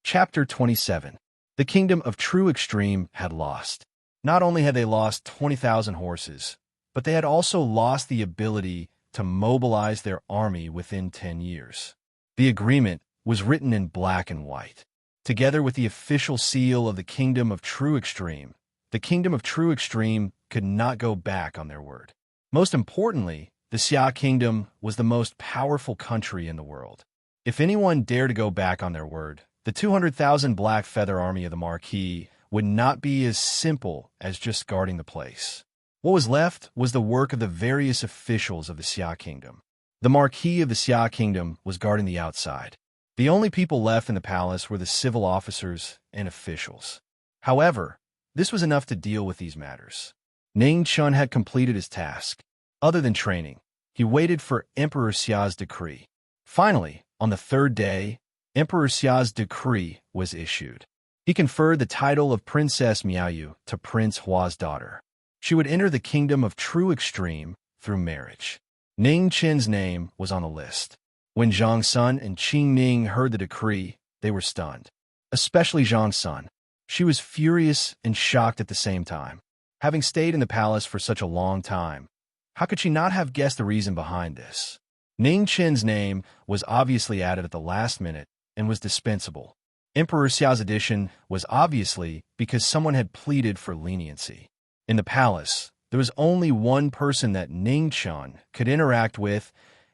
Chapter 27. The kingdom of true extreme had lost. Not only had they lost 20,000 horses, but they had also lost the ability to mobilize their army within 10 years. The agreement was written in black and white. Together with the official seal of the kingdom of true extreme, the kingdom of true extreme could not go back on their word. Most importantly, the Xia kingdom was the most powerful country in the world. If anyone dared to go back on their word, the 200,000 Black Feather army of the Marquis would not be as simple as just guarding the place. What was left was the work of the various officials of the Xia kingdom. The Marquis of the Xia kingdom was guarding the outside. The only people left in the palace were the civil officers and officials. However, this was enough to deal with these matters. Ning Chun had completed his task. Other than training, he waited for Emperor Xia's decree. Finally, on the third day, Emperor Xia's decree was issued. He conferred the title of Princess Miaoyu to Prince Hua's daughter. She would enter the kingdom of true extreme through marriage. Ning Chen's name was on the list. When Zhang Sun and Qing Ning heard the decree, they were stunned. Especially Zhang Sun. She was furious and shocked at the same time. Having stayed in the palace for such a long time, how could she not have guessed the reason behind this? Ning Chen's name was obviously added at the last minute and was dispensable. Emperor Xiao's addition was obviously because someone had pleaded for leniency. In the palace, there was only one person that Ning Chun could interact with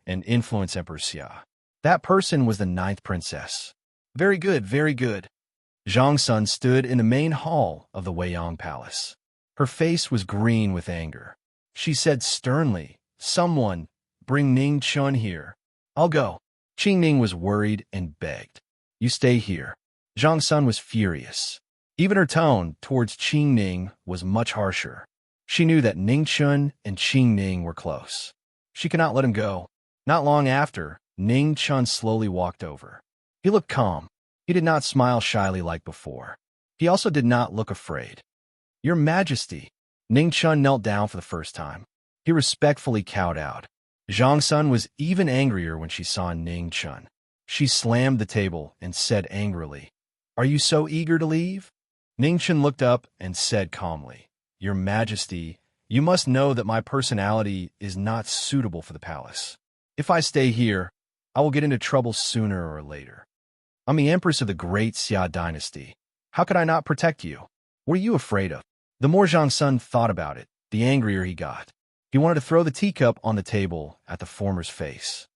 and influence Emperor Xia. That person was the 9th princess. Very good, very good. Zhang Sun stood in the main hall of the Weiyang Palace. Her face was green with anger. She said sternly, "Someone, bring Ning Chun here. I'll go." Qing Ning was worried and begged. "You stay here." Zhang Sun was furious. Even her tone towards Qing Ning was much harsher. She knew that Ning Chun and Qing Ning were close. She could not let him go. Not long after, Ning Chun slowly walked over. He looked calm. He did not smile shyly like before. He also did not look afraid. "Your Majesty." Ning Chun knelt down for the first time. He respectfully cowed out. Zhang Sun was even angrier when she saw Ning Chun. She slammed the table and said angrily, "Are you so eager to leave?" Ning Chun looked up and said calmly, "Your Majesty, you must know that my personality is not suitable for the palace. If I stay here, I will get into trouble sooner or later. I'm the Empress of the great Xia dynasty. How could I not protect you? What are you afraid of?" The more Zhang Sun thought about it, the angrier he got. He wanted to throw the teacup on the table at the former's face.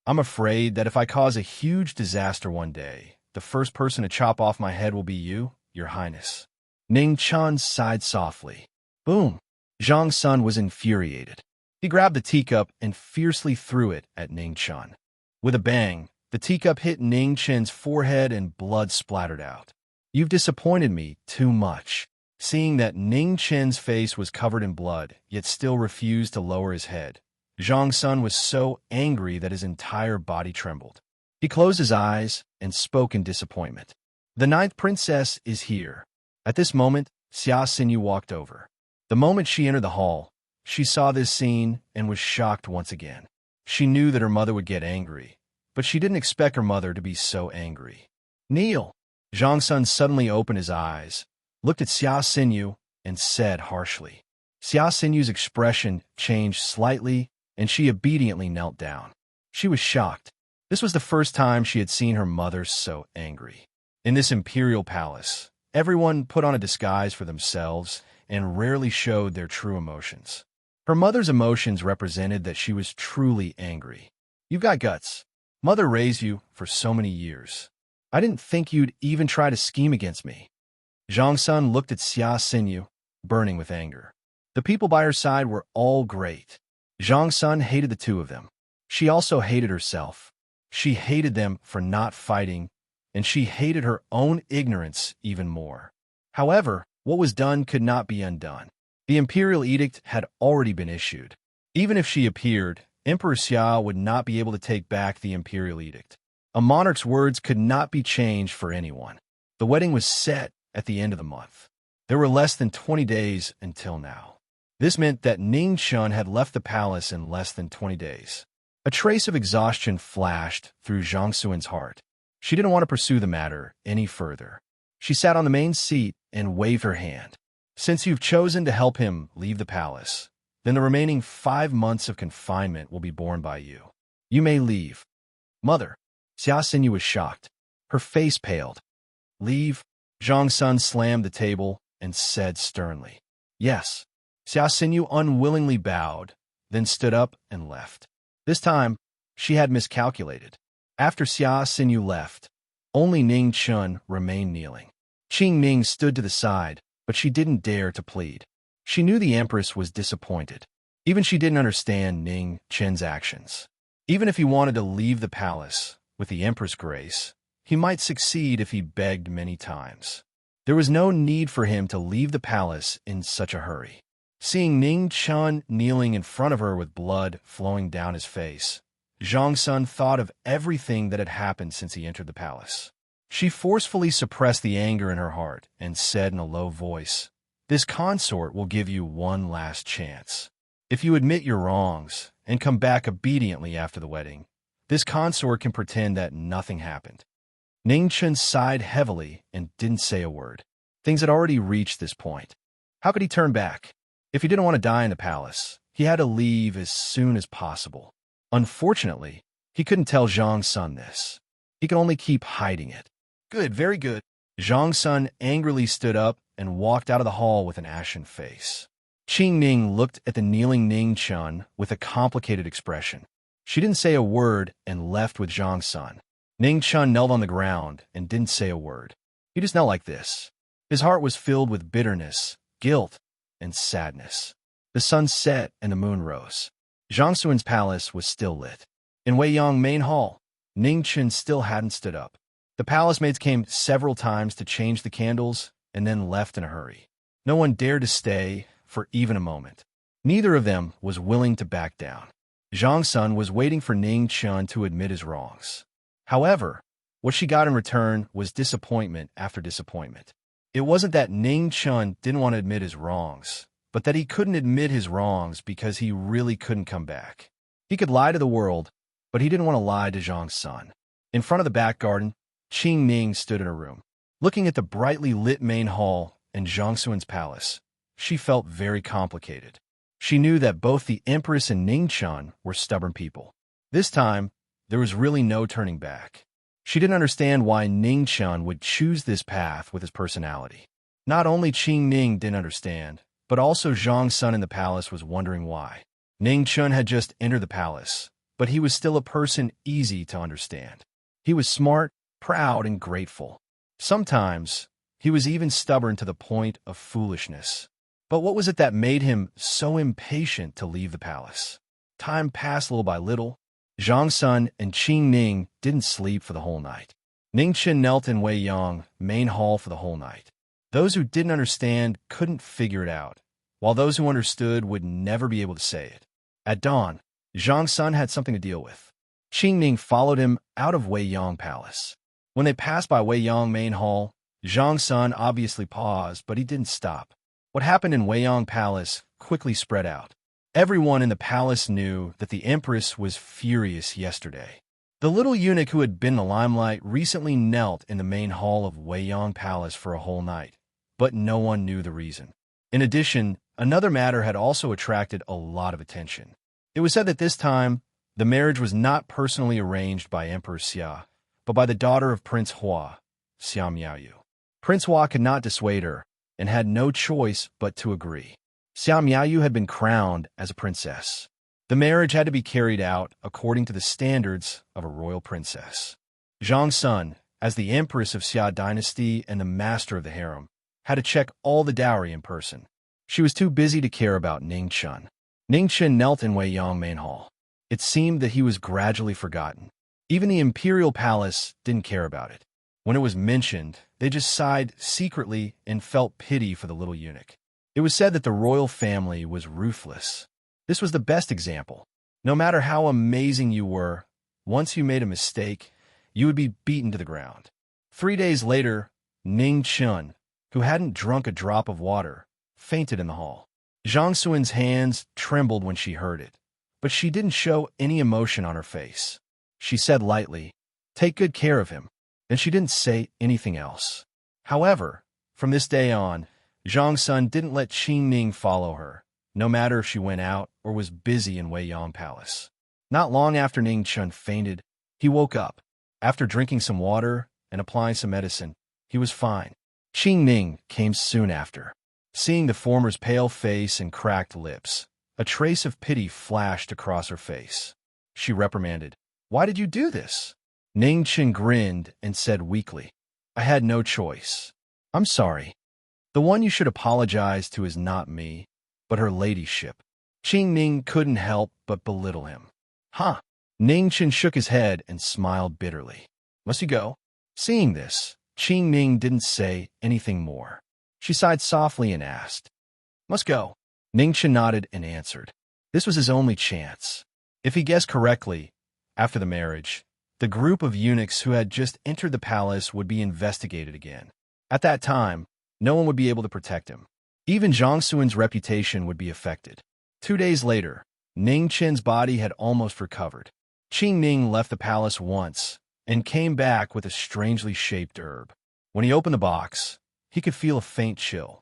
"I'm afraid that if I cause a huge disaster one day, the first person to chop off my head will be you, Your Highness." Ning Chun sighed softly. Boom! Zhang Sun was infuriated. He grabbed the teacup and fiercely threw it at Ning Chun. With a bang, the teacup hit Ning Chen's forehead and blood splattered out. "You've disappointed me too much." Seeing that Ning Chen's face was covered in blood, yet still refused to lower his head, Zhang Sun was so angry that his entire body trembled. He closed his eyes and spoke in disappointment. "The 9th princess is here." At this moment, Xia Xinyu walked over. The moment she entered the hall, she saw this scene and was shocked once again. She knew that her mother would get angry, but she didn't expect her mother to be so angry. "Kneel!" Zhang Sun suddenly opened his eyes, looked at Xia Xinyu, and said harshly. Xia Xinyu's expression changed slightly, and she obediently knelt down. She was shocked. This was the first time she had seen her mother so angry. In this imperial palace, everyone put on a disguise for themselves and rarely showed their true emotions. Her mother's emotions represented that she was truly angry. "You've got guts. Mother raised you for so many years. I didn't think you'd even try to scheme against me." Zhang Sun looked at Xia Xinyu, burning with anger. The people by her side were all great. Zhang Sun hated the two of them. She also hated herself. She hated them for not fighting, and she hated her own ignorance even more. However, what was done could not be undone. The imperial edict had already been issued. Even if she appeared, Emperor Xia would not be able to take back the imperial edict. A monarch's words could not be changed for anyone. The wedding was set at the end of the month. There were less than 20 days until now. This meant that Ning Chun had left the palace in less than 20 days. A trace of exhaustion flashed through Zhang Suan's heart. She didn't want to pursue the matter any further. She sat on the main seat and waved her hand. Since you've chosen to help him leave the palace, then the remaining 5 months of confinement will be borne by you. You may leave. Mother. Xia Xinyu was shocked. Her face paled. Leave? Zhang Sun slammed the table and said sternly. Yes. Xia Xinyu unwillingly bowed, then stood up and left. This time, she had miscalculated. After Xia Xinyu left, only Ning Chun remained kneeling. Qing Ning stood to the side, but she didn't dare to plead. She knew the Empress was disappointed. Even she didn't understand Ning Chen's actions. Even if he wanted to leave the palace with the Empress' grace, he might succeed if he begged many times. There was no need for him to leave the palace in such a hurry. Seeing Ning Chun kneeling in front of her with blood flowing down his face, Zhang Sun thought of everything that had happened since he entered the palace. She forcefully suppressed the anger in her heart and said in a low voice, "This consort will give you one last chance. If you admit your wrongs and come back obediently after the wedding, this consort can pretend that nothing happened." Ning Chun sighed heavily and didn't say a word. Things had already reached this point. How could he turn back? If he didn't want to die in the palace, he had to leave as soon as possible. Unfortunately, he couldn't tell Zhang Sun this. He could only keep hiding it. Good, very good. Zhang Sun angrily stood up and walked out of the hall with an ashen face. Qing Ning looked at the kneeling Ning Chun with a complicated expression. She didn't say a word and left with Zhang Sun. Ning Chun knelt on the ground and didn't say a word. He just knelt like this. His heart was filled with bitterness, guilt, and sadness. The sun set and the moon rose. Zhang Sun's palace was still lit. In Weiyang Main Hall, Ning Chun still hadn't stood up. The palace maids came several times to change the candles and then left in a hurry. No one dared to stay for even a moment. Neither of them was willing to back down. Zhang Sun was waiting for Ning Chun to admit his wrongs. However, what she got in return was disappointment after disappointment. It wasn't that Ning Chun didn't want to admit his wrongs, but that he couldn't admit his wrongs because he really couldn't come back. He could lie to the world, but he didn't want to lie to Zhang Sun. In front of the back garden, Qing Ning stood in her room. Looking at the brightly lit main hall and Zhang Sun's palace, she felt very complicated. She knew that both the Empress and Ning Chun were stubborn people. This time, there was really no turning back. She didn't understand why Ning Chun would choose this path with his personality. Not only Qing Ning didn't understand, but also Zhang Sun in the palace was wondering why. Ning Chun had just entered the palace, but he was still a person easy to understand. He was smart, proud, and grateful. Sometimes, he was even stubborn to the point of foolishness. But what was it that made him so impatient to leave the palace? Time passed little by little. Zhang Sun and Qing Ning didn't sleep for the whole night. Ning Chun knelt in Weiyang Main Hall for the whole night. Those who didn't understand couldn't figure it out, while those who understood would never be able to say it. At dawn, Zhang Sun had something to deal with. Qing Ning followed him out of Weiyang Palace. When they passed by Weiyang Main Hall, Zhang Sun obviously paused, but he didn't stop. What happened in Weiyang Palace quickly spread out. Everyone in the palace knew that the Empress was furious yesterday. The little eunuch who had been in the limelight recently knelt in the main hall of Weiyang Palace for a whole night, but no one knew the reason. In addition, another matter had also attracted a lot of attention. It was said that this time, the marriage was not personally arranged by Emperor Xia, but by the daughter of Prince Hua, Xia Miaoyu. Prince Hua could not dissuade her, and had no choice but to agree. Xia Miaoyu had been crowned as a princess. The marriage had to be carried out according to the standards of a royal princess. Zhang Sun, as the empress of Xia dynasty and the master of the harem, had to check all the dowry in person. She was too busy to care about Ning Chun. Ning Chun knelt in Weiyang Main Hall. It seemed that he was gradually forgotten. Even the imperial palace didn't care about it. When it was mentioned, they just sighed secretly and felt pity for the little eunuch. It was said that the royal family was ruthless. This was the best example. No matter how amazing you were, once you made a mistake, you would be beaten to the ground. 3 days later, Ning Chun, who hadn't drunk a drop of water, fainted in the hall. Zhang Sun's hands trembled when she heard it, but she didn't show any emotion on her face. She said lightly, "Take good care of him." and she didn't say anything else. However, from this day on, Zhang Sun didn't let Qing Ning follow her, no matter if she went out or was busy in Wei Yang Palace. Not long after Ning Chun fainted, he woke up. After drinking some water and applying some medicine, he was fine. Qing Ning came soon after. Seeing the former's pale face and cracked lips, a trace of pity flashed across her face. She reprimanded, "Why did you do this?" Ning Chun grinned and said weakly, "I had no choice. I'm sorry. The one you should apologize to is not me, but her ladyship." Qing Ning couldn't help but belittle him. "Huh?" Ning Chun shook his head and smiled bitterly. "Must you go?" Seeing this, Qing Ning didn't say anything more. She sighed softly and asked, "Must go?" Ning Chun nodded and answered. This was his only chance. If he guessed correctly, after the marriage, the group of eunuchs who had just entered the palace would be investigated again. At that time, no one would be able to protect him. Even Zhang Suan's reputation would be affected. 2 days later, Ning Chen's body had almost recovered. Qing Ning left the palace once and came back with a strangely shaped herb. When he opened the box, he could feel a faint chill.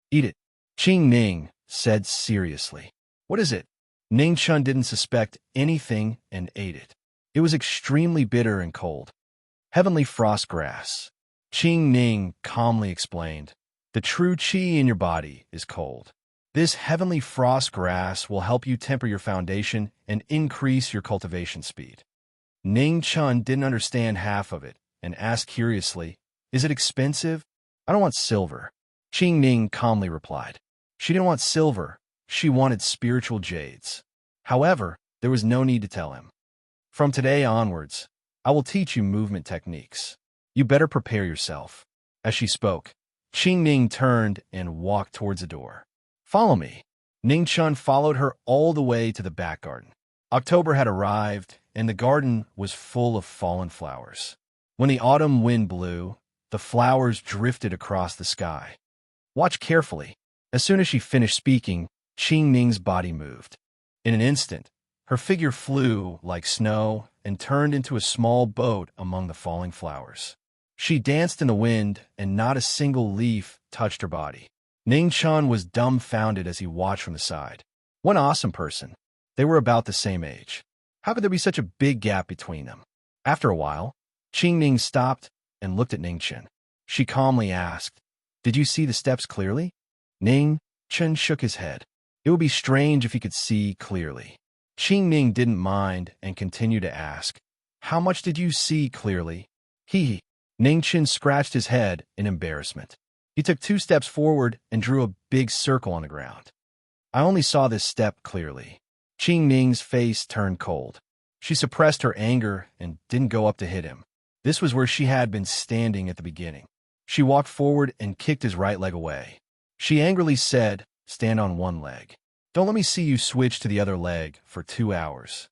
"Eat it," Qing Ning said seriously. "What is it?" Ning Chun didn't suspect anything and ate it. It was extremely bitter and cold. "Heavenly frost grass," Qing Ning calmly explained. "The true qi in your body is cold. This heavenly frost grass will help you temper your foundation and increase your cultivation speed." Ning Chun didn't understand half of it and asked curiously, "Is it expensive?" "I don't want silver," Qing Ning calmly replied. She didn't want silver, she wanted spiritual jades. However, there was no need to tell him. "From today onwards, I will teach you movement techniques. You better prepare yourself." As she spoke, Qing Ning turned and walked towards the door. "Follow me." Ning Chun followed her all the way to the back garden. October had arrived, and the garden was full of fallen flowers. When the autumn wind blew, the flowers drifted across the sky. "Watch carefully." As soon as she finished speaking, Qing Ning's body moved. In an instant, her figure flew like snow and turned into a small boat among the falling flowers. She danced in the wind, and not a single leaf touched her body. Ning Chun was dumbfounded as he watched from the side. What an awesome person. They were about the same age. How could there be such a big gap between them? After a while, Qing Ning stopped and looked at Ning Chun. She calmly asked, "Did you see the steps clearly?" Ning Chun shook his head. It would be strange if he could see clearly. Qing Ning didn't mind and continued to ask, "How much did you see clearly?" He. Ning Chun scratched his head in embarrassment. He took 2 steps forward and drew a big circle on the ground. "I only saw this step clearly." Qing Ning's face turned cold. She suppressed her anger and didn't go up to hit him. This was where she had been standing at the beginning. She walked forward and kicked his right leg away. She angrily said, "Stand on one leg. Don't let me see you switch to the other leg for 2 hours."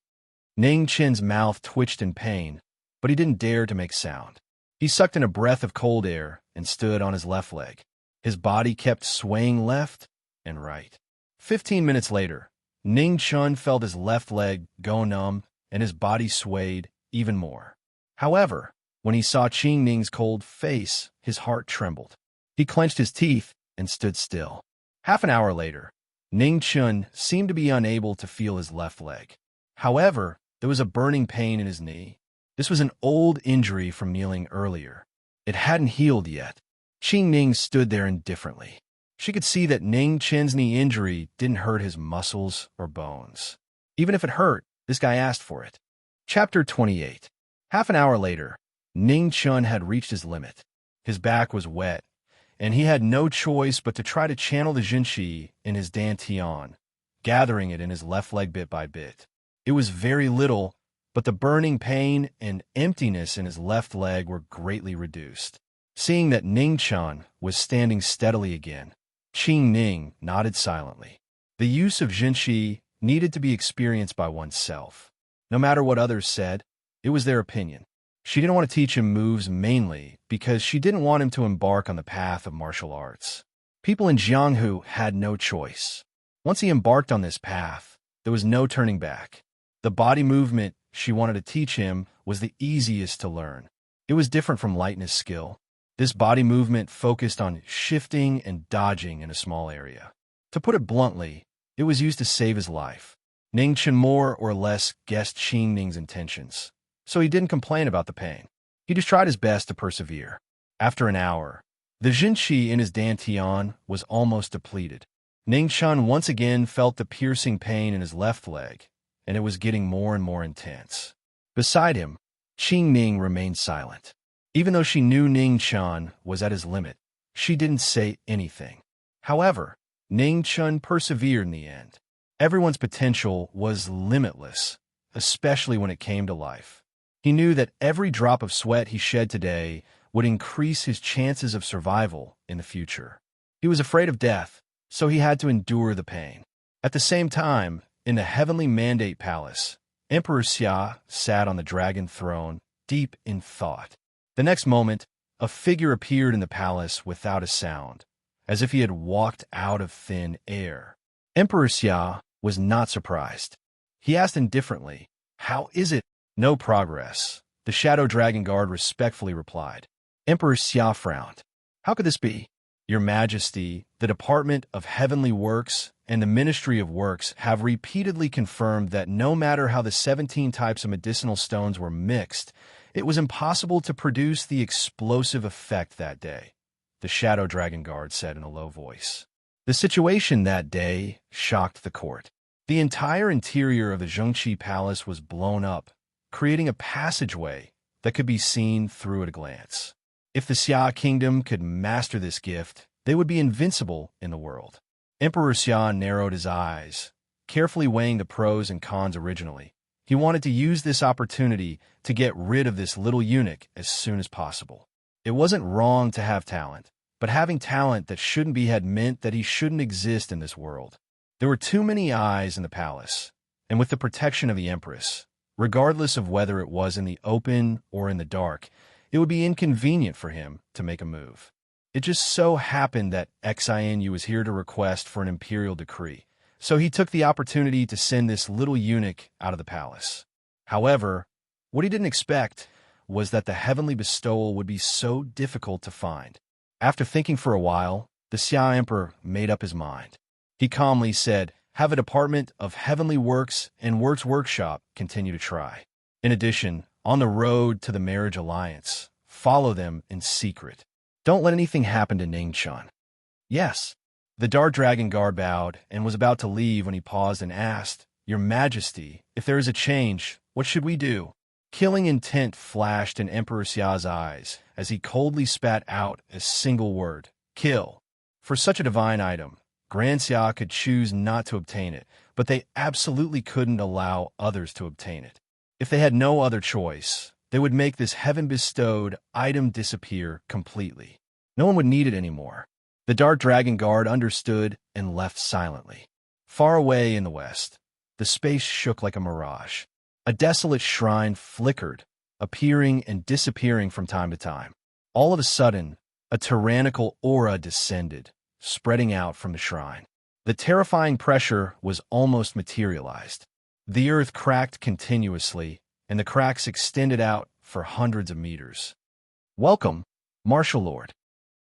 Ning Chen's mouth twitched in pain, but he didn't dare to make sound. He sucked in a breath of cold air and stood on his left leg. His body kept swaying left and right. 15 minutes later, Ning Chun felt his left leg go numb and his body swayed even more. However, when he saw Qing Ning's cold face, his heart trembled. He clenched his teeth and stood still. Half an hour later, Ning Chun seemed to be unable to feel his left leg. However, there was a burning pain in his knee. This was an old injury from kneeling earlier. It hadn't healed yet. Qing Ning stood there indifferently. She could see that Ning Chen's knee injury didn't hurt his muscles or bones. Even if it hurt, this guy asked for it. Chapter 28. Half an hour later, Ning Chun had reached his limit. His back was wet, and he had no choice but to try to channel the Jinqi in his dantian, gathering it in his left leg bit by bit. It was very little, but the burning pain and emptiness in his left leg were greatly reduced. Seeing that Ning Chun was standing steadily again, Qing Ning nodded silently. The use of Jinqi needed to be experienced by oneself. No matter what others said, it was their opinion. She didn't want to teach him moves mainly because she didn't want him to embark on the path of martial arts. People in Jianghu had no choice. Once he embarked on this path, there was no turning back. The body movement she wanted to teach him was the easiest to learn. It was different from lightness skill. This body movement focused on shifting and dodging in a small area. To put it bluntly, it was used to save his life. Ning Chen more or less guessed Qing Ning's intentions, so he didn't complain about the pain. He just tried his best to persevere. After an hour, the Jinqi in his dantian was almost depleted. Ning Chen once again felt the piercing pain in his left leg, and it was getting more and more intense. Beside him, Qing Ning remained silent. Even though she knew Ning Chen was at his limit, she didn't say anything. However, Ning Chen persevered in the end. Everyone's potential was limitless, especially when it came to life. He knew that every drop of sweat he shed today would increase his chances of survival in the future. He was afraid of death, so he had to endure the pain. At the same time, in the Heavenly Mandate Palace, Emperor Xia sat on the dragon throne, deep in thought. The next moment, a figure appeared in the palace without a sound, as if he had walked out of thin air. Emperor Xia was not surprised. He asked indifferently, "How is it?" "No progress," the Shadow Dragon Guard respectfully replied. Emperor Xia frowned. "How could this be?" "Your Majesty, the Department of Heavenly Works and the Ministry of Works have repeatedly confirmed that no matter how the 17 types of medicinal stones were mixed, it was impossible to produce the explosive effect that day," the Shadow Dragon Guard said in a low voice. The situation that day shocked the court. The entire interior of the Zhengqi Palace was blown up, creating a passageway that could be seen through at a glance. If the Xia Kingdom could master this gift, they would be invincible in the world. Emperor Xia narrowed his eyes, carefully weighing the pros and cons originally. He wanted to use this opportunity to get rid of this little eunuch as soon as possible. It wasn't wrong to have talent, but having talent that shouldn't be had meant that he shouldn't exist in this world. There were too many eyes in the palace, and with the protection of the Empress, regardless of whether it was in the open or in the dark, it would be inconvenient for him to make a move. It just so happened that Xianu was here to request for an imperial decree, so he took the opportunity to send this little eunuch out of the palace. However, what he didn't expect was that the heavenly bestowal would be so difficult to find. After thinking for a while, the Xia Emperor made up his mind. He calmly said, "Have a Department of Heavenly Works and Works Workshop continue to try. In addition, on the road to the marriage alliance, follow them in secret. Don't let anything happen to Ning Chen." "Yes." The Dark Dragon Guard bowed and was about to leave when he paused and asked, "Your Majesty, if there is a change, what should we do?" Killing intent flashed in Emperor Xia's eyes as he coldly spat out a single word, "Kill." For such a divine item, Grand Xia could choose not to obtain it, but they absolutely couldn't allow others to obtain it. If they had no other choice, they would make this heaven-bestowed item disappear completely. No one would need it anymore. The Dark Dragon Guard understood and left silently. Far away in the west, the space shook like a mirage. A desolate shrine flickered, appearing and disappearing from time to time. All of a sudden, a tyrannical aura descended, spreading out from the shrine. The terrifying pressure was almost materialized. The earth cracked continuously, and the cracks extended out for hundreds of meters. "Welcome, Martial Lord.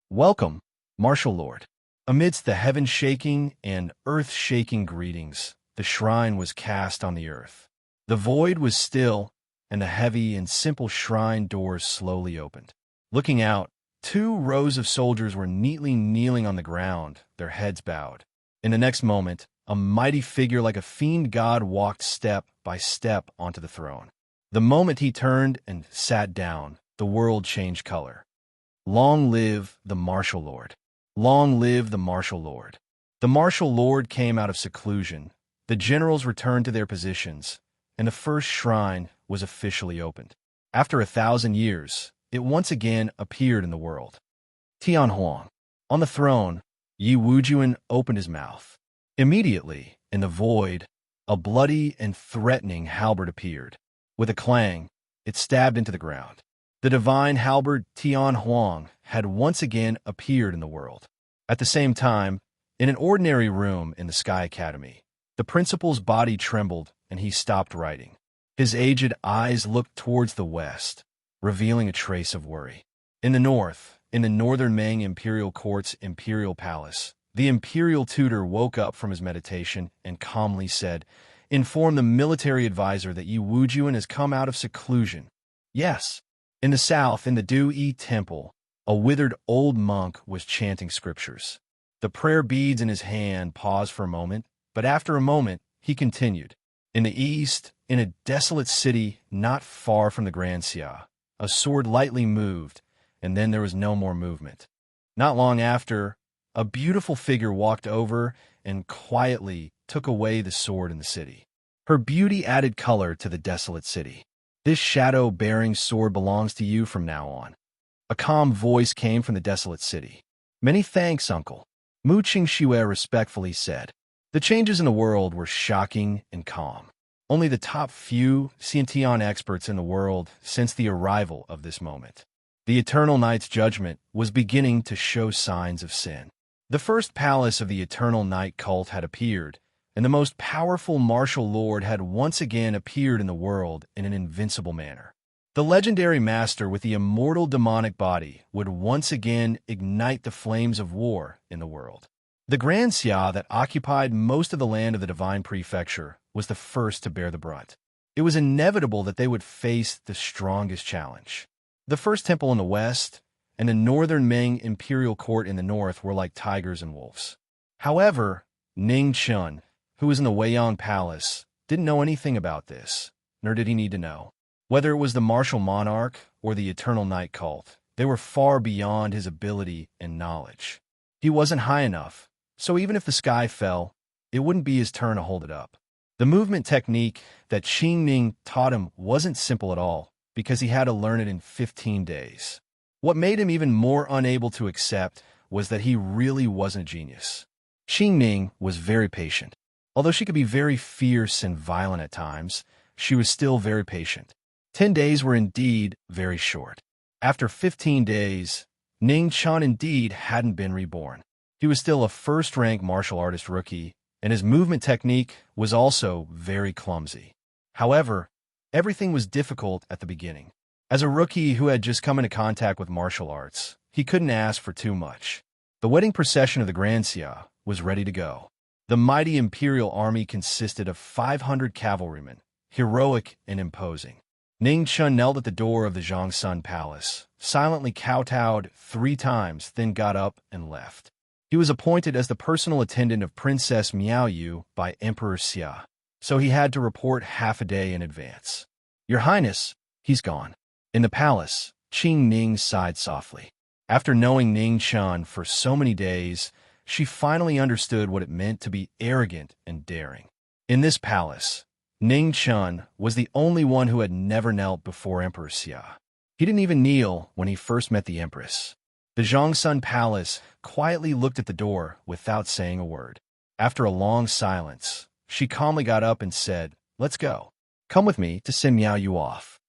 Welcome, Martial Lord." Amidst the heaven-shaking and earth-shaking greetings, the shrine was cast on the earth. The void was still, and the heavy and simple shrine doors slowly opened. Looking out, 2 rows of soldiers were neatly kneeling on the ground, their heads bowed. In the next moment, a mighty figure like a fiend god walked step by step onto the throne. The moment he turned and sat down, the world changed color. "Long live the Martial Lord. Long live the Martial Lord." The Martial Lord came out of seclusion. The generals returned to their positions, and the first shrine was officially opened. After 1,000 years, it once again appeared in the world. Tianhuang. On the throne, Yi Wujuan opened his mouth. Immediately, in the void, a bloody and threatening halberd appeared. With a clang, it stabbed into the ground. The divine halberd Tianhuang had once again appeared in the world. At the same time, in an ordinary room in the Sky Academy, the principal's body trembled and he stopped writing. His aged eyes looked towards the west, revealing a trace of worry. In the north, in the northern Ming imperial court's imperial palace, the imperial tutor woke up from his meditation and calmly said, "Inform the military advisor that Yi Wujuan has come out of seclusion." Yes. In the south, in the Du-Yi temple, a withered old monk was chanting scriptures. The prayer beads in his hand paused for a moment, but after a moment, he continued. In the east, in a desolate city not far from the Grand Xia, a sword lightly moved, and then there was no more movement. Not long after, a beautiful figure walked over and quietly took away the sword in the city. Her beauty added color to the desolate city. "This shadow-bearing sword belongs to you from now on." A calm voice came from the desolate city. "Many thanks, uncle," Mu Qingxue respectfully said. The changes in the world were shocking and calm. Only the top few Xiantian experts in the world sensed the arrival of this moment. The Eternal Night's judgment was beginning to show signs of sin. The first palace of the Eternal Night cult had appeared, and the most powerful martial lord had once again appeared in the world in an invincible manner. The legendary master with the immortal demonic body would once again ignite the flames of war in the world. The Grand Xia that occupied most of the land of the Divine Prefecture was the first to bear the brunt. It was inevitable that they would face the strongest challenge. The first temple in the west and the northern Ming imperial court in the north were like tigers and wolves. However, Ning Chun, who was in the Weiyang Palace, didn't know anything about this, nor did he need to know. Whether it was the martial monarch or the Eternal Night cult, they were far beyond his ability and knowledge. He wasn't high enough, so even if the sky fell, it wouldn't be his turn to hold it up. The movement technique that Qing Ning taught him wasn't simple at all, because he had to learn it in 15 days. What made him even more unable to accept was that he really wasn't a genius. Qing Ning was very patient. Although she could be very fierce and violent at times, she was still very patient. 10 days were indeed very short. After 15 days, Ning Chun indeed hadn't been reborn. He was still a first-rank martial artist rookie, and his movement technique was also very clumsy. However, everything was difficult at the beginning. As a rookie who had just come into contact with martial arts, he couldn't ask for too much. The wedding procession of the Grand Xia was ready to go. The mighty imperial army consisted of 500 cavalrymen, heroic and imposing. Ning Chun knelt at the door of the Zhongsun Palace, silently kowtowed 3 times, then got up and left. He was appointed as the personal attendant of Princess Miao Yu by Emperor Xia, so he had to report half a day in advance. "Your Highness, he's gone." In the palace, Qing Ning sighed softly. After knowing Ning Chun for so many days, she finally understood what it meant to be arrogant and daring. In this palace, Ning Chun was the only one who had never knelt before Emperor Xia. He didn't even kneel when he first met the Empress. The Zhongsun Palace quietly looked at the door without saying a word. After a long silence, she calmly got up and said, "Let's go. Come with me to send Miao Yu off."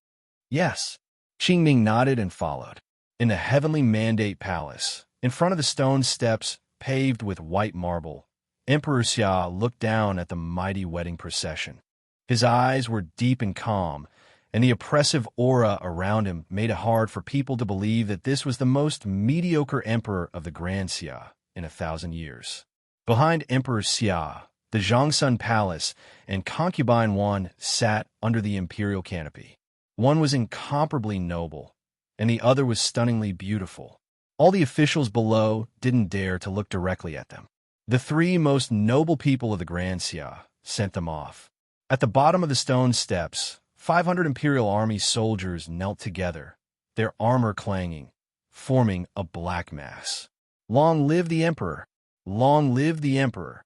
"Yes." Qing Ning nodded and followed. In the Heavenly Mandate Palace, in front of the stone steps paved with white marble, Emperor Xia looked down at the mighty wedding procession. His eyes were deep and calm, and the oppressive aura around him made it hard for people to believe that this was the most mediocre emperor of the Grand Xia in 1,000 years. Behind Emperor Xia, the Zhongsun Palace and concubine one sat under the imperial canopy. One was incomparably noble, and the other was stunningly beautiful. All the officials below didn't dare to look directly at them. The 3 most noble people of the Grand Xia sent them off. At the bottom of the stone steps, 500 Imperial Army soldiers knelt together, their armor clanging, forming a black mass. "Long live the Emperor! Long live the Emperor!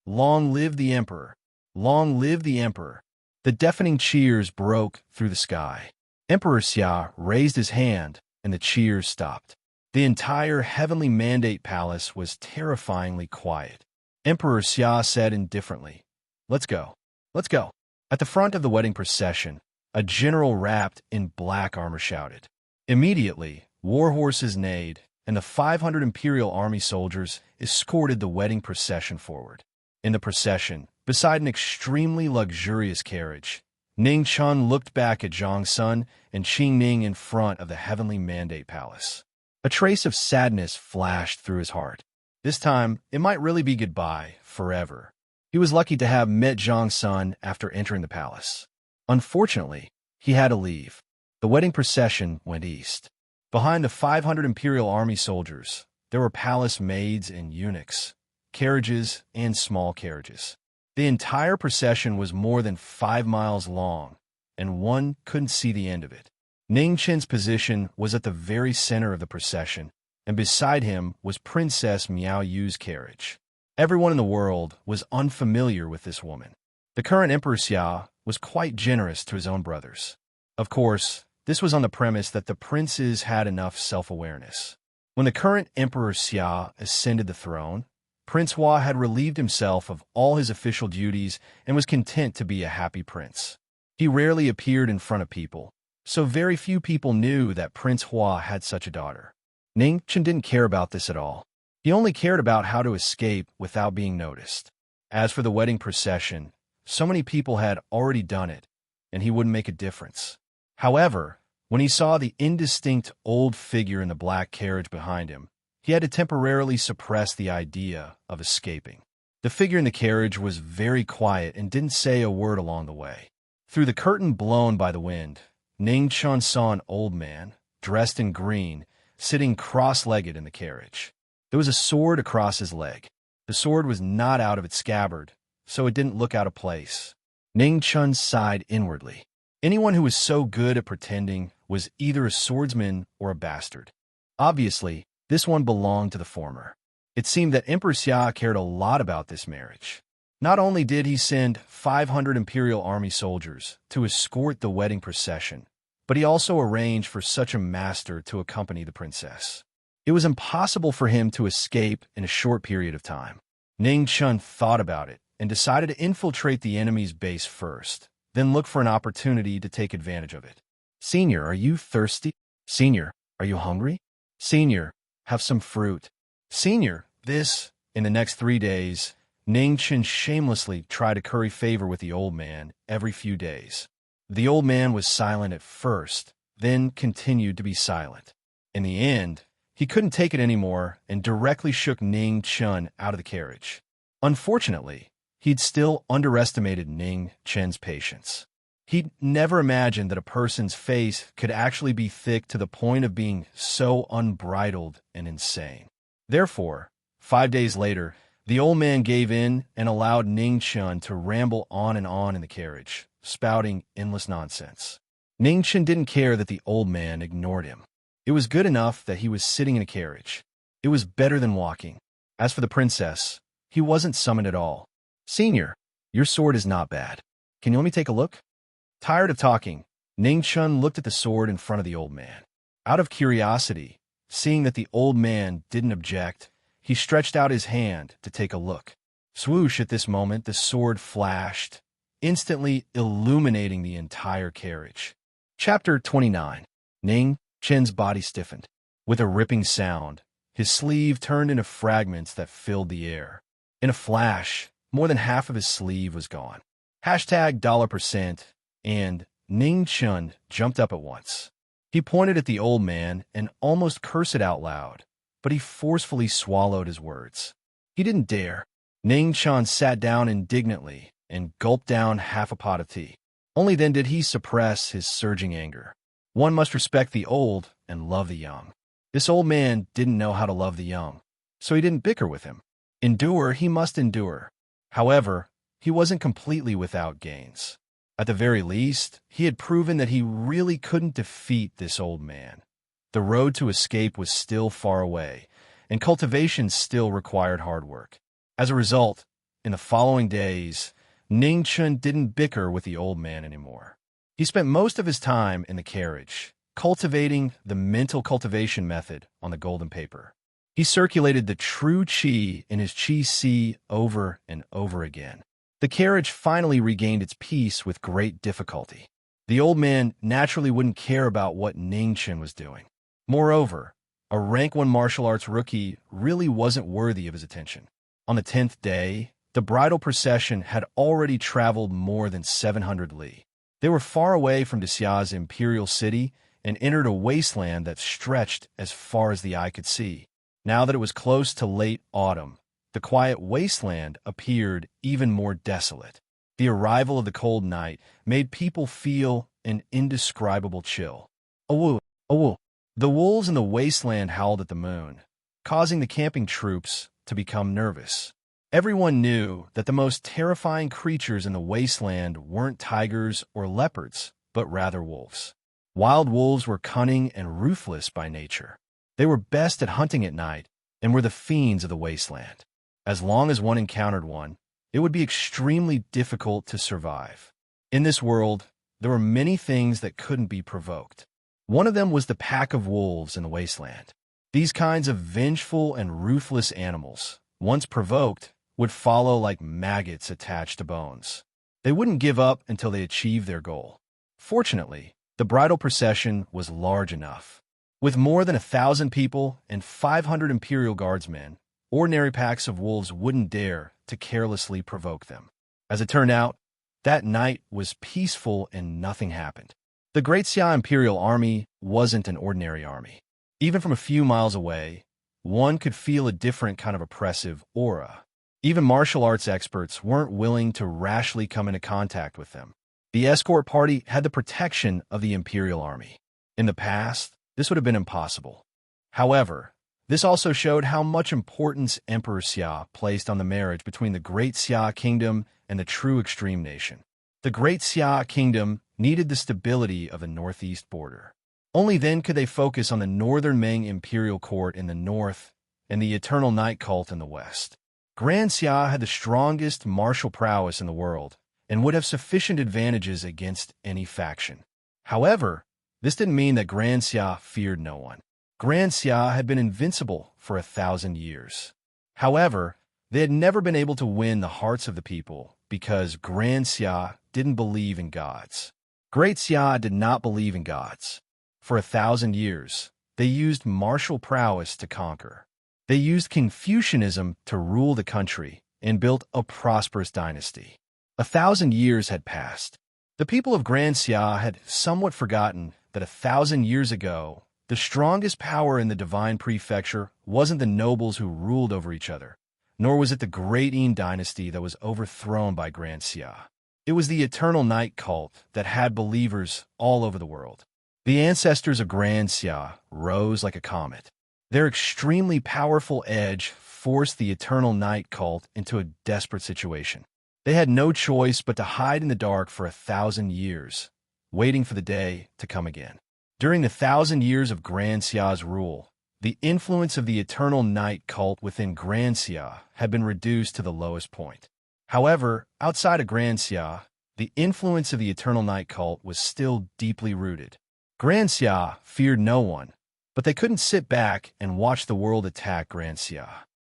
Long live the Emperor! Long live the Emperor!" The deafening cheers broke through the sky. Emperor Xia raised his hand, and the cheers stopped. The entire Heavenly Mandate Palace was terrifyingly quiet. Emperor Xia said indifferently, "Let's go. Let's go." At the front of the wedding procession, a general wrapped in black armor shouted. Immediately, war horses neighed, and the 500 Imperial Army soldiers escorted the wedding procession forward. In the procession, beside an extremely luxurious carriage, Ning Chun looked back at Zhang Sun and Qing Ning in front of the heavenly mandate palace. A trace of sadness flashed through his heart. This time, it might really be goodbye, forever. He was lucky to have met Zhang Sun after entering the palace. Unfortunately, he had to leave. The wedding procession went east. Behind the 500 imperial army soldiers, there were palace maids and eunuchs, carriages and small carriages. The entire procession was more than 5 miles long, and one couldn't see the end of it. Ning Chen's position was at the very center of the procession, and beside him was Princess Miao Yu's carriage. Everyone in the world was unfamiliar with this woman. The current Emperor Xia was quite generous to his own brothers. Of course, this was on the premise that the princes had enough self-awareness. When the current Emperor Xia ascended the throne, Prince Hua had relieved himself of all his official duties and was content to be a happy prince. He rarely appeared in front of people, so very few people knew that Prince Hua had such a daughter. Ning Chen didn't care about this at all. He only cared about how to escape without being noticed. As for the wedding procession, so many people had already done it, and he wouldn't make a difference. However, when he saw the indistinct old figure in the black carriage behind him, he had to temporarily suppress the idea of escaping. The figure in the carriage was very quiet and didn't say a word along the way. Through the curtain blown by the wind, Ning Chun saw an old man, dressed in green, sitting cross-legged in the carriage. There was a sword across his leg. The sword was not out of its scabbard, so it didn't look out of place. Ning Chun sighed inwardly. Anyone who was so good at pretending was either a swordsman or a bastard. Obviously, this one belonged to the former. It seemed that Emperor Xia cared a lot about this marriage. Not only did he send 500 imperial army soldiers to escort the wedding procession, but he also arranged for such a master to accompany the princess. It was impossible for him to escape in a short period of time. Ning Chun thought about it and decided to infiltrate the enemy's base first, then look for an opportunity to take advantage of it. Senior, are you thirsty? Senior, are you hungry? Senior, have some fruit. Senior, in the next 3 days, Ning Chen shamelessly tried to curry favor with the old man every few days. The old man was silent at first, then continued to be silent. In the end, he couldn't take it anymore and directly shook Ning Chun out of the carriage. Unfortunately, he'd still underestimated Ning Chen's patience. He'd never imagined that a person's face could actually be thick to the point of being so unbridled and insane. Therefore, 5 days later, the old man gave in and allowed Ning Chun to ramble on in the carriage, spouting endless nonsense. Ning Chun didn't care that the old man ignored him. It was good enough that he was sitting in a carriage. It was better than walking. As for the princess, he wasn't summoned at all. Senior, your sword is not bad. Can you let me take a look? Tired of talking, Ning Chun looked at the sword in front of the old man. Out of curiosity, seeing that the old man didn't object, he stretched out his hand to take a look. Swoosh! At this moment, the sword flashed, instantly illuminating the entire carriage. Chapter 29. Ning Chen's body stiffened. With a ripping sound, his sleeve turned into fragments that filled the air. In a flash, more than half of his sleeve was gone. $% and Ning Chun jumped up at once. He pointed at the old man and almost cursed it out loud, but he forcefully swallowed his words. He didn't dare. Ning Chun sat down indignantly and gulped down half a pot of tea. Only then did he suppress his surging anger. One must respect the old and love the young. This old man didn't know how to love the young, so he didn't bicker with him. Endure he must endure. However, he wasn't completely without gains. At the very least, he had proven that he really couldn't defeat this old man. The road to escape was still far away, and cultivation still required hard work. As a result, in the following days, Ning Chun didn't bicker with the old man anymore. He spent most of his time in the carriage, cultivating the mental cultivation method on the golden paper. He circulated the true qi in his qi si over and over again. The carriage finally regained its peace with great difficulty. The old man naturally wouldn't care about what Ning Chun was doing. Moreover, a rank 1 martial arts rookie really wasn't worthy of his attention. On the 10th day, the bridal procession had already traveled more than 700 li. They were far away from Xia's imperial city and entered a wasteland that stretched as far as the eye could see. Now that it was close to late autumn, the quiet wasteland appeared even more desolate. The arrival of the cold night made people feel an indescribable chill. Awoo, awoo. The wolves in the wasteland howled at the moon, causing the camping troops to become nervous. Everyone knew that the most terrifying creatures in the wasteland weren't tigers or leopards, but rather wolves. Wild wolves were cunning and ruthless by nature. They were best at hunting at night and were the fiends of the wasteland. As long as one encountered one, it would be extremely difficult to survive. In this world, there were many things that couldn't be provoked. One of them was the pack of wolves in the wasteland. These kinds of vengeful and ruthless animals, once provoked, would follow like maggots attached to bones. They wouldn't give up until they achieved their goal. Fortunately, the bridal procession was large enough. With more than 1,000 people and 500 Imperial Guardsmen, ordinary packs of wolves wouldn't dare to carelessly provoke them. As it turned out, that night was peaceful and nothing happened. The Great Xia Imperial Army wasn't an ordinary army. Even from a few miles away, one could feel a different kind of oppressive aura. Even martial arts experts weren't willing to rashly come into contact with them. The escort party had the protection of the Imperial Army. In the past, this would have been impossible. However, this also showed how much importance Emperor Xia placed on the marriage between the Great Xia Kingdom and the true extreme nation. The Great Xia Kingdom needed the stability of the northeast border. Only then could they focus on the northern Ming Imperial Court in the north and the Eternal Night Cult in the west. Grand Xia had the strongest martial prowess in the world and would have sufficient advantages against any faction. However, this didn't mean that Grand Xia feared no one. Grand Xia had been invincible for 1,000 years. However, they had never been able to win the hearts of the people because Grand Xia didn't believe in gods. Great Xia did not believe in gods. For 1,000 years, they used martial prowess to conquer. They used Confucianism to rule the country and built a prosperous dynasty. 1,000 years had passed. The people of Grand Xia had somewhat forgotten that 1,000 years ago, the strongest power in the divine prefecture wasn't the nobles who ruled over each other, nor was it the Great Yin dynasty that was overthrown by Grand Xia. It was the Eternal Night Cult that had believers all over the world. The ancestors of Grand Xia rose like a comet. Their extremely powerful edge forced the Eternal Night Cult into a desperate situation. They had no choice but to hide in the dark for 1,000 years, waiting for the day to come again. During the 1,000 years of Grand Xia's rule, the influence of the Eternal Night Cult within Grand Xia had been reduced to the lowest point. However, outside of Grand Xia, the influence of the Eternal Night Cult was still deeply rooted. Grand Xia feared no one, but they couldn't sit back and watch the world attack Grand Xia.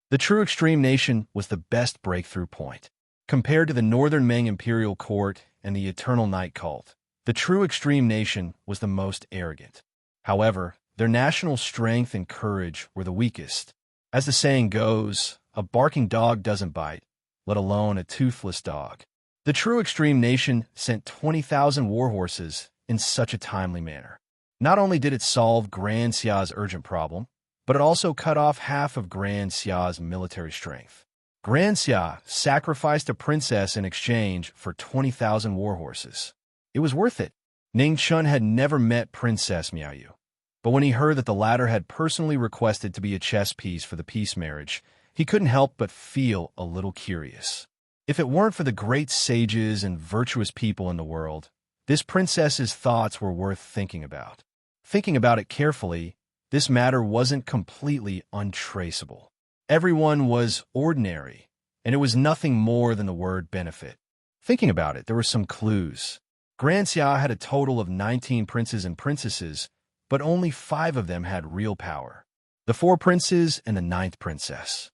The true extreme nation was the best breakthrough point. Compared to the Northern Ming Imperial Court and the Eternal Night Cult, the true extreme nation was the most arrogant. However, their national strength and courage were the weakest. As the saying goes, a barking dog doesn't bite, let alone a toothless dog. The true extreme nation sent 20,000 warhorses in such a timely manner. Not only did it solve Grand Xia's urgent problem, but it also cut off half of Grand Xia's military strength. Grand Xia sacrificed a princess in exchange for 20,000 warhorses. It was worth it. Ning Chun had never met Princess Miaoyu, but when he heard that the latter had personally requested to be a chess piece for the peace marriage, he couldn't help but feel a little curious. If it weren't for the great sages and virtuous people in the world, this princess's thoughts were worth thinking about. Thinking about it carefully, this matter wasn't completely untraceable. Everyone was ordinary, and it was nothing more than the word benefit. Thinking about it, there were some clues. Grand Xia had a total of 19 princes and princesses, but only 5 of them had real power. The 4 princes and the 9th princess.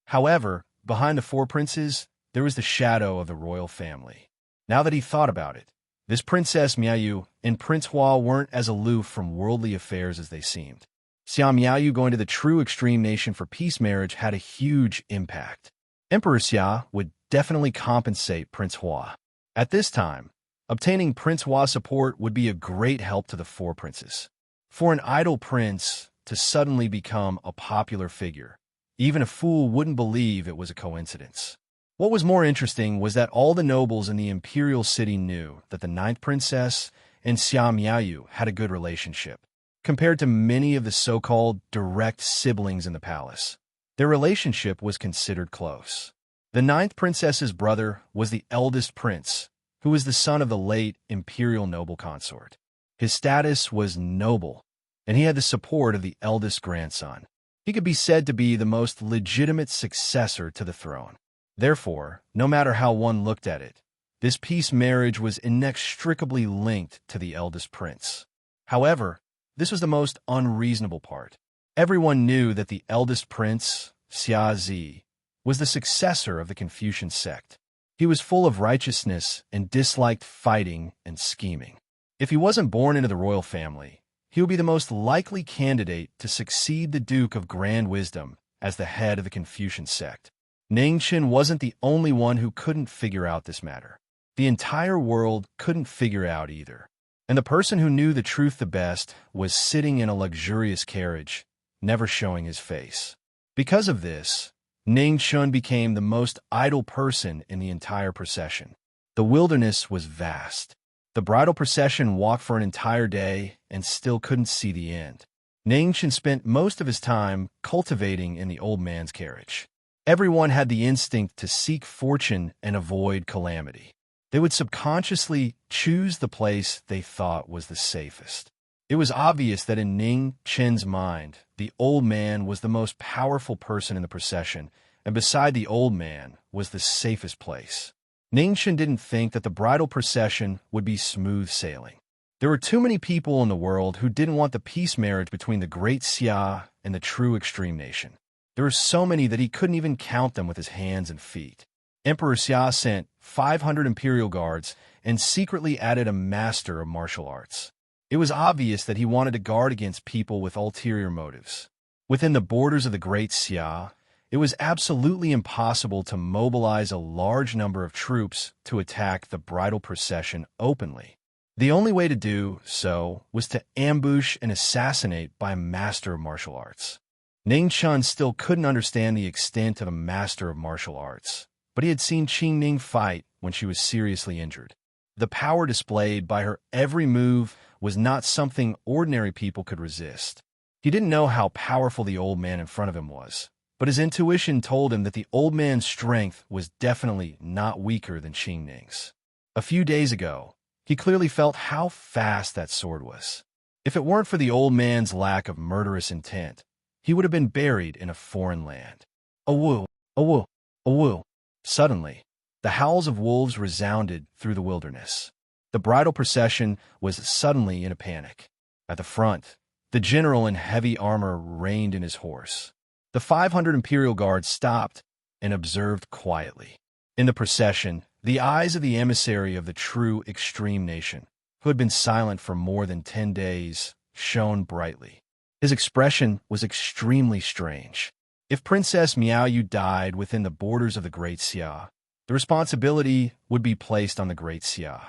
However, behind the 4 princes, there was the shadow of the royal family. Now that he thought about it, this Princess Miaoyu and Prince Hua weren't as aloof from worldly affairs as they seemed. Xia Miaoyu going to the true extreme nation for peace marriage had a huge impact. Emperor Xia would definitely compensate Prince Hua. At this time, Obtaining Prince Hua's support would be a great help to the four princes. For an idle prince to suddenly become a popular figure, even a fool wouldn't believe it was a coincidence. What was more interesting was that all the nobles in the imperial city knew that the ninth princess and Xia Miaoyu had a good relationship, compared to many of the so-called direct siblings in the palace. Their relationship was considered close. The ninth princess's brother was the eldest prince, who was the son of the late imperial noble consort. His status was noble, and he had the support of the eldest grandson. He could be said to be the most legitimate successor to the throne. Therefore, no matter how one looked at it, this peace marriage was inextricably linked to the eldest prince. However, this was the most unreasonable part. Everyone knew that the eldest prince, Xia Zi, was the successor of the Confucian sect. He was full of righteousness and disliked fighting and scheming. If he wasn't born into the royal family, he would be the most likely candidate to succeed the Duke of Grand Wisdom as the head of the Confucian sect. Ningchen wasn't the only one who couldn't figure out this matter. The entire world couldn't figure out either. And the person who knew the truth the best was sitting in a luxurious carriage, never showing his face. Because of this, Ningchen became the most idle person in the entire procession. The wilderness was vast. The bridal procession walked for an entire day and still couldn't see the end. Ningchen spent most of his time cultivating in the old man's carriage. Everyone had the instinct to seek fortune and avoid calamity. They would subconsciously choose the place they thought was the safest. It was obvious that in Ning Chen's mind, the old man was the most powerful person in the procession, and beside the old man was the safest place. Ningchen didn't think that the bridal procession would be smooth sailing. There were too many people in the world who didn't want the peace marriage between the great Xia and the true extreme nation. There were so many that he couldn't even count them with his hands and feet. Emperor Xia sent 500 imperial guards and secretly added a master of martial arts. It was obvious that he wanted to guard against people with ulterior motives. Within the borders of the great Xia, it was absolutely impossible to mobilize a large number of troops to attack the bridal procession openly. The only way to do so was to ambush and assassinate by a master of martial arts. Ningchen still couldn't understand the extent of a master of martial arts, but he had seen Qing Ning fight when she was seriously injured. The power displayed by her every move was not something ordinary people could resist. He didn't know how powerful the old man in front of him was, but his intuition told him that the old man's strength was definitely not weaker than Qing Ning's. A few days ago, he clearly felt how fast that sword was. If it weren't for the old man's lack of murderous intent, he would have been buried in a foreign land. Awoo, awoo, awoo. Suddenly, the howls of wolves resounded through the wilderness. The bridal procession was suddenly in a panic. At the front, the general in heavy armor reined in his horse. The 500 imperial guards stopped and observed quietly. In the procession, the eyes of the emissary of the true extreme nation, who had been silent for more than 10 days, shone brightly. His expression was extremely strange. If Princess Miaoyu died within the borders of the Great Xia, the responsibility would be placed on the Great Xia.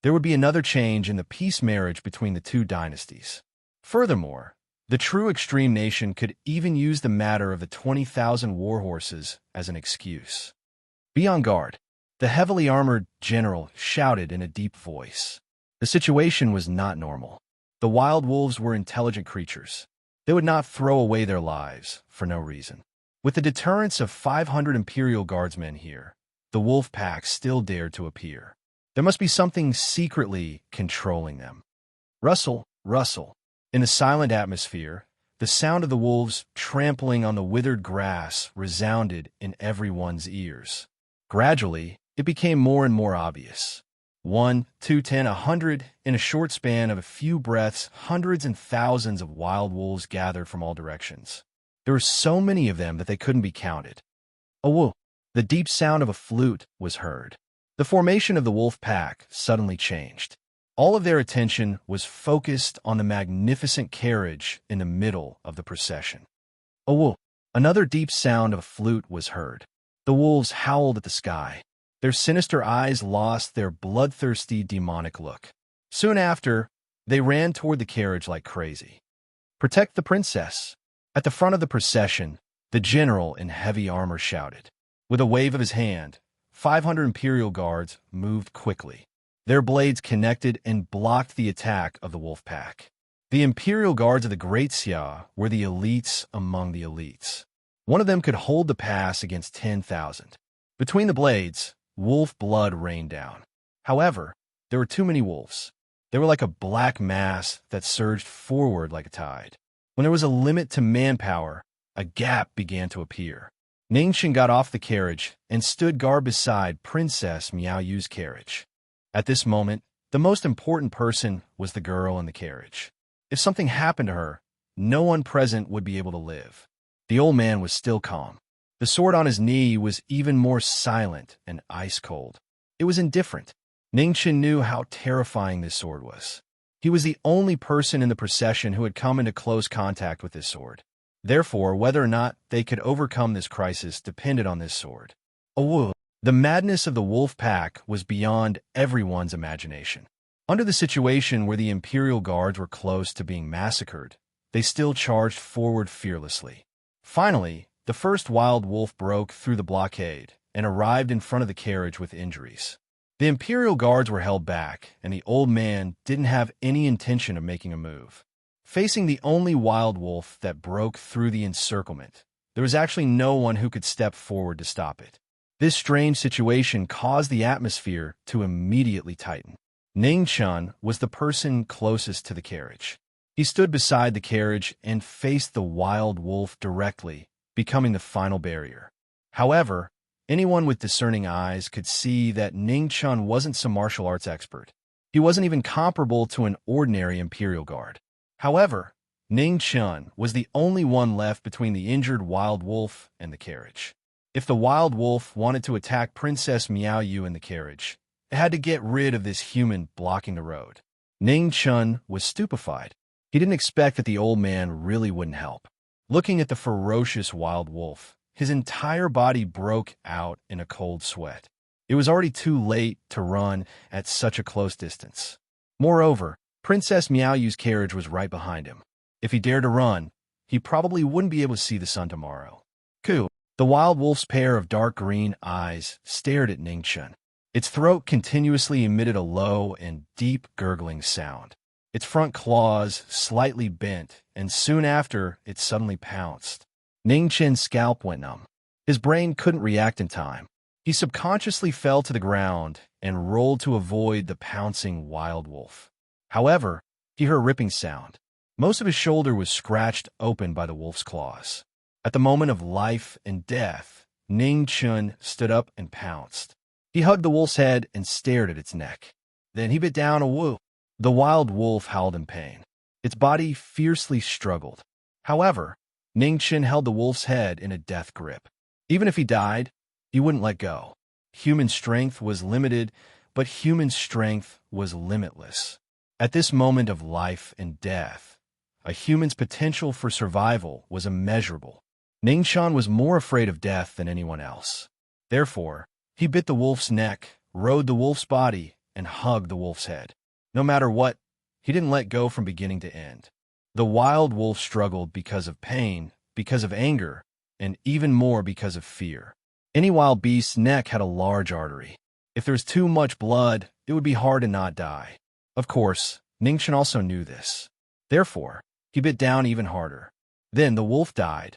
There would be another change in the peace marriage between the two dynasties. Furthermore, the true extreme nation could even use the matter of the 20,000 war horses as an excuse. Be on guard, the heavily armored general shouted in a deep voice. The situation was not normal. The wild wolves were intelligent creatures. They would not throw away their lives for no reason. With the deterrence of 500 imperial guardsmen here, the wolf pack still dared to appear. There must be something secretly controlling them. Rustle, rustle. In the silent atmosphere, the sound of the wolves trampling on the withered grass resounded in everyone's ears. Gradually, it became more and more obvious. 1, 2, 10, 100. In a short span of a few breaths, hundreds and thousands of wild wolves gathered from all directions. There were so many of them that they couldn't be counted. Awoo! The deep sound of a flute was heard. The formation of the wolf pack suddenly changed. All of their attention was focused on the magnificent carriage in the middle of the procession. Awoo! Another deep sound of a flute was heard. The wolves howled at the sky. Their sinister eyes lost their bloodthirsty, demonic look. Soon after, they ran toward the carriage like crazy. "Protect the princess!" At the front of the procession, the general in heavy armor shouted. With a wave of his hand, 500 Imperial guards moved quickly. Their blades connected and blocked the attack of the wolf pack. The Imperial guards of the Great Xia were the elites among the elites. One of them could hold the pass against 10,000. Between the blades, wolf blood rained down. However, there were too many wolves. They were like a black mass that surged forward like a tide. When there was a limit to manpower, a gap began to appear. Ningchen got off the carriage and stood guard beside Princess Miao Yu's carriage. At this moment, the most important person was the girl in the carriage. If something happened to her, no one present would be able to live. The old man was still calm. The sword on his knee was even more silent and ice-cold. It was indifferent. Ningchen knew how terrifying this sword was. He was the only person in the procession who had come into close contact with this sword. Therefore, whether or not they could overcome this crisis depended on this sword. The madness of the wolf pack was beyond everyone's imagination. Under the situation where the Imperial guards were close to being massacred, they still charged forward fearlessly. Finally, the first wild wolf broke through the blockade and arrived in front of the carriage with injuries. The Imperial guards were held back, and the old man didn't have any intention of making a move. Facing the only wild wolf that broke through the encirclement, there was actually no one who could step forward to stop it. This strange situation caused the atmosphere to immediately tighten. Ningchen was the person closest to the carriage. He stood beside the carriage and faced the wild wolf directly, becoming the final barrier. However, anyone with discerning eyes could see that Ningchen wasn't some martial arts expert. He wasn't even comparable to an ordinary Imperial guard. However, Ningchen was the only one left between the injured wild wolf and the carriage. If the wild wolf wanted to attack Princess Miao Yu in the carriage, it had to get rid of this human blocking the road. Ningchen was stupefied. He didn't expect that the old man really wouldn't help. Looking at the ferocious wild wolf, his entire body broke out in a cold sweat. It was already too late to run at such a close distance. Moreover, Princess Miao Yu's carriage was right behind him. If he dared to run, he probably wouldn't be able to see the sun tomorrow. The wild wolf's pair of dark green eyes stared at Ningchen. Its throat continuously emitted a low and deep gurgling sound. Its front claws slightly bent, and soon after, it suddenly pounced. Ningchen's scalp went numb. His brain couldn't react in time. He subconsciously fell to the ground and rolled to avoid the pouncing wild wolf. However, he heard a ripping sound. Most of his shoulder was scratched open by the wolf's claws. At the moment of life and death, Ningchen stood up and pounced. He hugged the wolf's head and stared at its neck. Then he bit down a woo. The wild wolf howled in pain. Its body fiercely struggled. However, Ningchen held the wolf's head in a death grip. Even if he died, he wouldn't let go. Human strength was limited, but human strength was limitless. At this moment of life and death, a human's potential for survival was immeasurable. Ningchen was more afraid of death than anyone else. Therefore, he bit the wolf's neck, rode the wolf's body, and hugged the wolf's head. No matter what, he didn't let go from beginning to end. The wild wolf struggled because of pain, because of anger, and even more because of fear. Any wild beast's neck had a large artery. If there was too much blood, it would be hard to not die. Of course, Ningchen also knew this. Therefore, he bit down even harder. Then the wolf died.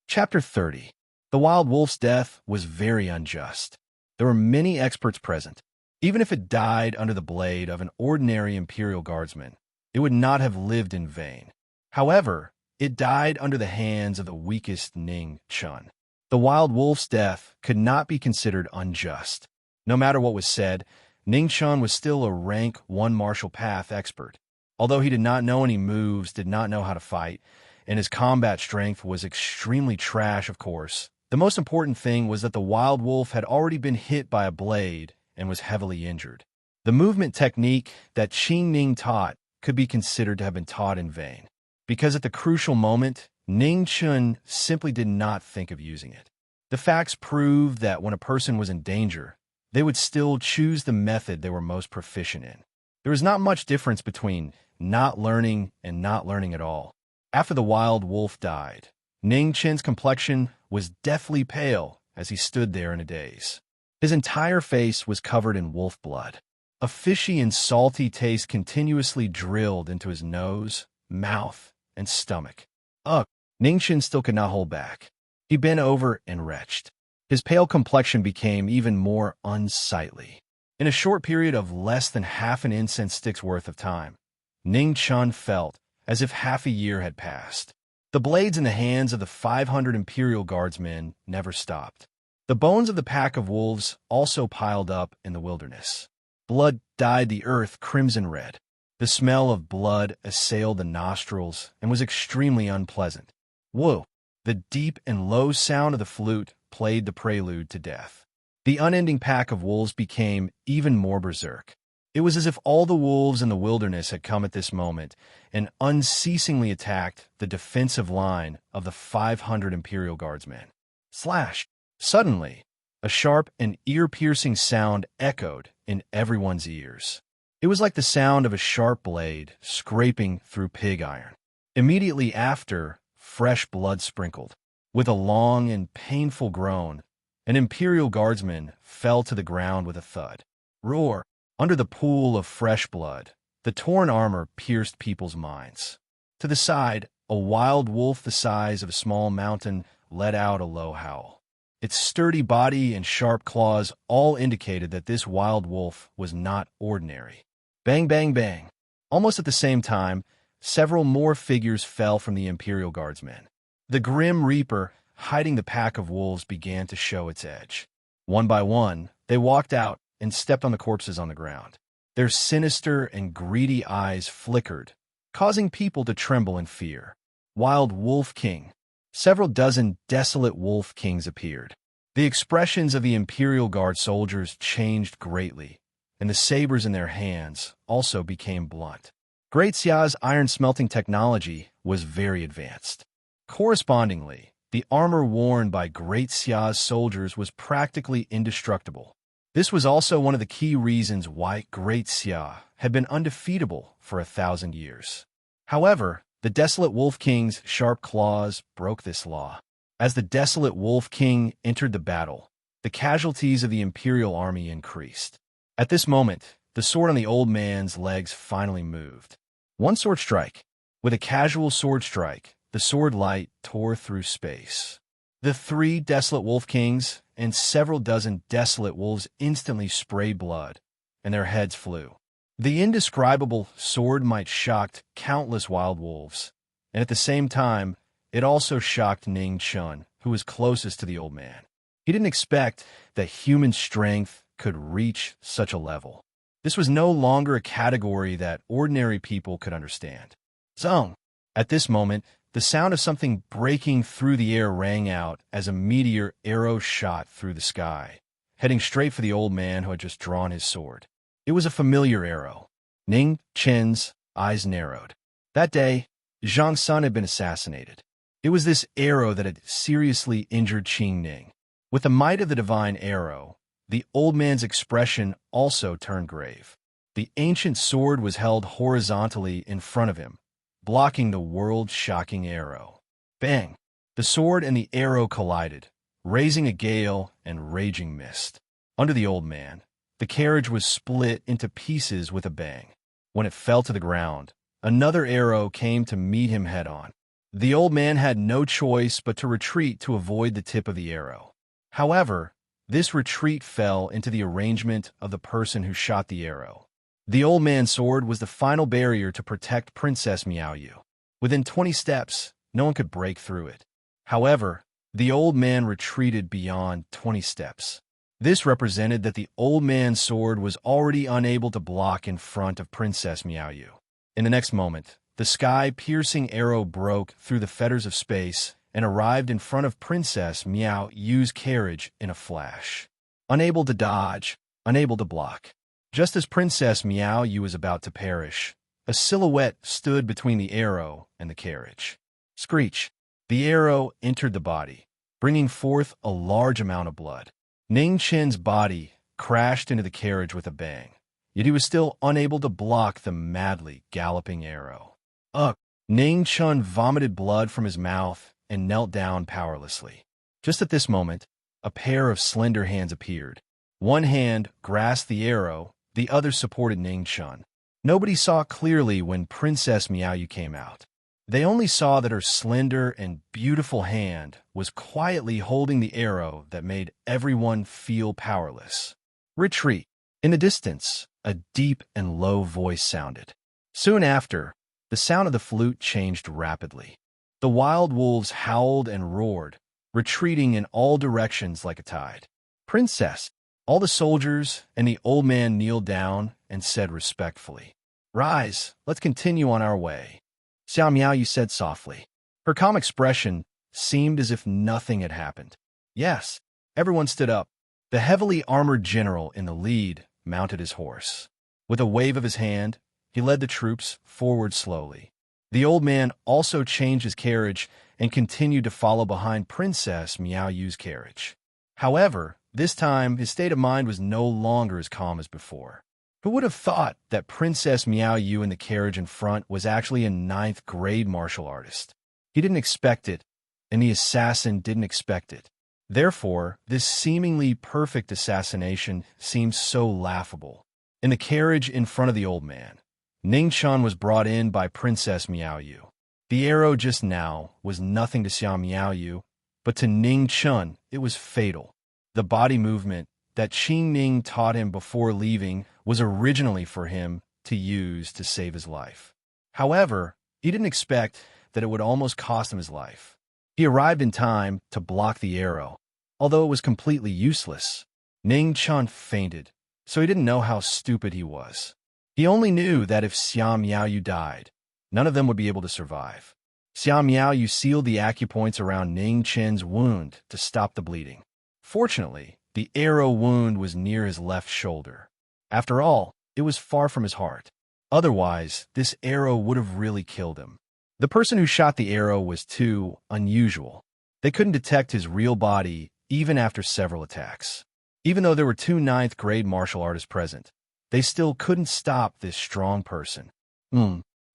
Chapter 30. The wild wolf's death was very unjust. There were many experts present. Even if it died under the blade of an ordinary Imperial guardsman, it would not have lived in vain. However, it died under the hands of the weakest Ningchen. The wild wolf's death could not be considered unjust. No matter what was said, Ningchen was still a rank 1 martial path expert. Although he did not know any moves, did not know how to fight, and his combat strength was extremely trash, of course, the most important thing was that the wild wolf had already been hit by a blade and was heavily injured. The movement technique that Qing Ning taught could be considered to have been taught in vain, because at the crucial moment, Ningchen simply did not think of using it. The facts proved that when a person was in danger, they would still choose the method they were most proficient in. There was not much difference between not learning and not learning at all. After the wild wolf died, Ning Chen's complexion was deathly pale as he stood there in a daze. His entire face was covered in wolf blood. A fishy and salty taste continuously drilled into his nose, mouth, and stomach. Ugh! Ning Chen still could not hold back. He bent over and retched. His pale complexion became even more unsightly. In a short period of less than half an incense stick's worth of time, Ning Chen felt as if half a year had passed. The blades in the hands of the 500 Imperial Guardsmen never stopped. The bones of the pack of wolves also piled up in the wilderness. Blood dyed the earth crimson red. The smell of blood assailed the nostrils and was extremely unpleasant. Whoa! The deep and low sound of the flute played the prelude to death. The unending pack of wolves became even more berserk. It was as if all the wolves in the wilderness had come at this moment and unceasingly attacked the defensive line of the 500 Imperial Guardsmen. Slash! Suddenly, a sharp and ear-piercing sound echoed in everyone's ears. It was like the sound of a sharp blade scraping through pig iron. Immediately after, fresh blood sprinkled. With a long and painful groan, an Imperial Guardsman fell to the ground with a thud. Roar! Under the pool of fresh blood, the torn armor pierced people's minds. To the side, a wild wolf the size of a small mountain let out a low howl. Its sturdy body and sharp claws all indicated that this wild wolf was not ordinary. Bang, bang, bang. Almost at the same time, several more figures fell from the Imperial Guardsmen. The Grim Reaper, hiding the pack of wolves, began to show its edge. One by one, they walked out and stepped on the corpses on the ground. Their sinister and greedy eyes flickered, causing people to tremble in fear. Wild Wolf King. Several dozen desolate Wolf Kings appeared. The expressions of the Imperial Guard soldiers changed greatly, and the sabers in their hands also became blunt. Great Xia's iron-smelting technology was very advanced. Correspondingly, the armor worn by Great Xia's soldiers was practically indestructible. This was also one of the key reasons why Great Xia had been undefeatable for 1,000 years. However, the Desolate Wolf King's sharp claws broke this law. As the Desolate Wolf King entered the battle, the casualties of the Imperial army increased. At this moment, the sword on the old man's legs finally moved. One sword strike. With a casual sword strike, the sword light tore through space. The 3 Desolate Wolf Kings and several dozen desolate wolves instantly sprayed blood, and their heads flew. The indescribable sword might shocked countless wild wolves, and at the same time, it also shocked Ning Chen, who was closest to the old man. He didn't expect that human strength could reach such a level. This was no longer a category that ordinary people could understand. Zong! At this moment, the sound of something breaking through the air rang out as a meteor arrow shot through the sky, heading straight for the old man who had just drawn his sword. It was a familiar arrow. Ning Chen's eyes narrowed. That day, Zhang Sun had been assassinated. It was this arrow that had seriously injured Qing Ning. With the might of the divine arrow, the old man's expression also turned grave. The ancient sword was held horizontally in front of him, blocking the world-shocking arrow. Bang! The sword and the arrow collided, raising a gale and raging mist. Under the old man, the carriage was split into pieces with a bang. When it fell to the ground, another arrow came to meet him head-on. The old man had no choice but to retreat to avoid the tip of the arrow. However, this retreat fell into the arrangement of the person who shot the arrow. The old man's sword was the final barrier to protect Princess Miao Yu. Within 20 steps, no one could break through it. However, the old man retreated beyond 20 steps. This represented that the old man's sword was already unable to block in front of Princess Miao Yu. In the next moment, the sky-piercing arrow broke through the fetters of space and arrived in front of Princess Miao Yu's carriage in a flash. Unable to dodge, unable to block. Just as Princess Miao Yu was about to perish, a silhouette stood between the arrow and the carriage. Screech! The arrow entered the body, bringing forth a large amount of blood. Ning Chen's body crashed into the carriage with a bang. Yet he was still unable to block the madly galloping arrow. Ugh! Ning Chun vomited blood from his mouth and knelt down powerlessly. Just at this moment, a pair of slender hands appeared. One hand grasped the arrow, the other supported Ning Chun. Nobody saw clearly when Princess Miaoyu came out. They only saw that her slender and beautiful hand was quietly holding the arrow that made everyone feel powerless. Retreat. In the distance, a deep and low voice sounded. Soon after, the sound of the flute changed rapidly. The wild wolves howled and roared, retreating in all directions like a tide. Princess, all the soldiers and the old man kneeled down and said respectfully, "Rise, let's continue on our way." Xiao Miaoyu said softly. Her calm expression seemed as if nothing had happened. Yes, everyone stood up. The heavily armored general in the lead mounted his horse. With a wave of his hand, he led the troops forward slowly. The old man also changed his carriage and continued to follow behind Princess Miaoyu's carriage. However, this time his state of mind was no longer as calm as before. Who would have thought that Princess Miaoyu in the carriage in front was actually a 9th grade martial artist? He didn't expect it, and the assassin didn't expect it. Therefore, this seemingly perfect assassination seemed so laughable. In the carriage in front of the old man, Ning Chun was brought in by Princess Miaoyu. The arrow just now was nothing to Xiao Miaoyu, but to Ning Chun it was fatal. The body movement that Qing Ning taught him before leaving was originally for him to use to save his life. However, he didn't expect that it would almost cost him his life. He arrived in time to block the arrow, although it was completely useless. Ning Chun fainted, so he didn't know how stupid he was. He only knew that if Xiao Miaoyu died, none of them would be able to survive. Xiao Miaoyu sealed the acupoints around Ning Chen's wound to stop the bleeding. Fortunately, the arrow wound was near his left shoulder. After all, it was far from his heart. Otherwise, this arrow would have really killed him. The person who shot the arrow was too unusual. They couldn't detect his real body even after several attacks. Even though there were 2 9th grade martial artists present, they still couldn't stop this strong person.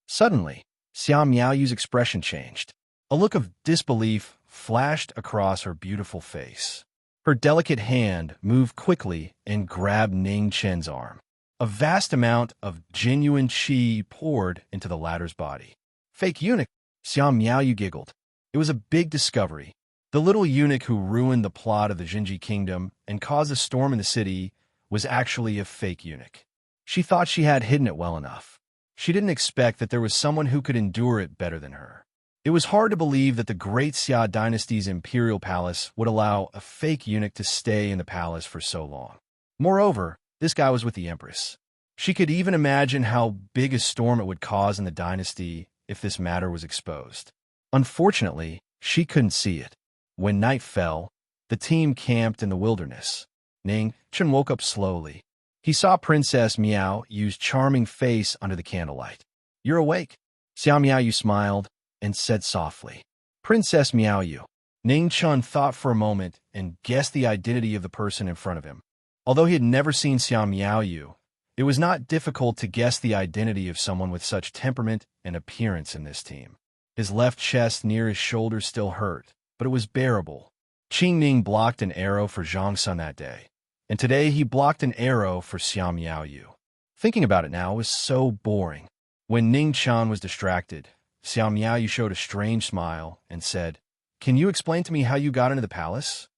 Suddenly, Xiao Miaoyu's expression changed. A look of disbelief flashed across her beautiful face. Her delicate hand moved quickly and grabbed Ning Chen's arm. A vast amount of genuine qi poured into the latter's body. Fake eunuch, Xiao Miaoyu giggled. It was a big discovery. The little eunuch who ruined the plot of the Jinji kingdom and caused a storm in the city was actually a fake eunuch. She thought she had hidden it well enough. She didn't expect that there was someone who could endure it better than her. It was hard to believe that the great Xia dynasty's imperial palace would allow a fake eunuch to stay in the palace for so long. Moreover, this guy was with the empress. She could even imagine how big a storm it would cause in the dynasty if this matter was exposed. Unfortunately, she couldn't see it. When night fell, the team camped in the wilderness. Ning Chun woke up slowly. He saw Princess Miaoyu's charming face under the candlelight. "You're awake." Xiao Miaoyu smiled and said softly, "Princess Miaoyu." Ning Chun thought for a moment and guessed the identity of the person in front of him. Although he had never seen Xiao Miaoyu, it was not difficult to guess the identity of someone with such temperament and appearance in this team. His left chest near his shoulder still hurt, but it was bearable. Qing Ning blocked an arrow for Zhang Sun that day, and today he blocked an arrow for Xiao Miaoyu. Thinking about it now was so boring. When Ning Chun was distracted, Xiao Miaoyu showed a strange smile and said, "Can you explain to me how you got into the palace?"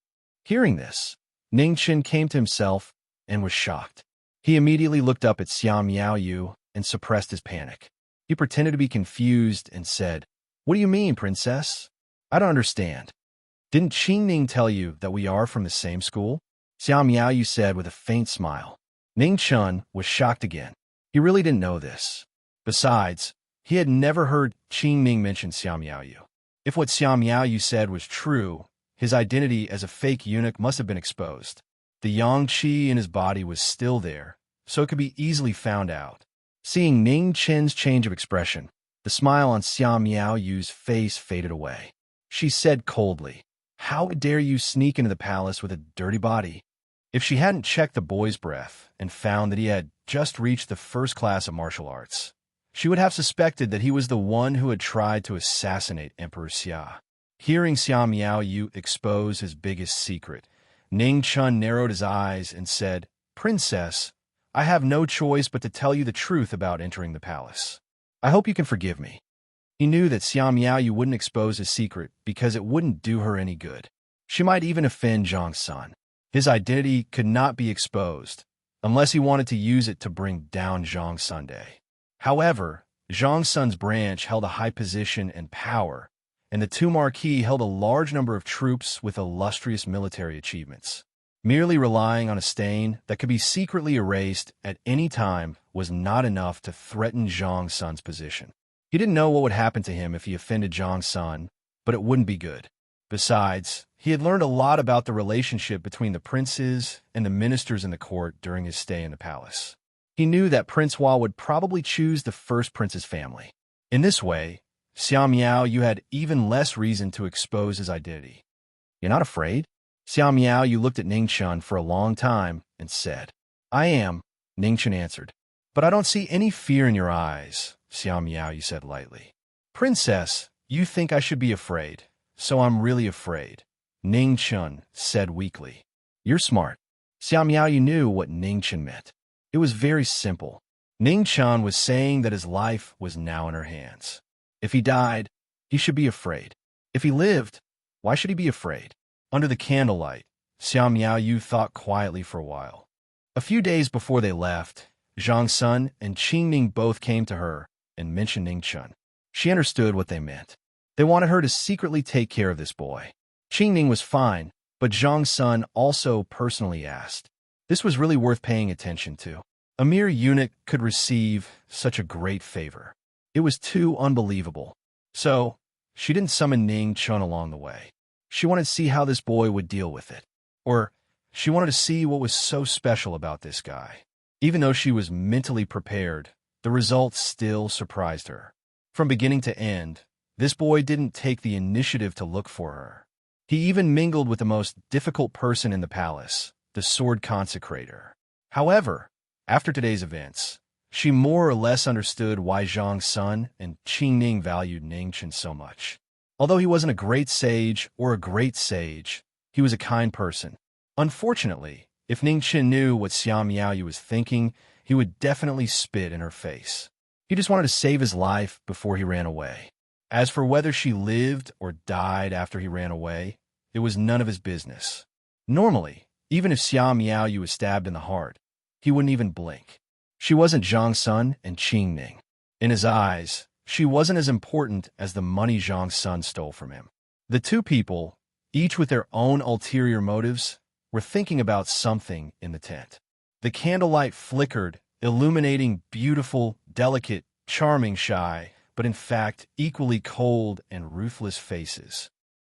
Hearing this, Ning Chun came to himself and was shocked. He immediately looked up at Xiao Miaoyu and suppressed his panic. He pretended to be confused and said, "What do you mean, princess? I don't understand. Didn't Qing Ning tell you that we are from the same school?" Xiao Miaoyu said with a faint smile. Ning Chun was shocked again. He really didn't know this. Besides, he had never heard Qing Ning mention Xiao Miaoyu. If what Xiao Miaoyu said was true, his identity as a fake eunuch must have been exposed. The yang qi in his body was still there, so it could be easily found out. Seeing Ning Chen's change of expression, the smile on Xiao Miaoyu's face faded away. She said coldly, "How dare you sneak into the palace with a dirty body?" If she hadn't checked the boy's breath and found that he had just reached the first class of martial arts, she would have suspected that he was the one who had tried to assassinate Emperor Xia. Hearing Xia Miaoyu expose his biggest secret, Ning Chun narrowed his eyes and said, "Princess, I have no choice but to tell you the truth about entering the palace. I hope you can forgive me." He knew that Xia Miaoyu wouldn't expose his secret because it wouldn't do her any good. She might even offend Zhang Sun. His identity could not be exposed unless he wanted to use it to bring down Zhang Sunday. However, Zhang Sun's branch held a high position and power, and the two Marquis held a large number of troops with illustrious military achievements. Merely relying on a stain that could be secretly erased at any time was not enough to threaten Zhang Sun's position. He didn't know what would happen to him if he offended Zhang Sun, but it wouldn't be good. Besides, he had learned a lot about the relationship between the princes and the ministers in the court during his stay in the palace. He knew that Prince Hua would probably choose the first prince's family. In this way, Xia Miaoyu had even less reason to expose his identity. "You're not afraid?" Xia Miaoyu looked at Ning Chun for a long time and said, "I am," Ning Chun answered. "But I don't see any fear in your eyes," Xia Miaoyu said lightly. "Princess, you think I should be afraid, so I'm really afraid," Ning Chun said weakly. "You're smart." Xia Miaoyu knew what Ning Chun meant. It was very simple. Ning Chun was saying that his life was now in her hands. If he died, he should be afraid. If he lived, why should he be afraid? Under the candlelight, Xia Miaoyu thought quietly for a while. A few days before they left, Zhang Sun and Qing Ning both came to her and mentioned Ning Chun. She understood what they meant. They wanted her to secretly take care of this boy. Qing Ning was fine, but Zhang Sun also personally asked. This was really worth paying attention to. A mere eunuch could receive such a great favor. It was too unbelievable. So, she didn't summon Ning Chun along the way. She wanted to see how this boy would deal with it. Or, she wanted to see what was so special about this guy. Even though she was mentally prepared, the results still surprised her. From beginning to end, this boy didn't take the initiative to look for her. He even mingled with the most difficult person in the palace, the sword consecrator. However, after today's events, she more or less understood why Zhang Sun and Qing Ning valued Ning Chun so much. Although he wasn't a great sage or a great sage, he was a kind person. Unfortunately, if Ning Chun knew what Xia Miaoyu was thinking, he would definitely spit in her face. He just wanted to save his life before he ran away. As for whether she lived or died after he ran away, it was none of his business. Normally, even if Xia Miaoyu was stabbed in the heart, he wouldn't even blink. She wasn't Zhang Sun and Qing Ning. In his eyes, she wasn't as important as the money Zhang Sun stole from him. The two people, each with their own ulterior motives, were thinking about something in the tent. The candlelight flickered, illuminating beautiful, delicate, charming, shy, but in fact equally cold and ruthless faces.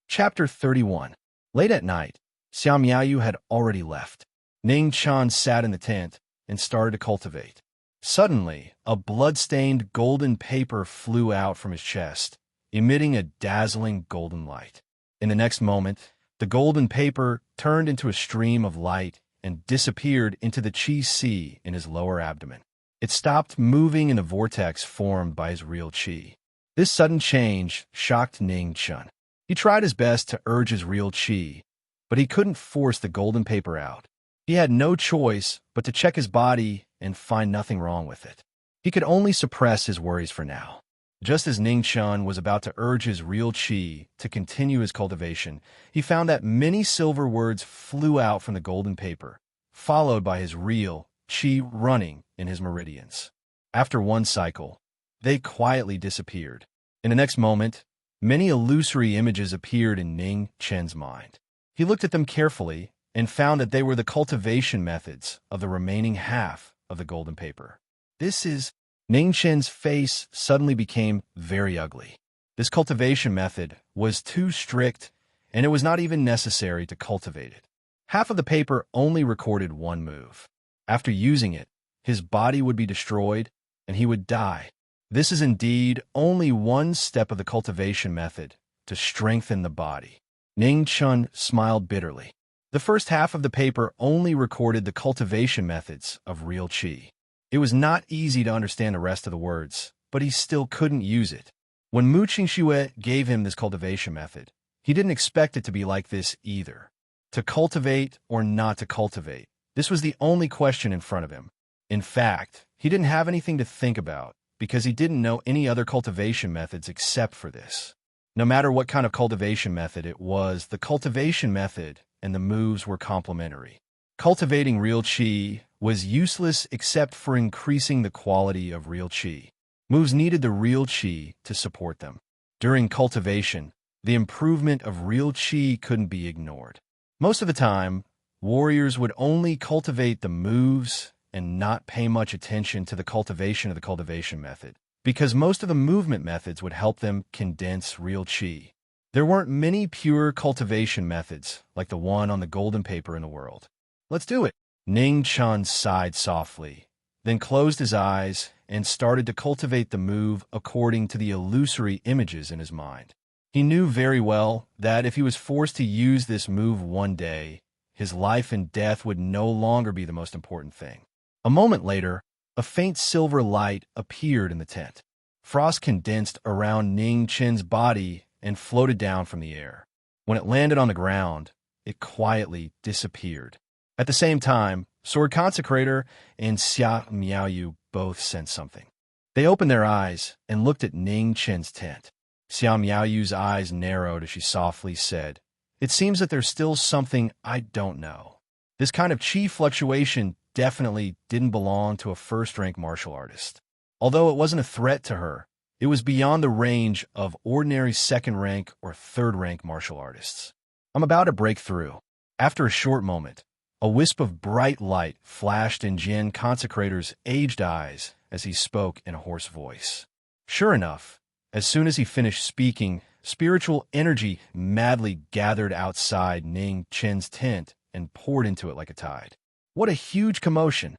Chapter 31. Late at night, Xia Miaoyu had already left. Ning Chun sat in the tent and started to cultivate. Suddenly, a blood-stained golden paper flew out from his chest, emitting a dazzling golden light. In the next moment, the golden paper turned into a stream of light and disappeared into the qi sea in his lower abdomen. It stopped moving in the vortex formed by his real qi. This sudden change shocked Ning Chun. He tried his best to urge his real qi, but he couldn't force the golden paper out. He had no choice but to check his body and find nothing wrong with it. He could only suppress his worries for now. Just as Ning Chun was about to urge his real qi to continue his cultivation, he found that many silver words flew out from the golden paper, followed by his real qi running in his meridians. After one cycle, they quietly disappeared. In the next moment, many illusory images appeared in Ning Chun's mind. He looked at them carefully and found that they were the cultivation methods of the remaining half of the golden paper. Ning Chun's face suddenly became very ugly. This cultivation method was too strict, and it was not even necessary to cultivate it. Half of the paper only recorded one move. After using it, his body would be destroyed, and he would die. This is indeed only one step of the cultivation method to strengthen the body. Ning Chun smiled bitterly. The first half of the paper only recorded the cultivation methods of real qi. It was not easy to understand the rest of the words, but he still couldn't use it. When Mu Qingxue gave him this cultivation method, he didn't expect it to be like this either. To cultivate or not to cultivate, this was the only question in front of him. In fact, he didn't have anything to think about because he didn't know any other cultivation methods except for this. No matter what kind of cultivation method it was, the cultivation method and the moves were complementary. Cultivating real qi was useless except for increasing the quality of real qi. Moves needed the real qi to support them. During cultivation, the improvement of real qi couldn't be ignored. Most of the time, warriors would only cultivate the moves and not pay much attention to the cultivation of the cultivation method, because most of the movement methods would help them condense real qi. There weren't many pure cultivation methods like the one on the golden paper in the world. Let's do it. Ning Chun sighed softly, then closed his eyes and started to cultivate the move according to the illusory images in his mind. He knew very well that if he was forced to use this move one day, his life and death would no longer be the most important thing. A moment later, a faint silver light appeared in the tent. Frost condensed around Ning Chen's body and floated down from the air. When it landed on the ground, it quietly disappeared. At the same time, Sword Consecrator and Xia Miaoyu both sensed something. They opened their eyes and looked at Ning Chen's tent. Xia Miaoyu's eyes narrowed as she softly said, "It seems that there's still something I don't know." This kind of qi fluctuation definitely didn't belong to a first-rank martial artist. Although it wasn't a threat to her, it was beyond the range of ordinary second-rank or third-rank martial artists. I'm about to break through. After a short moment, a wisp of bright light flashed in Jian Consecrator's aged eyes as he spoke in a hoarse voice. Sure enough, as soon as he finished speaking, spiritual energy madly gathered outside Ning Chen's tent and poured into it like a tide. What a huge commotion!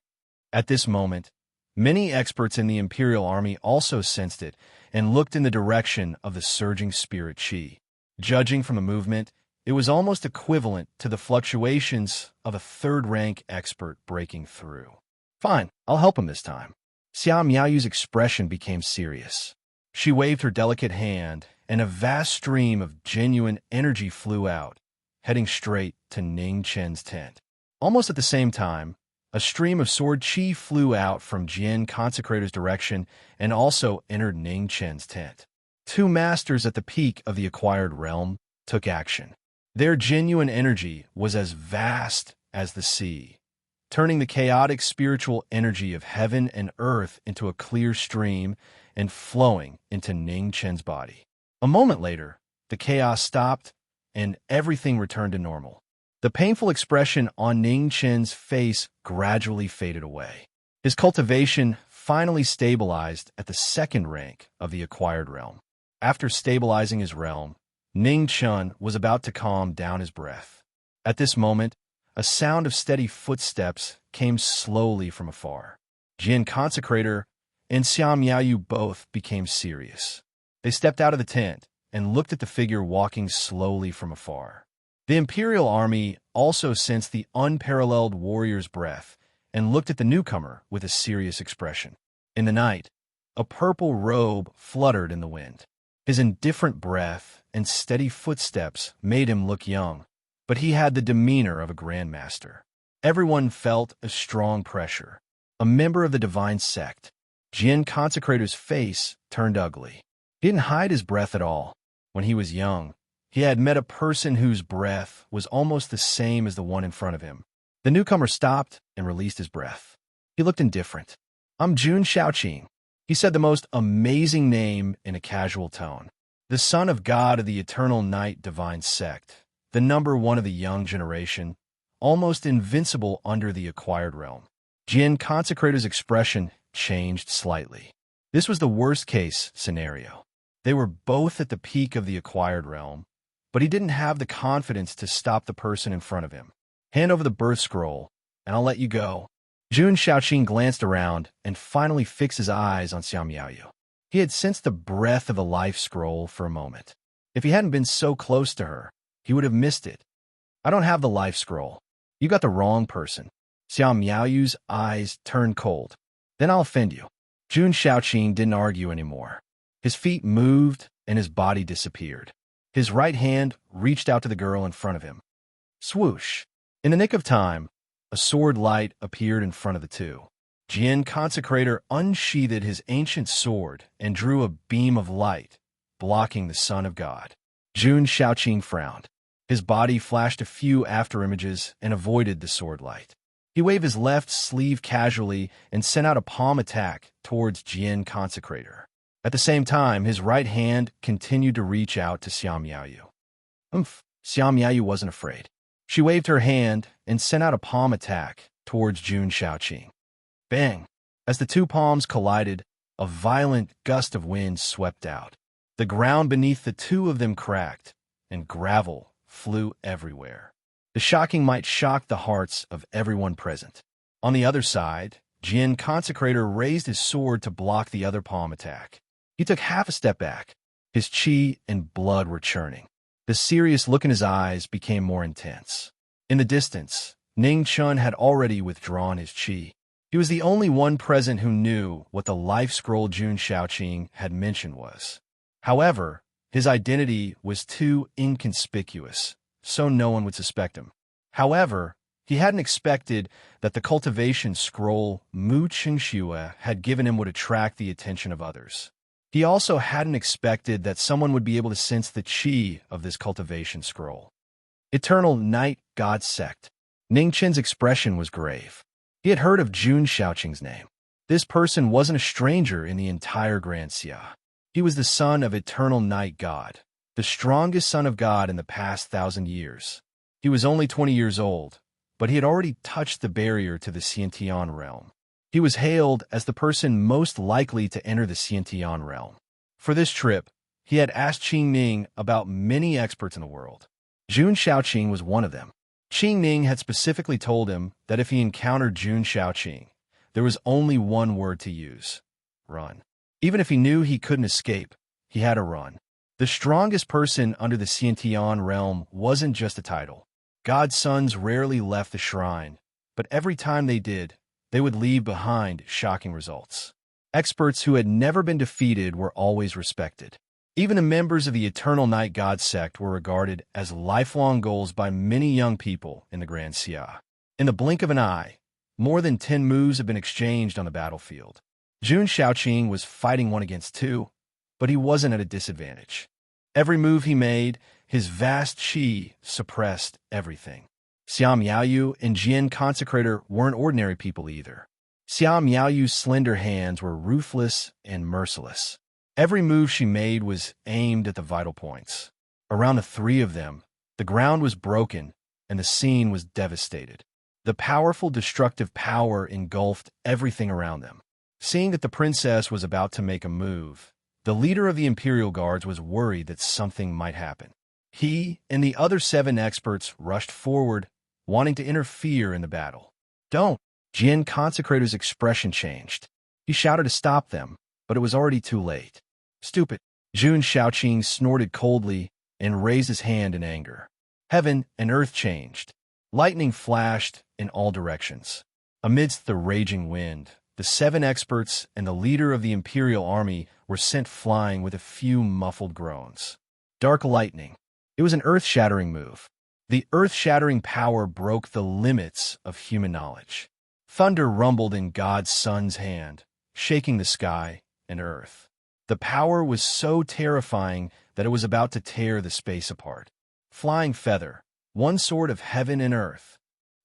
At this moment, many experts in the Imperial Army also sensed it and looked in the direction of the surging spirit qi. Judging from the movement, it was almost equivalent to the fluctuations of a third-rank expert breaking through. Fine, I'll help him this time. Xia Miaoyu's expression became serious. She waved her delicate hand, and a vast stream of genuine energy flew out, heading straight to Ning Chen's tent. Almost at the same time, a stream of sword qi flew out from Jian Consecrator's direction and also entered Ning Chen's tent. Two masters at the peak of the acquired realm took action. Their genuine energy was as vast as the sea, turning the chaotic spiritual energy of heaven and earth into a clear stream and flowing into Ning Chen's body. A moment later, the chaos stopped and everything returned to normal. The painful expression on Ning Chen's face gradually faded away. His cultivation finally stabilized at the second rank of the acquired realm. After stabilizing his realm, Ning Chen was about to calm down his breath. At this moment, a sound of steady footsteps came slowly from afar. Jian Consecrator and Xia Miaoyu both became serious. They stepped out of the tent and looked at the figure walking slowly from afar. The Imperial Army also sensed the unparalleled warrior's breath and looked at the newcomer with a serious expression. In the night, a purple robe fluttered in the wind. His indifferent breath and steady footsteps made him look young, but he had the demeanor of a grandmaster. Everyone felt a strong pressure. A member of the divine sect, Jian Consecrator's face turned ugly. He didn't hide his breath at all. When he was young, he had met a person whose breath was almost the same as the one in front of him. The newcomer stopped and released his breath. He looked indifferent. "I'm Jun Shaoqing," he said, the most amazing name in a casual tone. "The son of God of the eternal night divine sect, the number one of the young generation, almost invincible under the acquired realm." Jian Consecrator's expression changed slightly. This was the worst-case scenario. They were both at the peak of the acquired realm, but he didn't have the confidence to stop the person in front of him. "Hand over the birth scroll, and I'll let you go." Jun Shaoqing glanced around and finally fixed his eyes on Xia Miaoyu. He had sensed the breath of the life scroll for a moment. If he hadn't been so close to her, he would have missed it. I don't have the life scroll. You got the wrong person. Xiao Miaoyu's eyes turned cold. Then I'll offend you. Jun Shaoqing didn't argue anymore. His feet moved and his body disappeared. His right hand reached out to the girl in front of him. Swoosh! In the nick of time, a sword light appeared in front of the two. Jian Consecrator unsheathed his ancient sword and drew a beam of light, blocking the Son of God. Jun Shaoqing frowned. His body flashed a few afterimages and avoided the sword light. He waved his left sleeve casually and sent out a palm attack towards Jian Consecrator. At the same time, his right hand continued to reach out to Xiao Miaoyu. Xiao Miaoyu wasn't afraid. She waved her hand and sent out a palm attack towards Jun Shaoqing. Bang! As the two palms collided, a violent gust of wind swept out. The ground beneath the two of them cracked, and gravel flew everywhere. The shocking might shocked the hearts of everyone present. On the other side, Jian Consecrator raised his sword to block the other palm attack. He took half a step back. His qi and blood were churning. The serious look in his eyes became more intense. In the distance, Ning Chun had already withdrawn his qi. He was the only one present who knew what the life scroll Jun Shaoqing had mentioned was. However, his identity was too inconspicuous, so no one would suspect him. However, he hadn't expected that the cultivation scroll Mu Qingxue had given him would attract the attention of others. He also hadn't expected that someone would be able to sense the qi of this cultivation scroll. Eternal Night God Sect. Ning Chen's expression was grave. He had heard of Jun Shaoqing's name. This person wasn't a stranger in the entire Grand Xia. He was the son of Eternal Night God, the strongest son of God in the past 1,000 years. He was only 20 years old, but he had already touched the barrier to the Xiantian realm. He was hailed as the person most likely to enter the Xiantian realm. For this trip, he had asked Qing Ning about many experts in the world. Jun Shaoqing was one of them. Qing Ning had specifically told him that if he encountered Jun Shaoqing, there was only one word to use: run. Even if he knew he couldn't escape, he had to run. The strongest person under the Xiantian realm wasn't just a title. God's sons rarely left the shrine, but every time they did, they would leave behind shocking results. Experts who had never been defeated were always respected. Even the members of the Eternal Night God sect were regarded as lifelong goals by many young people in the Grand Xia. In the blink of an eye, more than 10 moves had been exchanged on the battlefield. Jun Shaoqing was fighting 1 against 2, but he wasn't at a disadvantage. Every move he made, his vast qi suppressed everything. Xiao Miaoyu and Jian Consecrator weren't ordinary people either. Xiao Miaoyu's slender hands were ruthless and merciless. Every move she made was aimed at the vital points. Around the 3 of them, the ground was broken and the scene was devastated. The powerful destructive power engulfed everything around them. Seeing that the princess was about to make a move, the leader of the Imperial Guards was worried that something might happen. He and the other 7 experts rushed forward, wanting to interfere in the battle. Don't! Jian Consecrator's expression changed. He shouted to stop them, but it was already too late. Stupid! Jun Shaoqing snorted coldly and raised his hand in anger. Heaven and earth changed. Lightning flashed in all directions. Amidst the raging wind, the 7 experts and the leader of the Imperial Army were sent flying with a few muffled groans. Dark lightning. It was an earth-shattering move. The earth-shattering power broke the limits of human knowledge. Thunder rumbled in God's Son's hand, shaking the sky and earth. The power was so terrifying that it was about to tear the space apart. Flying feather, one sword of heaven and earth.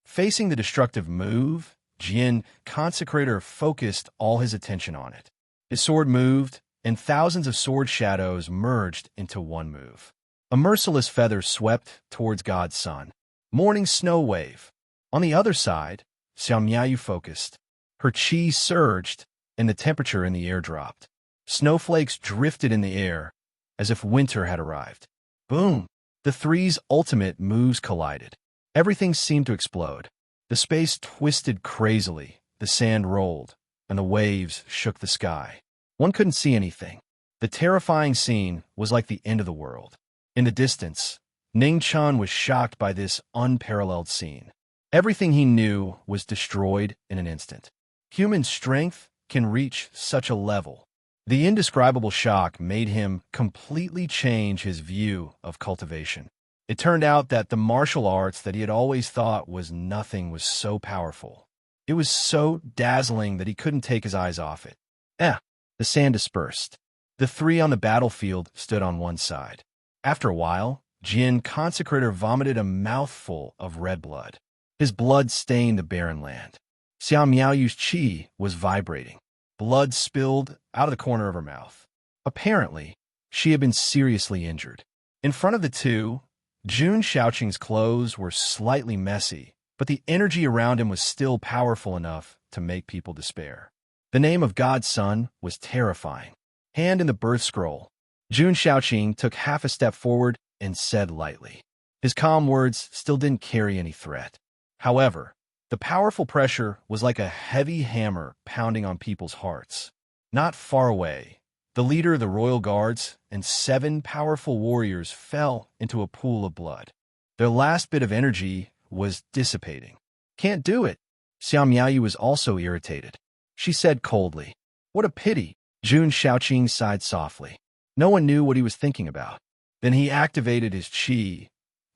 Facing the destructive move, Jian Consecrator focused all his attention on it. His sword moved, and thousands of sword shadows merged into one move. A merciless feather swept towards God's Son. Morning snow wave. On the other side, Xiao Miaoyu focused. Her qi surged, and the temperature in the air dropped. Snowflakes drifted in the air, as if winter had arrived. Boom! The 3's ultimate moves collided. Everything seemed to explode. The space twisted crazily, the sand rolled, and the waves shook the sky. One couldn't see anything. The terrifying scene was like the end of the world. In the distance, Ning Chun was shocked by this unparalleled scene. Everything he knew was destroyed in an instant. Human strength can reach such a level. The indescribable shock made him completely change his view of cultivation. It turned out that the martial arts that he had always thought was nothing was so powerful. It was so dazzling that he couldn't take his eyes off it. The sand dispersed. The three on the battlefield stood on one side. After a while, Jin Consecrator vomited a mouthful of red blood. His blood stained the barren land. Xiao Miaoyu's qi was vibrating. Blood spilled out of the corner of her mouth. Apparently, she had been seriously injured. In front of the two, Jun Shaoqing's clothes were slightly messy, but the energy around him was still powerful enough to make people despair. The name of God's Son was terrifying. Hand in the birth scroll, Jun Shaoqing took half a step forward and said lightly. His calm words still didn't carry any threat. However, the powerful pressure was like a heavy hammer pounding on people's hearts. Not far away, the leader of the royal guards and 7 powerful warriors fell into a pool of blood. Their last bit of energy was dissipating. Can't do it. Xiao Miaoyu was also irritated. She said coldly, "What a pity." Jun Shaoqing sighed softly. No one knew what he was thinking about. Then he activated his qi,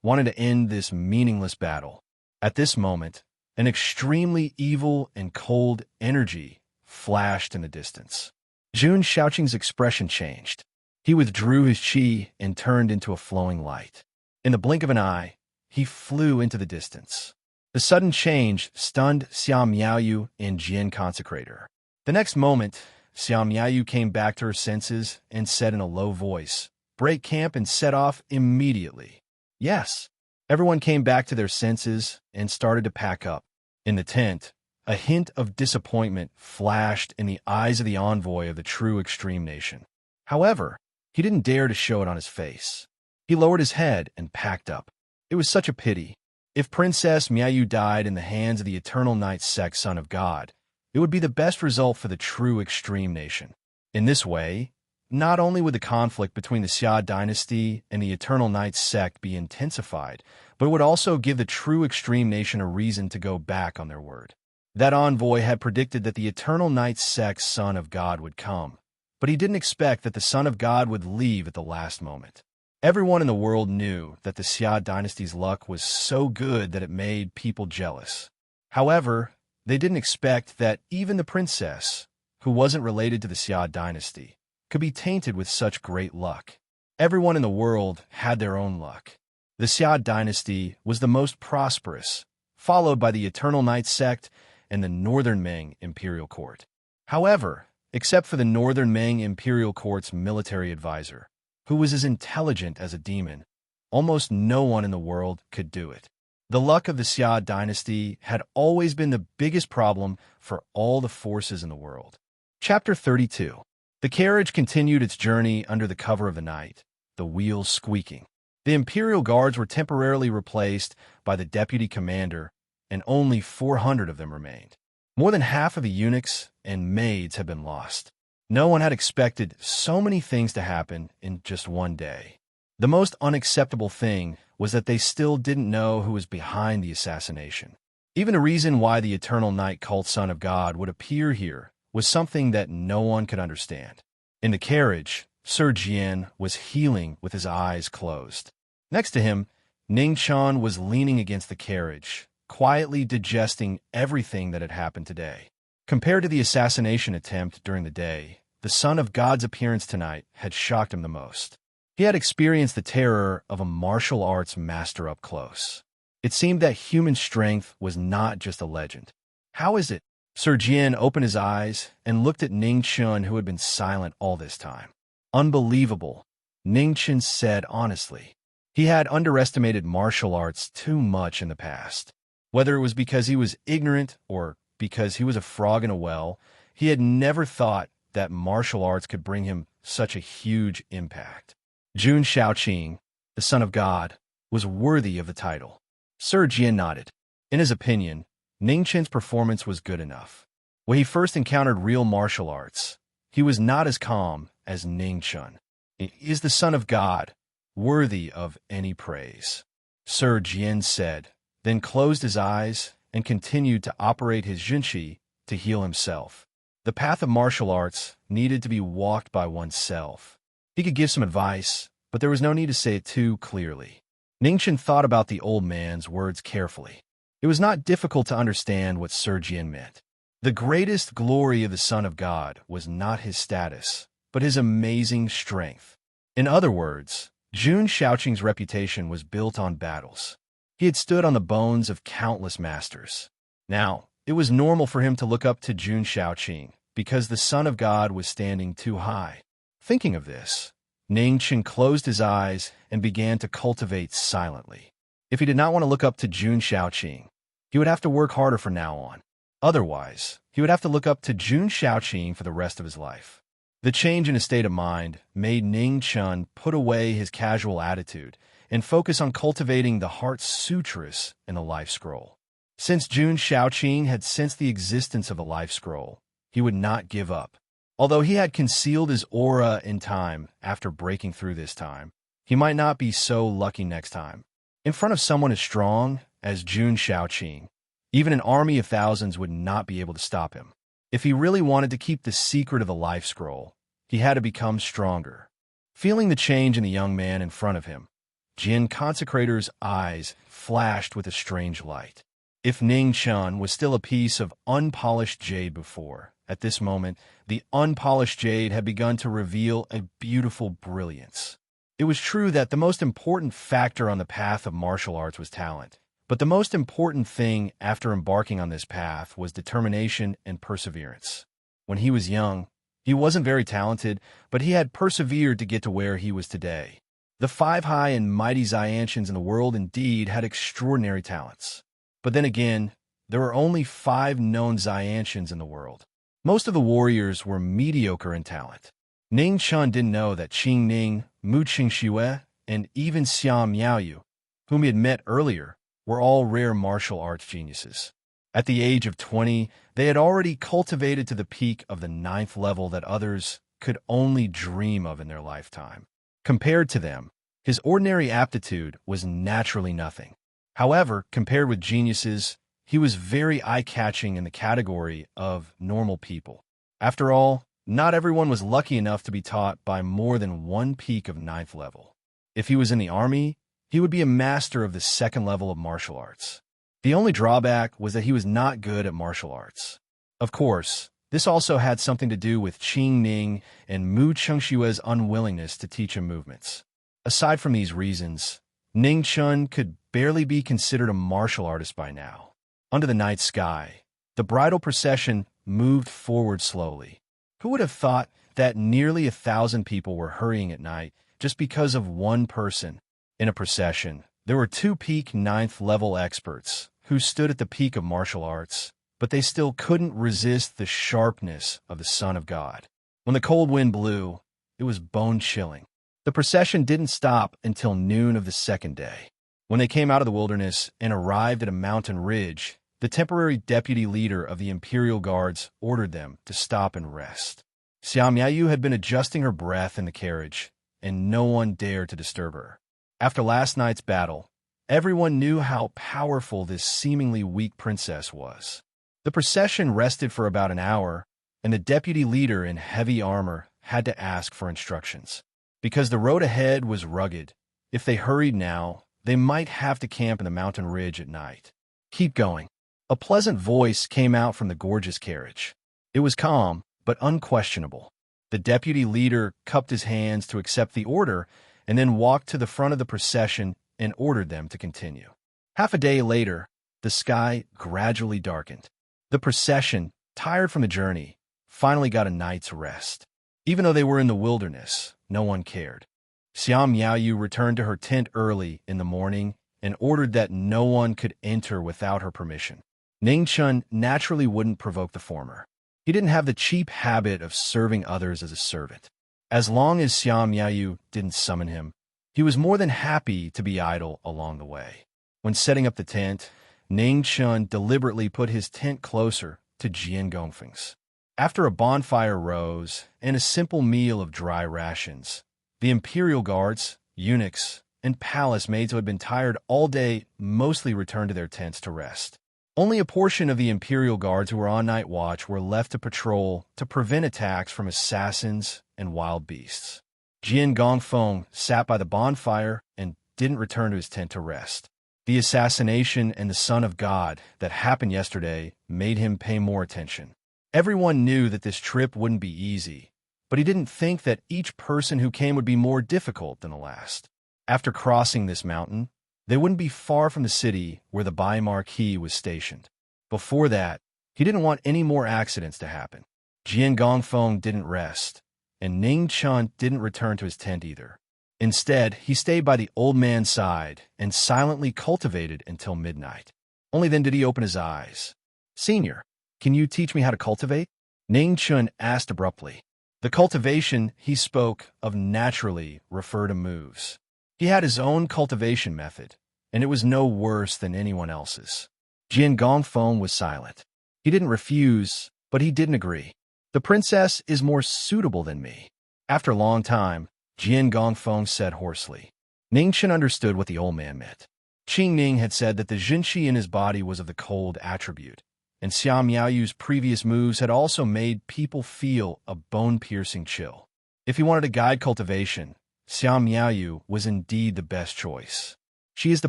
wanted to end this meaningless battle. At this moment, an extremely evil and cold energy flashed in the distance. Jun Shaoqing's expression changed. He withdrew his qi and turned into a flowing light. In the blink of an eye, he flew into the distance. The sudden change stunned Xiao Miaoyu and Jin Consecrator. The next moment, Xiao Miaoyu came back to her senses and said in a low voice, "Break camp and set off immediately." Yes. Everyone came back to their senses and started to pack up. In the tent, a hint of disappointment flashed in the eyes of the envoy of the true extreme nation. However, he didn't dare to show it on his face. He lowered his head and packed up. It was such a pity. If Princess Miaoyu died in the hands of the Eternal Night Sect Son of God, it would be the best result for the true extreme nation. In this way, not only would the conflict between the Xia dynasty and the Eternal Night sect be intensified, but it would also give the true extreme nation a reason to go back on their word. That envoy had predicted that the Eternal Night sect's Son of God would come, but he didn't expect that the Son of God would leave at the last moment. Everyone in the world knew that the Xia dynasty's luck was so good that it made people jealous. However, they didn't expect that even the princess, who wasn't related to the Xia dynasty, could be tainted with such great luck. Everyone in the world had their own luck. The Xia dynasty was the most prosperous, followed by the Eternal Night sect and the Northern Ming Imperial Court. However, except for the Northern Ming Imperial Court's military advisor, who was as intelligent as a demon, almost no one in the world could do it. The luck of the Xia dynasty had always been the biggest problem for all the forces in the world. Chapter 32. The carriage continued its journey under the cover of the night, the wheels squeaking. The Imperial Guards were temporarily replaced by the deputy commander, and only 400 of them remained. More than half of the eunuchs and maids had been lost. No one had expected so many things to happen in just one day. The most unacceptable thing was that they still didn't know who was behind the assassination. Even the reason why the Eternal Night Cult Son of God would appear here was something that no one could understand. In the carriage, Sir Jian was healing with his eyes closed. Next to him, Ning Chun was leaning against the carriage, quietly digesting everything that had happened today. Compared to the assassination attempt during the day, the Son of God's appearance tonight had shocked him the most. He had experienced the terror of a martial arts master up close. It seemed that human strength was not just a legend. How is it? Sir Jian opened his eyes and looked at Ning Chun, who had been silent all this time. Unbelievable, Ning Chun said honestly. He had underestimated martial arts too much in the past. Whether it was because he was ignorant or because he was a frog in a well, he had never thought that martial arts could bring him such a huge impact. Jun Shaoqing, the Son of God, was worthy of the title. Sir Jian nodded. In his opinion, Ning Chun's performance was good enough. When he first encountered real martial arts, he was not as calm as Ning Chun. He is the Son of God, worthy of any praise," Sir Jian said, then closed his eyes and continued to operate his junshi to heal himself. The path of martial arts needed to be walked by oneself. He could give some advice, but there was no need to say it too clearly. Ningchen thought about the old man's words carefully. It was not difficult to understand what Sir Jian meant. The greatest glory of the Son of God was not his status, but his amazing strength. In other words, Jun Shaoqing's reputation was built on battles. He had stood on the bones of countless masters. Now, it was normal for him to look up to Jun Shaoqing because the Son of God was standing too high. Thinking of this, Ningchen closed his eyes and began to cultivate silently. If he did not want to look up to Jun Shaoqing, he would have to work harder from now on. Otherwise, he would have to look up to Jun Shaoqing for the rest of his life. The change in his state of mind made Ningchen put away his casual attitude and focus on cultivating the heart sutras in the life scroll. Since Jun Shaoqing had sensed the existence of a life scroll, he would not give up. Although he had concealed his aura in time after breaking through this time, he might not be so lucky next time. In front of someone as strong as Jun Shaoqing, even an army of thousands would not be able to stop him. If he really wanted to keep the secret of the life scroll, he had to become stronger. Feeling the change in the young man in front of him, Jin Consecrator's eyes flashed with a strange light. If Ningchen was still a piece of unpolished jade before, at this moment, the unpolished jade had begun to reveal a beautiful brilliance. It was true that the most important factor on the path of martial arts was talent, but the most important thing after embarking on this path was determination and perseverance. When he was young, he wasn't very talented, but he had persevered to get to where he was today. The 5 high and mighty Xiantians in the world indeed had extraordinary talents. But then again, there were only 5 known Xiantians in the world. Most of the warriors were mediocre in talent. Ningchen didn't know that Qing Ning, Mu Qingxue, and even Xiao Miaoyu, whom he had met earlier, were all rare martial arts geniuses. At the age of 20, they had already cultivated to the peak of the 9th level that others could only dream of in their lifetime. Compared to them, his ordinary aptitude was naturally nothing. However, compared with geniuses, he was very eye-catching in the category of normal people. After all, not everyone was lucky enough to be taught by more than one peak of 9th level. If he was in the army, he would be a master of the 2nd level of martial arts. The only drawback was that he was not good at martial arts. Of course, this also had something to do with Qing Ning and Mu Qingshue's unwillingness to teach him movements. Aside from these reasons, Ningchen could barely be considered a martial artist by now. Under the night sky, the bridal procession moved forward slowly. Who would have thought that nearly 1,000 people were hurrying at night just because of one person? In a procession, there were 2 peak 9th level experts who stood at the peak of martial arts, but they still couldn't resist the sharpness of the Son of God. When the cold wind blew, it was bone-chilling. The procession didn't stop until noon of the 2nd day. When they came out of the wilderness and arrived at a mountain ridge, the temporary deputy leader of the Imperial Guards ordered them to stop and rest. Xiao Miaoyu had been adjusting her breath in the carriage, and no one dared to disturb her. After last night's battle, everyone knew how powerful this seemingly weak princess was. The procession rested for about an hour, and the deputy leader in heavy armor had to ask for instructions. Because the road ahead was rugged, if they hurried now, they might have to camp in the mountain ridge at night. "Keep going." A pleasant voice came out from the gorgeous carriage. It was calm, but unquestionable. The deputy leader cupped his hands to accept the order and then walked to the front of the procession and ordered them to continue. Half a day later, the sky gradually darkened. The procession, tired from the journey, finally got a night's rest. Even though they were in the wilderness, no one cared. Xiao Miaoyu returned to her tent early in the morning and ordered that no one could enter without her permission. Ningchen naturally wouldn't provoke the former. He didn't have the cheap habit of serving others as a servant. As long as Xiao Miaoyu didn't summon him, he was more than happy to be idle along the way. When setting up the tent, Ningchen deliberately put his tent closer to Jian Gongfeng's. After a bonfire rose and a simple meal of dry rations, the Imperial Guards, eunuchs, and palace maids who had been tired all day mostly returned to their tents to rest. Only a portion of the imperial guards who were on night watch were left to patrol to prevent attacks from assassins and wild beasts. Jian Gongfeng sat by the bonfire and didn't return to his tent to rest. The assassination and the Son of God that happened yesterday made him pay more attention. Everyone knew that this trip wouldn't be easy, but he didn't think that each person who came would be more difficult than the last. After crossing this mountain, they wouldn't be far from the city where the Marquis was stationed. Before that, he didn't want any more accidents to happen. Jian Gongfeng didn't rest, and Ning Chun didn't return to his tent either. Instead, he stayed by the old man's side and silently cultivated until midnight. Only then did he open his eyes. "Senior, can you teach me how to cultivate?" Ning Chun asked abruptly. The cultivation he spoke of naturally referred to moves. He had his own cultivation method, and it was no worse than anyone else's. Jian Gongfeng was silent. He didn't refuse, but he didn't agree. "The princess is more suitable than me." After a long time, Jian Gongfeng said hoarsely. Ning Chen understood what the old man meant. Qing Ning had said that the Jinqi in his body was of the cold attribute, and Xiao Miaoyu's previous moves had also made people feel a bone-piercing chill. If he wanted to guide cultivation, Xiao Miaoyu was indeed the best choice. "She is the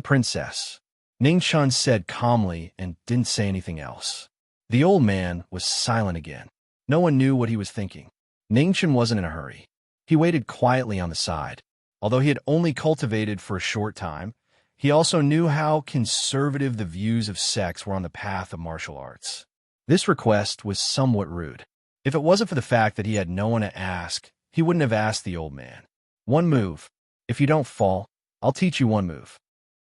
princess," Ning Chun said calmly and didn't say anything else. The old man was silent again. No one knew what he was thinking. Ning Chun wasn't in a hurry. He waited quietly on the side. Although he had only cultivated for a short time, he also knew how conservative the views of sex were on the path of martial arts. This request was somewhat rude. If it wasn't for the fact that he had no one to ask, he wouldn't have asked the old man. "One move. If you don't fall, I'll teach you one move."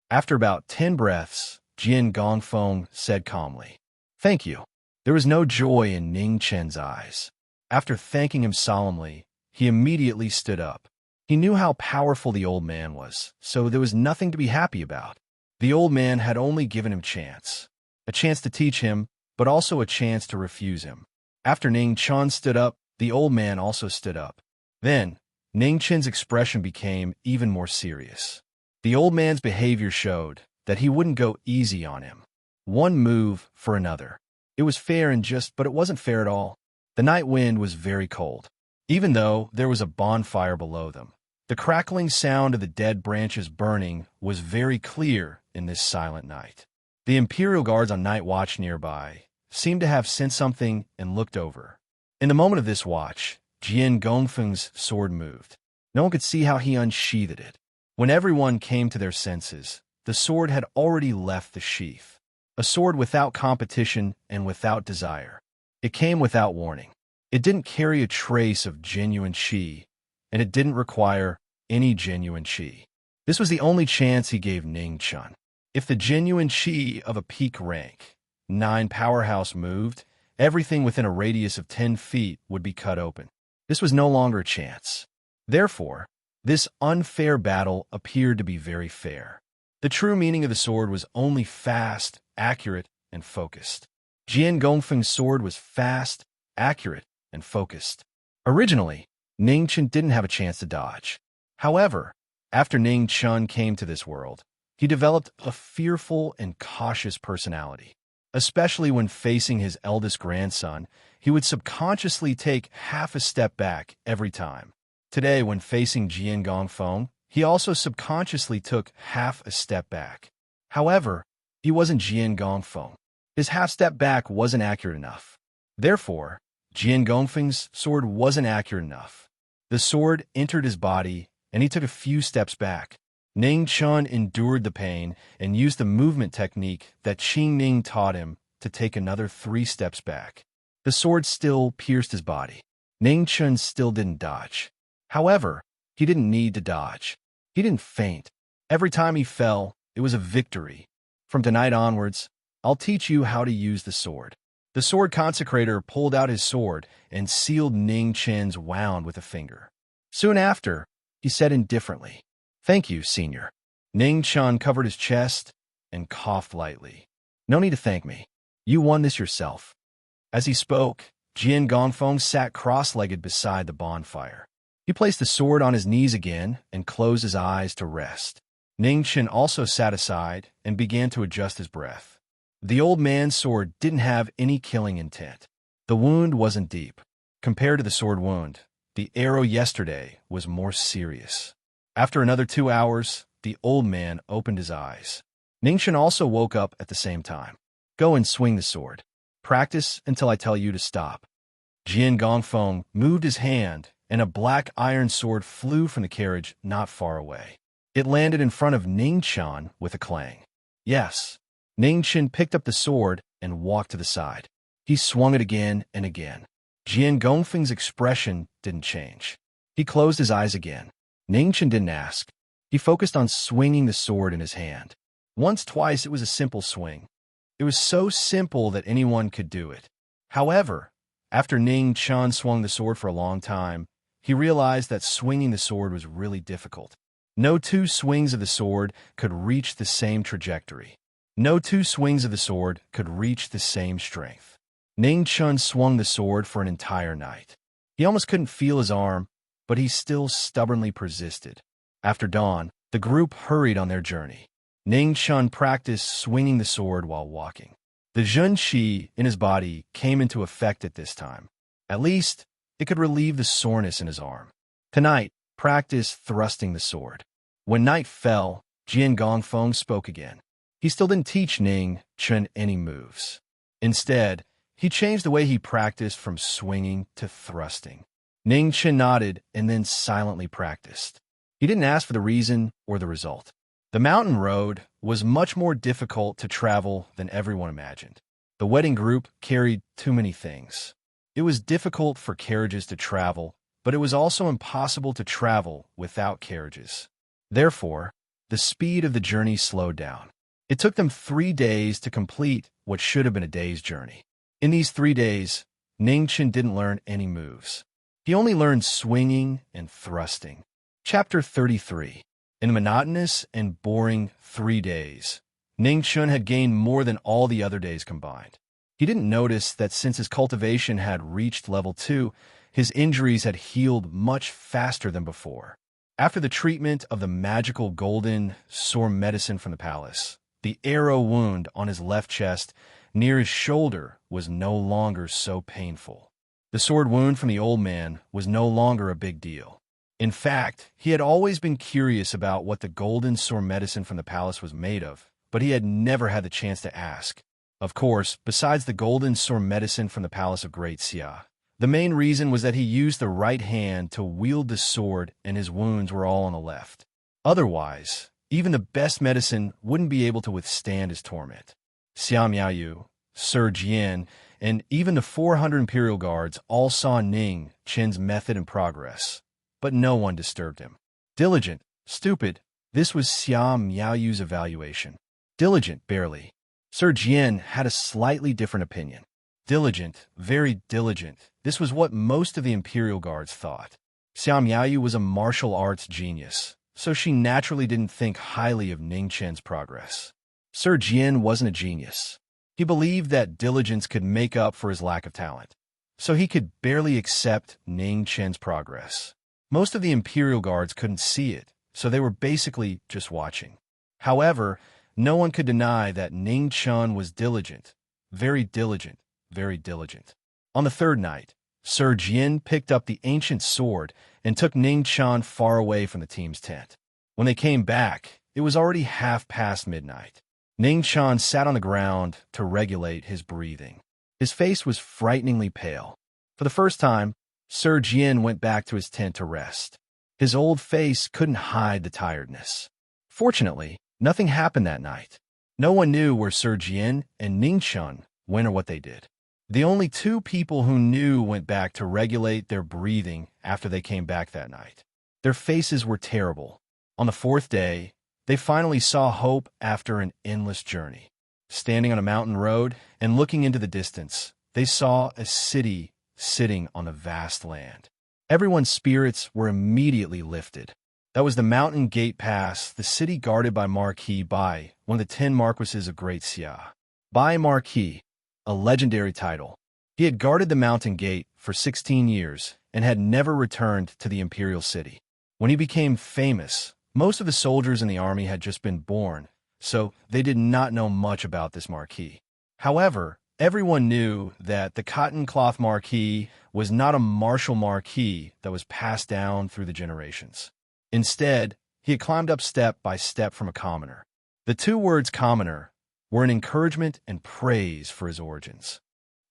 After about 10 breaths, Jian Gongfeng said calmly, "Thank you." There was no joy in Ning Chen's eyes. After thanking him solemnly, he immediately stood up. He knew how powerful the old man was, so there was nothing to be happy about. The old man had only given him a chance to teach him, but also a chance to refuse him. After Ning Chen stood up, the old man also stood up. Then, Ning Chen's expression became even more serious. The old man's behavior showed that he wouldn't go easy on him. One move for another. It was fair and just, but it wasn't fair at all. The night wind was very cold. Even though there was a bonfire below them, the crackling sound of the dead branches burning was very clear in this silent night. The Imperial Guards on night watch nearby seemed to have sensed something and looked over. In the moment of this watch, Jian Gongfeng's sword moved. No one could see how he unsheathed it. When everyone came to their senses, the sword had already left the sheath. A sword without competition and without desire. It came without warning. It didn't carry a trace of genuine qi, and it didn't require any genuine qi. This was the only chance he gave Ning Chun. If the genuine qi of a peak rank 9 powerhouse moved, everything within a radius of 10 feet would be cut open. This was no longer a chance. Therefore, this unfair battle appeared to be very fair. The true meaning of the sword was only fast, accurate, and focused. Jian Gongfeng's sword was fast, accurate, and focused. Originally, Ning Chun didn't have a chance to dodge. However, after Ning Chun came to this world, he developed a fearful and cautious personality. Especially when facing his eldest grandson, he would subconsciously take half a step back every time. Today, when facing Jian Gongfeng, he also subconsciously took half a step back. However, he wasn't Jian Gongfeng. His half step back wasn't accurate enough. Therefore, Jian Gongfeng's sword wasn't accurate enough. The sword entered his body, and he took a few steps back. Ning Chun endured the pain and used the movement technique that Qing Ning taught him to take another 3 steps back. The sword still pierced his body. Ning Chun still didn't dodge. However, he didn't need to dodge. He didn't faint. Every time he fell, it was a victory. From tonight onwards, I'll teach you how to use the sword. The sword consecrator pulled out his sword and sealed Ning Chen's wound with a finger. Soon after, he said indifferently, "Thank you, senior." Ning Chun covered his chest and coughed lightly. "No need to thank me. You won this yourself." As he spoke, Jian Gongfeng sat cross-legged beside the bonfire. He placed the sword on his knees again and closed his eyes to rest. Ningchen also sat aside and began to adjust his breath. The old man's sword didn't have any killing intent. The wound wasn't deep. Compared to the sword wound, the arrow yesterday was more serious. After another 2 hours, the old man opened his eyes. Ningchen also woke up at the same time. Go and swing the sword. Practice until I tell you to stop. Jian Gongfeng moved his hand, and a black iron sword flew from the carriage not far away. It landed in front of Ningchen with a clang. Yes. Ningchen picked up the sword and walked to the side. He swung it again and again. Jian Gongfeng's expression didn't change. He closed his eyes again. Ningchen didn't ask. He focused on swinging the sword in his hand. Once, twice, it was a simple swing. It was so simple that anyone could do it. However, after Ningchen swung the sword for a long time, he realized that swinging the sword was really difficult. No two swings of the sword could reach the same trajectory. No two swings of the sword could reach the same strength. Ningchen swung the sword for an entire night. He almost couldn't feel his arm, but he still stubbornly persisted. After dawn, the group hurried on their journey. Ningchen practiced swinging the sword while walking. The Zhen Qi in his body came into effect at this time. At least, it could relieve the soreness in his arm. Tonight, practice thrusting the sword. When night fell, Jian Gongfeng spoke again. He still didn't teach Ningchen any moves. Instead, he changed the way he practiced from swinging to thrusting. Ningchen nodded and then silently practiced. He didn't ask for the reason or the result. The mountain road was much more difficult to travel than everyone imagined. The wedding group carried too many things. It was difficult for carriages to travel, but it was also impossible to travel without carriages. Therefore, the speed of the journey slowed down. It took them 3 days to complete what should have been a day's journey. In these 3 days, Ningchen didn't learn any moves. He only learned swinging and thrusting. Chapter 33. In the monotonous and boring 3 days, Ningchen had gained more than all the other days combined. He didn't notice that since his cultivation had reached level 2, his injuries had healed much faster than before. After the treatment of the magical golden sword medicine from the palace, the arrow wound on his left chest near his shoulder was no longer so painful. The sword wound from the old man was no longer a big deal. In fact, he had always been curious about what the golden sword medicine from the palace was made of, but he had never had the chance to ask. Of course, besides the golden sword medicine from the palace of Great Xia, the main reason was that he used the right hand to wield the sword and his wounds were all on the left. Otherwise, even the best medicine wouldn't be able to withstand his torment. Xia Miaoyu, Sir Jian, and even the 400 Imperial Guards all saw Ningchen's method and progress, but no one disturbed him. Diligent, stupid, this was Xia Miaoyu's evaluation. Diligent, barely. Sir Jian had a slightly different opinion. Diligent, very diligent, this was what most of the Imperial Guards thought. Xia Miaoyu was a martial arts genius, so she naturally didn't think highly of Ningchen's progress. Sir Jian wasn't a genius. He believed that diligence could make up for his lack of talent, so he could barely accept Ningchen's progress. Most of the Imperial Guards couldn't see it, so they were basically just watching. However, no one could deny that Ningchen was diligent, very diligent, very diligent. On the third night, Sir Jian picked up the ancient sword and took Ningchen far away from the team's tent. When they came back, it was already past midnight. Ningchen sat on the ground to regulate his breathing. His face was frighteningly pale. For the first time, Sir Jian went back to his tent to rest. His old face couldn't hide the tiredness. Fortunately, nothing happened that night. No one knew where Sir Jian and Ningchen went or what they did. The only 2 people who knew went back to regulate their breathing after they came back that night. Their faces were terrible. On the 4th day, they finally saw hope after an endless journey. Standing on a mountain road and looking into the distance, they saw a city sitting on a vast land. Everyone's spirits were immediately lifted. That was the Mountain Gate Pass, the city guarded by Marquis Bai, one of the 10 Marquises of Great Xia. Bai Marquis, a legendary title. He had guarded the Mountain Gate for 16 years, and had never returned to the imperial city. When he became famous, most of the soldiers in the army had just been born, so they did not know much about this Marquis. However, everyone knew that the cotton cloth Marquis was not a martial Marquis that was passed down through the generations. Instead, he had climbed up step by step from a commoner. The two words commoner were an encouragement and praise for his origins.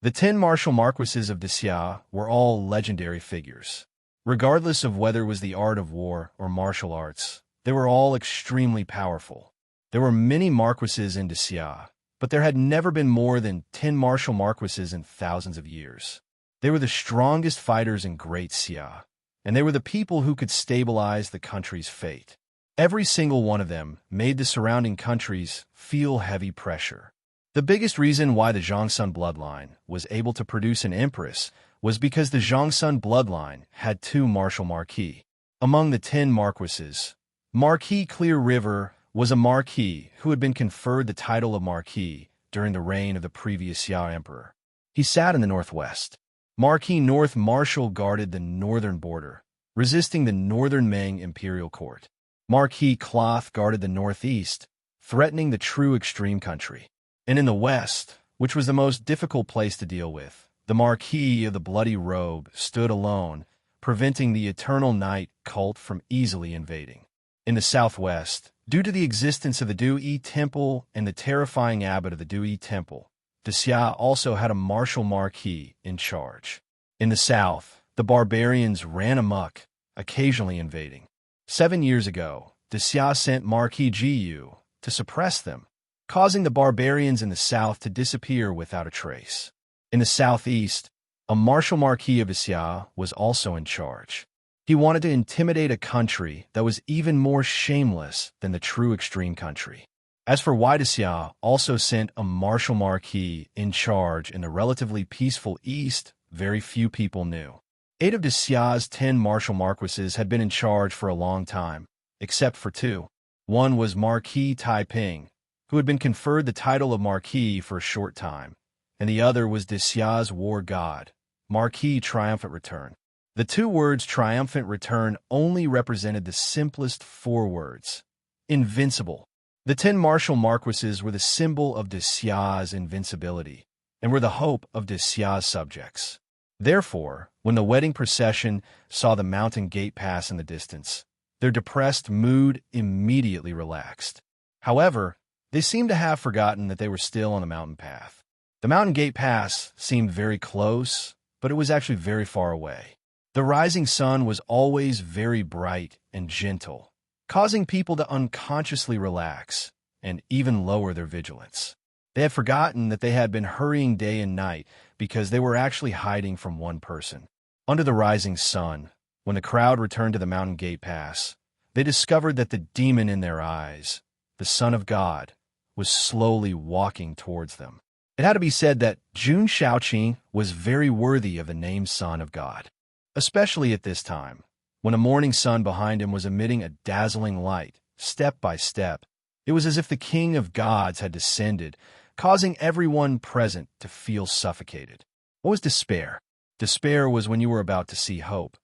The 10 martial marquises of Dessia were all legendary figures. Regardless of whether it was the art of war or martial arts, they were all extremely powerful. There were many marquises in Dessia, but there had never been more than 10 martial marquises in thousands of years. They were the strongest fighters in Great Sia, and they were the people who could stabilize the country's fate. Every single one of them made the surrounding countries feel heavy pressure. The biggest reason why the Zhongsun bloodline was able to produce an empress was because the Zhongsun bloodline had 2 martial marquis. Among the 10 marquises, Marquis Clear River was a marquis who had been conferred the title of marquis during the reign of the previous Xia emperor. He sat in the northwest. Marquis North Marshal guarded the northern border, resisting the northern Ming imperial court. Marquis Cloth guarded the northeast, threatening the true extreme country. And in the west, which was the most difficult place to deal with, the Marquis of the Bloody Robe stood alone, preventing the Eternal Night cult from easily invading. In the southwest, due to the existence of the Du-Yi Temple and the terrifying abbot of the Du-Yi Temple, Dessia also had a martial marquis in charge. In the south, the barbarians ran amok, occasionally invading. 7 years ago, Dessia sent Marquis Jiyu to suppress them, causing the barbarians in the south to disappear without a trace. In the southeast, a martial marquis of Dessia was also in charge. He wanted to intimidate a country that was even more shameless than the true extreme country. As for why Dessia also sent a martial marquis in charge in the relatively peaceful east, very few people knew. 8 of Dessia's 10 martial marquises had been in charge for a long time, except for 2. One was Marquis Taiping, who had been conferred the title of Marquis for a short time, and the other was Dessia's war god, Marquis Triumphant Return. The 2 words Triumphant Return only represented the simplest 4 words: invincible. The 10 martial marquises were the symbol of Dessia's invincibility, and were the hope of Dessia's subjects. Therefore, when the wedding procession saw the mountain gate pass in the distance, their depressed mood immediately relaxed. However, they seemed to have forgotten that they were still on the mountain path. The mountain gate pass seemed very close, but it was actually very far away. The rising sun was always very bright and gentle, causing people to unconsciously relax and even lower their vigilance. They had forgotten that they had been hurrying day and night because they were actually hiding from one person. Under the rising sun, when the crowd returned to the mountain gate pass, they discovered that the demon in their eyes, the Son of God, was slowly walking towards them. It had to be said that Jun Shaoqing was very worthy of the name Son of God, especially at this time, when a morning sun behind him was emitting a dazzling light, step by step. It was as if the King of Gods had descended, causing everyone present to feel suffocated. What was despair? Despair was when you were about to see hope,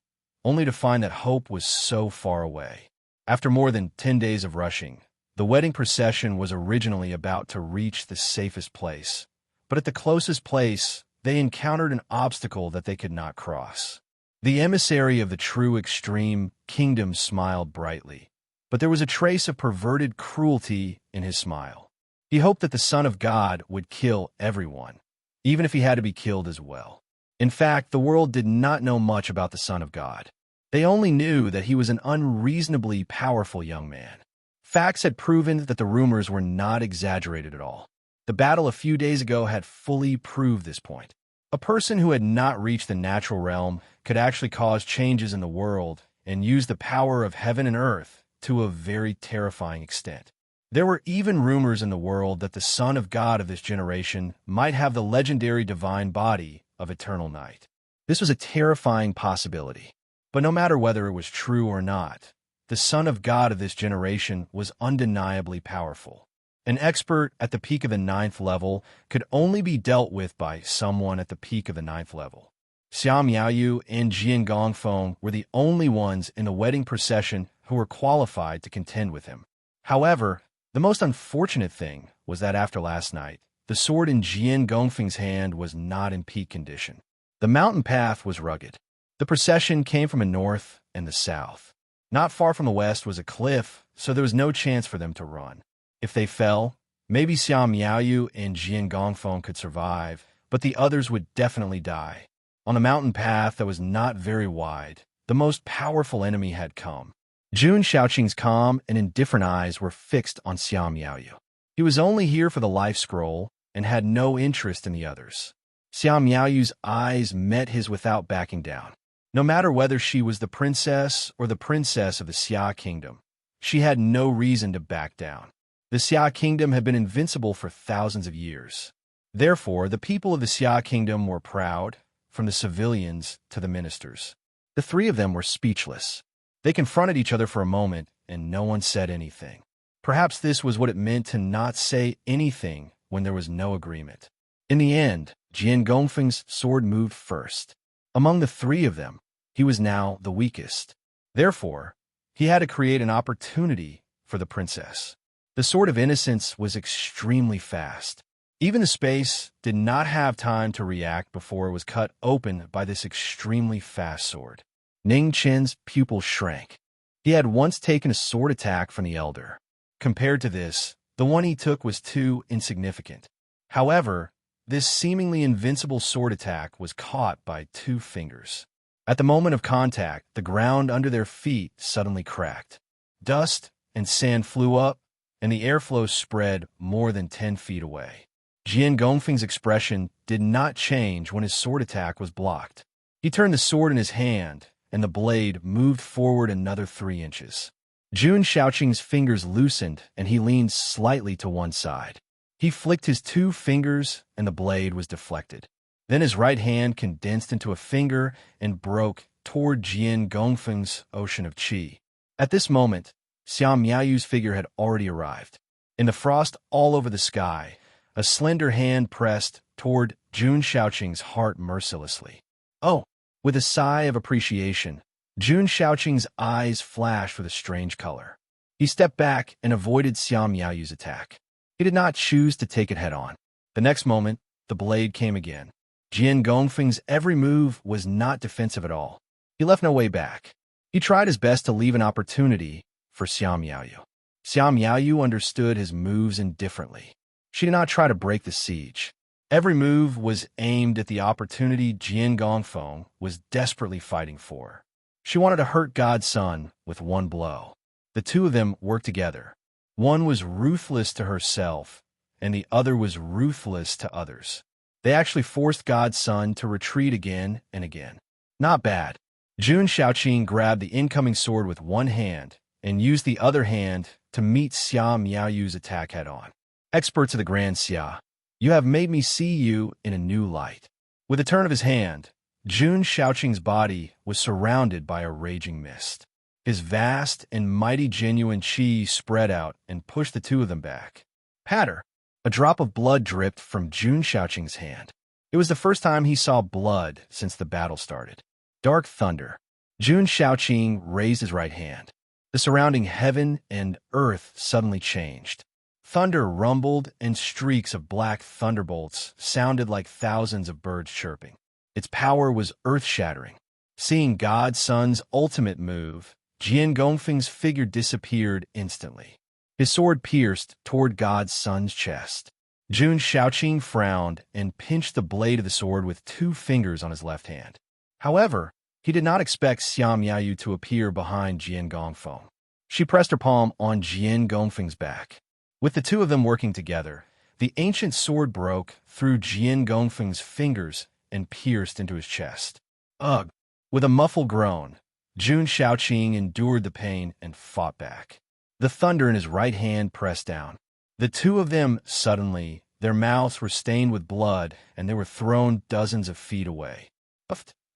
only to find that hope was so far away. After more than 10 days of rushing, the wedding procession was originally about to reach the safest place, but at the closest place, they encountered an obstacle that they could not cross. The emissary of the true extreme kingdom smiled brightly, but there was a trace of perverted cruelty in his smile. He hoped that the Son of God would kill everyone, even if he had to be killed as well. In fact, the world did not know much about the Son of God. They only knew that he was an unreasonably powerful young man. Facts had proven that the rumors were not exaggerated at all. The battle a few days ago had fully proved this point. A person who had not reached the natural realm could actually cause changes in the world and use the power of heaven and earth to a very terrifying extent. There were even rumors in the world that the Son of God of this generation might have the legendary divine body of eternal night. This was a terrifying possibility. But no matter whether it was true or not, the Son of God of this generation was undeniably powerful. An expert at the peak of the 9th level could only be dealt with by someone at the peak of the 9th level. Xia Miaoyu and Jian Gongfeng were the only ones in the wedding procession who were qualified to contend with him. However, the most unfortunate thing was that after last night, the sword in Jian Gongfeng's hand was not in peak condition. The mountain path was rugged. The procession came from the north and the south. Not far from the west was a cliff, so there was no chance for them to run. If they fell, maybe Xia Miaoyu and Jian Gongfeng could survive, but the others would definitely die. On the mountain path that was not very wide, the most powerful enemy had come. Jun Shaoqing's calm and indifferent eyes were fixed on Xia Miaoyu. He was only here for the life scroll and had no interest in the others. Xia Miaoyu's eyes met his without backing down. No matter whether she was the princess or the princess of the Xia kingdom, she had no reason to back down. The Xia kingdom had been invincible for thousands of years. Therefore, the people of the Xia kingdom were proud, from the civilians to the ministers. The three of them were speechless. They confronted each other for a moment, and no one said anything. Perhaps this was what it meant to not say anything when there was no agreement. In the end, Jian Gongfeng's sword moved first. Among the three of them, he was now the weakest. Therefore, he had to create an opportunity for the princess. The sword of innocence was extremely fast. Even the space did not have time to react before it was cut open by this extremely fast sword. Ning Chen's pupil shrank. He had once taken a sword attack from the elder. Compared to this, the one he took was too insignificant. However, this seemingly invincible sword attack was caught by 2 fingers. At the moment of contact, the ground under their feet suddenly cracked. Dust and sand flew up, and the airflow spread more than 10 feet away. Jian Gongfeng's expression did not change when his sword attack was blocked. He turned the sword in his hand, and the blade moved forward another 3 inches. Jun Shaoqing's fingers loosened, and he leaned slightly to one side. He flicked his 2 fingers, and the blade was deflected. Then his right hand condensed into a finger and broke toward Jian Gongfeng's ocean of qi. At this moment, Xia Miaoyu's figure had already arrived. In the frost all over the sky, a slender hand pressed toward Jun Shaoqing's heart mercilessly. Oh! With a sigh of appreciation, Jun Shaoqing's eyes flashed with a strange color. He stepped back and avoided Xia Miaoyu's attack. He did not choose to take it head-on. The next moment, the blade came again. Jian Gongfeng's every move was not defensive at all. He left no way back. He tried his best to leave an opportunity for Xia Miaoyu. Xia Miaoyu understood his moves indifferently. She did not try to break the siege. Every move was aimed at the opportunity Jian Gongfeng was desperately fighting for. She wanted to hurt God's son with one blow. The 2 of them worked together. One was ruthless to herself, and the other was ruthless to others. They actually forced God's son to retreat again and again. Not bad. Jun Shaoqing grabbed the incoming sword with one hand and used the other hand to meet Xia Miaoyu's attack head-on. Experts of the Grand Xia, you have made me see you in a new light. With a turn of his hand, Jun Shaoqing's body was surrounded by a raging mist. His vast and mighty genuine qi spread out and pushed the 2 of them back. Patter! A drop of blood dripped from Jun Shaoqing's hand. It was the first time he saw blood since the battle started. Dark thunder. Jun Shaoqing raised his right hand. The surrounding heaven and earth suddenly changed. Thunder rumbled, and streaks of black thunderbolts sounded like thousands of birds chirping. Its power was earth-shattering. Seeing God's son's ultimate move, Jian Gongfeng's figure disappeared instantly. His sword pierced toward God's son's chest. Jun Shaoqing frowned and pinched the blade of the sword with 2 fingers on his left hand. However, he did not expect Xia Miaoyu to appear behind Jian Gongfeng. She pressed her palm on Jian Gongfeng's back. With the 2 of them working together, the ancient sword broke through Jian Gongfeng's fingers and pierced into his chest. Ugh! With a muffled groan, Jun Shaoqing endured the pain and fought back. The thunder in his right hand pressed down. The 2 of them, suddenly, their mouths were stained with blood, and they were thrown dozens of feet away.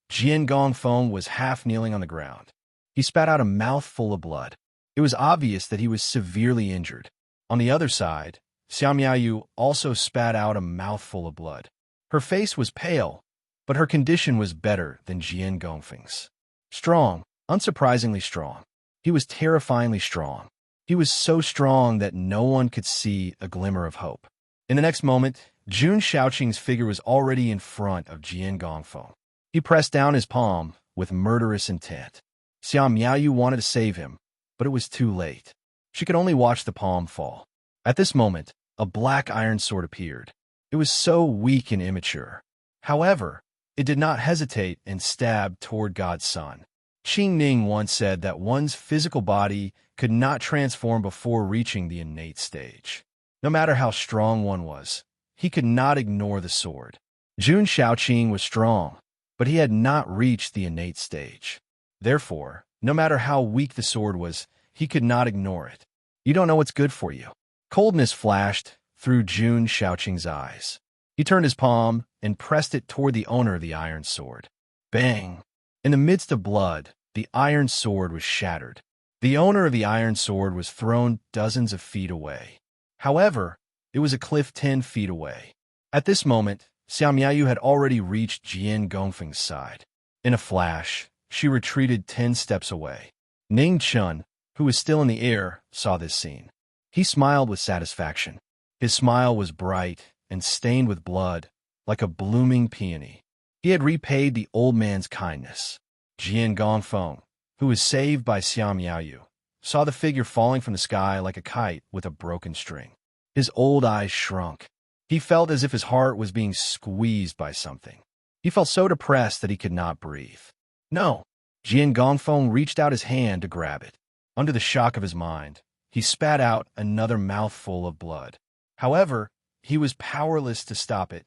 Jian Gongfeng was half kneeling on the ground. He spat out a mouthful of blood. It was obvious that he was severely injured. On the other side, Xia Miaoyu also spat out a mouthful of blood. Her face was pale, but her condition was better than Jian Gongfeng's. Strong, unsurprisingly strong. He was terrifyingly strong. He was so strong that no one could see a glimmer of hope. In the next moment, Jun Shaoqing's figure was already in front of Jian Gongfeng. He pressed down his palm with murderous intent. Xiao Miaoyu wanted to save him, but it was too late. She could only watch the palm fall. At this moment, a black iron sword appeared. It was so weak and immature. However, it did not hesitate and stabbed toward God's son. Qing Ning once said that one's physical body could not transform before reaching the innate stage. No matter how strong one was, he could not ignore the sword. Jun Shaoqing was strong, but he had not reached the innate stage. Therefore, no matter how weak the sword was, he could not ignore it. You don't know what's good for you. Coldness flashed through Jun Shaoqing's eyes. He turned his palm and pressed it toward the owner of the iron sword. Bang! In the midst of blood, the iron sword was shattered. The owner of the iron sword was thrown dozens of feet away. However, it was a cliff 10 feet away. At this moment, Xiao Miaoyu had already reached Jian Gongfeng's side. In a flash, she retreated 10 steps away. Ning Chun, who was still in the air, saw this scene. He smiled with satisfaction. His smile was bright and stained with blood, like a blooming peony. He had repaid the old man's kindness. Jian Gongfeng, who was saved by Xiao Miaoyu, saw the figure falling from the sky like a kite with a broken string. His old eyes shrunk. He felt as if his heart was being squeezed by something. He felt so depressed that he could not breathe. No! Jian Gongfeng reached out his hand to grab it. Under the shock of his mind, he spat out another mouthful of blood. However, he was powerless to stop it.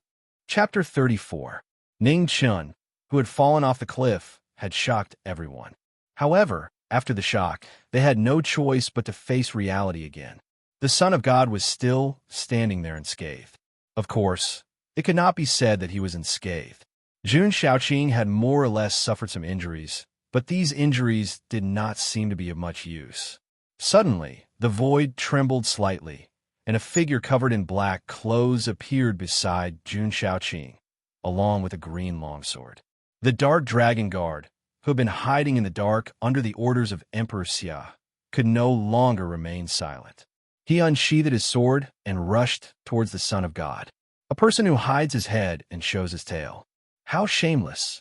Chapter 34. Ning Chun, who had fallen off the cliff, had shocked everyone. However, after the shock, they had no choice but to face reality again. The Son of God was still standing there unscathed. Of course, it could not be said that he was unscathed. Jun Shaoqing had more or less suffered some injuries, but these injuries did not seem to be of much use. Suddenly, the void trembled slightly, and a figure covered in black clothes appeared beside Jun Shaoqing, along with a green longsword. The Dark Dragon Guard, who had been hiding in the dark under the orders of Emperor Xia, could no longer remain silent. He unsheathed his sword and rushed towards the Son of God, a person who hides his head and shows his tail. How shameless!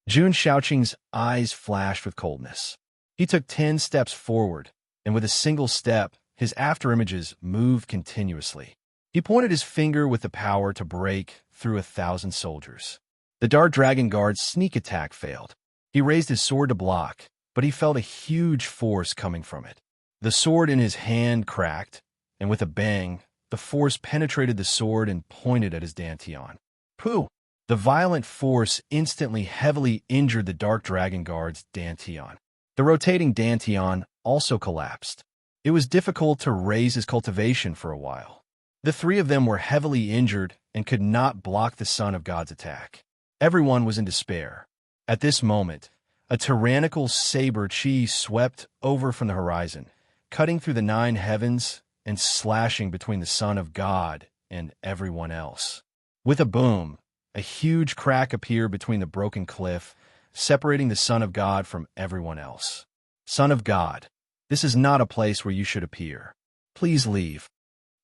Jun Shaoqing's eyes flashed with coldness. He took 10 steps forward, and with a single step, his afterimages moved continuously. He pointed his finger with the power to break through 1,000 soldiers. The Dark Dragon Guard's sneak attack failed. He raised his sword to block, but he felt a huge force coming from it. The sword in his hand cracked, and with a bang, the force penetrated the sword and pointed at his dantian. Pooh! The violent force instantly heavily injured the Dark Dragon Guard's dantian. The rotating dantian also collapsed. It was difficult to raise his cultivation for a while. The three of them were heavily injured and could not block the Son of God's attack. Everyone was in despair. At this moment, a tyrannical saber chi swept over from the horizon, cutting through the 9 heavens and slashing between the Son of God and everyone else. With a boom, a huge crack appeared between the broken cliff, separating the Son of God from everyone else. Son of God, this is not a place where you should appear. Please leave.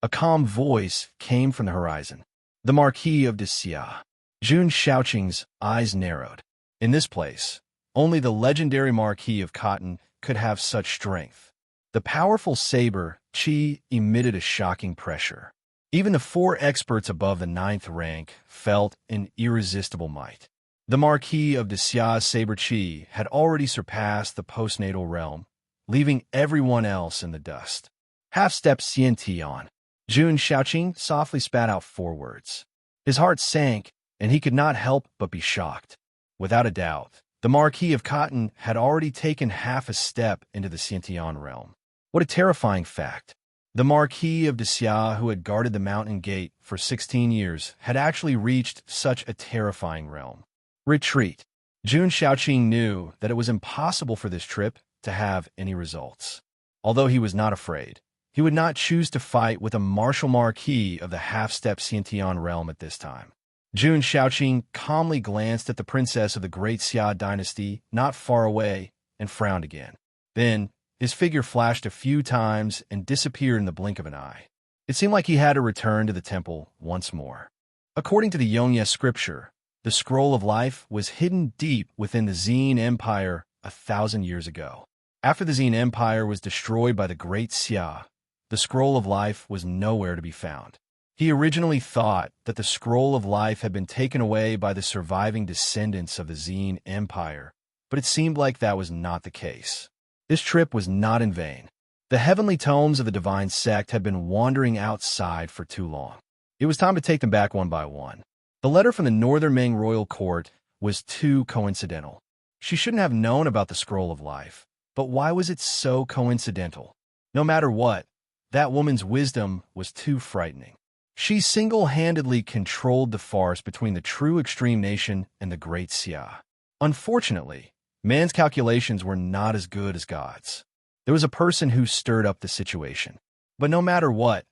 A calm voice came from the horizon. The Marquis of Xia. Jun Shaoqing's eyes narrowed. In this place, only the legendary Marquis of Cotton could have such strength. The powerful saber chi emitted a shocking pressure. Even the 4 experts above the 9th rank felt an irresistible might. The Marquis of Xia's saber chi had already surpassed the postnatal realm, leaving everyone else in the dust. Half-step Xian Tian. Jun Shaoqing softly spat out 4 words. His heart sank, and he could not help but be shocked. Without a doubt, the Marquis of Cotton had already taken half a step into the Xiantian realm. What a terrifying fact. The Marquis of Xia, who had guarded the mountain gate for 16 years, had actually reached such a terrifying realm. Retreat. Jun Shaoqing knew that it was impossible for this trip to have any results. Although he was not afraid, he would not choose to fight with a martial Marquis of the half-step Xiantian realm at this time. Jun Shaoqing calmly glanced at the princess of the Great Xia dynasty not far away and frowned again. Then, his figure flashed a few times and disappeared in the blink of an eye. It seemed like he had to return to the temple once more. According to the Yongye scripture, the Scroll of Life was hidden deep within the Zine Empire 1,000 years ago. After the Zine Empire was destroyed by the Great Xia, the Scroll of Life was nowhere to be found. He originally thought that the Scroll of Life had been taken away by the surviving descendants of the Zine Empire, but it seemed like that was not the case. This trip was not in vain. The heavenly tomes of the divine sect had been wandering outside for too long. It was time to take them back one by one. The letter from the Northern Ming royal court was too coincidental. She shouldn't have known about the Scroll of Life, but why was it so coincidental? No matter what, that woman's wisdom was too frightening. She single-handedly controlled the farce between the true extreme nation and the Great Xia. Unfortunately, man's calculations were not as good as God's. There was a person who stirred up the situation. But no matter what,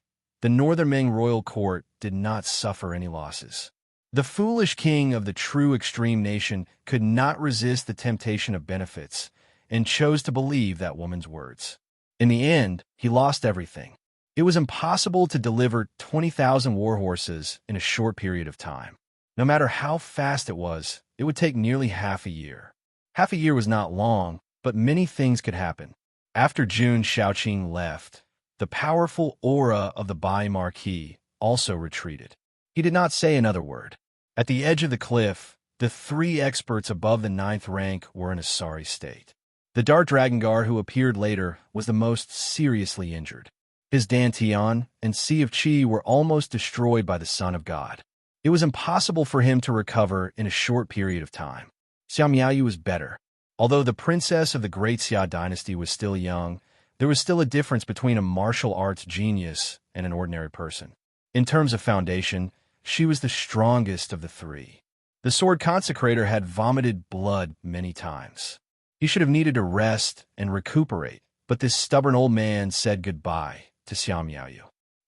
the Northern Ming royal court did not suffer any losses. The foolish king of the true extreme nation could not resist the temptation of benefits and chose to believe that woman's words. In the end, he lost everything. It was impossible to deliver 20,000 war horses in a short period of time. No matter how fast it would take nearly half a year. Half a year was not long, but many things could happen. After Jun Shaoqing left, the powerful aura of the Marquis also retreated. He did not say another word. At the edge of the cliff, the three experts above the 9th rank were in a sorry state. The Dark Dragon Guard who appeared later was the most seriously injured. His Dantian and Sea of Qi were almost destroyed by the Son of God. It was impossible for him to recover in a short period of time. Xiao Miaoyu was better. Although the princess of the Great Xia dynasty was still young, there was still a difference between a martial arts genius and an ordinary person. In terms of foundation, she was the strongest of the three. The sword consecrator had vomited blood many times. He should have needed to rest and recuperate, but this stubborn old man said goodbye to Xiao Miaoyu.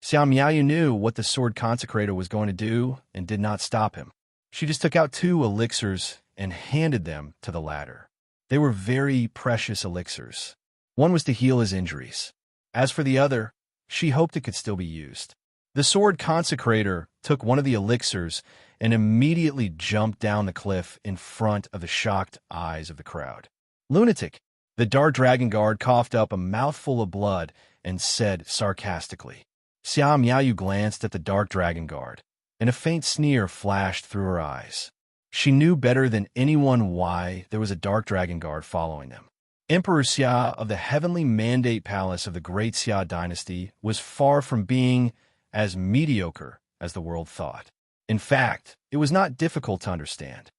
Xiao Miaoyu knew what the sword consecrator was going to do and did not stop him. She just took out 2 elixirs and handed them to the latter. They were very precious elixirs. One was to heal his injuries. As for the other, she hoped it could still be used. The sword consecrator took one of the elixirs and immediately jumped down the cliff in front of the shocked eyes of the crowd. Lunatic! The Dark Dragon Guard coughed up a mouthful of blood and said sarcastically. Xiao Miaoyu glanced at the Dark Dragon Guard, and a faint sneer flashed through her eyes. She knew better than anyone why there was a Dark Dragon Guard following them. Emperor Xia of the Heavenly Mandate Palace of the Great Xia dynasty was far from being as mediocre as the world thought. In fact, it was not difficult to understand.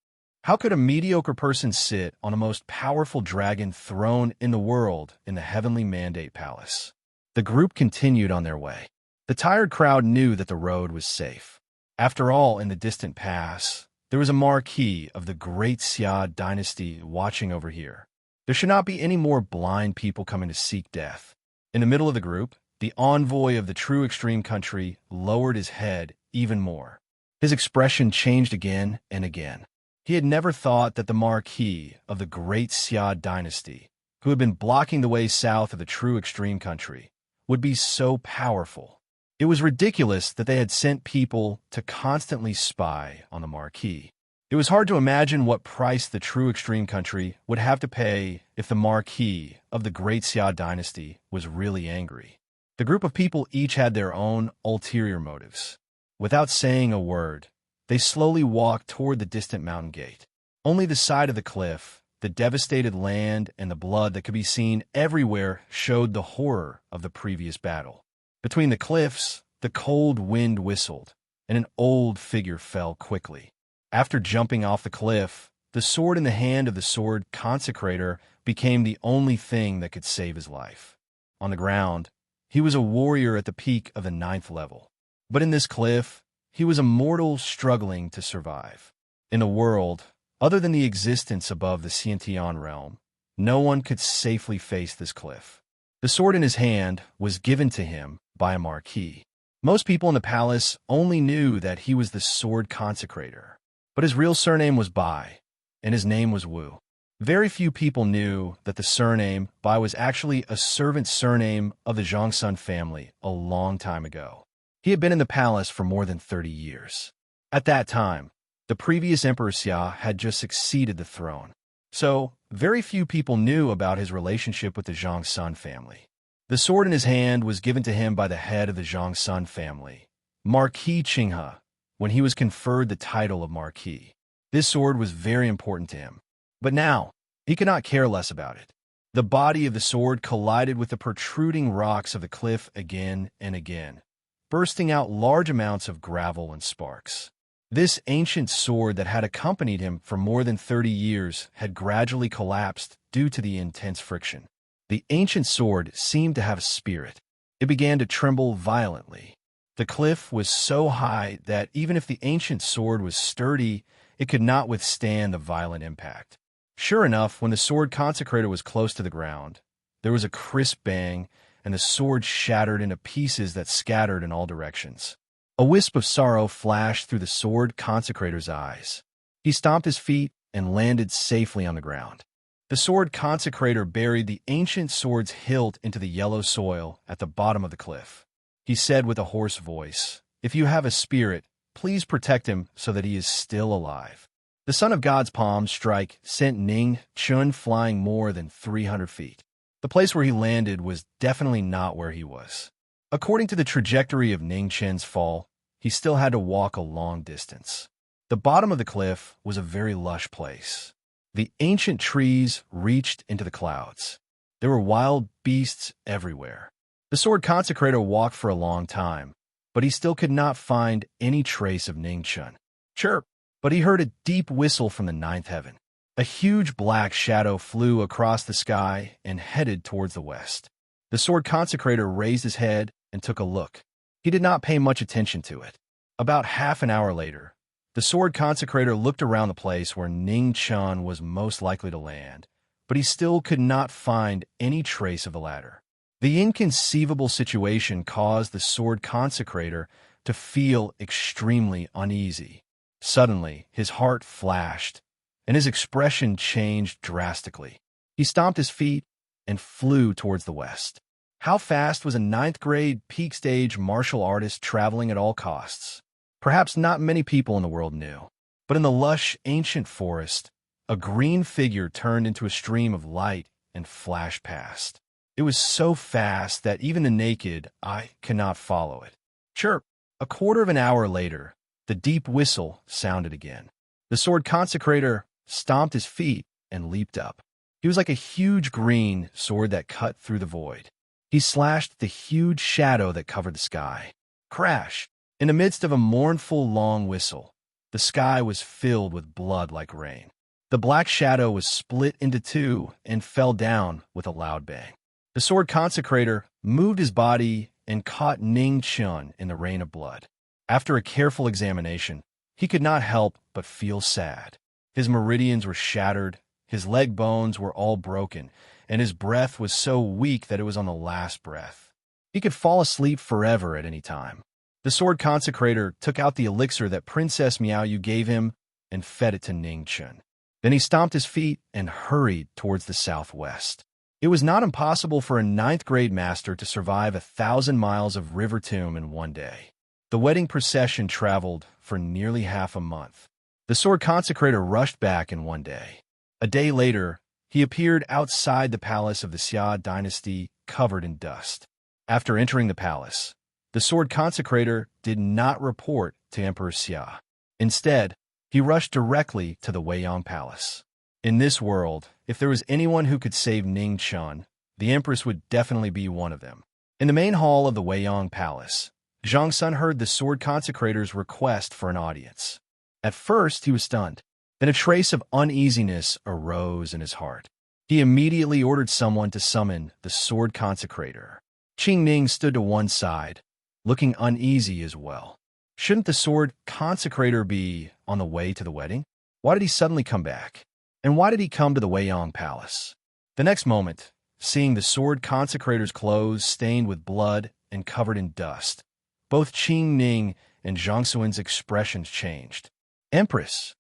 How could a mediocre person sit on the most powerful dragon throne in the world in the Heavenly Mandate Palace? The group continued on their way. The tired crowd knew that the road was safe. After all, in the distant past, there was a Marquis of the Great Xia dynasty watching over here. There should not be any more blind people coming to seek death. In the middle of the group, the envoy of the true extreme country lowered his head even more. His expression changed again and again. He had never thought that the Marquis of the Great Xia dynasty, who had been blocking the way south of the true extreme country, would be so powerful. It was ridiculous that they had sent people to constantly spy on the Marquis. It was hard to imagine what price the true extreme country would have to pay if the Marquis of the Great Xia dynasty was really angry. The group of people each had their own ulterior motives. Without saying a word, they slowly walked toward the distant mountain gate. Only the side of the cliff, the devastated land, and the blood that could be seen everywhere showed the horror of the previous battle. Between the cliffs, the cold wind whistled, and an old figure fell quickly. After jumping off the cliff, the sword in the hand of the sword consecrator became the only thing that could save his life. On the ground, he was a warrior at the peak of the 9th level. But in this cliff, he was a mortal struggling to survive. In the world, other than the existence above the Xiantian realm, no one could safely face this cliff. The sword in his hand was given to him by a Marquis. Most people in the palace only knew that he was the sword consecrator, but his real surname was Bai, and his name was Wu. Very few people knew that the surname Bai was actually a servant surname of the Zhongsun family a long time ago. He had been in the palace for more than 30 years. At that time, the previous Emperor Xia had just succeeded the throne, so very few people knew about his relationship with the Zhongsun family. The sword in his hand was given to him by the head of the Zhongsun family, Marquis Qinghe, when he was conferred the title of Marquis. This sword was very important to him, but now he could not care less about it. The body of the sword collided with the protruding rocks of the cliff again and again, bursting out large amounts of gravel and sparks. This ancient sword that had accompanied him for more than 30 years had gradually collapsed due to the intense friction. The ancient sword seemed to have a spirit. It began to tremble violently. The cliff was so high that even if the ancient sword was sturdy, it could not withstand the violent impact. Sure enough, when the sword consecrator was close to the ground, there was a crisp bang, and the sword shattered into pieces that scattered in all directions. A wisp of sorrow flashed through the sword consecrator's eyes. He stomped his feet and landed safely on the ground. The sword consecrator buried the ancient sword's hilt into the yellow soil at the bottom of the cliff. He said with a hoarse voice, "If you have a spirit, please protect him so that he is still alive." The Son of God's palm strike sent Ning Chun flying more than 300 feet. The place where he landed was definitely not where he was. According to the trajectory of Ning Chen's fall, he still had to walk a long distance. The bottom of the cliff was a very lush place. The ancient trees reached into the clouds. There were wild beasts everywhere. The sword consecrator walked for a long time, but he still could not find any trace of Ning Chun. Chirp! But he heard a deep whistle from the ninth heaven. A huge black shadow flew across the sky and headed towards the west. The sword consecrator raised his head and took a look. He did not pay much attention to it. About half an hour later, the sword consecrator looked around the place where Ning Chun was most likely to land, but he still could not find any trace of the latter. The inconceivable situation caused the sword consecrator to feel extremely uneasy. Suddenly, his heart flashed, and his expression changed drastically. He stomped his feet and flew towards the west. How fast was a ninth-grade peak-stage martial artist traveling at all costs? Perhaps not many people in the world knew. But in the lush, ancient forest, a green figure turned into a stream of light and flashed past. It was so fast that even the naked eye could not follow it. Chirp! A quarter of an hour later, the deep whistle sounded again. The sword consecrator stomped his feet and leaped up. He was like a huge green sword that cut through the void. He slashed the huge shadow that covered the sky. Crash! In the midst of a mournful long whistle, the sky was filled with blood like rain. The black shadow was split into two and fell down with a loud bang. The sword consecrator moved his body and caught Ning Chun in the rain of blood. After a careful examination, he could not help but feel sad. His meridians were shattered, his leg bones were all broken, and his breath was so weak that it was on the last breath. He could fall asleep forever at any time. The sword consecrator took out the elixir that Princess Miaoyu gave him and fed it to Ning Chun. Then he stomped his feet and hurried towards the southwest. It was not impossible for a ninth-grade master to survive 1,000 miles of river tomb in one day. The wedding procession traveled for nearly half a month. The sword consecrator rushed back in one day. A day later, he appeared outside the palace of the Xia dynasty, covered in dust. After entering the palace, the sword consecrator did not report to Emperor Xia. Instead, he rushed directly to the Weiyang Palace. In this world, if there was anyone who could save Ning Chun, the Empress would definitely be one of them. In the main hall of the Weiyang Palace, Zhongsun heard the sword consecrator's request for an audience. At first, he was stunned. Then a trace of uneasiness arose in his heart. He immediately ordered someone to summon the sword consecrator. Qing Ning stood to one side, looking uneasy as well. Shouldn't the sword consecrator be on the way to the wedding? Why did he suddenly come back? And why did he come to the Weiyang Palace? The next moment, seeing the sword consecrator's clothes stained with blood and covered in dust, Both Qing Ning and Zhang Xuan's expressions changed. Empress.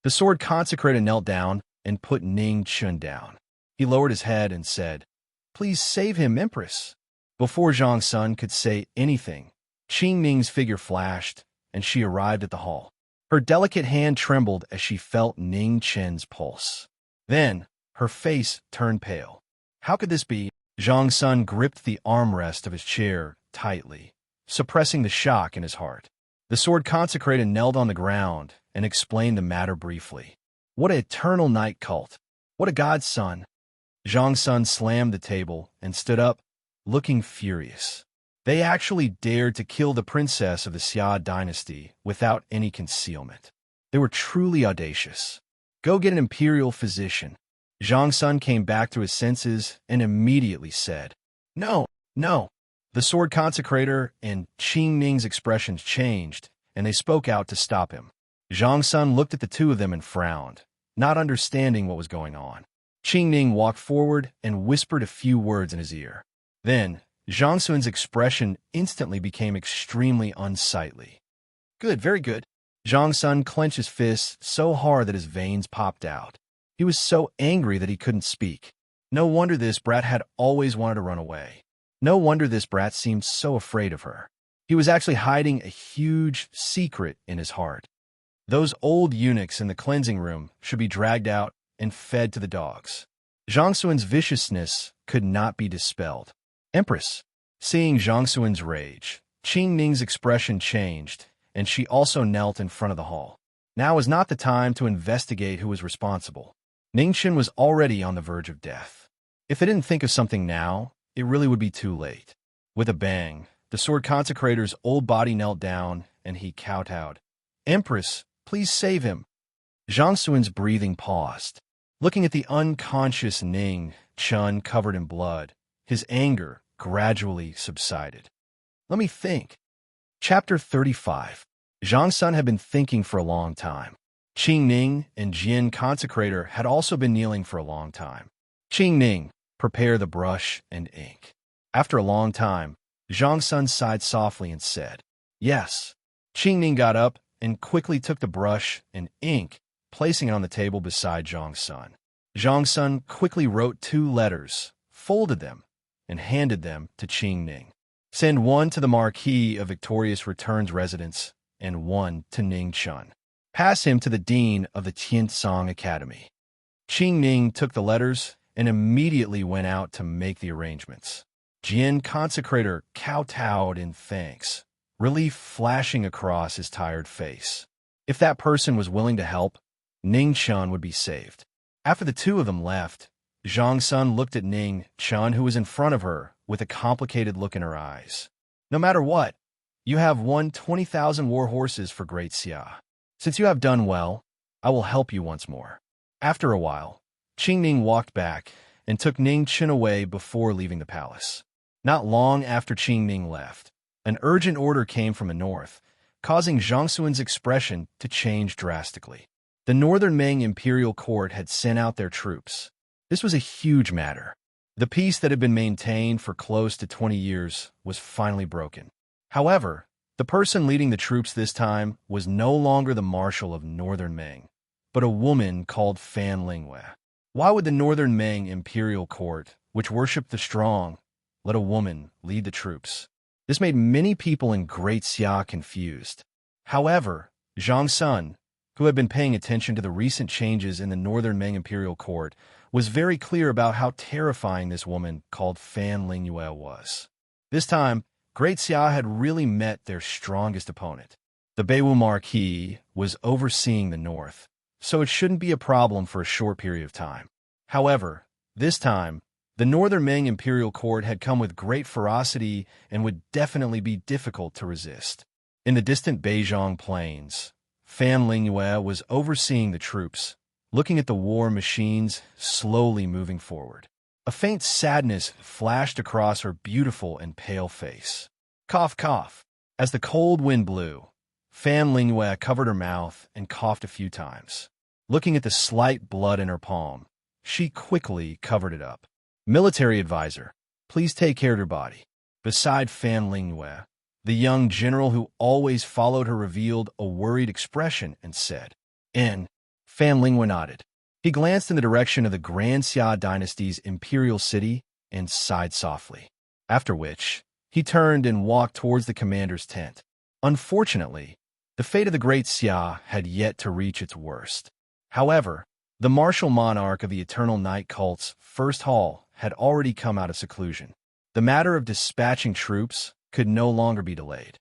The sword consecrator knelt down and put Ning Chun down. He lowered his head and said, "Please save him, Empress." Before Zhang Sun could say anything, Qing Ning's figure flashed, and she arrived at the hall. Her delicate hand trembled as she felt Ning Chen's pulse. Then, her face turned pale. How could this be? Zhang Sun gripped the armrest of his chair tightly, suppressing the shock in his heart. The sword consecrator knelt on the ground and explained the matter briefly. What an eternal night cult! What a god's son! Zhang Sun slammed the table and stood up, looking furious. They actually dared to kill the princess of the Xia dynasty without any concealment. They were truly audacious. Go get an imperial physician. Zhang Sun came back to his senses and immediately said, "No, no." The sword consecrator and Qing Ning's expressions changed, and they spoke out to stop him. Zhang Sun looked at the two of them and frowned, not understanding what was going on. Qing Ning walked forward and whispered a few words in his ear. Then, Zhang Sun's expression instantly became extremely unsightly. "Good, very good." Zhang Sun clenched his fists so hard that his veins popped out. He was so angry that he couldn't speak. No wonder this brat had always wanted to run away. No wonder this brat seemed so afraid of her. He was actually hiding a huge secret in his heart. Those old eunuchs in the cleansing room should be dragged out and fed to the dogs. Zhang Xuan's viciousness could not be dispelled. Empress. Seeing Zhang Xuan's rage, Qing Ning's expression changed, and she also knelt in front of the hall. Now is not the time to investigate who was responsible. Ningchen was already on the verge of death. If they didn't think of something now, it really would be too late. With a bang, the sword consecrator's old body knelt down, and he kowtowed. "Empress, please save him." Zhang Xuan's breathing paused. Looking at the unconscious Ning Chun covered in blood, his anger gradually subsided. Let me think. Chapter 35. Zhang Sun had been thinking for a long time. Qing Ning and Jian Consecrator had also been kneeling for a long time. Qing Ning, prepare the brush and ink. After a long time, Zhang Sun sighed softly and said, "Yes." Qing Ning got up and quickly took the brush and ink, placing it on the table beside Zhang Sun. Zhang Sun quickly wrote 2 letters, folded them, and handed them to Qing Ning. "Send one to the Marquis of Victorious Returns residence and one to Ning Chun. Pass him to the dean of the Tiansong Academy." Qing Ning took the letters and immediately went out to make the arrangements. Jian Consecrator kowtowed in thanks, relief flashing across his tired face. If that person was willing to help, Ning Chun would be saved. After the two of them left, Zhang Sun looked at Ning Chun, who was in front of her, with a complicated look in her eyes. "No matter what, you have won 20,000 war horses for Great Xia. Since you have done well, I will help you once more." After a while, Qing Ning walked back and took Ning Chun away before leaving the palace. Not long after Qing Ning left, an urgent order came from the north, causing Zhang Xuan's expression to change drastically. The northern Ming imperial court had sent out their troops. This was a huge matter. The peace that had been maintained for close to 20 years was finally broken. However, the person leading the troops this time was no longer the marshal of northern Ming, but a woman called Fan Lingyue. Why would the northern Ming imperial court, which worshipped the strong, let a woman lead the troops? This made many people in Great Xia confused. However, Zhang Sun, who had been paying attention to the recent changes in the northern Ming imperial court, was very clear about how terrifying this woman called Fan Lingyue was. This time, Great Xia had really met their strongest opponent. The Beiwu Marquis was overseeing the north, so it shouldn't be a problem for a short period of time. However, this time, the northern Ming imperial court had come with great ferocity and would definitely be difficult to resist. In the distant Beijing plains, Fan Lingyue was overseeing the troops, looking at the war machines slowly moving forward. A faint sadness flashed across her beautiful and pale face. Cough, cough. As the cold wind blew, Fan Lingyue covered her mouth and coughed a few times. Looking at the slight blood in her palm, she quickly covered it up. "Military advisor, please take care of your body." Beside Fan Lingyue, The young general who always followed her revealed a worried expression and said, "In." Fan Lingua nodded. He glanced in the direction of the Grand Xia dynasty's imperial city and sighed softly. After which, he turned and walked towards the commander's tent. Unfortunately, the fate of the Great Xia had yet to reach its worst. However, the martial monarch of the Eternal Night Cult's first hall had already come out of seclusion. The matter of dispatching troops could no longer be delayed.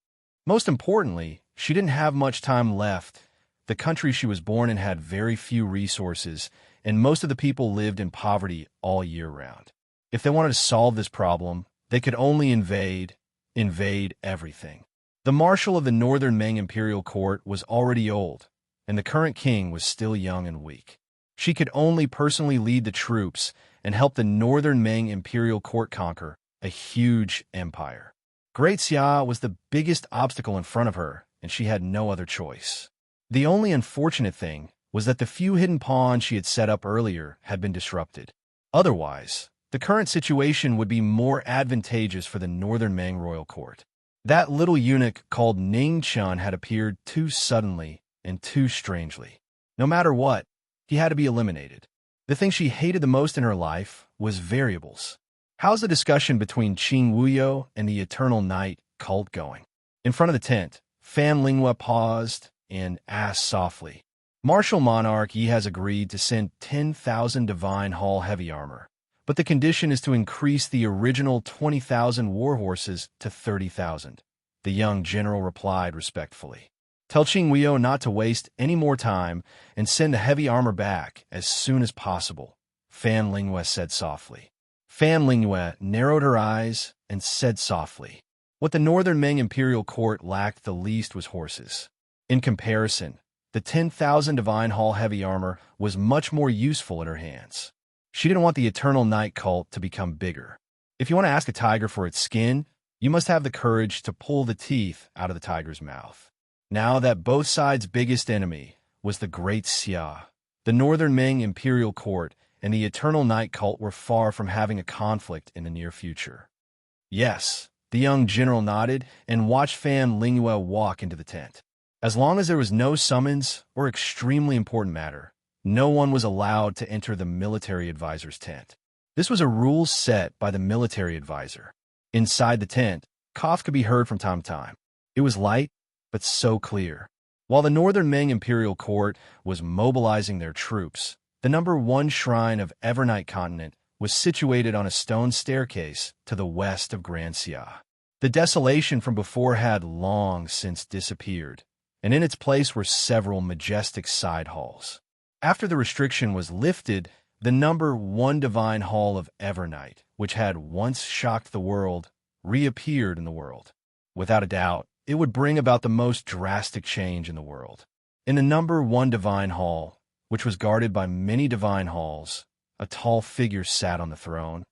Most importantly, she didn't have much time left. The country she was born in had very few resources, and most of the people lived in poverty all year round. If they wanted to solve this problem, they could only invade everything. The marshal of the Northern Ming imperial court was already old, and the current king was still young and weak. She could only personally lead the troops and help the Northern Ming imperial court conquer a huge empire. Great Xia was the biggest obstacle in front of her, and she had no other choice. The only unfortunate thing was that the few hidden pawns she had set up earlier had been disrupted. Otherwise, the current situation would be more advantageous for the Northern Ming royal court. That little eunuch called Ning Chun had appeared too suddenly and too strangely. No matter what, he had to be eliminated. The thing she hated the most in her life was variables. How's the discussion between Qing Wuyo and the Eternal Night cult going? In front of the tent, Fan Lingua paused and asked softly, "Martial monarch Yi has agreed to send 10,000 divine hall heavy armor, but the condition is to increase the original 20,000 war horses to 30,000. The young general replied respectfully. "Tell Qing Wuyo not to waste any more time and send the heavy armor back as soon as possible," Fan Lingua said softly. Fan Lingua narrowed her eyes and said softly, "What the Northern Ming imperial court lacked the least was horses. In comparison, the 10,000 divine hall heavy armor was much more useful in her hands. She didn't want the Eternal Night cult to become bigger. If you want to ask a tiger for its skin, you must have the courage to pull the teeth out of the tiger's mouth." Now that both sides' biggest enemy was the Great Xia, the Northern Ming imperial court and the Eternal Night cult were far from having a conflict in the near future. Yes, the young general nodded and watched Fan Lingua walk into the tent. As long as there was no summons or extremely important matter, no one was allowed to enter the military advisor's tent. This was a rule set by the military advisor. Inside the tent, cough could be heard from time to time. It was light, but so clear. While the Northern Ming imperial court was mobilizing their troops, the #1 shrine of Evernight Continent was situated on a stone staircase to the west of Grand Xia. The desolation from before had long since disappeared, and in its place were several majestic side halls. After the restriction was lifted, the #1 divine hall of Evernight, which had once shocked the world, reappeared in the world. Without a doubt, it would bring about the most drastic change in the world. In the #1 divine hall, which was guarded by many divine halls, a tall figure sat on the throne,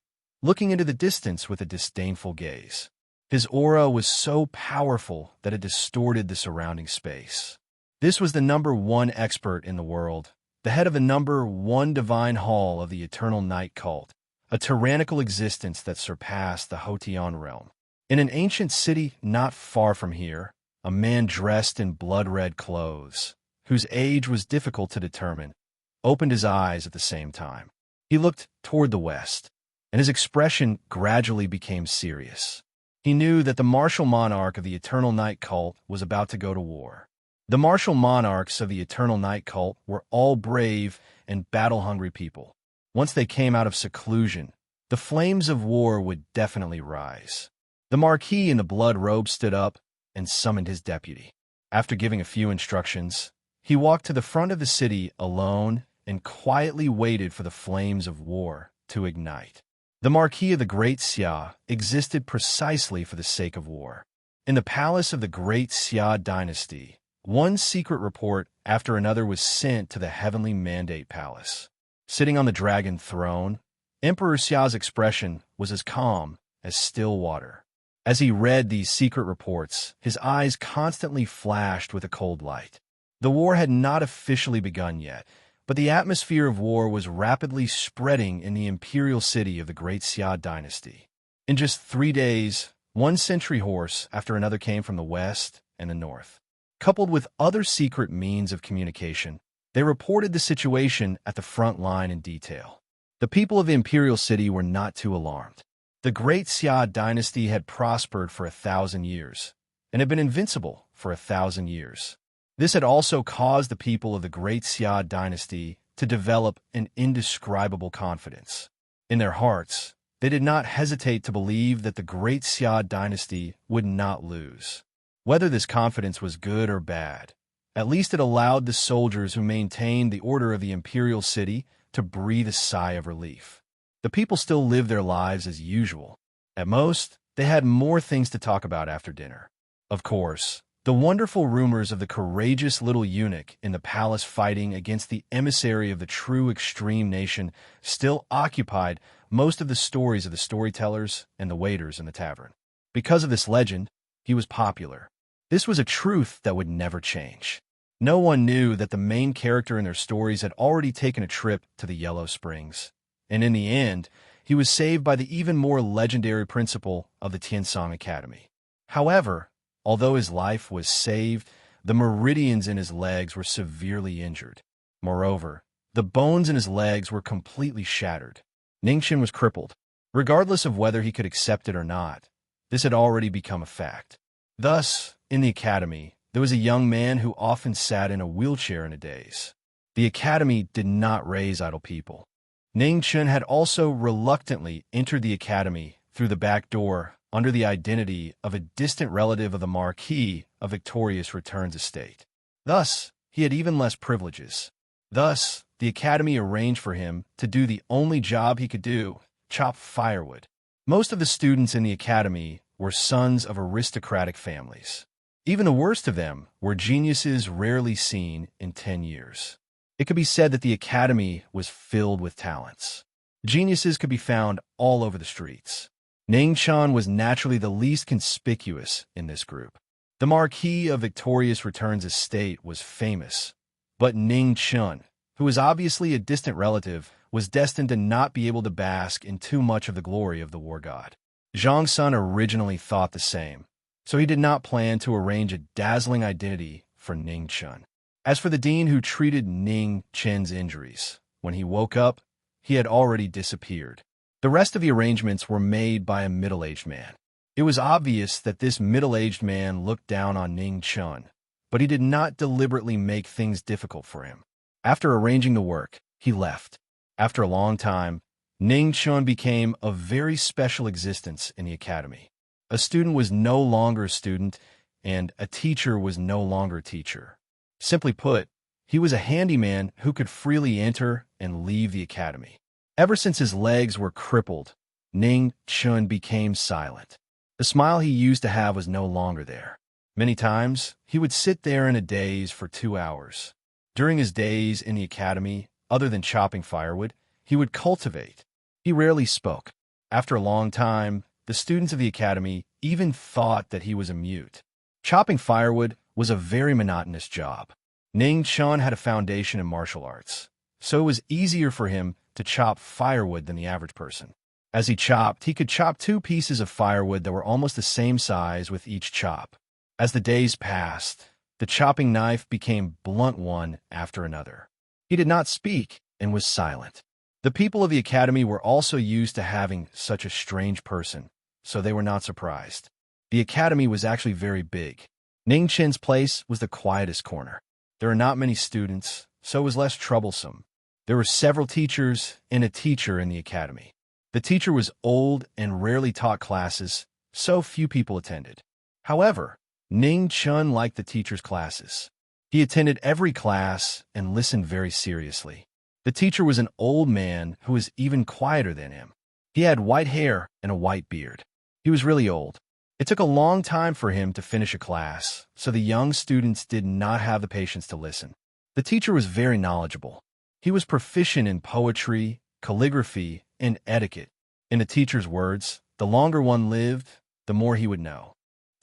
looking into the distance with a disdainful gaze. His aura was so powerful that it distorted the surrounding space. This was the #1 expert in the world, the head of the #1 divine hall of the Eternal Night cult, a tyrannical existence that surpassed the Hotian realm. In an ancient city not far from here, a man dressed in blood-red clothes, whose age was difficult to determine, opened his eyes at the same time. He looked toward the west, and his expression gradually became serious. He knew that the martial monarch of the Eternal Night cult was about to go to war. The martial monarchs of the Eternal Night cult were all brave and battle-hungry people. Once they came out of seclusion, the flames of war would definitely rise. The Marquis in the blood robe stood up and summoned his deputy. After giving a few instructions, he walked to the front of the city alone and quietly waited for the flames of war to ignite. The Marquis of the Great Xia existed precisely for the sake of war. In the palace of the Great Xia dynasty, one secret report after another was sent to the Heavenly Mandate Palace. Sitting on the dragon throne, Emperor Xia's expression was as calm as still water. As he read these secret reports, his eyes constantly flashed with a cold light. The war had not officially begun yet, but the atmosphere of war was rapidly spreading in the imperial city of the Great Xia dynasty. In just 3 days, One sentry horse after another came from the west and the north. Coupled with other secret means of communication, they reported the situation at the front line in detail. The people of the imperial city were not too alarmed. The great Xia dynasty had prospered for 1,000 years, and had been invincible for 1,000 years. This had also caused the people of the great Xia dynasty to develop an indescribable confidence. In their hearts, they did not hesitate to believe that the great Xia dynasty would not lose. Whether this confidence was good or bad, at least it allowed the soldiers who maintained the order of the imperial city to breathe a sigh of relief. The people still lived their lives as usual. At most, they had more things to talk about after dinner. Of course, the wonderful rumors of the courageous little eunuch in the palace fighting against the emissary of the true extreme nation still occupied most of the stories of the storytellers and the waiters in the tavern. Because of this legend, he was popular. This was a truth that would never change. No one knew that the main character in their stories had already taken a trip to the Yellow Springs, and in the end, he was saved by the even more legendary principal of the Tiansong Academy. However, although his life was saved, the meridians in his legs were severely injured. Moreover, the bones in his legs were completely shattered. Ningqian was crippled. Regardless of whether he could accept it or not, this had already become a fact. Thus, in the academy, there was a young man who often sat in a wheelchair in a daze. The academy did not raise idle people. Ningqian had also reluctantly entered the academy through the back door under the identity of a distant relative of the Marquis of Victorious Returns estate. Thus, he had even less privileges. Thus, the academy arranged for him to do the only job he could do, chop firewood. Most of the students in the academy were sons of aristocratic families. Even the worst of them were geniuses rarely seen in 10 years. It could be said that the academy was filled with talents. Geniuses could be found all over the streets. Ningqian was naturally the least conspicuous in this group. The Marquis of Victorious Returns estate was famous, but Ningqian, who was obviously a distant relative, was destined to not be able to bask in too much of the glory of the war god. Zhang Sun originally thought the same, so he did not plan to arrange a dazzling identity for Ningqian. As for the dean who treated Ningqian's injuries, when he woke up, he had already disappeared. The rest of the arrangements were made by a middle-aged man. It was obvious that this middle-aged man looked down on Ningqian, but he did not deliberately make things difficult for him. After arranging the work, he left. After a long time, Ningqian became a very special existence in the academy. A student was no longer a student, and a teacher was no longer a teacher. Simply put, he was a handyman who could freely enter and leave the academy. Ever since his legs were crippled, Ningqian became silent. The smile he used to have was no longer there. Many times, he would sit there in a daze for 2 hours. During his days in the academy, other than chopping firewood, he would cultivate. He rarely spoke. After a long time, the students of the academy even thought that he was a mute. Chopping firewood was a very monotonous job. Ningqian had a foundation in martial arts, so it was easier for him to chop firewood than the average person. As he chopped, he could chop 2 pieces of firewood that were almost the same size with each chop. As the days passed, the chopping knife became blunt one after another. He did not speak and was silent. The people of the academy were also used to having such a strange person, so they were not surprised. The academy was actually very big. Ningqian's place was the quietest corner. There were not many students, so it was less troublesome. There were several teachers and a teacher in the academy. The teacher was old and rarely taught classes, so few people attended. However, Ningqian liked the teacher's classes. He attended every class and listened very seriously. The teacher was an old man who was even quieter than him. He had white hair and a white beard. He was really old. It took a long time for him to finish a class, so the young students did not have the patience to listen. The teacher was very knowledgeable. He was proficient in poetry, calligraphy, and etiquette. In the teacher's words, the longer one lived, the more he would know.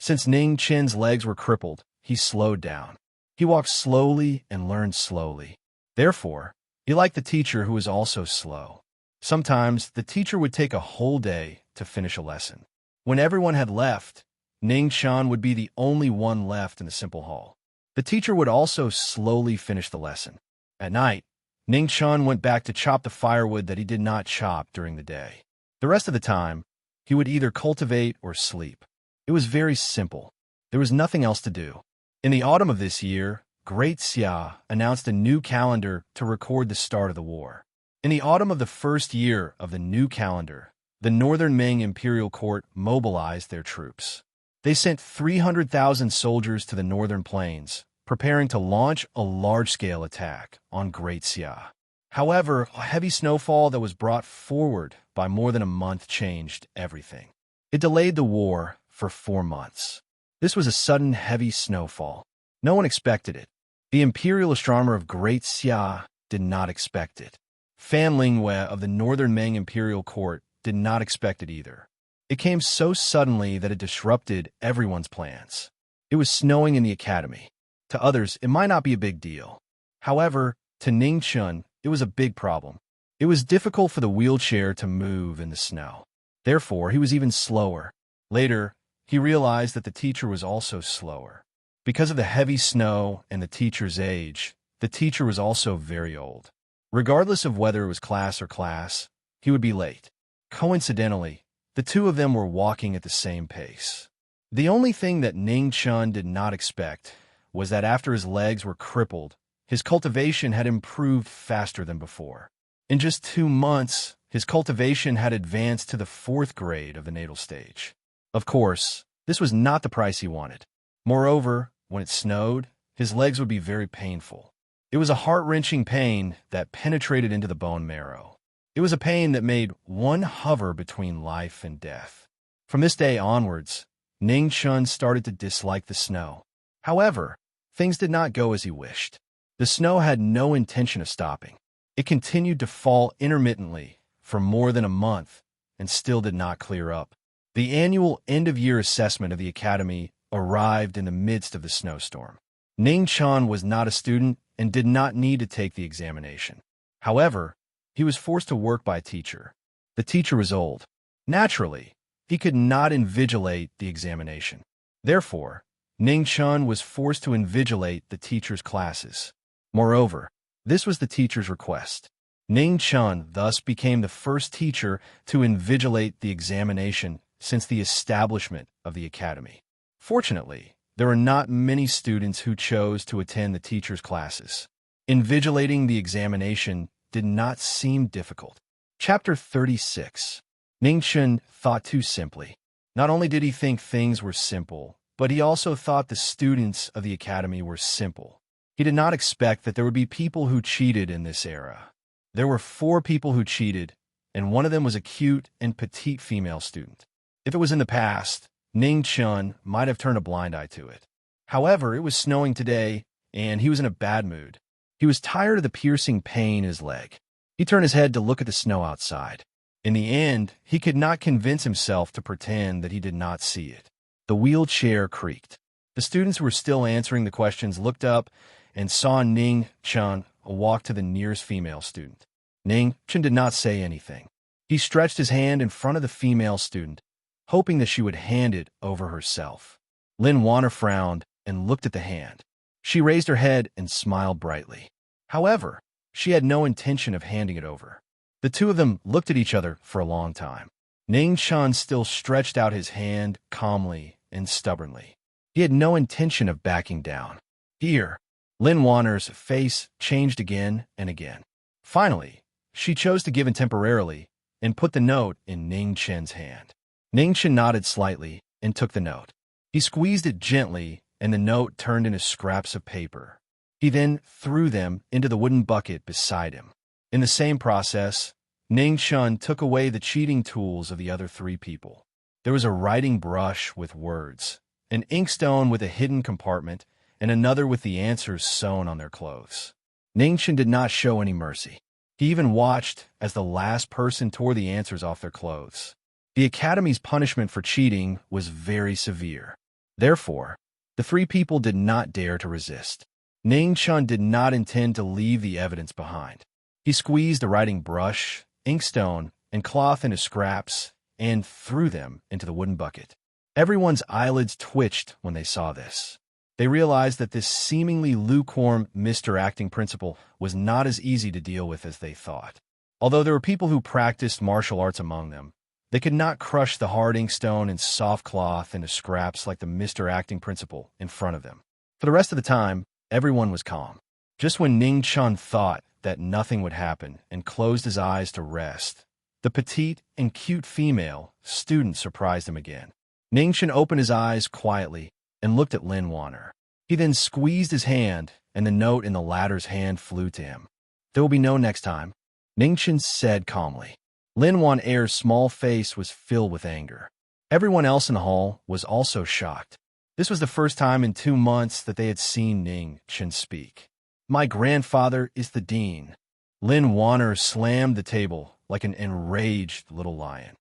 Since Ningqian's legs were crippled, he slowed down. He walked slowly and learned slowly. Therefore, he liked the teacher who was also slow. Sometimes, the teacher would take a whole day to finish a lesson. When everyone had left, Ning Chun would be the only one left in the simple hall. The teacher would also slowly finish the lesson. At night, Ning Chun went back to chop the firewood that he did not chop during the day. The rest of the time, he would either cultivate or sleep. It was very simple. There was nothing else to do. In the autumn of this year, Great Xia announced a new calendar to record the start of the war. In the autumn of the first year of the new calendar, the northern Ming imperial court mobilized their troops. They sent 300,000 soldiers to the northern plains, preparing to launch a large-scale attack on Great Xia. However, a heavy snowfall that was brought forward by more than a month changed everything. It delayed the war for 4 months. This was a sudden heavy snowfall. No one expected it. The imperial astronomer of Great Xia did not expect it. Fan Lingwei of the northern Ming imperial court did not expect it either. It came so suddenly that it disrupted everyone's plans. It was snowing in the academy. To others, it might not be a big deal. However, to Ning Chun, it was a big problem. It was difficult for the wheelchair to move in the snow. Therefore, he was even slower. Later, he realized that the teacher was also slower. Because of the heavy snow and the teacher's age, the teacher was also very old. Regardless of whether it was class or class, he would be late. Coincidentally, the two of them were walking at the same pace. The only thing that Ning Chun did not expect was that after his legs were crippled, his cultivation had improved faster than before. In just 2 months, his cultivation had advanced to the 4th grade of the natal stage. Of course, this was not the price he wanted. Moreover, when it snowed, his legs would be very painful. It was a heart-wrenching pain that penetrated into the bone marrow. It was a pain that made one hover between life and death. From this day onwards, Ning Chun started to dislike the snow. However, things did not go as he wished. The snow had no intention of stopping. It continued to fall intermittently for more than a month and still did not clear up. The annual end-of-year assessment of the academy arrived in the midst of the snowstorm. Ning Chun was not a student and did not need to take the examination. However, he was forced to work by a teacher. The teacher was old. Naturally, he could not invigilate the examination. Therefore, Ning Chun was forced to invigilate the teacher's classes. Moreover, this was the teacher's request. Ning Chun thus became the first teacher to invigilate the examination since the establishment of the academy. Fortunately, there were not many students who chose to attend the teacher's classes. Invigilating the examination did not seem difficult. Chapter 36. Ning Chun thought too simply. Not only did he think things were simple, but he also thought the students of the academy were simple. He did not expect that there would be people who cheated in this era. There were 4 people who cheated, and one of them was a cute and petite female student. If it was in the past, Ning Chun might have turned a blind eye to it. However, it was snowing today, and he was in a bad mood. He was tired of the piercing pain in his leg. He turned his head to look at the snow outside. In the end, he could not convince himself to pretend that he did not see it. The wheelchair creaked. The students who were still answering the questions looked up and saw Ning Chun walk to the nearest female student. Ning Chun did not say anything. He stretched his hand in front of the female student, hoping that she would hand it over herself. Lin Wanner frowned and looked at the hand. She raised her head and smiled brightly. However, she had no intention of handing it over. The two of them looked at each other for a long time. Ning Chun still stretched out his hand calmly and stubbornly. He had no intention of backing down. Here, Lin Wanner's face changed again and again. Finally, she chose to give in temporarily and put the note in Ning Chun's hand. Ning Chun nodded slightly and took the note. He squeezed it gently and the note turned into scraps of paper. He then threw them into the wooden bucket beside him. In the same process, Ning Chun took away the cheating tools of the other 3 people. There was a writing brush with words, an inkstone with a hidden compartment, and another with the answers sewn on their clothes. Ning Chun did not show any mercy. He even watched as the last person tore the answers off their clothes. The academy's punishment for cheating was very severe. Therefore, the 3 people did not dare to resist. Ning Chun did not intend to leave the evidence behind. He squeezed the writing brush, inkstone, and cloth into scraps and threw them into the wooden bucket. Everyone's eyelids twitched when they saw this. They realized that this seemingly lukewarm misdirecting principle was not as easy to deal with as they thought. Although there were people who practiced martial arts among them, they could not crush the hard inkstone and soft cloth into scraps like the misdirecting principle in front of them. For the rest of the time, everyone was calm. Just when Ning Chun thought that nothing would happen and closed his eyes to rest, the petite and cute female student surprised him again. Ning Chun opened his eyes quietly and looked at Lin Wanner. He then squeezed his hand, and the note in the latter's hand flew to him. "There will be no next time," Ning Chun said calmly. Lin Wanner's small face was filled with anger. Everyone else in the hall was also shocked. This was the first time in 2 months that they had seen Ning Chun speak. "My grandfather is the dean." Lin Wanner slammed the table like an enraged little lion.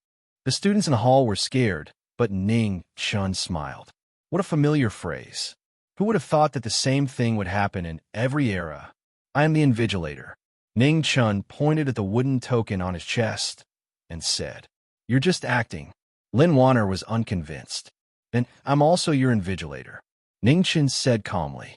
The students in the hall were scared, but Ning Chun smiled. What a familiar phrase. Who would have thought that the same thing would happen in every era? "I am the invigilator." Ning Chun pointed at the wooden token on his chest and said, "You're just acting." Lin Wanner was unconvinced. "Then I'm also your invigilator," Ning Chun said calmly.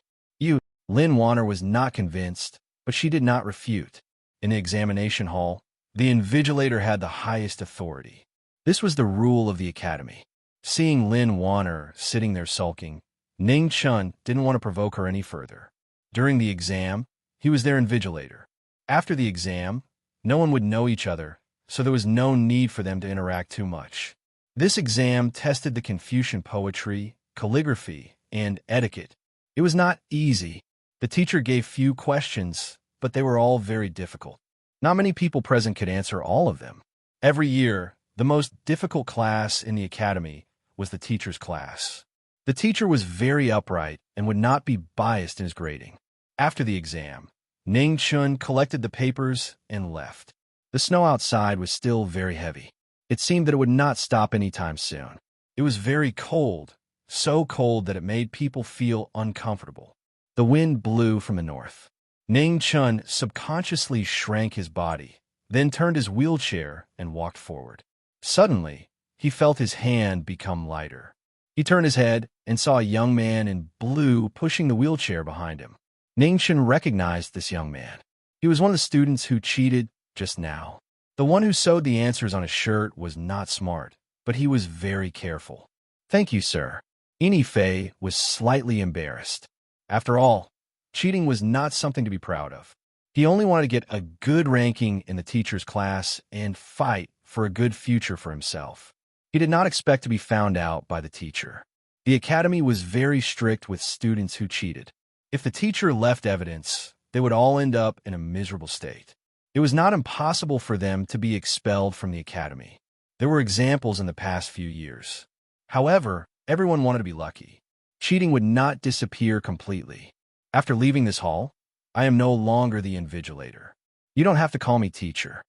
Lin Wanner was not convinced, but she did not refute. In the examination hall, the invigilator had the highest authority. This was the rule of the academy. Seeing Lin Wanner sitting there sulking, Ning Chun didn't want to provoke her any further. During the exam, he was their invigilator. After the exam, no one would know each other, so there was no need for them to interact too much. This exam tested the Confucian poetry, calligraphy, and etiquette. It was not easy. The teacher gave few questions, but they were all very difficult. Not many people present could answer all of them. Every year, the most difficult class in the academy was the teacher's class. The teacher was very upright and would not be biased in his grading. After the exam, Ning Chun collected the papers and left. The snow outside was still very heavy. It seemed that it would not stop anytime soon. It was very cold, so cold that it made people feel uncomfortable. The wind blew from the north. Ning Chun subconsciously shrank his body, then turned his wheelchair and walked forward. Suddenly, he felt his hand become lighter. He turned his head and saw a young man in blue pushing the wheelchair behind him. Ning Chun recognized this young man. He was one of the students who cheated just now. The one who sewed the answers on his shirt was not smart, but he was very careful. "Thank you, sir." Fei was slightly embarrassed. After all, cheating was not something to be proud of. He only wanted to get a good ranking in the teacher's class and fight for a good future for himself. He did not expect to be found out by the teacher. The academy was very strict with students who cheated. If the teacher left evidence, they would all end up in a miserable state. It was not impossible for them to be expelled from the academy. There were examples in the past few years. However, everyone wanted to be lucky. Cheating would not disappear completely. After leaving this hall, I am no longer the invigilator. You don't have to call me teacher.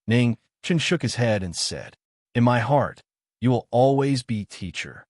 Ning Chun shook his head and said, "In my heart, you will always be teacher."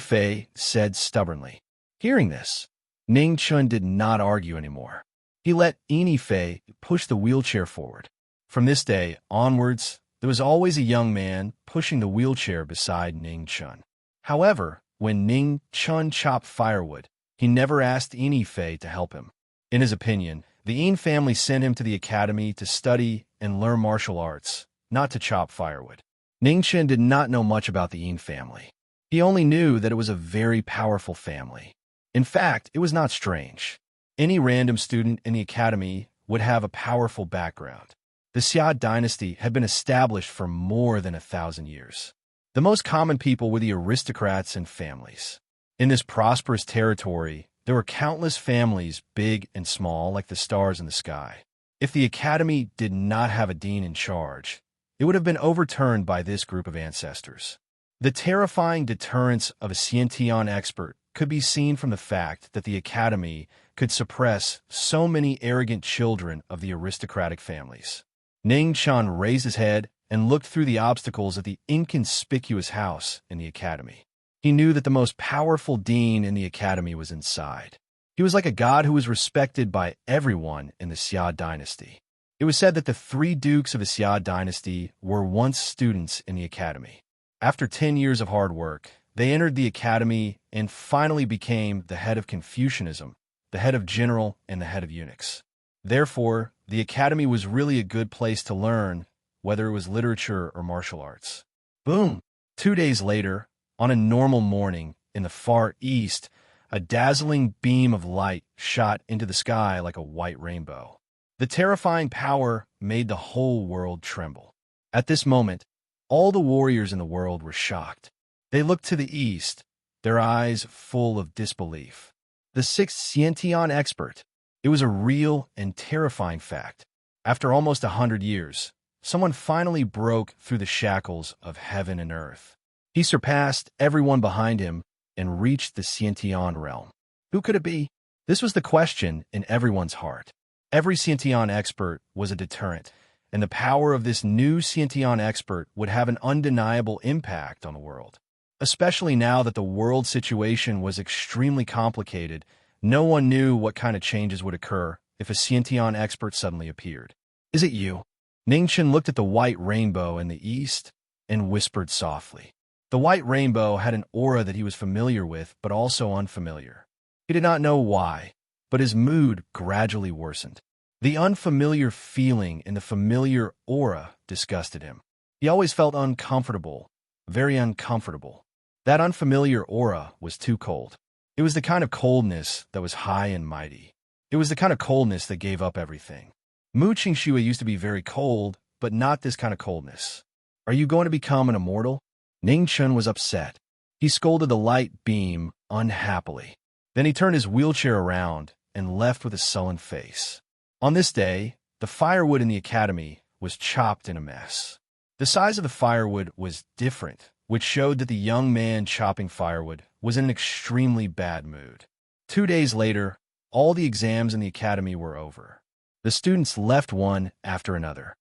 Fei said stubbornly. Hearing this, Ning Chun did not argue anymore. He let Fei push the wheelchair forward. From this day onwards, there was always a young man pushing the wheelchair beside Ning Chun. However, when Ning Chun chopped firewood, he never asked Fei to help him. In his opinion, the Yin family sent him to the academy to study and learn martial arts, not to chop firewood. Ning Chun did not know much about the Yin family. He only knew that it was a very powerful family. In fact, it was not strange. Any random student in the academy would have a powerful background. The Xia dynasty had been established for more than 1,000 years. The most common people were the aristocrats and families. In this prosperous territory, there were countless families, big and small, like the stars in the sky. If the academy did not have a dean in charge, it would have been overturned by this group of ancestors. The terrifying deterrence of a Xiantian expert could be seen from the fact that the academy could suppress so many arrogant children of the aristocratic families. Ning Chun raised his head and looked through the obstacles at the inconspicuous house in the academy. He knew that the most powerful dean in the academy was inside. He was like a god who was respected by everyone in the Xia dynasty. It was said that the three dukes of the Xia dynasty were once students in the academy. After 10 years of hard work, they entered the academy and finally became the head of Confucianism, the head of general, and the head of eunuchs. Therefore, the academy was really a good place to learn, whether it was literature or martial arts. Boom! 2 days later, on a normal morning in the far east, a dazzling beam of light shot into the sky like a white rainbow. The terrifying power made the whole world tremble. At this moment, all the warriors in the world were shocked. They looked to the east, their eyes full of disbelief. The sixth Xiantian expert. It was a real and terrifying fact. After almost 100 years, someone finally broke through the shackles of heaven and earth. He surpassed everyone behind him and reached the Xiantian realm. Who could it be? This was the question in everyone's heart. Every Xiantian expert was a deterrent, and the power of this new Xiantian expert would have an undeniable impact on the world. Especially now that the world situation was extremely complicated, no one knew what kind of changes would occur if a Xiantian expert suddenly appeared. Is it you? Ningchen looked at the white rainbow in the east and whispered softly. The white rainbow had an aura that he was familiar with, but also unfamiliar. He did not know why, but his mood gradually worsened. The unfamiliar feeling in the familiar aura disgusted him. He always felt uncomfortable, very uncomfortable. That unfamiliar aura was too cold. It was the kind of coldness that was high and mighty. It was the kind of coldness that gave up everything. Mu Qingxue used to be very cold, but not this kind of coldness. Are you going to become an immortal? Ning Chun was upset. He scolded the light beam unhappily. Then he turned his wheelchair around and left with a sullen face. On this day, the firewood in the academy was chopped in a mess. The size of the firewood was different, which showed that the young man chopping firewood was in an extremely bad mood. 2 days later, all the exams in the academy were over. The students left one after another.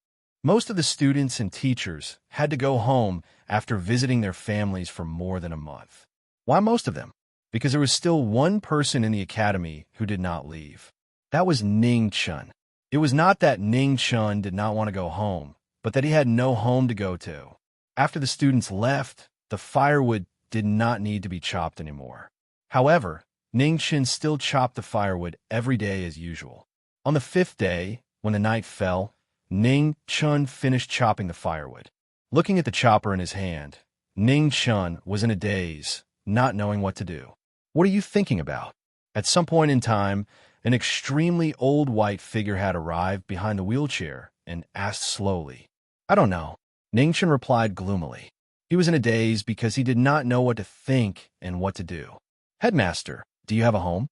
Most of the students and teachers had to go home after visiting their families for more than a month. Why most of them? Because there was still one person in the academy who did not leave. That was Ning Chun. It was not that Ning Chun did not want to go home, but that he had no home to go to. After the students left, the firewood did not need to be chopped anymore. However, Ning Chun still chopped the firewood every day as usual. On the 5th day, when the night fell, Ning Chun finished chopping the firewood. Looking at the chopper in his hand, Ning Chun was in a daze, not knowing what to do. What are you thinking about? At some point in time, an extremely old white figure had arrived behind the wheelchair and asked slowly. I don't know. Ning Chun replied gloomily. He was in a daze because he did not know what to think and what to do. Headmaster, do you have a home?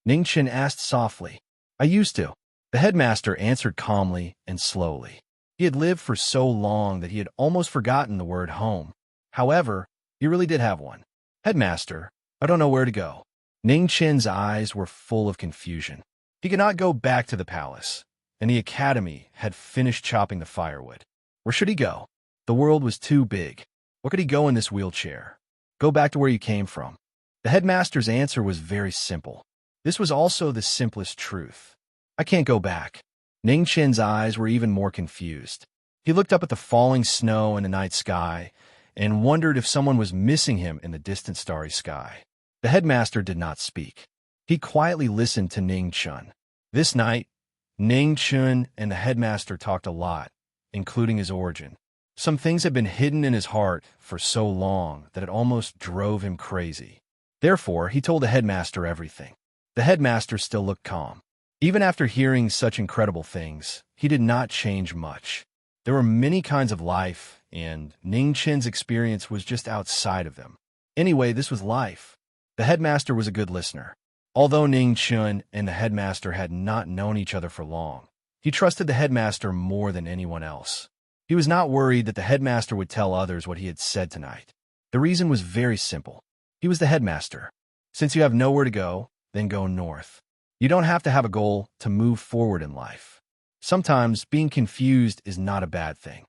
Ning Chun asked softly. I used to. The headmaster answered calmly and slowly. He had lived for so long that he had almost forgotten the word home. However, he really did have one. Headmaster, I don't know where to go. Ning Chen's eyes were full of confusion. He could not go back to the palace, and the academy had finished chopping the firewood. Where should he go? The world was too big. Where could he go in this wheelchair? Go back to where you came from. The headmaster's answer was very simple. This was also the simplest truth. I can't go back. Ning Chen's eyes were even more confused. He looked up at the falling snow in the night sky and wondered if someone was missing him in the distant starry sky. The headmaster did not speak. He quietly listened to Ning Chun. This night, Ning Chun and the headmaster talked a lot, including his origin. Some things had been hidden in his heart for so long that it almost drove him crazy. Therefore, he told the headmaster everything. The headmaster still looked calm. Even after hearing such incredible things, he did not change much. There were many kinds of life, and Ning Chen's experience was just outside of them. Anyway, this was life. The headmaster was a good listener. Although Ning Chun and the headmaster had not known each other for long, he trusted the headmaster more than anyone else. He was not worried that the headmaster would tell others what he had said tonight. The reason was very simple. He was the headmaster. Since you have nowhere to go, then go north. You don't have to have a goal to move forward in life. Sometimes being confused is not a bad thing.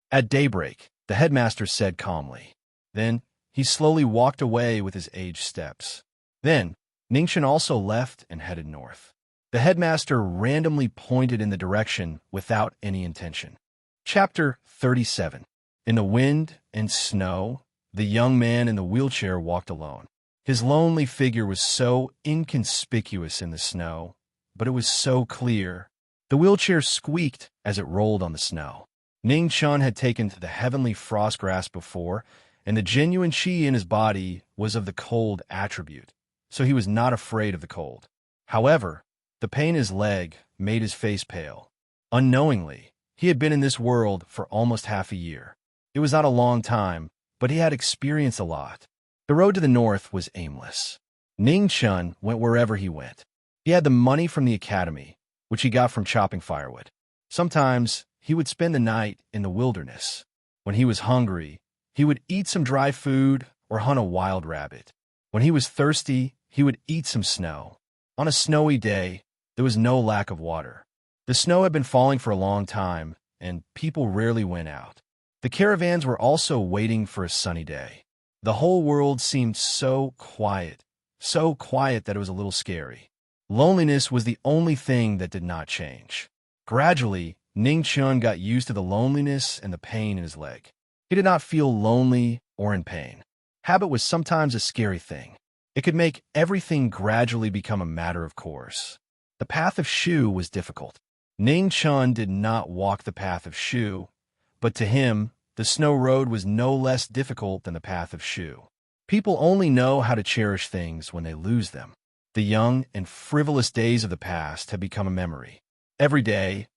At daybreak, the headmaster said calmly. Then, he slowly walked away with his aged steps. Then, Ningchen also left and headed north. The headmaster randomly pointed in the direction without any intention. Chapter 37. In the wind and snow, the young man in the wheelchair walked alone. His lonely figure was so inconspicuous in the snow, but it was so clear. The wheelchair squeaked as it rolled on the snow. Ning Chun had taken to the heavenly frost grass before, and the genuine chi in his body was of the cold attribute, so he was not afraid of the cold. However, the pain in his leg made his face pale. Unknowingly, he had been in this world for almost half a year. It was not a long time, but he had experienced a lot. The road to the north was aimless. Ning Chun went wherever he went. He had the money from the academy, which he got from chopping firewood. Sometimes he would spend the night in the wilderness. When he was hungry, he would eat some dry food or hunt a wild rabbit. When he was thirsty, he would eat some snow. On a snowy day, there was no lack of water. The snow had been falling for a long time, and people rarely went out. The caravans were also waiting for a sunny day. The whole world seemed so quiet that it was a little scary. Loneliness was the only thing that did not change. Gradually, Ning Chun got used to the loneliness and the pain in his leg. He did not feel lonely or in pain. Habit was sometimes a scary thing. It could make everything gradually become a matter of course. The path of Shu was difficult. Ning Chun did not walk the path of Shu, but to him, the snow road was no less difficult than the path of Shu. People only know how to cherish things when they lose them. The young and frivolous days of the past had become a memory. Every day,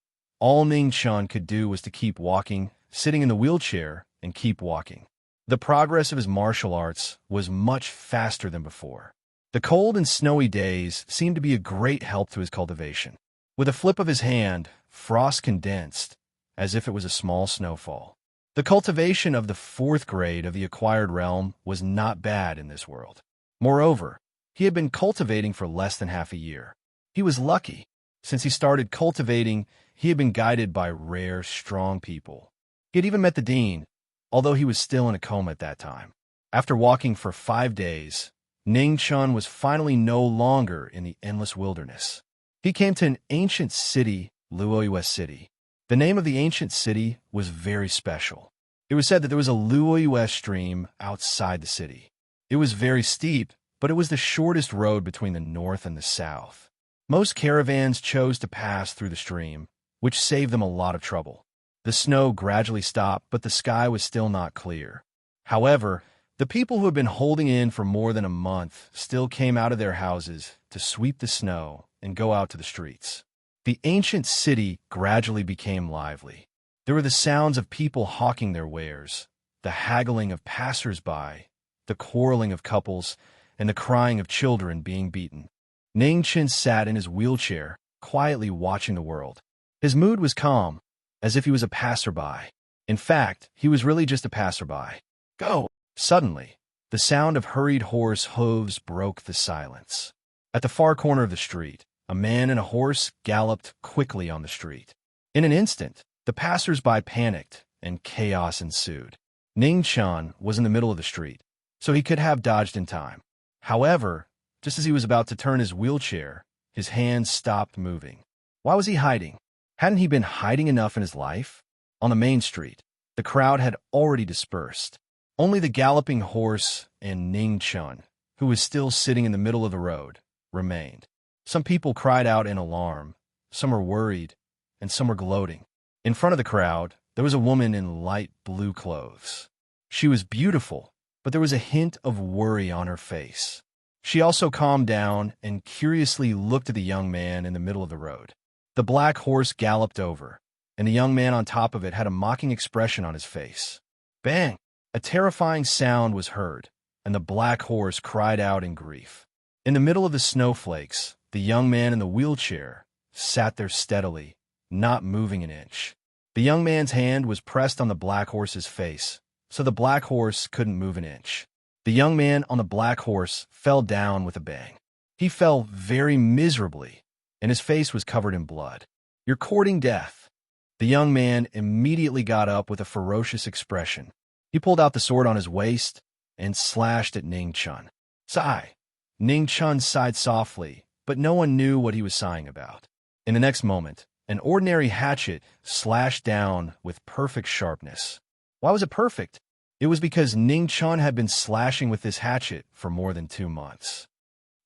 all Ning Chun could do was to keep walking, sitting in the wheelchair, and keep walking. The progress of his martial arts was much faster than before. The cold and snowy days seemed to be a great help to his cultivation. With a flip of his hand, frost condensed, as if it was a small snowfall. The cultivation of the 4th grade of the acquired realm was not bad in this world. Moreover, he had been cultivating for less than half a year. He was lucky. Since he started cultivating, he had been guided by rare, strong people. He had even met the dean, although he was still in a coma at that time. After walking for 5 days, Ning Chun was finally no longer in the endless wilderness. He came to an ancient city, Luoyue City. The name of the ancient city was very special. It was said that there was a Luoyue stream outside the city. It was very steep, but it was the shortest road between the north and the south. Most caravans chose to pass through the stream, which saved them a lot of trouble. The snow gradually stopped, but the sky was still not clear. However, the people who had been holding in for more than a month still came out of their houses to sweep the snow and go out to the streets. The ancient city gradually became lively. There were the sounds of people hawking their wares, the haggling of passers-by, the quarreling of couples, and the crying of children being beaten. Ning Chun sat in his wheelchair, quietly watching the world. His mood was calm, as if he was a passerby. In fact, he was really just a passerby. Go! Suddenly, the sound of hurried horse hooves broke the silence. At the far corner of the street, a man and a horse galloped quickly on the street. In an instant, the passers-by panicked, and chaos ensued. Ning Chun was in the middle of the street, so he could have dodged in time. However, just as he was about to turn his wheelchair, his hands stopped moving. Why was he hiding? Hadn't he been hiding enough in his life? On the main street, the crowd had already dispersed. Only the galloping horse and Ning Chun, who was still sitting in the middle of the road, remained. Some people cried out in alarm, some were worried, and some were gloating. In front of the crowd, there was a woman in light blue clothes. She was beautiful, but there was a hint of worry on her face. She also calmed down and curiously looked at the young man in the middle of the road. The black horse galloped over, and the young man on top of it had a mocking expression on his face. Bang! A terrifying sound was heard, and the black horse cried out in grief. In the middle of the snowflakes, the young man in the wheelchair sat there steadily, not moving an inch. The young man's hand was pressed on the black horse's face, so the black horse couldn't move an inch. The young man on the black horse fell down with a bang. He fell very miserably, and his face was covered in blood. You're courting death. The young man immediately got up with a ferocious expression. He pulled out the sword on his waist and slashed at Ning Chun. Sigh! Ning Chun sighed softly, but no one knew what he was sighing about. In the next moment, an ordinary hatchet slashed down with perfect sharpness. Why was it perfect? It was because Ning Chun had been slashing with this hatchet for more than 2 months.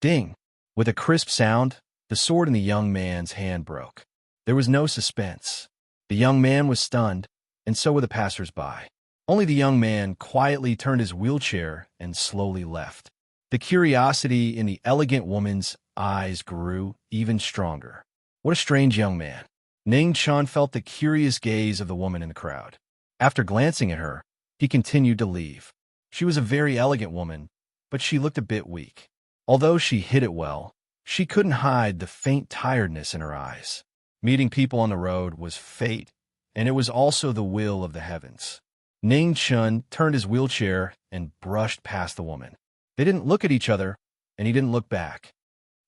Ding! With a crisp sound, the sword in the young man's hand broke. There was no suspense. The young man was stunned, and so were the passers-by. Only the young man quietly turned his wheelchair and slowly left. The curiosity in the elegant woman's eyes grew even stronger. What a strange young man. Ning Chun felt the curious gaze of the woman in the crowd. After glancing at her, he continued to leave. She was a very elegant woman, but she looked a bit weak. Although she hid it well, she couldn't hide the faint tiredness in her eyes. Meeting people on the road was fate, and it was also the will of the heavens. Ning Chun turned his wheelchair and brushed past the woman. They didn't look at each other, and he didn't look back.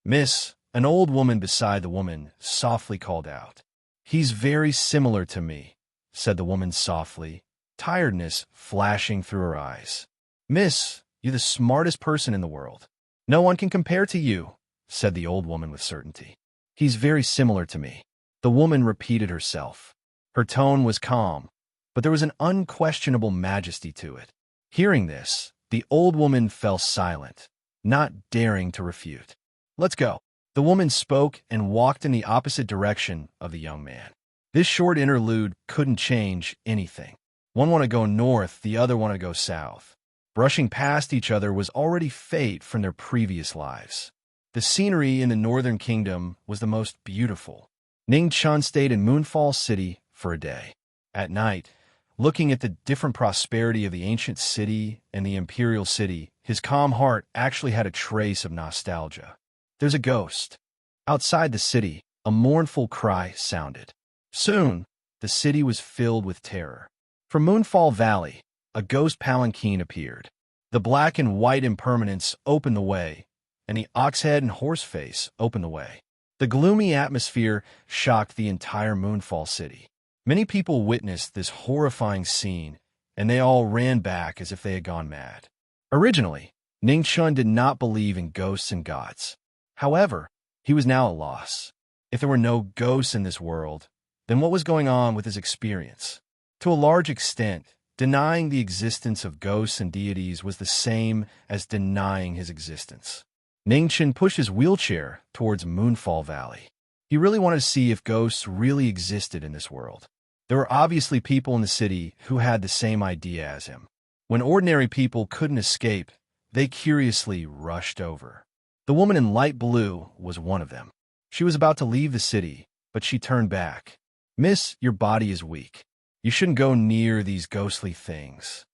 "Miss," an old woman beside the woman softly called out. "He's very similar to me," said the woman softly, tiredness flashing through her eyes. "Miss, you're the smartest person in the world. No one can compare to you," said the old woman with certainty. "He's very similar to me." The woman repeated herself. Her tone was calm, but there was an unquestionable majesty to it. Hearing this, the old woman fell silent, not daring to refute. "Let's go." The woman spoke and walked in the opposite direction of the young man. This short interlude couldn't change anything. One wanted to go north, the other wanted to go south. Brushing past each other was already fate from their previous lives. The scenery in the northern kingdom was the most beautiful. Ning Chun stayed in Moonfall City for a day. At night, looking at the different prosperity of the ancient city and the imperial city, his calm heart actually had a trace of nostalgia. "There's a ghost." Outside the city, a mournful cry sounded. Soon, the city was filled with terror. From Moonfall Valley, a ghost palanquin appeared. The black and white impermanence opened the way, and the oxhead and horseface opened the way. The gloomy atmosphere shocked the entire Moonfall City. Many people witnessed this horrifying scene, and they all ran back as if they had gone mad. Originally, Ning Chun did not believe in ghosts and gods. However, he was now at a loss. If there were no ghosts in this world, then what was going on with his experience? To a large extent, denying the existence of ghosts and deities was the same as denying his existence. Ning Chun pushed his wheelchair towards Moonfall Valley. He really wanted to see if ghosts really existed in this world. There were obviously people in the city who had the same idea as him. When ordinary people couldn't escape, they curiously rushed over. The woman in light blue was one of them. She was about to leave the city, but she turned back. "Miss, your body is weak. You shouldn't go near these ghostly things."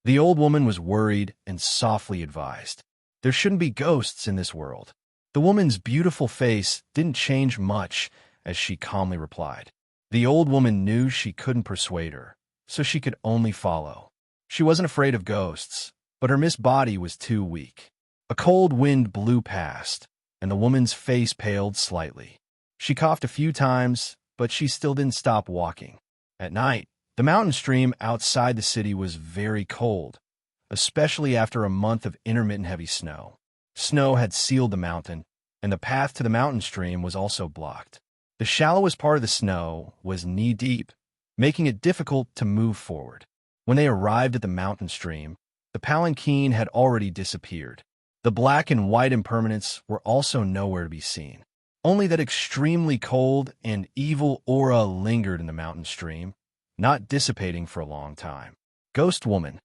The old woman was worried and softly advised. There shouldn't be ghosts in this world. The woman's beautiful face didn't change much as she calmly replied. The old woman knew she couldn't persuade her, so she could only follow. She wasn't afraid of ghosts, but her missed body was too weak. A cold wind blew past, and the woman's face paled slightly. She coughed a few times, but she still didn't stop walking. At night, the mountain stream outside the city was very cold, especially after a month of intermittent heavy snow. Snow had sealed the mountain, and the path to the mountain stream was also blocked. The shallowest part of the snow was knee-deep, making it difficult to move forward. When they arrived at the mountain stream, the palanquin had already disappeared. The black and white impermanents were also nowhere to be seen. Only that extremely cold and evil aura lingered in the mountain stream, not dissipating for a long time. "Ghost woman."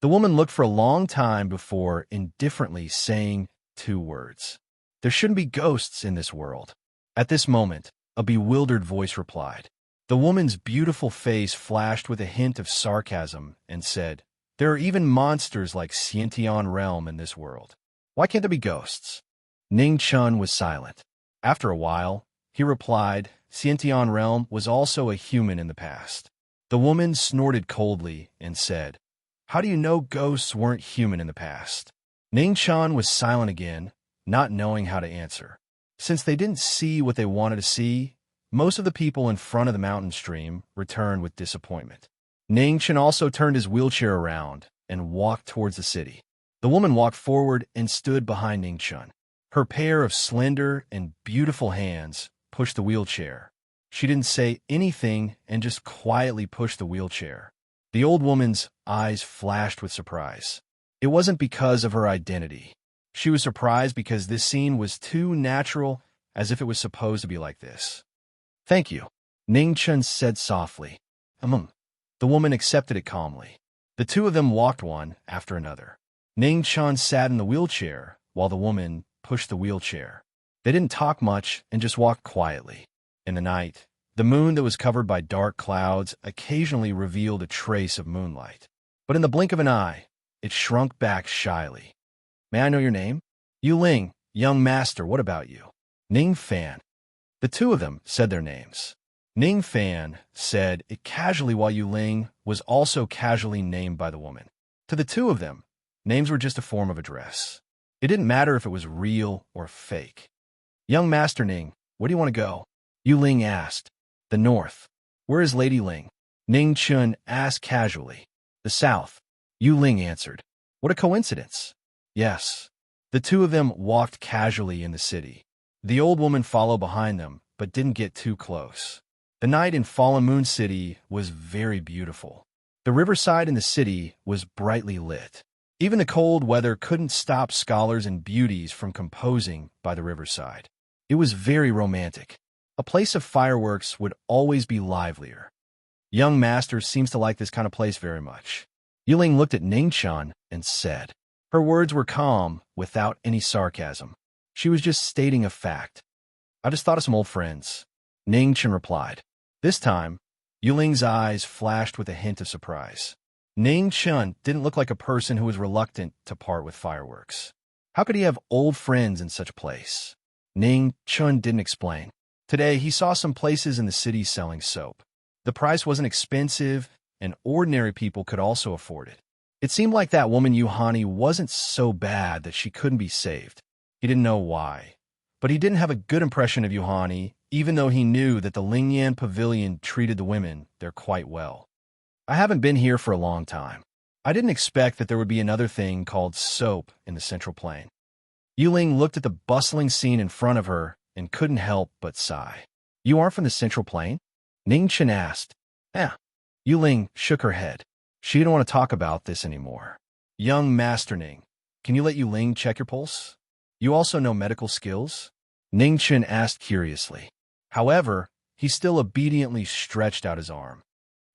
The woman looked for a long time before indifferently saying 2 words. "There shouldn't be ghosts in this world." At this moment, a bewildered voice replied. The woman's beautiful face flashed with a hint of sarcasm and said, "There are even monsters like Xiantian Realm in this world. Why can't there be ghosts?" Ning Chun was silent. After a while, he replied, "Xiantian Realm was also a human in the past." The woman snorted coldly and said, "How do you know ghosts weren't human in the past?" Ning Chun was silent again, not knowing how to answer. Since they didn't see what they wanted to see, most of the people in front of the mountain stream returned with disappointment. Ning Chun also turned his wheelchair around and walked towards the city. The woman walked forward and stood behind Ning Chun. Her pair of slender and beautiful hands pushed the wheelchair. She didn't say anything and just quietly pushed the wheelchair. The old woman's eyes flashed with surprise. It wasn't because of her identity. She was surprised because this scene was too natural, as if it was supposed to be like this. "Thank you," Ning Chun said softly. The woman accepted it calmly. The two of them walked one after another. Ning Chun sat in the wheelchair while the woman pushed the wheelchair. They didn't talk much and just walked quietly. In the night, the moon that was covered by dark clouds occasionally revealed a trace of moonlight. But in the blink of an eye, it shrunk back shyly. "May I know your name?" "Yu Ling, young master, what about you?" "Ning Fan." The two of them said their names. Ning Fan said it casually while Yu Ling was also casually named by the woman. To the two of them, names were just a form of address. It didn't matter if it was real or fake. "Young Master Ning, where do you want to go?" Yu Ling asked. "The north." "Where is Lady Ling?" Ning Chun asked casually. "The south," Yu Ling answered. "What a coincidence." "Yes." The two of them walked casually in the city. The old woman followed behind them, but didn't get too close. The night in Fallen Moon City was very beautiful. The riverside in the city was brightly lit. Even the cold weather couldn't stop scholars and beauties from composing by the riverside. It was very romantic. A place of fireworks would always be livelier. "Young master seems to like this kind of place very much." Yu Ling looked at Ning Chun and said. Her words were calm, without any sarcasm. She was just stating a fact. "I just thought of some old friends," Ning Chun replied. This time, Yu Ling's eyes flashed with a hint of surprise. Ning Chun didn't look like a person who was reluctant to part with fireworks. How could he have old friends in such a place? Ning Chun didn't explain. Today, he saw some places in the city selling soap. The price wasn't expensive, and ordinary people could also afford it. It seemed like that woman Yuhani wasn't so bad that she couldn't be saved. He didn't know why. But he didn't have a good impression of Yuhani, even though he knew that the Lingyan Pavilion treated the women there quite well. "I haven't been here for a long time. I didn't expect that there would be another thing called soap in the Central Plain." Yu Ling looked at the bustling scene in front of her and couldn't help but sigh. "You aren't from the Central Plain?" Ning Chen asked. "Yeah." Yu Ling shook her head. She didn't want to talk about this anymore. "Young Master Ning, can you let Yu Ling check your pulse? You also know medical skills?" Ning Chen asked curiously. However, he still obediently stretched out his arm.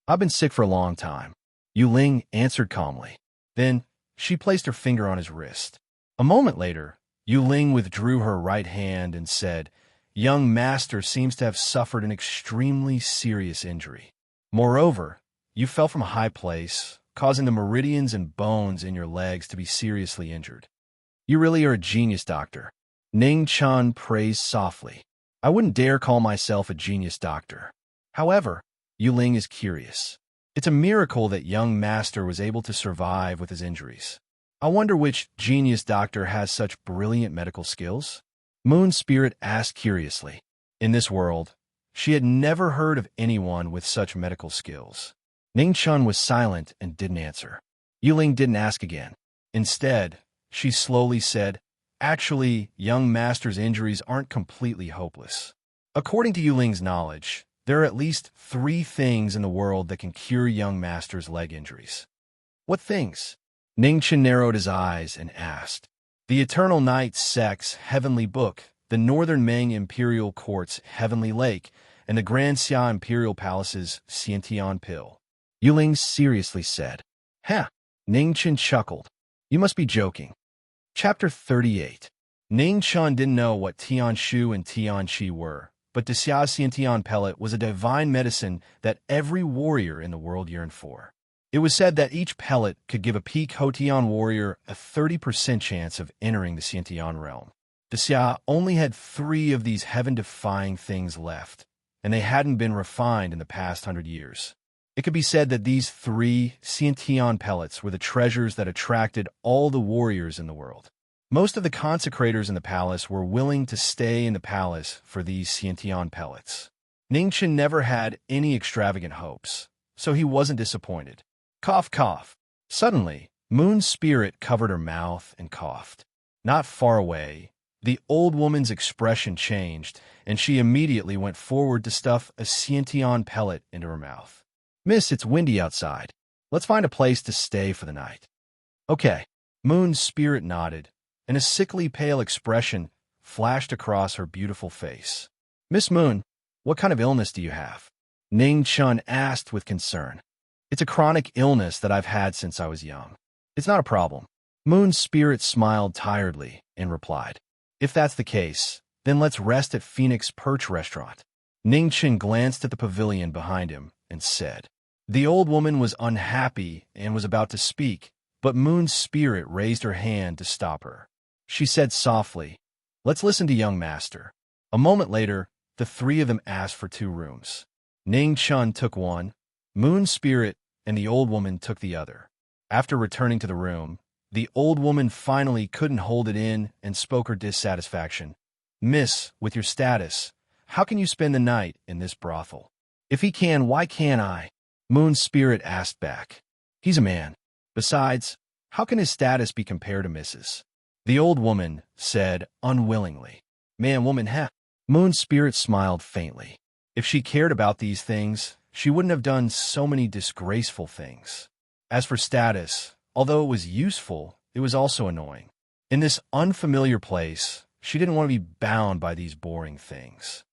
"I've been sick for a long time," Yu Ling answered calmly. Then, she placed her finger on his wrist. A moment later, Yu Ling withdrew her right hand and said, "Young master seems to have suffered an extremely serious injury. Moreover, you fell from a high place, causing the meridians and bones in your legs to be seriously injured. You really are a genius, doctor." Ning Chun praised softly. "I wouldn't dare call myself a genius doctor. However, Yu Ling is curious. It's a miracle that young master was able to survive with his injuries. I wonder which genius doctor has such brilliant medical skills?" Moon Spirit asked curiously. In this world, she had never heard of anyone with such medical skills. Ning Chun was silent and didn't answer. Yu Ling didn't ask again. Instead, she slowly said, "Actually, young master's injuries aren't completely hopeless. According to Yu Ling's knowledge, there are at least 3 things in the world that can cure young master's leg injuries." "What things?" Ning Chen narrowed his eyes and asked. "The Eternal Night Sect's Heavenly Book, the Northern Meng Imperial Court's Heavenly Lake, and the Grand Xia Imperial Palace's Xiantian Pill," Yu Ling seriously said. "Huh." Ning Chen chuckled. "You must be joking." Chapter 38. Ning Chun didn't know what Tian Shu and Tian Qi were, but the Xia Xiantian pellet was a divine medicine that every warrior in the world yearned for. It was said that each pellet could give a peak Hotian warrior a 30% chance of entering the Xiantian realm. The Xia only had 3 of these heaven-defying things left, and they hadn't been refined in the past 100 years. It could be said that these 3 Xiantian pellets were the treasures that attracted all the warriors in the world. Most of the consecrators in the palace were willing to stay in the palace for these Xiantian pellets. Ning Chen never had any extravagant hopes, so he wasn't disappointed. Cough, cough. Suddenly, Moon Spirit covered her mouth and coughed. Not far away, The old woman's expression changed, and she immediately went forward to stuff a sciention pellet into her mouth. "Miss, it's windy outside. Let's find a place to stay for the night." "Okay." Moon's spirit nodded, and a sickly pale expression flashed across her beautiful face. "Miss Moon, what kind of illness do you have?" Ning Chun asked with concern. "It's a chronic illness that I've had since I was young." "It's not a problem." Moon's spirit smiled tiredly and replied, "If that's the case, then let's rest at Phoenix Perch Restaurant." Ning Chun glanced at the pavilion behind him and said. The old woman was unhappy and was about to speak, but Moon's spirit raised her hand to stop her. She said softly, "Let's listen to young master." A moment later, the three of them asked for 2 rooms. Ning Chun took one, Moon's spirit and the old woman took the other. After returning to the room, the old woman finally couldn't hold it in and spoke her dissatisfaction. "Miss, with your status, how can you spend the night in this brothel?" "If he can, why can't I?" Moon's spirit asked back. "He's a man. Besides, how can his status be compared to Mrs.?" The old woman said unwillingly. "Man, woman, ha." Moon's spirit smiled faintly. If she cared about these things, she wouldn't have done so many disgraceful things. As for status, although it was useful, it was also annoying. In this unfamiliar place, she didn't want to be bound by these boring things.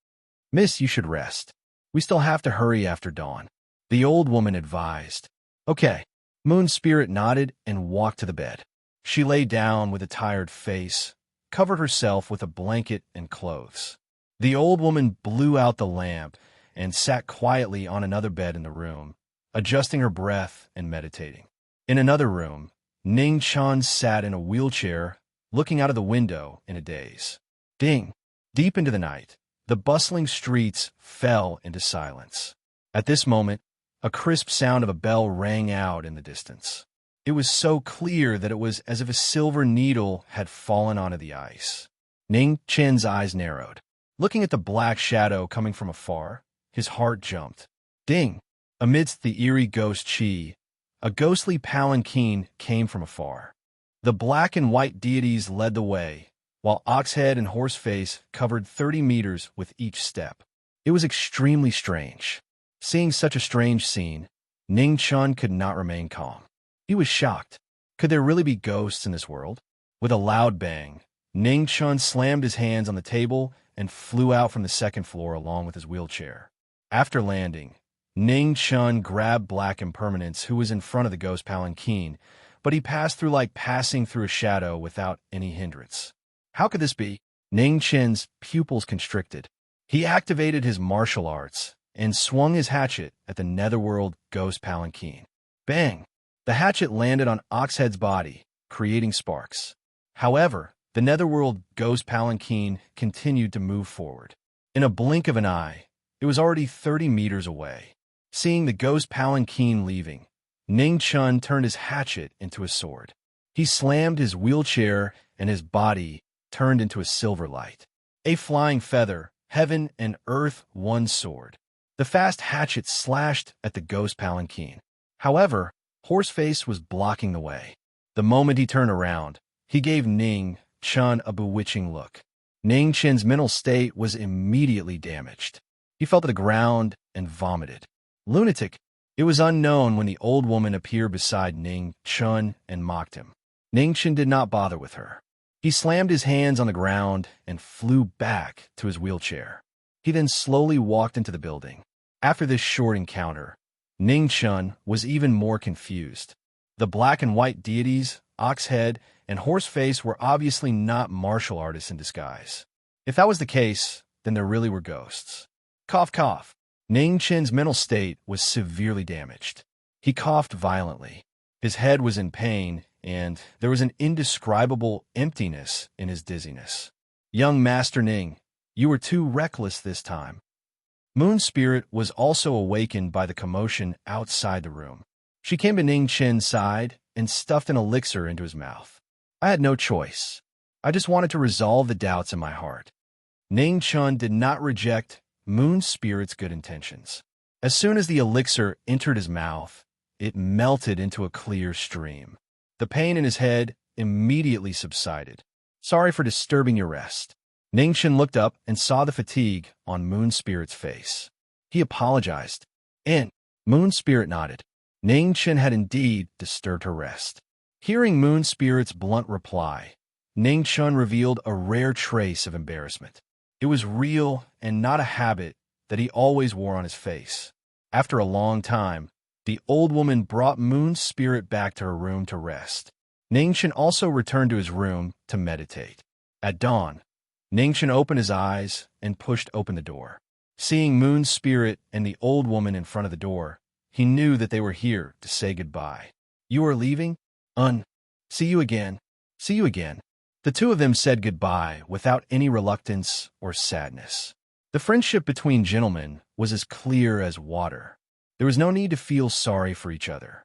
"Miss, you should rest. We still have to hurry after dawn," the old woman advised. "Okay." Moon's spirit nodded and walked to the bed. She lay down with a tired face, covered herself with a blanket and clothes. The old woman blew out the lamp and sat quietly on another bed in the room, adjusting her breath and meditating. In another room, Ning Chun sat in a wheelchair, looking out of the window in a daze. Ding! Deep into the night, the bustling streets fell into silence. At this moment, a crisp sound of a bell rang out in the distance. It was so clear that it was as if a silver needle had fallen onto the ice. Ning Chen's eyes narrowed. Looking at the black shadow coming from afar, his heart jumped. Ding! Amidst the eerie ghost chi, a ghostly palanquin came from afar. The black and white deities led the way, while Oxhead and Horseface covered 30 meters with each step. It was extremely strange. Seeing such a strange scene, Ning Chun could not remain calm. He was shocked. Could there really be ghosts in this world? With a loud bang, Ning Chun slammed his hands on the table and flew out from the 2nd floor along with his wheelchair. After landing, Ning Chun grabbed Black Impermanence, who was in front of the ghost palanquin, but he passed through like passing through a shadow without any hindrance. How could this be? Ning Chen's pupils constricted. He activated his martial arts and swung his hatchet at the netherworld ghost palanquin. Bang! The hatchet landed on Oxhead's body, creating sparks. However, the netherworld ghost palanquin continued to move forward. In a blink of an eye, it was already 30 meters away. Seeing the ghost palanquin leaving, Ning Chun turned his hatchet into a sword. He slammed his wheelchair and his body turned into a silver light. A flying feather, heaven and earth, one sword. The fast hatchet slashed at the ghost palanquin. However, Horseface was blocking the way. The moment he turned around, he gave Ning Chun a bewitching look. Ning Chen's mental state was immediately damaged. He fell to the ground and vomited. Lunatic! It was unknown when the old woman appeared beside Ning Chun and mocked him. Ning Chun did not bother with her. He slammed his hands on the ground and flew back to his wheelchair. He then slowly walked into the building. After this short encounter, Ning Chun was even more confused. The black and white deities, Oxhead, and Horseface were obviously not martial artists in disguise. If that was the case, then there really were ghosts. Cough, cough. Ning Chen's mental state was severely damaged. He coughed violently. His head was in pain, and there was an indescribable emptiness in his dizziness. Young Master Ning, you were too reckless this time. Moon Spirit was also awakened by the commotion outside the room. She came to Ning Chen's side and stuffed an elixir into his mouth. I had no choice. I just wanted to resolve the doubts in my heart. Ning Chun did not reject Moon Spirit's good intentions. As soon as the elixir entered his mouth, it melted into a clear stream. The pain in his head immediately subsided. Sorry for disturbing your rest." Ningchen looked up and saw the fatigue on Moon Spirit's face. He apologized, and Moon Spirit nodded. Ningchen had indeed disturbed her rest. Hearing Moon Spirit's blunt reply, Ningchen revealed a rare trace of embarrassment. It was real and not a habit that he always wore on his face. After a long time, the old woman brought Moon Spirit back to her room to rest. Ningchen also returned to his room to meditate. At dawn, Ningchen opened his eyes and pushed open the door. Seeing Moon Spirit and the old woman in front of the door, he knew that they were here to say goodbye. "You are leaving? See you again. See you again." The two of them said goodbye without any reluctance or sadness. The friendship between gentlemen was as clear as water. There was no need to feel sorry for each other.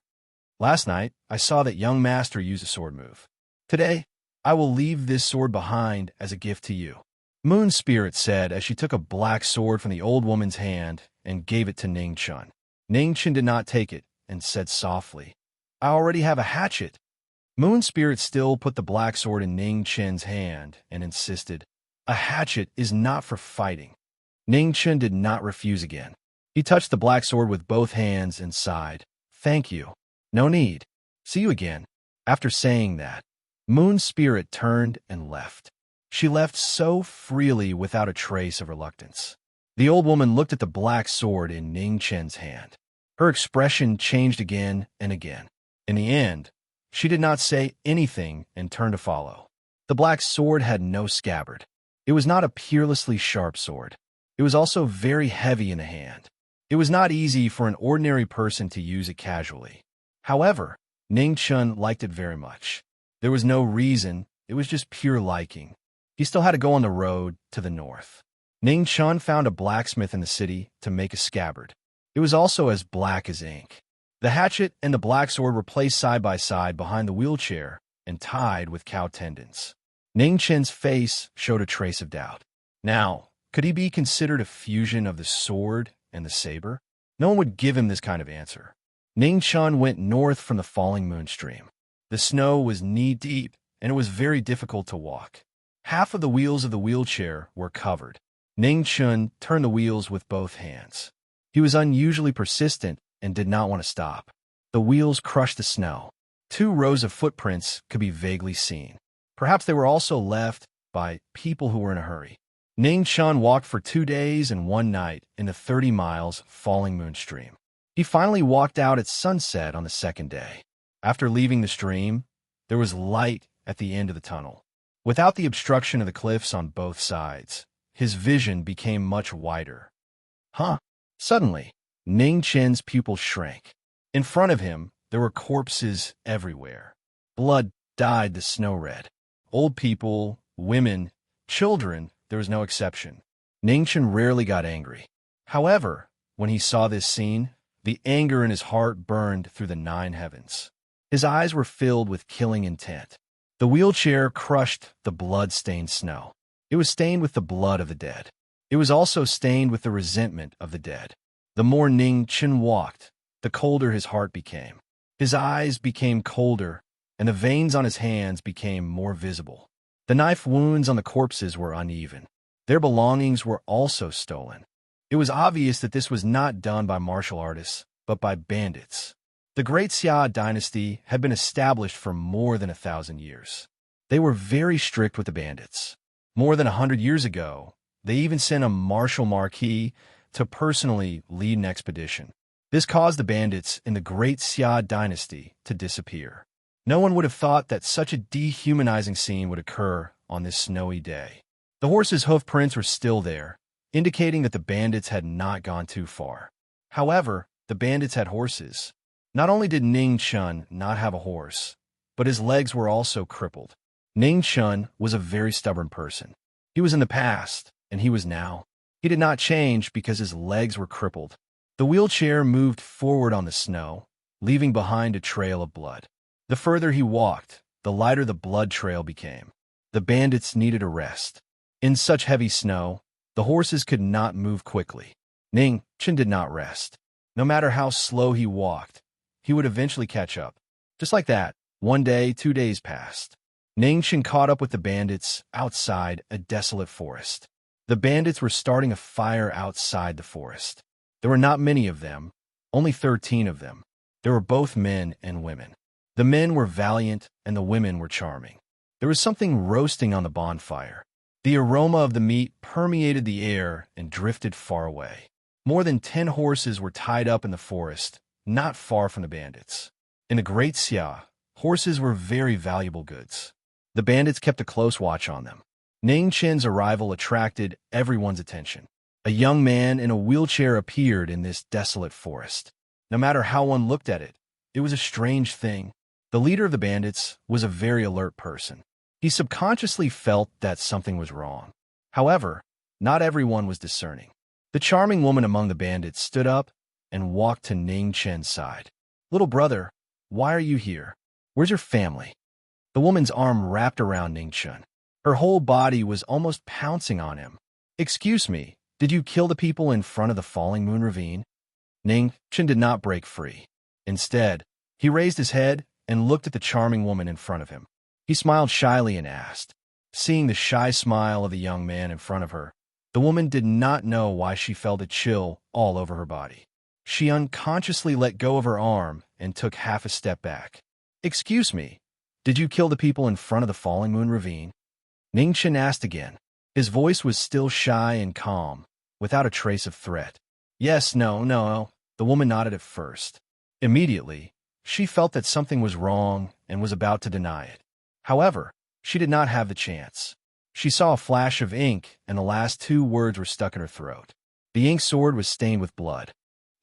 "Last night, I saw that young master use a sword move. Today, I will leave this sword behind as a gift to you," Moon Spirit said as she took a black sword from the old woman's hand and gave it to Ningchen. Ningchen did not take it and said softly, "I already have a hatchet." Moon Spirit still put the black sword in Ningchen's hand and insisted, "A hatchet is not for fighting." Ningchen did not refuse again. He touched the black sword with both hands and sighed, "Thank you. No need. See you again." After saying that, Moon Spirit turned and left. She left so freely without a trace of reluctance. The old woman looked at the black sword in Ningchen's hand. Her expression changed again and again. In the end, she did not say anything and turned to follow. The black sword had no scabbard. It was not a peerlessly sharp sword. It was also very heavy in the hand. It was not easy for an ordinary person to use it casually. However, Ningchen liked it very much. There was no reason, it was just pure liking. He still had to go on the road to the north. Ningchen found a blacksmith in the city to make a scabbard. It was also as black as ink. The hatchet and the black sword were placed side by side behind the wheelchair and tied with cow tendons. Ningchen's face showed a trace of doubt. Now, could he be considered a fusion of the sword and the saber? No one would give him this kind of answer. Ningchen went north from the falling moon stream. The snow was knee-deep, and it was very difficult to walk. Half of the wheels of the wheelchair were covered. Ningchen turned the wheels with both hands. He was unusually persistent and did not want to stop. The wheels crushed the snow. 2 rows of footprints could be vaguely seen. Perhaps they were also left by people who were in a hurry. Ningchen walked for 2 days and 1 night in the 30 miles falling moon stream. He finally walked out at sunset on the 2nd day. After leaving the stream, there was light at the end of the tunnel. Without the obstruction of the cliffs on both sides, his vision became much wider. Suddenly, Ningchen's pupils shrank. In front of him, there were corpses everywhere. Blood dyed the snow red. Old people, women, children, there was no exception. Ningchen rarely got angry. However, when he saw this scene, the anger in his heart burned through the 9 heavens. His eyes were filled with killing intent. The wheelchair crushed the blood-stained snow. It was stained with the blood of the dead. It was also stained with the resentment of the dead. The more Ningchen walked, the colder his heart became. His eyes became colder, and the veins on his hands became more visible. The knife wounds on the corpses were uneven. Their belongings were also stolen. It was obvious that this was not done by martial artists, but by bandits. The Great Xia dynasty had been established for more than 1,000 years. They were very strict with the bandits. More than 100 years ago, they even sent a martial Marquis to personally lead an expedition. This caused the bandits in the Great Xia dynasty to disappear. No one would have thought that such a dehumanizing scene would occur on this snowy day. The horses' hoof prints were still there, indicating that the bandits had not gone too far. However, the bandits had horses. Not only did Ningchen not have a horse, but his legs were also crippled. Ningchen was a very stubborn person. He was in the past, and he was now. He did not change because his legs were crippled. The wheelchair moved forward on the snow, leaving behind a trail of blood. The further he walked, the lighter the blood trail became. The bandits needed a rest. In such heavy snow, the horses could not move quickly. Ningchen did not rest. No matter how slow he walked, he would eventually catch up. Just like that, 1 day, 2 days passed. Ning caught up with the bandits outside a desolate forest. The bandits were starting a fire outside the forest. There were not many of them, only 13 of them. There were both men and women. The men were valiant and the women were charming. There was something roasting on the bonfire. The aroma of the meat permeated the air and drifted far away. More than 10 horses were tied up in the forest, not far from the bandits. In the Great Xia, horses were very valuable goods. The bandits kept a close watch on them. Ning Chen's arrival attracted everyone's attention. A young man in a wheelchair appeared in this desolate forest. No matter how one looked at it, it was a strange thing. The leader of the bandits was a very alert person. He subconsciously felt that something was wrong. However, not everyone was discerning. The charming woman among the bandits stood up and walked to Ning Chen's side. "Little brother, why are you here? Where's your family?" The woman's arm wrapped around Ning Chen. Her whole body was almost pouncing on him. "Excuse me, did you kill the people in front of the Falling Moon Ravine?" Ning Chen did not break free. Instead, he raised his head and looked at the charming woman in front of him. He smiled shyly and asked. Seeing the shy smile of the young man in front of her, the woman did not know why she felt a chill all over her body. She unconsciously let go of her arm and took half a step back. "Excuse me, did you kill the people in front of the Falling Moon Ravine?" Ning Chen asked again. His voice was still shy and calm, without a trace of threat. "Yes, no," the woman nodded at first. Immediately, she felt that something was wrong and was about to deny it. However, she did not have the chance. She saw a flash of ink, and the last 2 words were stuck in her throat. The ink sword was stained with blood.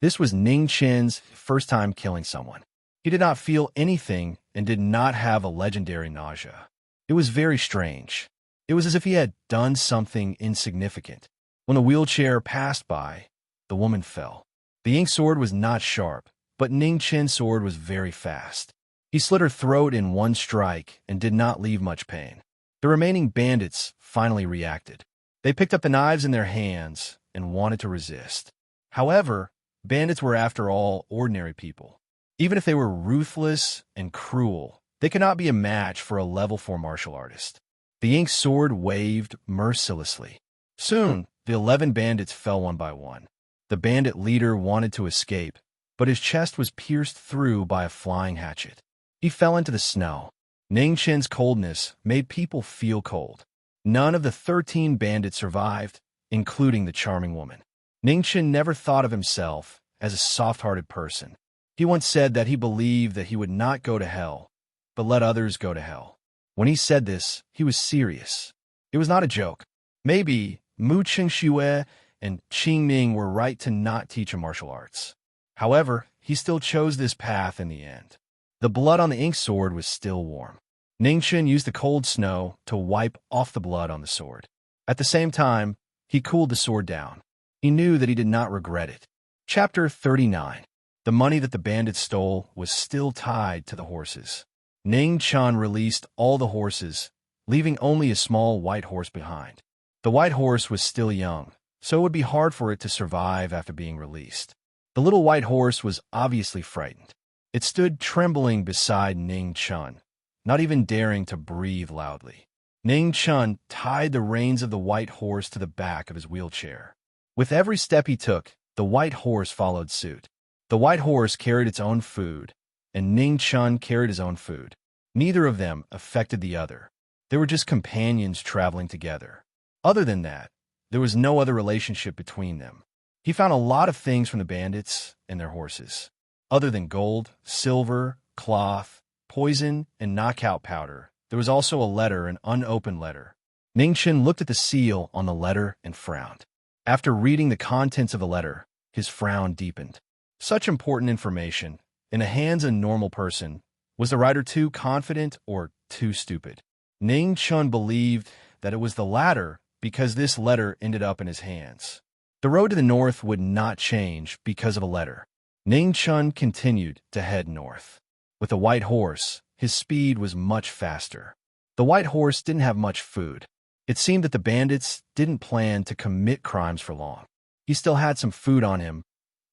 This was Ning Chen's first time killing someone. He did not feel anything and did not have a legendary nausea. It was very strange. It was as if he had done something insignificant. When the wheelchair passed by, the woman fell. The ink sword was not sharp, but Ning Chen's sword was very fast. He slit her throat in one strike and did not leave much pain. The remaining bandits finally reacted. They picked up the knives in their hands and wanted to resist. However, bandits were after all ordinary people. Even if they were ruthless and cruel, they could not be a match for a level 4 martial artist. The ink sword waved mercilessly. Soon, the 11 bandits fell one by one. The bandit leader wanted to escape, but his chest was pierced through by a flying hatchet. He fell into the snow. Ning Chen's coldness made people feel cold. None of the 13 bandits survived, including the charming woman. Ning Chen never thought of himself as a soft-hearted person. He once said that he believed that he would not go to hell, but let others go to hell. When he said this, he was serious. It was not a joke. Maybe Mu Qingxue and Qing Ming were right to not teach him martial arts. However, he still chose this path in the end. The blood on the ink sword was still warm. Ning Chen used the cold snow to wipe off the blood on the sword. At the same time, he cooled the sword down. He knew that he did not regret it. Chapter 39. The money that the bandits stole was still tied to the horses. Ning Chen released all the horses, leaving only a small white horse behind. The white horse was still young, so it would be hard for it to survive after being released. The little white horse was obviously frightened. It stood trembling beside Ning Chen, not even daring to breathe loudly. Ning Chen tied the reins of the white horse to the back of his wheelchair. With every step he took, the white horse followed suit. The white horse carried its own food, and Ning Chen carried his own food. Neither of them affected the other. They were just companions traveling together. Other than that, there was no other relationship between them. He found a lot of things from the bandits and their horses. Other than gold, silver, cloth, poison, and knockout powder, there was also a letter, an unopened letter. Ning Chen looked at the seal on the letter and frowned. After reading the contents of the letter, his frown deepened. Such important information, in the hands of a normal person, was the writer too confident or too stupid? Ning Chen believed that it was the latter because this letter ended up in his hands. The road to the north would not change because of a letter. Ning Chen continued to head north. With the white horse, his speed was much faster. The white horse didn't have much food. It seemed that the bandits didn't plan to commit crimes for long. He still had some food on him,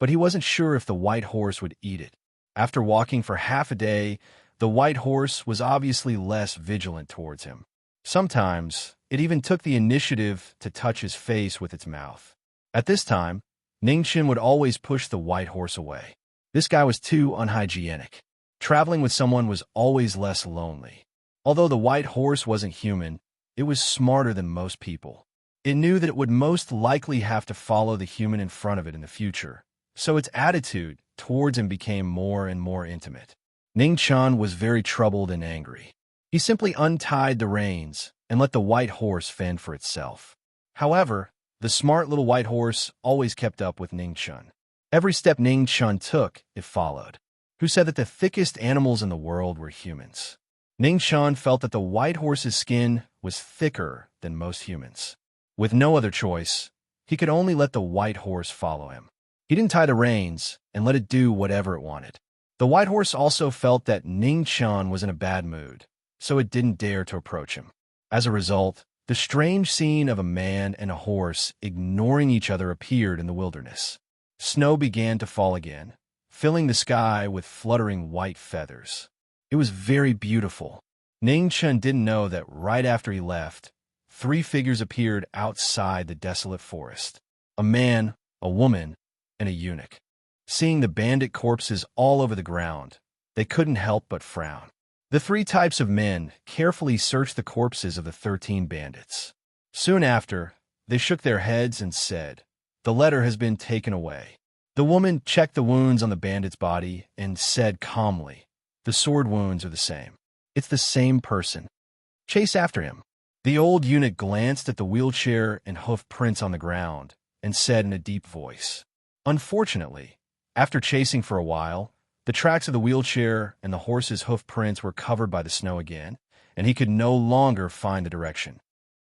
but he wasn't sure if the white horse would eat it. After walking for half a day, The white horse was obviously less vigilant towards him. Sometimes, it even took the initiative to touch his face with its mouth. At this time, Ningchen would always push the white horse away. This guy was too unhygienic. Traveling with someone was always less lonely. Although the white horse wasn't human, it was smarter than most people. It knew that it would most likely have to follow the human in front of it in the future, so its attitude towards him became more and more intimate. Ningchen was very troubled and angry. He simply untied the reins and let the white horse fend for itself. However, the smart little white horse always kept up with Ningchen. Every step Ningchen took, it followed. Who said that the thickest animals in the world were humans? Ningchen felt that the white horse's skin was thicker than most humans. With no other choice, he could only let the white horse follow him. He didn't tie the reins and let it do whatever it wanted. The white horse also felt that Ningchen was in a bad mood, so it didn't dare to approach him. As a result, the strange scene of a man and a horse ignoring each other appeared in the wilderness. Snow began to fall again, filling the sky with fluttering white feathers. It was very beautiful. Ningchen didn't know that right after he left, 3 figures appeared outside the desolate forest. A man, a woman, and a eunuch. Seeing the bandit corpses all over the ground, they couldn't help but frown. The 3 types of men carefully searched the corpses of the 13 bandits. Soon after, they shook their heads and said, "The letter has been taken away." The woman checked the wounds on the bandit's body and said calmly, "The sword wounds are the same. It's the same person. Chase after him." The old eunuch glanced at the wheelchair and hoof prints on the ground and said in a deep voice, "Unfortunately, after chasing for a while, the tracks of the wheelchair and the horse's hoof prints were covered by the snow again, and he could no longer find the direction.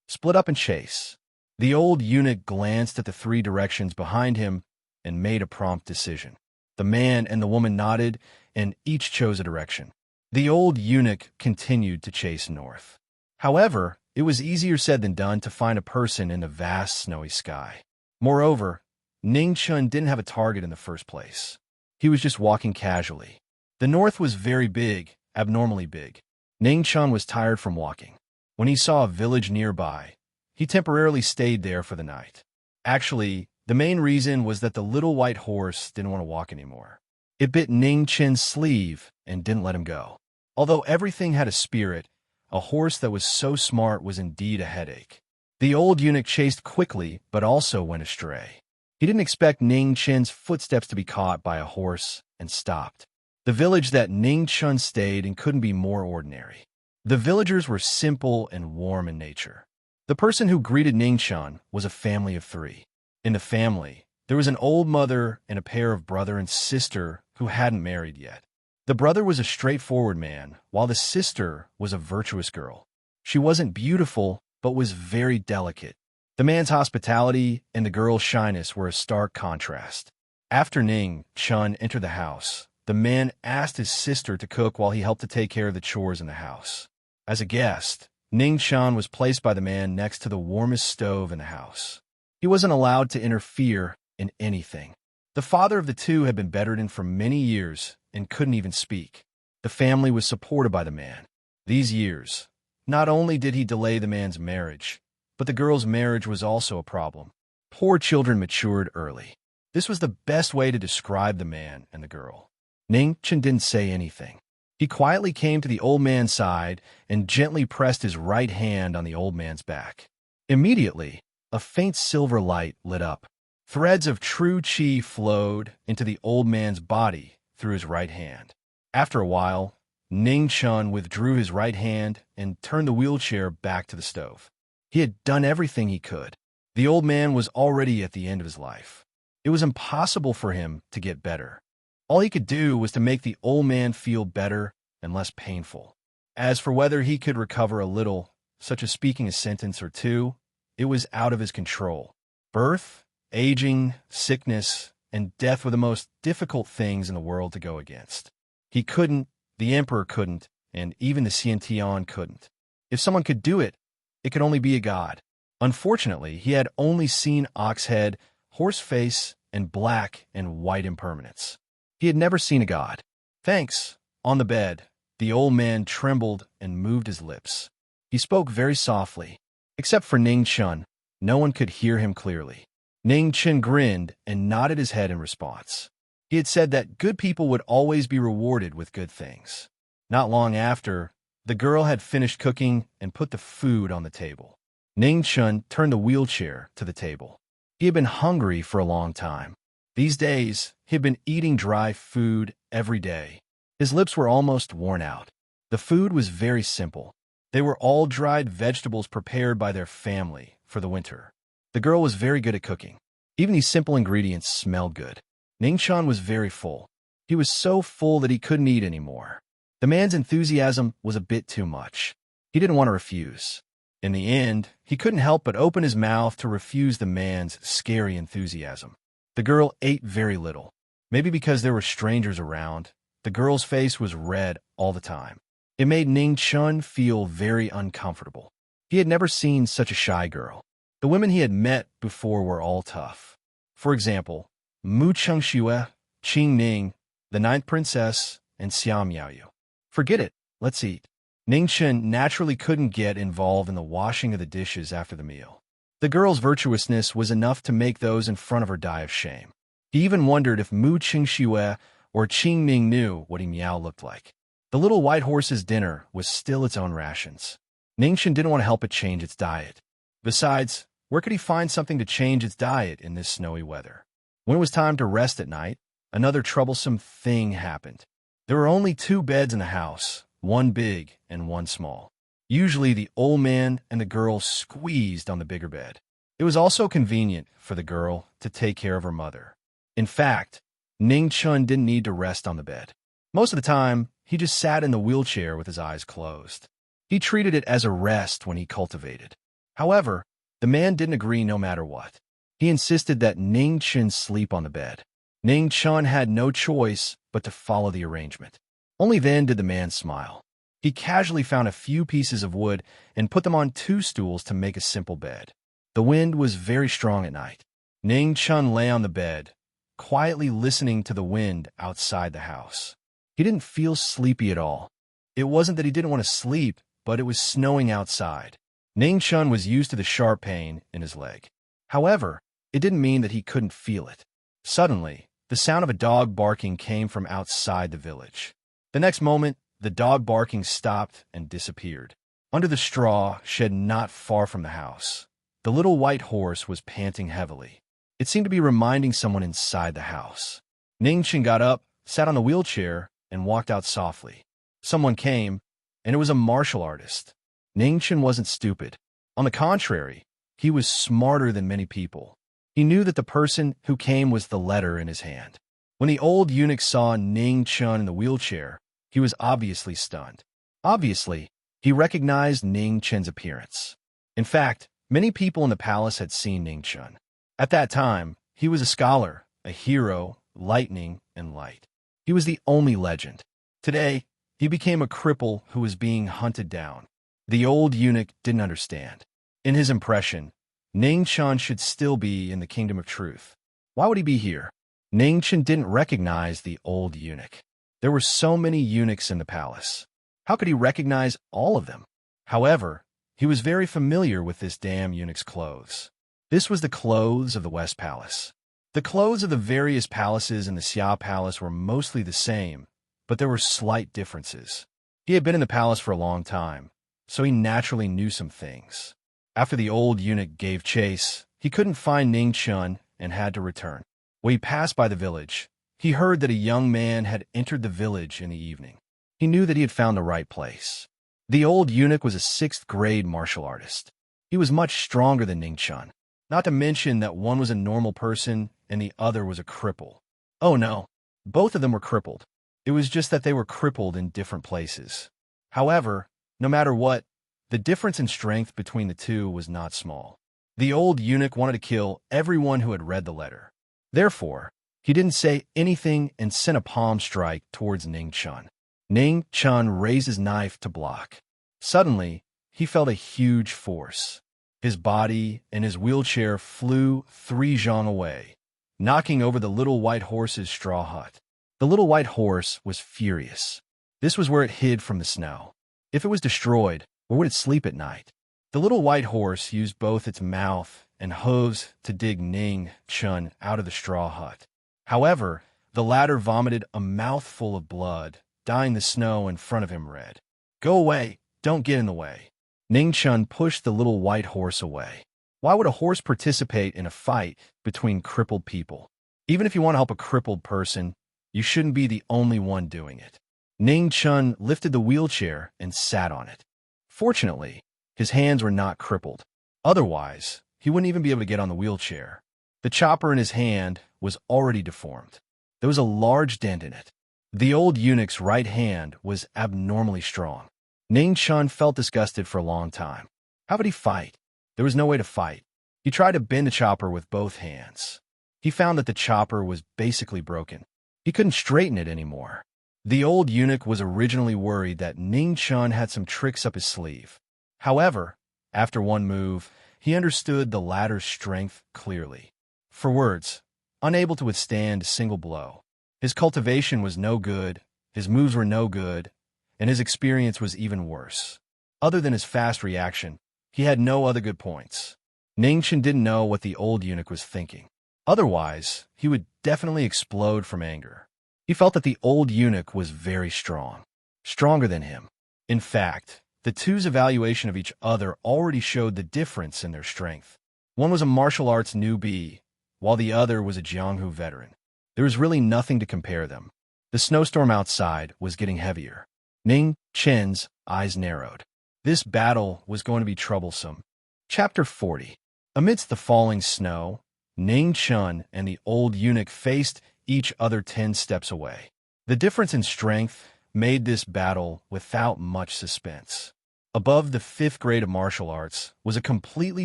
Split up and chase." The old eunuch glanced at the 3 directions behind him and made a prompt decision. The man and the woman nodded, and each chose a direction. The old eunuch continued to chase north. However, it was easier said than done to find a person in the vast snowy sky. Moreover, Ningchen didn't have a target in the first place. He was just walking casually. The north was very big, abnormally big. Ningchen was tired from walking. When he saw a village nearby, he temporarily stayed there for the night. Actually, the main reason was that the little white horse didn't want to walk anymore. It bit Ningchen's sleeve and didn't let him go. Although everything had a spirit, a horse that was so smart was indeed a headache. The old eunuch chased quickly, but also went astray. He didn't expect Ningchen's footsteps to be caught by a horse and stopped. The village that Ningchen stayed in couldn't be more ordinary. The villagers were simple and warm in nature. The person who greeted Ningchen was a family of 3. In the family, there was an old mother and a pair of brother and sister who hadn't married yet. The brother was a straightforward man, while the sister was a virtuous girl. She wasn't beautiful, but was very delicate. The man's hospitality and the girl's shyness were a stark contrast. After Ningchen entered the house, the man asked his sister to cook while he helped to take care of the chores in the house. As a guest, Ningchen was placed by the man next to the warmest stove in the house. He wasn't allowed to interfere in anything. The father of the 2 had been bedridden for many years and couldn't even speak. The family was supported by the man. These years, not only did he delay the man's marriage, but the girl's marriage was also a problem. Poor children matured early. This was the best way to describe the man and the girl. Ningchen didn't say anything. He quietly came to the old man's side and gently pressed his right hand on the old man's back. Immediately, a faint silver light lit up. Threads of true qi flowed into the old man's body through his right hand. After a while, Ningchen withdrew his right hand and turned the wheelchair back to the stove. He had done everything he could. The old man was already at the end of his life. It was impossible for him to get better. All he could do was to make the old man feel better and less painful. As for whether he could recover a little, such as speaking a sentence or 2, it was out of his control. Birth, aging, sickness, and death were the most difficult things in the world to go against. He couldn't, the emperor couldn't, and even the Xiantian couldn't. If someone could do it, it could only be a god. Unfortunately, he had only seen ox head, horse face, and black and white impermanence. He had never seen a god. "Thanks." On the bed, The old man trembled and moved his lips. He spoke very softly. Except for Ning Chun, no one could hear him clearly. Ning Chun grinned and nodded his head in response. He had said that good people would always be rewarded with good things. Not long after, the girl had finished cooking and put the food on the table. Ning Chun turned the wheelchair to the table. He had been hungry for a long time. These days, he had been eating dry food every day. His lips were almost worn out. The food was very simple. They were all dried vegetables prepared by their family for the winter. The girl was very good at cooking. Even these simple ingredients smelled good. Ning Chun was very full. He was so full that he couldn't eat anymore. The man's enthusiasm was a bit too much. He didn't want to refuse. In the end, he couldn't help but open his mouth to refuse the man's scary enthusiasm. The girl ate very little. Maybe because there were strangers around, the girl's face was red all the time. It made Ning Chun feel very uncomfortable. He had never seen such a shy girl. The women he had met before were all tough. For example, Mu Chengxue, Qing Ning, the Ninth Princess, and Xiao Miaoyu. Forget it, let's eat. Ning Chun naturally couldn't get involved in the washing of the dishes after the meal. The girl's virtuousness was enough to make those in front of her die of shame. He even wondered if Mu Chengxue or Qing Ning knew what he Miao looked like. The little white horse's dinner was still its own rations. Ning Chun didn't want to help it change its diet. Besides, where could he find something to change its diet in this snowy weather? When it was time to rest at night, another troublesome thing happened. There were only 2 beds in the house, one big and one small. Usually the old man and the girl squeezed on the bigger bed. It was also convenient for the girl to take care of her mother. In fact, Ning Chun didn't need to rest on the bed. Most of the time, he just sat in the wheelchair with his eyes closed. He treated it as a rest when he cultivated. However, the man didn't agree no matter what. He insisted that Ning Chun sleep on the bed. Ning Chun had no choice but to follow the arrangement. Only then did the man smile. He casually found a few pieces of wood and put them on 2 stools to make a simple bed. The wind was very strong at night. Ning Chun lay on the bed, quietly listening to the wind outside the house. He didn't feel sleepy at all. It wasn't that he didn't want to sleep, but it was snowing outside. Ning Chun was used to the sharp pain in his leg. However, it didn't mean that he couldn't feel it. Suddenly, the sound of a dog barking came from outside the village. The next moment, the dog barking stopped and disappeared. Under the straw shed not far from the house, the little white horse was panting heavily. It seemed to be reminding someone inside the house. Ning Chun got up, sat on the wheelchair, and walked out softly. Someone came, and it was a martial artist. Ning Chun wasn't stupid. On the contrary, he was smarter than many people. He knew that the person who came was the letter in his hand. When the old eunuch saw Ning Chun in the wheelchair, he was obviously stunned. Obviously, he recognized Ning Chun's appearance. In fact, many people in the palace had seen Ning Chun. At that time, he was a scholar, a hero, lightning, and light. He was the only legend. Today, he became a cripple who was being hunted down. The old eunuch didn't understand. In his impression, Ning Chun should still be in the kingdom of truth. Why would he be here? Ning Chun didn't recognize the old eunuch. There were so many eunuchs in the palace. How could he recognize all of them? However, he was very familiar with this damn eunuch's clothes. This was the clothes of the West Palace. The clothes of the various palaces in the Xia Palace were mostly the same, but there were slight differences. He had been in the palace for a long time, so he naturally knew some things. After the old eunuch gave chase, he couldn't find Ning Chun and had to return. When he passed by the village, he heard that a young man had entered the village in the evening. He knew that he had found the right place. The old eunuch was a 6th-grade martial artist. He was much stronger than Ning Chun, not to mention that one was a normal person and the other was a cripple. Oh no, both of them were crippled. It was just that they were crippled in different places. However, no matter what, the difference in strength between the two was not small. The old eunuch wanted to kill everyone who had read the letter. Therefore, he didn't say anything and sent a palm strike towards Ning Chun. Ning Chun raised his knife to block. Suddenly, he felt a huge force. His body and his wheelchair flew 3 zhang away, knocking over the little white horse's straw hut. The little white horse was furious. This was where it hid from the snow. If it was destroyed, where would it sleep at night? The little white horse used both its mouth and hooves to dig Ning Chun out of the straw hut. However, the latter vomited a mouthful of blood, dyeing the snow in front of him red. "Go away! Don't get in the way!" Ning Chun pushed the little white horse away. Why would a horse participate in a fight between crippled people? Even if you want to help a crippled person, you shouldn't be the only one doing it. Ning Chun lifted the wheelchair and sat on it. Fortunately, his hands were not crippled. Otherwise, he wouldn't even be able to get on the wheelchair. The chopper in his hand was already deformed. There was a large dent in it. The old eunuch's right hand was abnormally strong. Ning Chun felt disgusted for a long time. How would he fight? There was no way to fight. He tried to bend the chopper with both hands. He found that the chopper was basically broken. He couldn't straighten it anymore. The old eunuch was originally worried that Ning Chun had some tricks up his sleeve. However, after one move, he understood the latter's strength clearly. For words, unable to withstand a single blow. His cultivation was no good, his moves were no good, and his experience was even worse. Other than his fast reaction, he had no other good points. Ning Chun didn't know what the old eunuch was thinking. Otherwise, he would definitely explode from anger. He felt that the old eunuch was very strong, stronger than him. In fact, the two's evaluation of each other already showed the difference in their strength. One was a martial arts newbie, while the other was a Jianghu veteran. There was really nothing to compare them. The snowstorm outside was getting heavier. Ning Chen's eyes narrowed. This battle was going to be troublesome. Chapter 40. Amidst the falling snow, Ning Chun and the old eunuch faced each other 10 steps away. The difference in strength made this battle without much suspense. Above the 5th grade of martial arts was a completely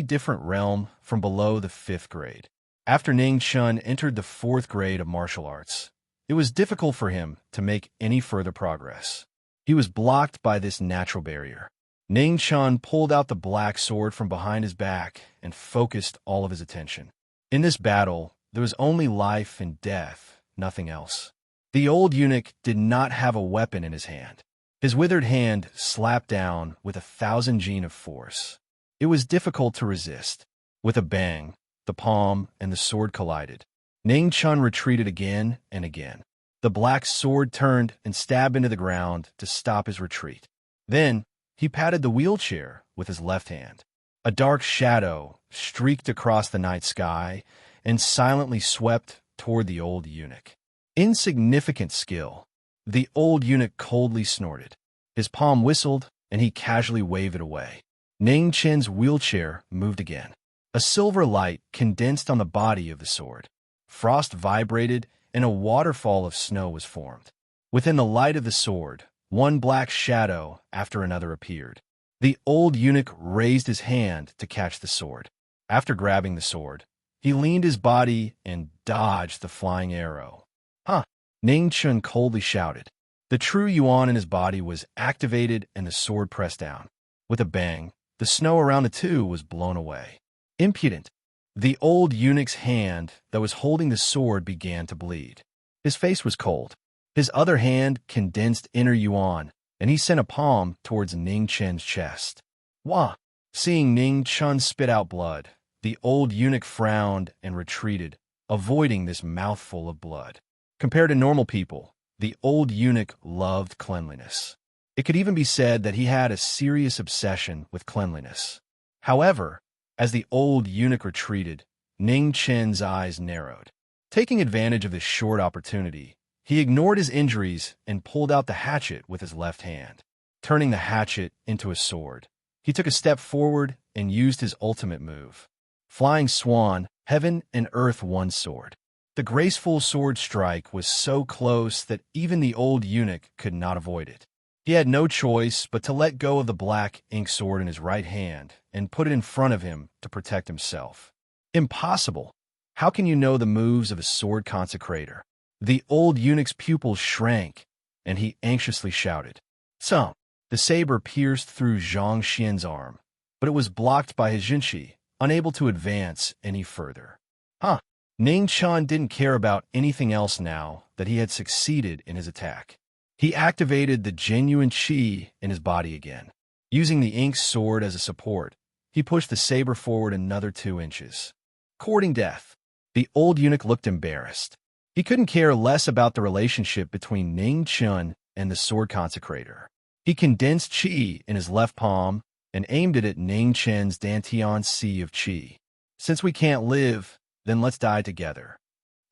different realm from below the 5th grade. After Ning Chun entered the 4th grade of martial arts, it was difficult for him to make any further progress. He was blocked by this natural barrier. Ning Chun pulled out the black sword from behind his back and focused all of his attention. In this battle, there was only life and death, nothing else. The old eunuch did not have a weapon in his hand. His withered hand slapped down with 1,000 gene of force. It was difficult to resist. With a bang, the palm and the sword collided. Ning Chun retreated again and again. The black sword turned and stabbed into the ground to stop his retreat. Then, he patted the wheelchair with his left hand. A dark shadow streaked across the night sky and silently swept toward the old eunuch. Insignificant skill. The old eunuch coldly snorted. His palm whistled, and he casually waved it away. Ning Chen's wheelchair moved again. A silver light condensed on the body of the sword. Frost vibrated, and a waterfall of snow was formed. Within the light of the sword, one black shadow after another appeared. The old eunuch raised his hand to catch the sword. After grabbing the sword, he leaned his body and dodged the flying arrow. "Huh!" Ning Chun coldly shouted. The true yuan in his body was activated and the sword pressed down. With a bang, the snow around the two was blown away. Impudent! The old eunuch's hand that was holding the sword began to bleed. His face was cold. His other hand condensed inner yuan, and he sent a palm towards Ning Chen's chest. Wah! Seeing Ning Chun spit out blood, the old eunuch frowned and retreated, avoiding this mouthful of blood. Compared to normal people, the old eunuch loved cleanliness. It could even be said that he had a serious obsession with cleanliness. However, as the old eunuch retreated, Ning Chen's eyes narrowed. Taking advantage of this short opportunity, he ignored his injuries and pulled out the hatchet with his left hand. Turning the hatchet into a sword, he took a step forward and used his ultimate move. Flying Swan, Heaven and Earth One Sword. The graceful sword strike was so close that even the old eunuch could not avoid it. He had no choice but to let go of the black ink sword in his right hand and put it in front of him to protect himself. Impossible! How can you know the moves of a sword consecrator? The old eunuch's pupils shrank, and he anxiously shouted. Some. The saber pierced through Zhang Xian's arm, but it was blocked by his jinshi, unable to advance any further. Huh! Ning Chun didn't care about anything else now that he had succeeded in his attack. He activated the genuine qi in his body again. Using the inked sword as a support, he pushed the saber forward another 2 inches. Courting death. The old eunuch looked embarrassed. He couldn't care less about the relationship between Ning Chun and the sword consecrator. He condensed qi in his left palm and aimed it at Ning Chen's Dantian Sea of Qi. Since we can't live, then let's die together.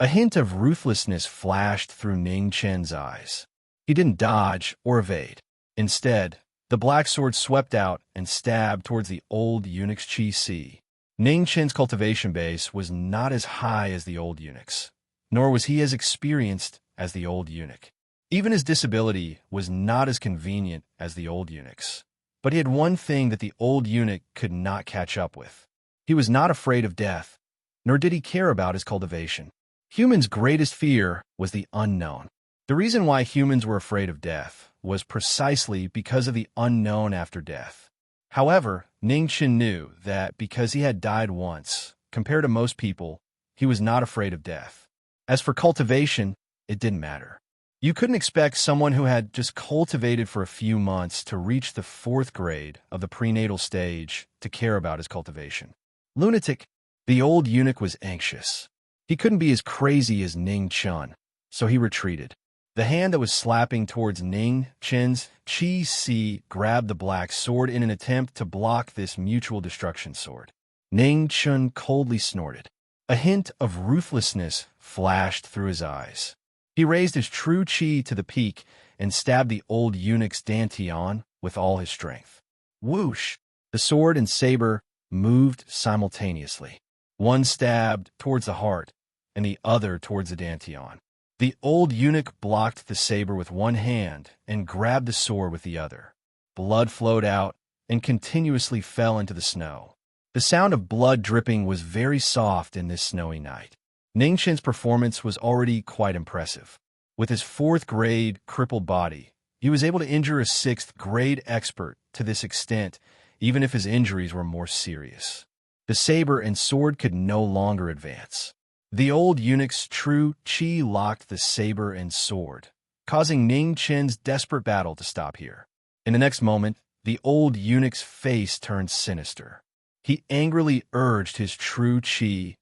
A hint of ruthlessness flashed through Ning Chen's eyes. He didn't dodge or evade. Instead, the black sword swept out and stabbed towards the old eunuch's qi sea. Ning Chen's cultivation base was not as high as the old eunuch's, nor was he as experienced as the old eunuch. Even his disability was not as convenient as the old eunuch's. But he had one thing that the old eunuch could not catch up with. He was not afraid of death, nor did he care about his cultivation. Humans' greatest fear was the unknown. The reason why humans were afraid of death was precisely because of the unknown after death. However, Ning Chen knew that because he had died once, compared to most people, he was not afraid of death. As for cultivation, it didn't matter. You couldn't expect someone who had just cultivated for a few months to reach the 4th grade of the prenatal stage to care about his cultivation. Lunatic. The old eunuch was anxious. He couldn't be as crazy as Ning Chun, so he retreated. The hand that was slapping towards Ning Chen's qi si grabbed the black sword in an attempt to block this mutual destruction sword. Ning Chun coldly snorted. A hint of ruthlessness flashed through his eyes. He raised his true qi to the peak and stabbed the old eunuch's dantian with all his strength. Whoosh! The sword and saber moved simultaneously. One stabbed towards the heart, and the other towards the dantian. The old eunuch blocked the saber with one hand and grabbed the sword with the other. Blood flowed out and continuously fell into the snow. The sound of blood dripping was very soft in this snowy night. Ning Chen's performance was already quite impressive. With his 4th grade crippled body, he was able to injure a 6th grade expert to this extent, even if his injuries were more serious. The saber and sword could no longer advance. The old eunuch's true qi locked the saber and sword, causing Ning Chen's desperate battle to stop here. In the next moment, the old eunuch's face turned sinister. He angrily urged his true qi,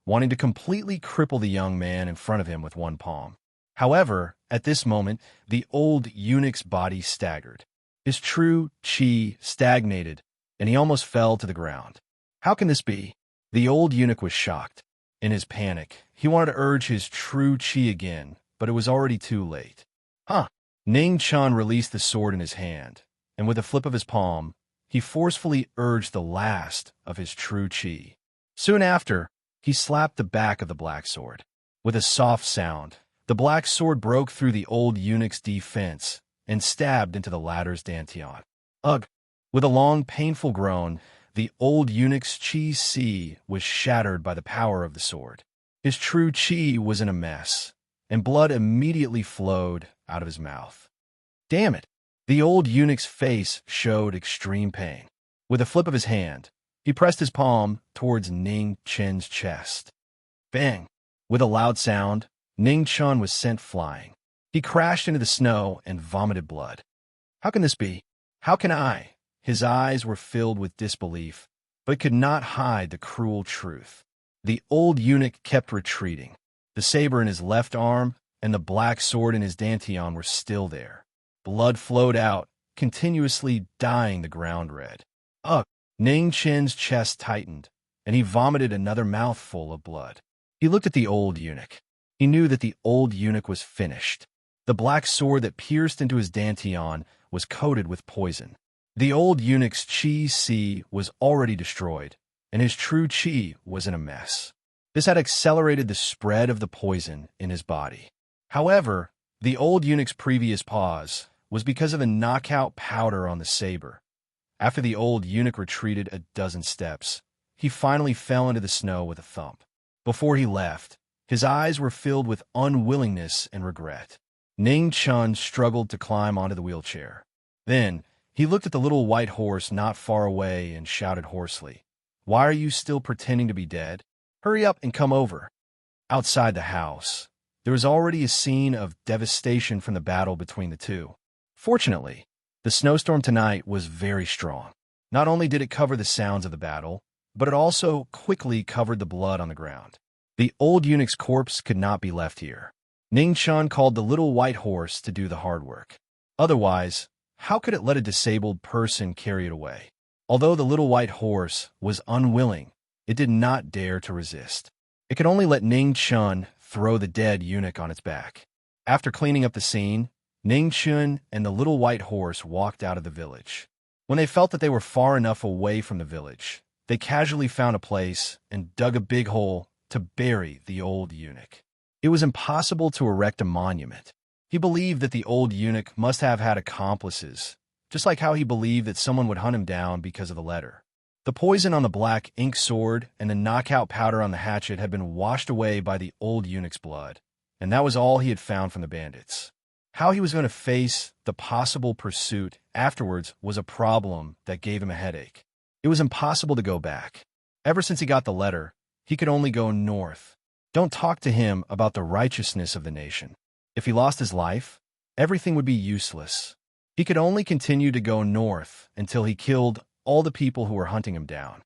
wanting to completely cripple the young man in front of him with one palm. However, at this moment, the old eunuch's body staggered. His true qi stagnated, and he almost fell to the ground. How can this be? The old eunuch was shocked. In his panic, he wanted to urge his true qi again, but it was already too late. Ning Chun released the sword in his hand, and with a flip of his palm, he forcefully urged the last of his true qi. Soon after, he slapped the back of the black sword. With a soft sound, the black sword broke through the old eunuch's defense and stabbed into the latter's dantian. Ugh! With a long, painful groan, the old eunuch's qi si was shattered by the power of the sword. His true qi was in a mess, and blood immediately flowed out of his mouth. Damn it! The old eunuch's face showed extreme pain. With a flip of his hand, he pressed his palm towards Ning Chen's chest. Bang! With a loud sound, Ning Chen was sent flying. He crashed into the snow and vomited blood. How can this be? How can I? His eyes were filled with disbelief, but could not hide the cruel truth. The old eunuch kept retreating. The saber in his left arm and the black sword in his dantian were still there. Blood flowed out, continuously dyeing the ground red. Ugh! Ning Chen's chest tightened, and he vomited another mouthful of blood. He looked at the old eunuch. He knew that the old eunuch was finished. The black sword that pierced into his dantian was coated with poison. The old eunuch's qi si was already destroyed, and his true qi was in a mess. This had accelerated the spread of the poison in his body. However, the old eunuch's previous pause was because of the knockout powder on the saber. After the old eunuch retreated a dozen steps, he finally fell into the snow with a thump. Before he left, his eyes were filled with unwillingness and regret. Ning Chun struggled to climb onto the wheelchair. Then, he looked at the little white horse not far away and shouted hoarsely, "Why are you still pretending to be dead? Hurry up and come over." Outside the house, There was already a scene of devastation from the battle between the two. Fortunately, the snowstorm tonight was very strong. Not only did it cover the sounds of the battle, but it also quickly covered the blood on the ground. The old eunuch's corpse could not be left here. Ning Chun called the little white horse to do the hard work. Otherwise, how could it let a disabled person carry it away? Although the little white horse was unwilling, it did not dare to resist. It could only let Ning Chun throw the dead eunuch on its back. After cleaning up the scene, Ning Chun and the little white horse walked out of the village. When they felt that they were far enough away from the village, they casually found a place and dug a big hole to bury the old eunuch. It was impossible to erect a monument. He believed that the old eunuch must have had accomplices, just like how he believed that someone would hunt him down because of the letter. The poison on the black ink sword and the knockout powder on the hatchet had been washed away by the old eunuch's blood, and that was all he had found from the bandits. How he was going to face the possible pursuit afterwards was a problem that gave him a headache. It was impossible to go back. Ever since he got the letter, he could only go north. Don't talk to him about the righteousness of the nation. If he lost his life, everything would be useless. He could only continue to go north until he killed all the people who were hunting him down.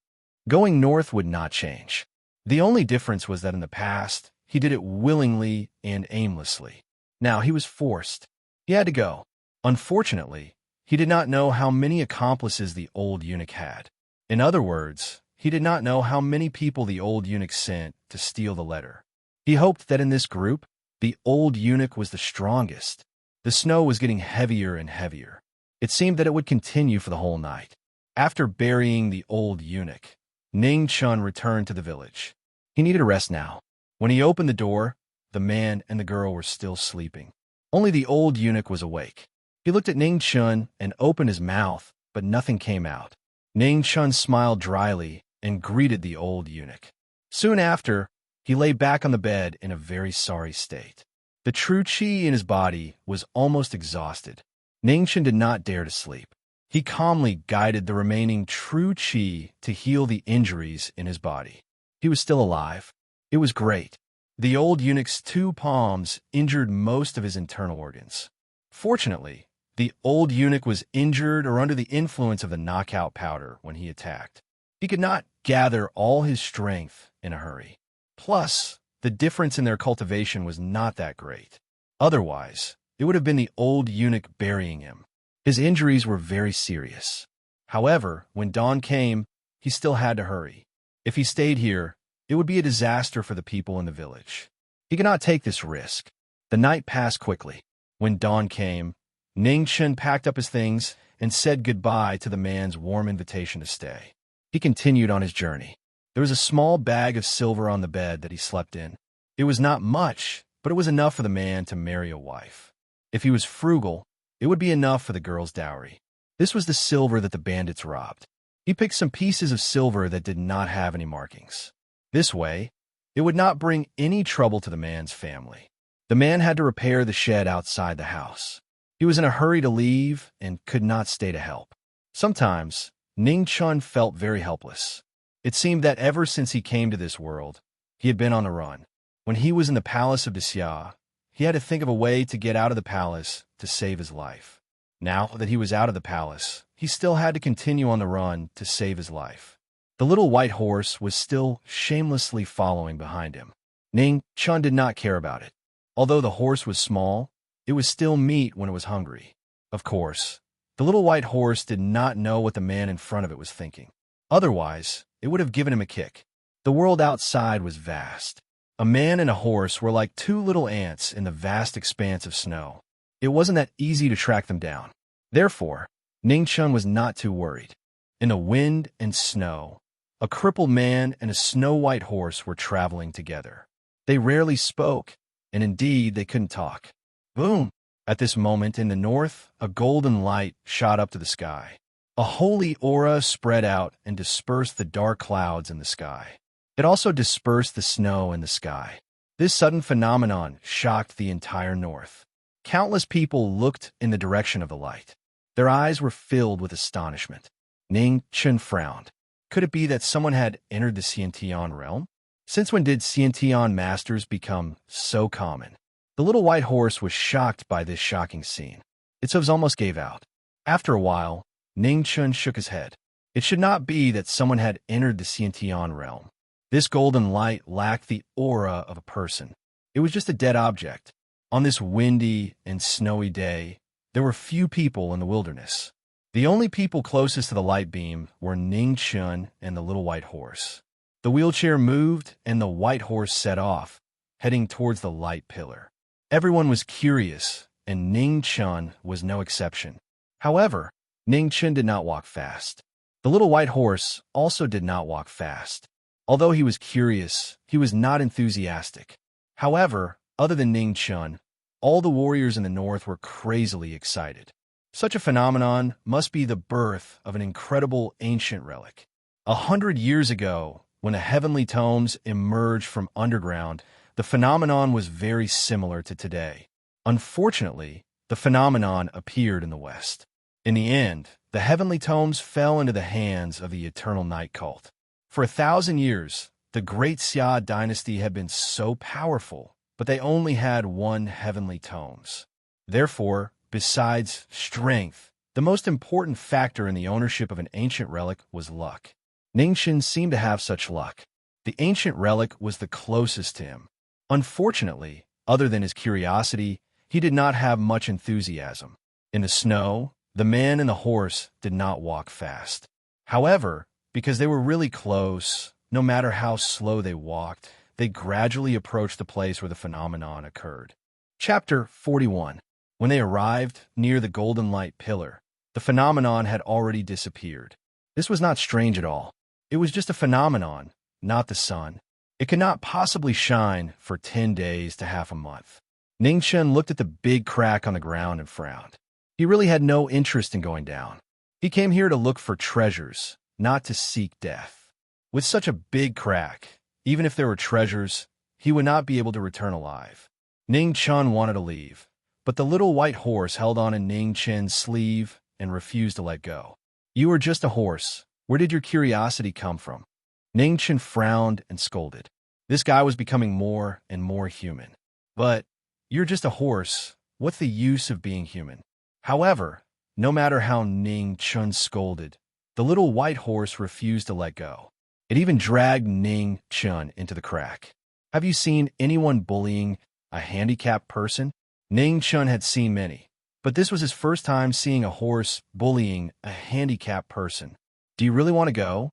Going north would not change. The only difference was that in the past, he did it willingly and aimlessly. Now he was forced. He had to go. Unfortunately, he did not know how many accomplices the old eunuch had. In other words, he did not know how many people the old eunuch sent to steal the letter. He hoped that in this group, the old eunuch was the strongest. The snow was getting heavier and heavier. It seemed that it would continue for the whole night. After burying the old eunuch, Ning Chun returned to the village. He needed a rest now. When he opened the door, the man and the girl were still sleeping. Only the old eunuch was awake. He looked at Ning Chun and opened his mouth, but nothing came out. Ning Chun smiled dryly and greeted the old eunuch. Soon after, he lay back on the bed in a very sorry state. The true qi in his body was almost exhausted. Ning Chun did not dare to sleep. He calmly guided the remaining true qi to heal the injuries in his body. He was still alive. It was great. The old eunuch's 2 palms injured most of his internal organs. Fortunately, the old eunuch was injured or under the influence of the knockout powder when he attacked. He could not gather all his strength in a hurry. Plus, the difference in their cultivation was not that great. Otherwise, it would have been the old eunuch burying him. His injuries were very serious. However, when dawn came, he still had to hurry. If he stayed here, it would be a disaster for the people in the village. He could not take this risk. The night passed quickly. When dawn came, Ning Chun packed up his things and said goodbye to the man's warm invitation to stay. He continued on his journey. There was a small bag of silver on the bed that he slept in. It was not much, but it was enough for the man to marry a wife. If he was frugal, it would be enough for the girl's dowry. This was the silver that the bandits robbed. He picked some pieces of silver that did not have any markings. This way, it would not bring any trouble to the man's family. The man had to repair the shed outside the house. He was in a hurry to leave and could not stay to help. Sometimes, Ning Chun felt very helpless. It seemed that ever since he came to this world, he had been on the run. When he was in the palace of Xia, he had to think of a way to get out of the palace to save his life. Now that he was out of the palace, he still had to continue on the run to save his life. The little white horse was still shamelessly following behind him. Ning Chun did not care about it. Although the horse was small, it was still meat when it was hungry. Of course, the little white horse did not know what the man in front of it was thinking. Otherwise, it would have given him a kick. The world outside was vast. A man and a horse were like 2 little ants in the vast expanse of snow. It wasn't that easy to track them down. Therefore, Ning Chun was not too worried. In the wind and snow, a crippled man and a snow-white horse were traveling together. They rarely spoke, and indeed they couldn't talk. Boom! At this moment in the north, a golden light shot up to the sky. A holy aura spread out and dispersed the dark clouds in the sky. It also dispersed the snow in the sky. This sudden phenomenon shocked the entire north. Countless people looked in the direction of the light. Their eyes were filled with astonishment. Ning Chun frowned. Could it be that someone had entered the Xiantian realm? Since when did Xiantian masters become so common? The little white horse was shocked by this shocking scene. Its hooves almost gave out. After a while, Ning Chun shook his head. It should not be that someone had entered the Xiantian realm. This golden light lacked the aura of a person. It was just a dead object. On this windy and snowy day, there were few people in the wilderness. The only people closest to the light beam were Ning Chun and the little white horse. The wheelchair moved, and the white horse set off, heading towards the light pillar. Everyone was curious, and Ning Chun was no exception. However, Ning Chun did not walk fast. The little white horse also did not walk fast. Although he was curious, he was not enthusiastic. However, other than Ning Chun, all the warriors in the north were crazily excited. Such a phenomenon must be the birth of an incredible ancient relic. 100 years ago, when the heavenly tomes emerged from underground, the phenomenon was very similar to today. Unfortunately, the phenomenon appeared in the West. In the end, the heavenly tomes fell into the hands of the Eternal Night cult. For 1,000 years, the Great Xia dynasty had been so powerful, but they only had one heavenly tomes. Therefore, besides strength, the most important factor in the ownership of an ancient relic was luck. Ning Chun seemed to have such luck. The ancient relic was the closest to him. Unfortunately, other than his curiosity, he did not have much enthusiasm. In the snow, the man and the horse did not walk fast. However, because they were really close, no matter how slow they walked, they gradually approached the place where the phenomenon occurred. Chapter 41. When they arrived near the golden light pillar, the phenomenon had already disappeared. This was not strange at all. It was just a phenomenon, not the sun. It could not possibly shine for 10 days to half a month. Ning Chun looked at the big crack on the ground and frowned. He really had no interest in going down. He came here to look for treasures, not to seek death. With such a big crack, even if there were treasures, he would not be able to return alive. Ning Chun wanted to leave, but the little white horse held on to Ning Chun's sleeve and refused to let go. "You are just a horse. Where did your curiosity come from?" Ning Chun frowned and scolded. This guy was becoming more and more human. "But you're just a horse. What's the use of being human?" However, no matter how Ning Chun scolded, the little white horse refused to let go. It even dragged Ning Chun into the crack. Have you seen anyone bullying a handicapped person? Ning Chun had seen many, but this was his first time seeing a horse bullying a handicapped person. "Do you really want to go?"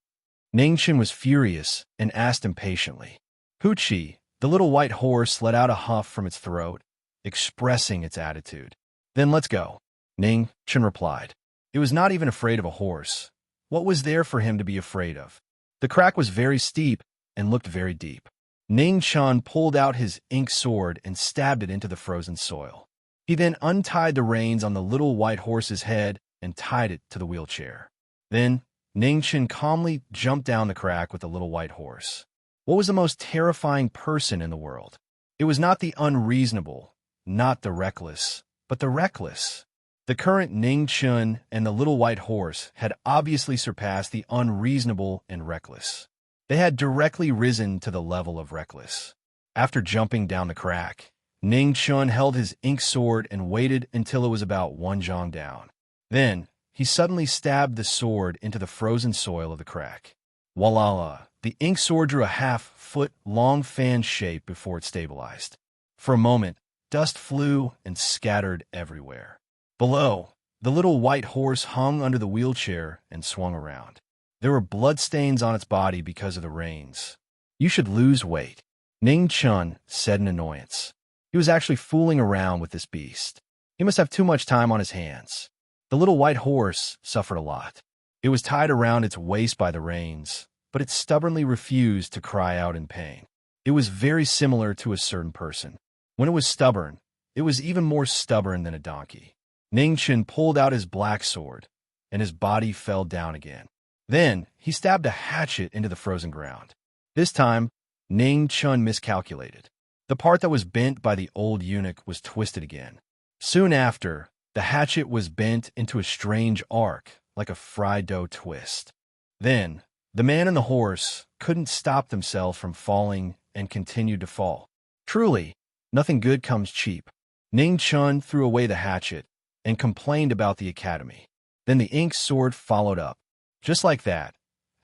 Ning Chun was furious and asked impatiently. "Hoochie," the little white horse let out a huff from its throat, expressing its attitude. "Then let's go," Ning Chun replied. He was not even afraid of a horse. What was there for him to be afraid of? The crack was very steep and looked very deep. Ning Chun pulled out his ink sword and stabbed it into the frozen soil. He then untied the reins on the little white horse's head and tied it to the wheelchair. Then, Ning Chun calmly jumped down the crack with the little white horse. What was the most terrifying person in the world? It was not the unreasonable, not the reckless, but the reckless. The current Ning Chun and the little white horse had obviously surpassed the unreasonable and reckless. They had directly risen to the level of reckless. After jumping down the crack, Ning Chun held his ink sword and waited until it was about 1 zhang down. Then, he suddenly stabbed the sword into the frozen soil of the crack. Voila! The ink sword drew a half-foot-long fan shape before it stabilized. For a moment, dust flew and scattered everywhere. Below, the little white horse hung under the wheelchair and swung around. There were bloodstains on its body because of the reins. "You should lose weight," Ning Chun said in annoyance. He was actually fooling around with this beast. He must have too much time on his hands. The little white horse suffered a lot. It was tied around its waist by the reins, but it stubbornly refused to cry out in pain. It was very similar to a certain person. When it was stubborn, it was even more stubborn than a donkey. Ning Chun pulled out his black sword, and his body fell down again. Then, he stabbed a hatchet into the frozen ground. This time, Ning Chun miscalculated. The part that was bent by the old eunuch was twisted again. Soon after, the hatchet was bent into a strange arc, like a fried dough twist. Then, the man and the horse couldn't stop themselves from falling and continued to fall. Truly, Nothing good comes cheap. Ning Chun threw away the hatchet and complained about the academy. Then the ink sword followed up. Just like that,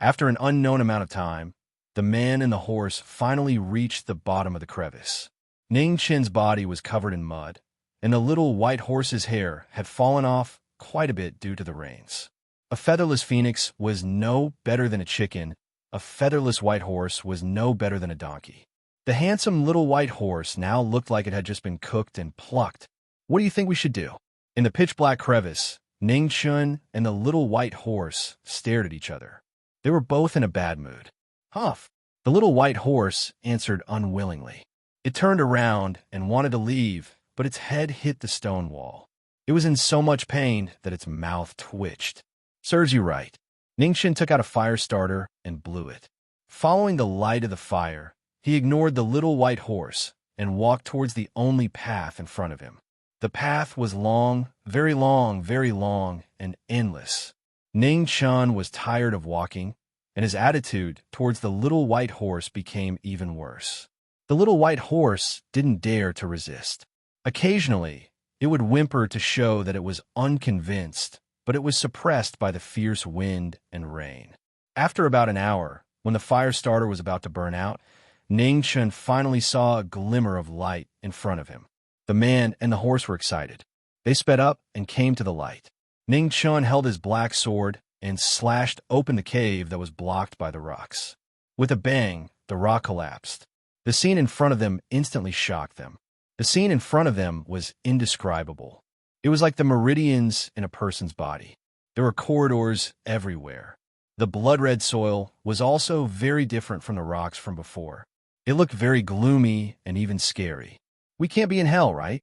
after an unknown amount of time, the man and the horse finally reached the bottom of the crevice. Ning Chin's body was covered in mud, and the little white horse's hair had fallen off quite a bit due to the rains. A featherless phoenix was no better than a chicken. A featherless white horse was no better than a donkey. The handsome little white horse now looked like it had just been cooked and plucked. What do you think we should do? In the pitch-black crevice, Ning Chun and the little white horse stared at each other. They were both in a bad mood. Huff! The little white horse answered unwillingly. It turned around and wanted to leave, but its head hit the stone wall. It was in so much pain that its mouth twitched. Serves you right. Ning Chun took out a fire starter and blew it. Following the light of the fire, he ignored the little white horse and walked towards the only path in front of him. The path was long, and endless. Ning Chun was tired of walking, and his attitude towards the little white horse became even worse. The little white horse didn't dare to resist. Occasionally, it would whimper to show that it was unconvinced, but it was suppressed by the fierce wind and rain. After about an hour, when the fire starter was about to burn out, Ning Chun finally saw a glimmer of light in front of him. The man and the horse were excited. They sped up and came to the light. Ning Chun held his black sword and slashed open the cave that was blocked by the rocks. With a bang, the rock collapsed. The scene in front of them instantly shocked them. The scene in front of them was indescribable. It was like the meridians in a person's body. There were corridors everywhere. The blood-red soil was also very different from the rocks from before. It looked very gloomy and even scary. We can't be in hell, right?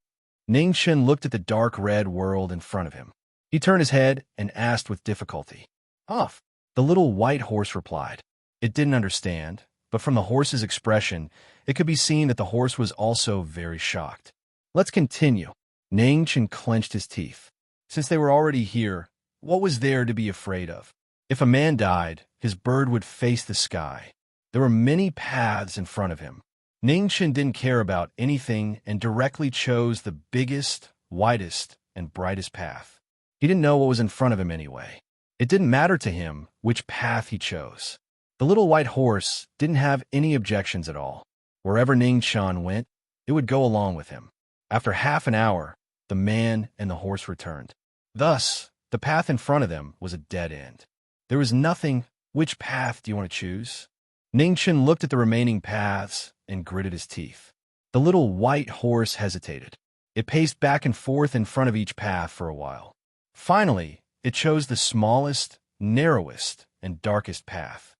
Ning Chun looked at the dark red world in front of him. He turned his head and asked with difficulty. Off. The little white horse replied. It didn't understand, but from the horse's expression, it could be seen that the horse was also very shocked. Let's continue. Ning Chun clenched his teeth. Since they were already here, what was there to be afraid of? If a man died, his bird would face the sky. There were many paths in front of him. Ning Chun didn't care about anything and directly chose the biggest, widest, and brightest path. He didn't know what was in front of him anyway. It didn't matter to him which path he chose. The little white horse didn't have any objections at all. Wherever Ning Chun went, it would go along with him. After half an hour, the man and the horse returned. Thus, the path in front of them was a dead end. There was nothing. Which path do you want to choose? Ning Chun looked at the remaining paths and gritted his teeth. The little white horse hesitated. It paced back and forth in front of each path for a while. Finally, it chose the smallest, narrowest, and darkest path.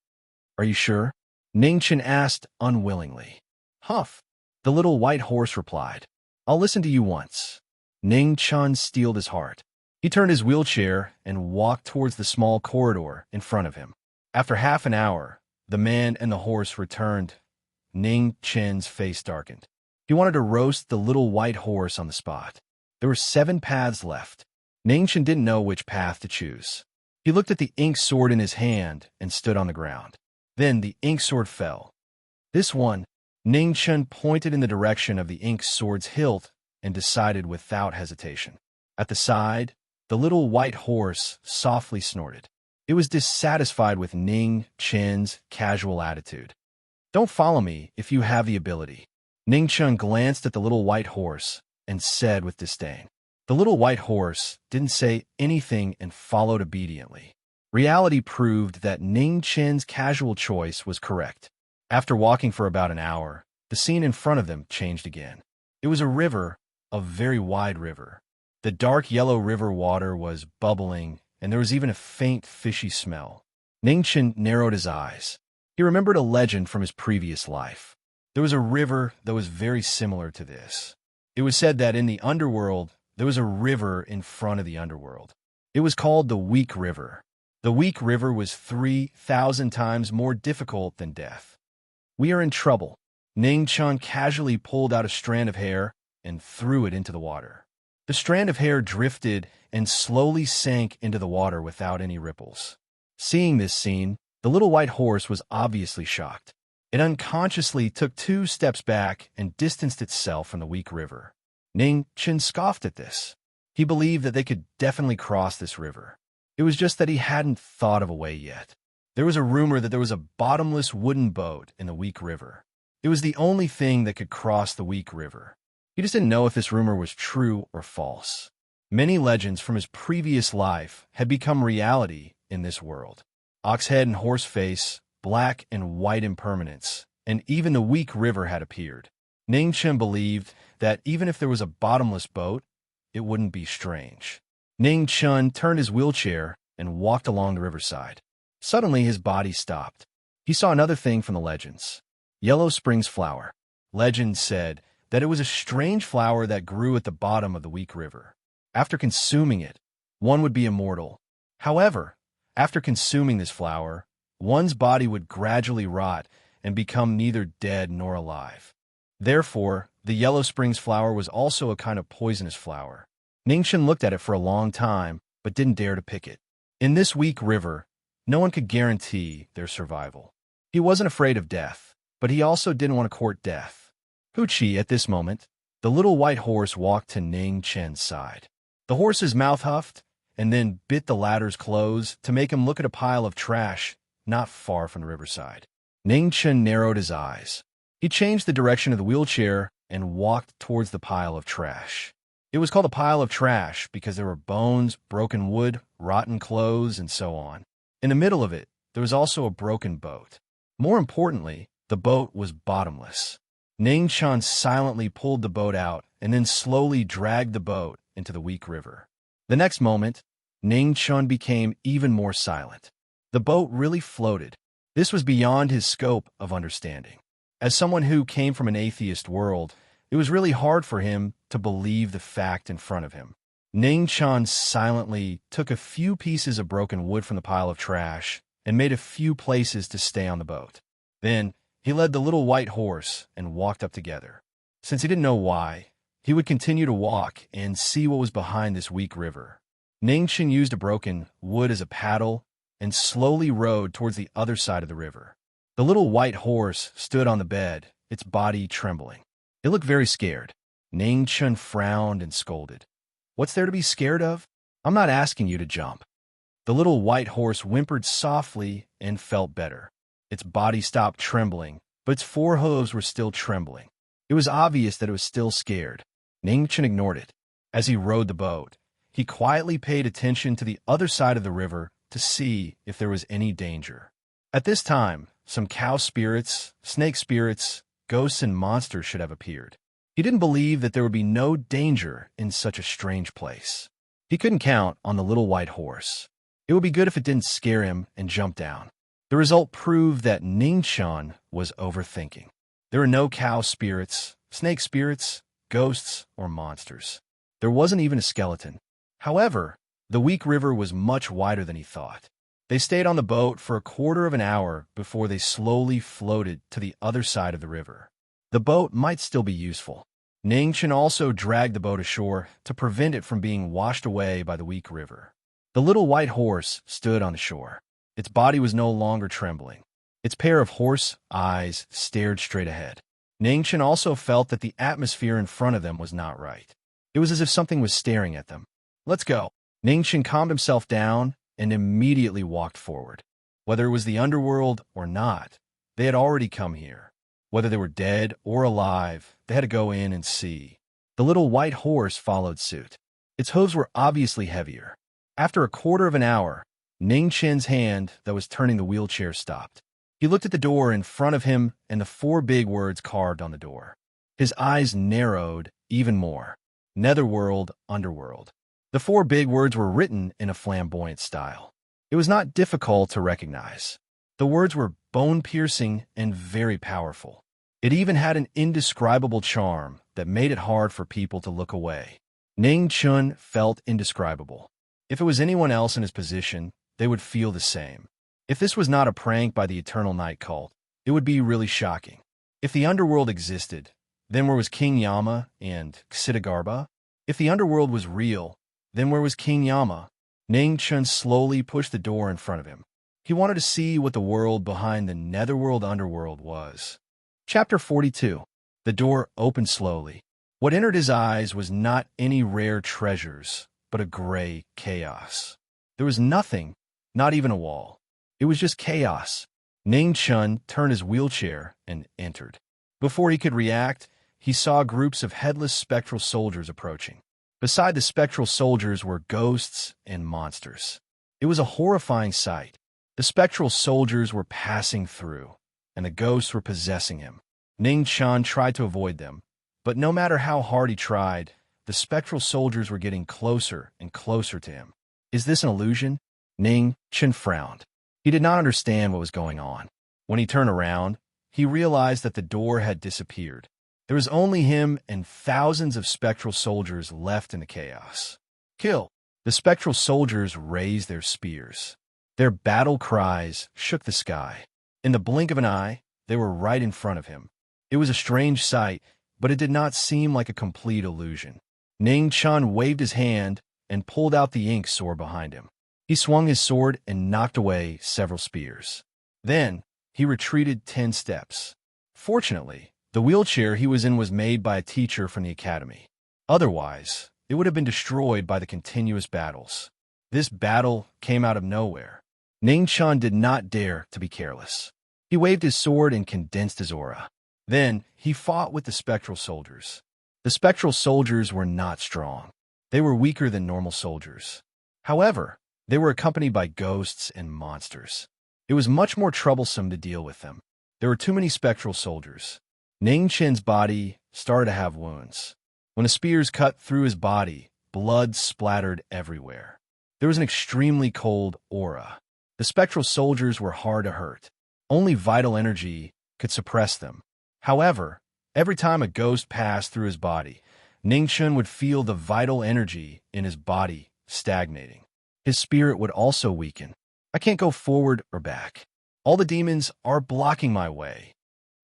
Are you sure? Ning Chun asked unwillingly. Huff. The little white horse replied. I'll listen to you once. Ning Chun steeled his heart. He turned his wheelchair and walked towards the small corridor in front of him. After half an hour, the man and the horse returned. Ning Chun's face darkened. He wanted to roast the little white horse on the spot. There were 7 paths left. Ning Chun didn't know which path to choose. He looked at the ink sword in his hand and stood on the ground. Then the ink sword fell. This one. Ning Chun pointed in the direction of the ink sword's hilt and decided without hesitation. At the side, the little white horse softly snorted. It was dissatisfied with Ning Chun's casual attitude. Don't follow me if you have the ability. Ning Chun glanced at the little white horse and said with disdain. The little white horse didn't say anything and followed obediently. Reality proved that Ning Chun's casual choice was correct. After walking for about an hour, the scene in front of them changed again. It was a river, a very wide river. The dark yellow river water was bubbling, and there was even a faint fishy smell. Ning Chun narrowed his eyes. He remembered a legend from his previous life. There was a river that was very similar to this. It was said that in the underworld, there was a river in front of the underworld. It was called the Weak River. The Weak River was 3,000 times more difficult than death. We are in trouble. Ning Chun casually pulled out a strand of hair and threw it into the water. The strand of hair drifted and slowly sank into the water without any ripples. Seeing this scene, the little white horse was obviously shocked. It unconsciously took 2 steps back and distanced itself from the weak river. Ning Chen scoffed at this. He believed that they could definitely cross this river. It was just that he hadn't thought of a way yet. There was a rumor that there was a bottomless wooden boat in the weak river. It was the only thing that could cross the weak river. He just didn't know if this rumor was true or false. Many legends from his previous life had become reality in this world. Oxhead and Horseface, black and white impermanence, and even the weak river had appeared. Ning Chen believed that even if there was a bottomless boat, it wouldn't be strange. Ning Chen turned his wheelchair and walked along the riverside. Suddenly, his body stopped. He saw another thing from the legends. Yellow Springs flower. Legend said that it was a strange flower that grew at the bottom of the weak river. After consuming it, one would be immortal. However, after consuming this flower, one's body would gradually rot and become neither dead nor alive. Therefore, the Yellow Springs flower was also a kind of poisonous flower. Ningchen looked at it for a long time, but didn't dare to pick it. In this weak river, no one could guarantee their survival. He wasn't afraid of death, but he also didn't want to court death. Huchi, at this moment, the little white horse walked to Ning Chen's side. The horse's mouth huffed, and then bit the latter's clothes to make him look at a pile of trash not far from the riverside. Ning Chen narrowed his eyes. He changed the direction of the wheelchair and walked towards the pile of trash. It was called a pile of trash because there were bones, broken wood, rotten clothes, and so on. In the middle of it, there was also a broken boat. More importantly, the boat was bottomless. Ning Chen silently pulled the boat out and then slowly dragged the boat into the weak river. The next moment, Ning Chen became even more silent. The boat really floated. This was beyond his scope of understanding. As someone who came from an atheist world, it was really hard for him to believe the fact in front of him. Ning Chen silently took a few pieces of broken wood from the pile of trash and made a few places to stay on the boat. Then, he led the little white horse and walked up together. Since he didn't know why, he would continue to walk and see what was behind this weak river. Ning Chen used a broken wood as a paddle and slowly rowed towards the other side of the river. The little white horse stood on the bed, its body trembling. It looked very scared. Ning Chen frowned and scolded. "What's there to be scared of? I'm not asking you to jump." The little white horse whimpered softly and felt better. Its body stopped trembling, but its 4 hooves were still trembling. It was obvious that it was still scared. Ning Chen ignored it. As he rowed the boat, he quietly paid attention to the other side of the river to see if there was any danger. At this time, some cow spirits, snake spirits, ghosts, and monsters should have appeared. He didn't believe that there would be no danger in such a strange place. He couldn't count on the little white horse. It would be good if it didn't scare him and jump down. The result proved that Ning Chen was overthinking. There were no cow spirits, snake spirits, ghosts, or monsters. There wasn't even a skeleton. However, the weak river was much wider than he thought. They stayed on the boat for a quarter of an hour before they slowly floated to the other side of the river. The boat might still be useful. Ning Chen also dragged the boat ashore to prevent it from being washed away by the weak river. The little white horse stood on the shore. Its body was no longer trembling. Its pair of horse eyes stared straight ahead. Ning Chen also felt that the atmosphere in front of them was not right. It was as if something was staring at them. "Let's go." Ning Chen calmed himself down and immediately walked forward. Whether it was the underworld or not, they had already come here. Whether they were dead or alive, they had to go in and see. The little white horse followed suit. Its hooves were obviously heavier. After a quarter of an hour, Ning Chen's hand that was turning the wheelchair stopped. He looked at the door in front of him and the 4 big words carved on the door. His eyes narrowed even more. Netherworld, underworld. The 4 big words were written in a flamboyant style. It was not difficult to recognize. The words were bone-piercing and very powerful. It even had an indescribable charm that made it hard for people to look away. Ning Chen felt indescribable. If it was anyone else in his position, they would feel the same. If this was not a prank by the Eternal Night Cult, it would be really shocking. If the underworld existed, then where was King Yama and Ksidagarba? If the underworld was real, then where was King Yama? Ning Chen slowly pushed the door in front of him. He wanted to see what the world behind the netherworld underworld was. Chapter 42. The door opened slowly. What entered his eyes was not any rare treasures, but a gray chaos. There was nothing, not even a wall. It was just chaos. Ning Chun turned his wheelchair and entered. Before he could react, he saw groups of headless spectral soldiers approaching. Beside the spectral soldiers were ghosts and monsters. It was a horrifying sight. The spectral soldiers were passing through, and the ghosts were possessing him. Ning Chun tried to avoid them, but no matter how hard he tried, the spectral soldiers were getting closer and closer to him. Is this an illusion? Ning Chun frowned. He did not understand what was going on. When he turned around, he realized that the door had disappeared. There was only him and thousands of spectral soldiers left in the chaos. Kill! The spectral soldiers raised their spears. Their battle cries shook the sky. In the blink of an eye, they were right in front of him. It was a strange sight, but it did not seem like a complete illusion. Ning Chun waved his hand and pulled out the ink sword behind him. He swung his sword and knocked away several spears. Then, he retreated 10 steps. Fortunately, the wheelchair he was in was made by a teacher from the academy. Otherwise, it would have been destroyed by the continuous battles. This battle came out of nowhere. Ning Chun did not dare to be careless. He waved his sword and condensed his aura. Then, he fought with the spectral soldiers. The spectral soldiers were not strong. They were weaker than normal soldiers. However, they were accompanied by ghosts and monsters. It was much more troublesome to deal with them. There were too many spectral soldiers. Ning Chun's body started to have wounds. When the spears cut through his body, blood splattered everywhere. There was an extremely cold aura. The spectral soldiers were hard to hurt. Only vital energy could suppress them. However, every time a ghost passed through his body, Ning Chun would feel the vital energy in his body stagnating. His spirit would also weaken. I can't go forward or back. All the demons are blocking my way.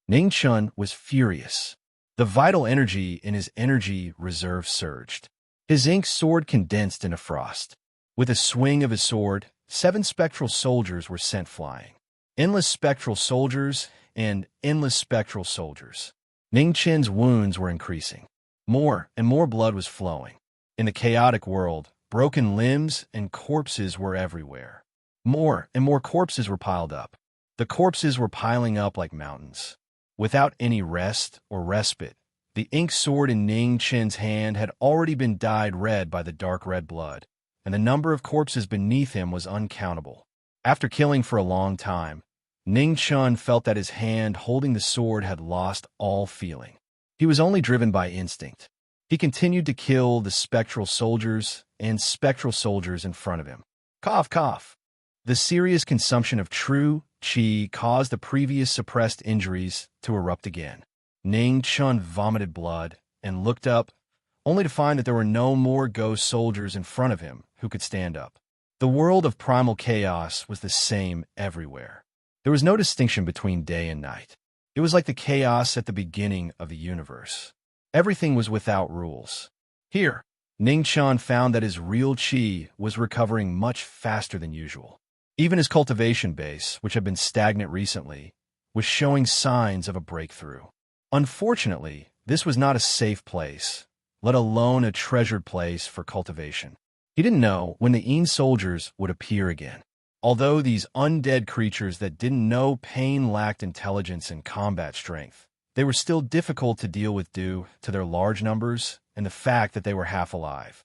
Ning Chun was furious. The vital energy in his energy reserve surged. His ink sword condensed into frost. With a swing of his sword, 7 spectral soldiers were sent flying. Endless spectral soldiers and endless spectral soldiers. Ning Chun's wounds were increasing. More and more blood was flowing. In the chaotic world, broken limbs and corpses were everywhere. More and more corpses were piled up. The corpses were piling up like mountains. Without any rest or respite, the ink sword in Ning Chun's hand had already been dyed red by the dark red blood, and the number of corpses beneath him was uncountable. After killing for a long time, Ning Chun felt that his hand holding the sword had lost all feeling. He was only driven by instinct. He continued to kill the spectral soldiers and spectral soldiers in front of him. Cough, cough. The serious consumption of true qi caused the previous suppressed injuries to erupt again. Ning Chun vomited blood and looked up, only to find that there were no more ghost soldiers in front of him who could stand up. The world of primal chaos was the same everywhere. There was no distinction between day and night. It was like the chaos at the beginning of the universe. Everything was without rules. Here, Ning Chun found that his real qi was recovering much faster than usual. Even his cultivation base, which had been stagnant recently, was showing signs of a breakthrough. Unfortunately, this was not a safe place, let alone a treasured place for cultivation. He didn't know when the Een soldiers would appear again. Although these undead creatures that didn't know pain lacked intelligence and combat strength, they were still difficult to deal with due to their large numbers and the fact that they were half alive.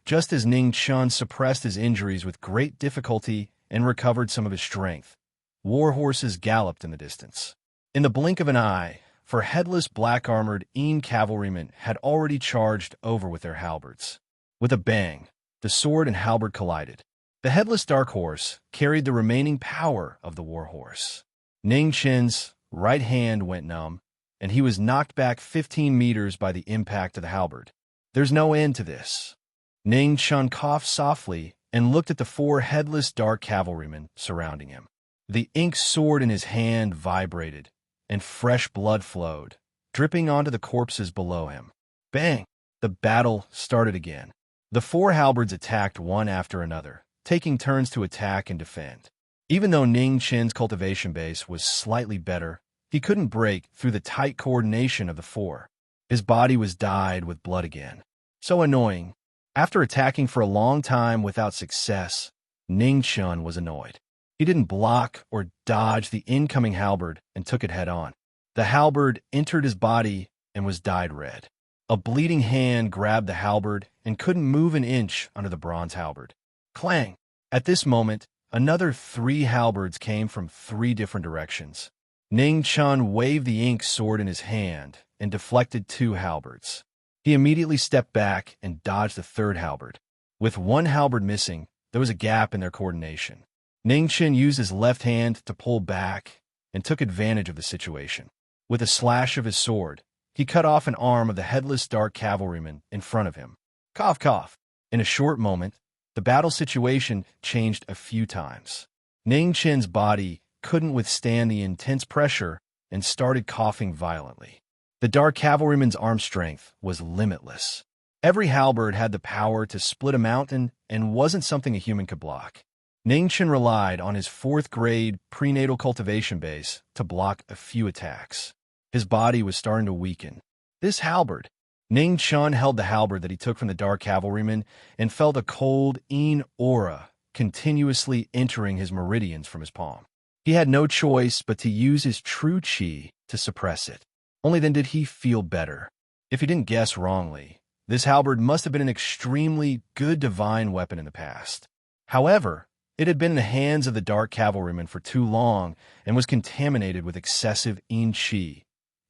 Just as Ning Chun suppressed his injuries with great difficulty and recovered some of his strength, war horses galloped in the distance. In the blink of an eye, for headless black-armored Een cavalrymen had already charged over with their halberds. With a bang, the sword and halberd collided. The headless dark horse carried the remaining power of the war horse. Ning Chun's right hand went numb, and he was knocked back 15 meters by the impact of the halberd. There's no end to this. Ning Chun coughed softly and looked at the 4 headless dark cavalrymen surrounding him. The ink sword in his hand vibrated, and fresh blood flowed, dripping onto the corpses below him. Bang! The battle started again. The 4 halberds attacked one after another, taking turns to attack and defend. Even though Ning Chen's cultivation base was slightly better, he couldn't break through the tight coordination of the four. His body was dyed with blood again. So annoying. After attacking for a long time without success, Ning Chen was annoyed. He didn't block or dodge the incoming halberd and took it head-on. The halberd entered his body and was dyed red. A bleeding hand grabbed the halberd and couldn't move an inch under the bronze halberd. Clang! At this moment, another 3 halberds came from 3 different directions. Ning Chen waved the ink sword in his hand and deflected 2 halberds. He immediately stepped back and dodged the 3rd halberd. With 1 halberd missing, there was a gap in their coordination. Ning Chen used his left hand to pull back and took advantage of the situation. With a slash of his sword, he cut off an arm of the headless dark cavalryman in front of him. Cough, cough. In a short moment, the battle situation changed a few times. Ning Chen's body couldn't withstand the intense pressure and started coughing violently. The dark cavalryman's arm strength was limitless. Every halberd had the power to split a mountain and wasn't something a human could block. Ning Chen relied on his 4th-grade prenatal cultivation base to block a few attacks. His body was starting to weaken. This halberd. Ning Chen held the halberd that he took from the dark cavalryman and felt a cold Yin aura continuously entering his meridians from his palm. He had no choice but to use his true qi to suppress it. Only then did he feel better. If he didn't guess wrongly, this halberd must have been an extremely good divine weapon in the past. However, it had been in the hands of the dark cavalryman for too long and was contaminated with excessive Yin qi,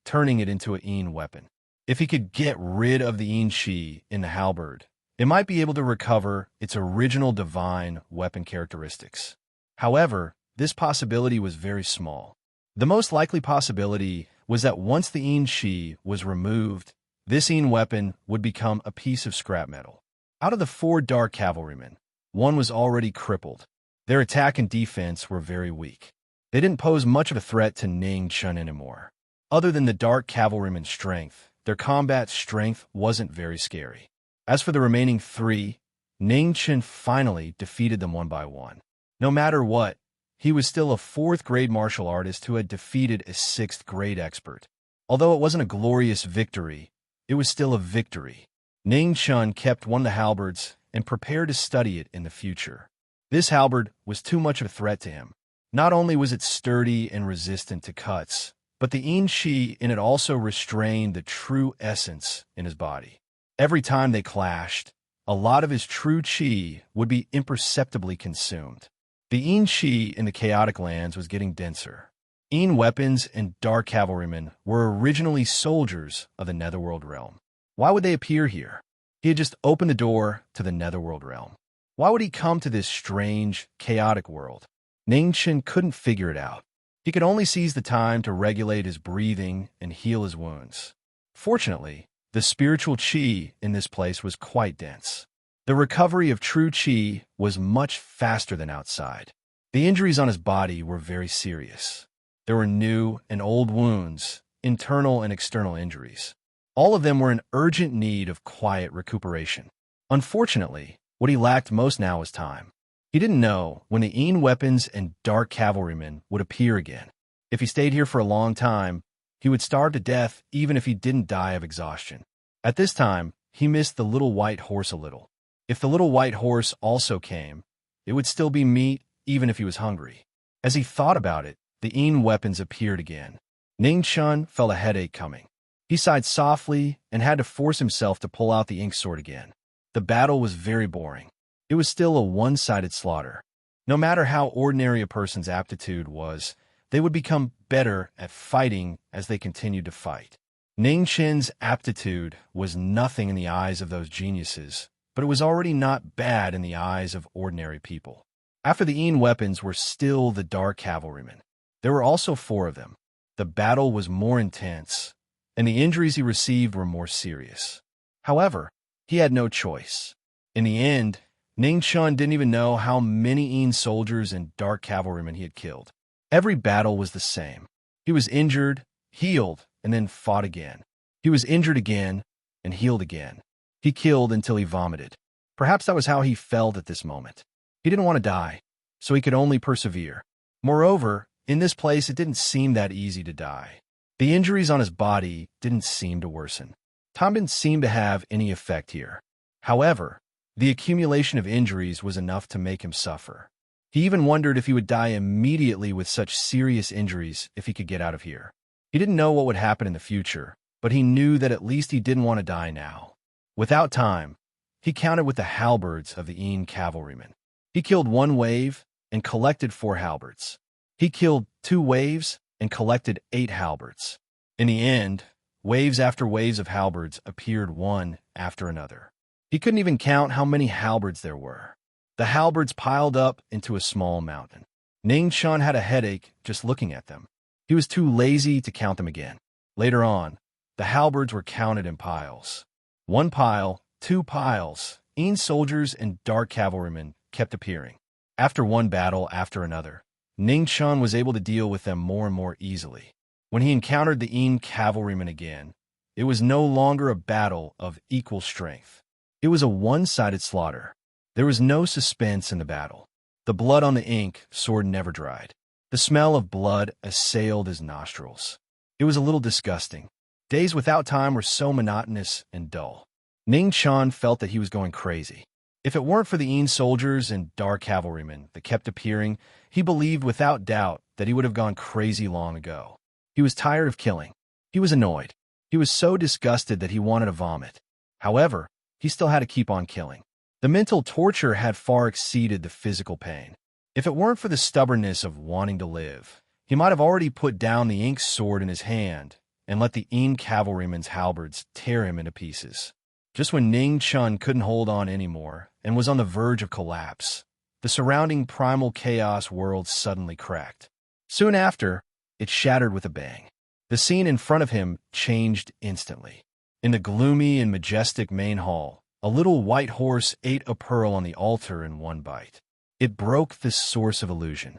turning it into a Yin weapon. If he could get rid of the Yin qi in the halberd, it might be able to recover its original divine weapon characteristics. However, this possibility was very small. The most likely possibility was that once the Yin qi was removed, this Yin weapon would become a piece of scrap metal. Out of the 4 dark cavalrymen, 1 was already crippled. Their attack and defense were very weak. They didn't pose much of a threat to Ning Chen anymore. Other than the dark cavalryman's strength, their combat strength wasn't very scary. As for the remaining 3, Ning Chen finally defeated them one by one. No matter what, he was still a 4th-grade martial artist who had defeated a 6th-grade expert. Although it wasn't a glorious victory, it was still a victory. Ning Chen kept one of the halberds and prepared to study it in the future. This halberd was too much of a threat to him. Not only was it sturdy and resistant to cuts, but the Yin qi in it also restrained the true essence in his body. Every time they clashed, a lot of his true qi would be imperceptibly consumed. The Yin qi in the chaotic lands was getting denser. Yin weapons and dark cavalrymen were originally soldiers of the Netherworld realm. Why would they appear here? He had just opened the door to the Netherworld realm. Why would he come to this strange, chaotic world? Ning Chen couldn't figure it out. He could only seize the time to regulate his breathing and heal his wounds. Fortunately, the spiritual qi in this place was quite dense. The recovery of true qi was much faster than outside. The injuries on his body were very serious. There were new and old wounds, internal and external injuries. All of them were in urgent need of quiet recuperation. Unfortunately, what he lacked most now was time. He didn't know when the Yin weapons and dark cavalrymen would appear again. If he stayed here for a long time, he would starve to death even if he didn't die of exhaustion. At this time, he missed the little white horse a little. If the little white horse also came, it would still be meat even if he was hungry. As he thought about it, the Yin weapons appeared again. Ning Chen felt a headache coming. He sighed softly and had to force himself to pull out the ink sword again. The battle was very boring. It was still a one-sided slaughter. No matter how ordinary a person's aptitude was, they would become better at fighting as they continued to fight. Ning Chen's aptitude was nothing in the eyes of those geniuses, but it was already not bad in the eyes of ordinary people. After the Yin weapons were still the dark cavalrymen. There were also 4 of them. The battle was more intense, and the injuries he received were more serious. However, he had no choice. In the end, Ning Chen didn't even know how many Yin soldiers and dark cavalrymen he had killed. Every battle was the same. He was injured, healed, and then fought again. He was injured again, and healed again. He killed until he vomited. Perhaps that was how he felt at this moment. He didn't want to die, so he could only persevere. Moreover, in this place it didn't seem that easy to die. The injuries on his body didn't seem to worsen. Time didn't seem to have any effect here. However, the accumulation of injuries was enough to make him suffer. He even wondered if he would die immediately with such serious injuries if he could get out of here. He didn't know what would happen in the future, but he knew that at least he didn't want to die now. Without time, he counted with the halberds of the cavalrymen. He killed 1 wave and collected 4 halberds. He killed 2 waves and collected 8 halberds. In the end, waves after waves of halberds appeared one after another. He couldn't even count how many halberds there were. The halberds piled up into a small mountain. Ning Chun had a headache just looking at them. He was too lazy to count them again. Later on, the halberds were counted in piles. 1 pile, 2 piles. Soldiers and dark cavalrymen kept appearing. After one battle after another, Ning Chun was able to deal with them more and more easily. When he encountered the cavalrymen again, it was no longer a battle of equal strength. It was a one-sided slaughter. There was no suspense in the battle. The blood on the ink sword never dried. The smell of blood assailed his nostrils. It was a little disgusting. Days without time were so monotonous and dull. Ning Chun felt that he was going crazy. If it weren't for the soldiers and dark cavalrymen that kept appearing, he believed without doubt that he would have gone crazy long ago. He was tired of killing. He was annoyed. He was so disgusted that he wanted to vomit. However, he still had to keep on killing. The mental torture had far exceeded the physical pain. If it weren't for the stubbornness of wanting to live, he might have already put down the ink sword in his hand and let the cavalrymen's halberds tear him into pieces. Just when Ning Chun couldn't hold on anymore and was on the verge of collapse, the surrounding primal chaos world suddenly cracked. Soon after, it shattered with a bang. The scene in front of him changed instantly. In the gloomy and majestic main hall, a little white horse ate a pearl on the altar in one bite. It broke this source of illusion.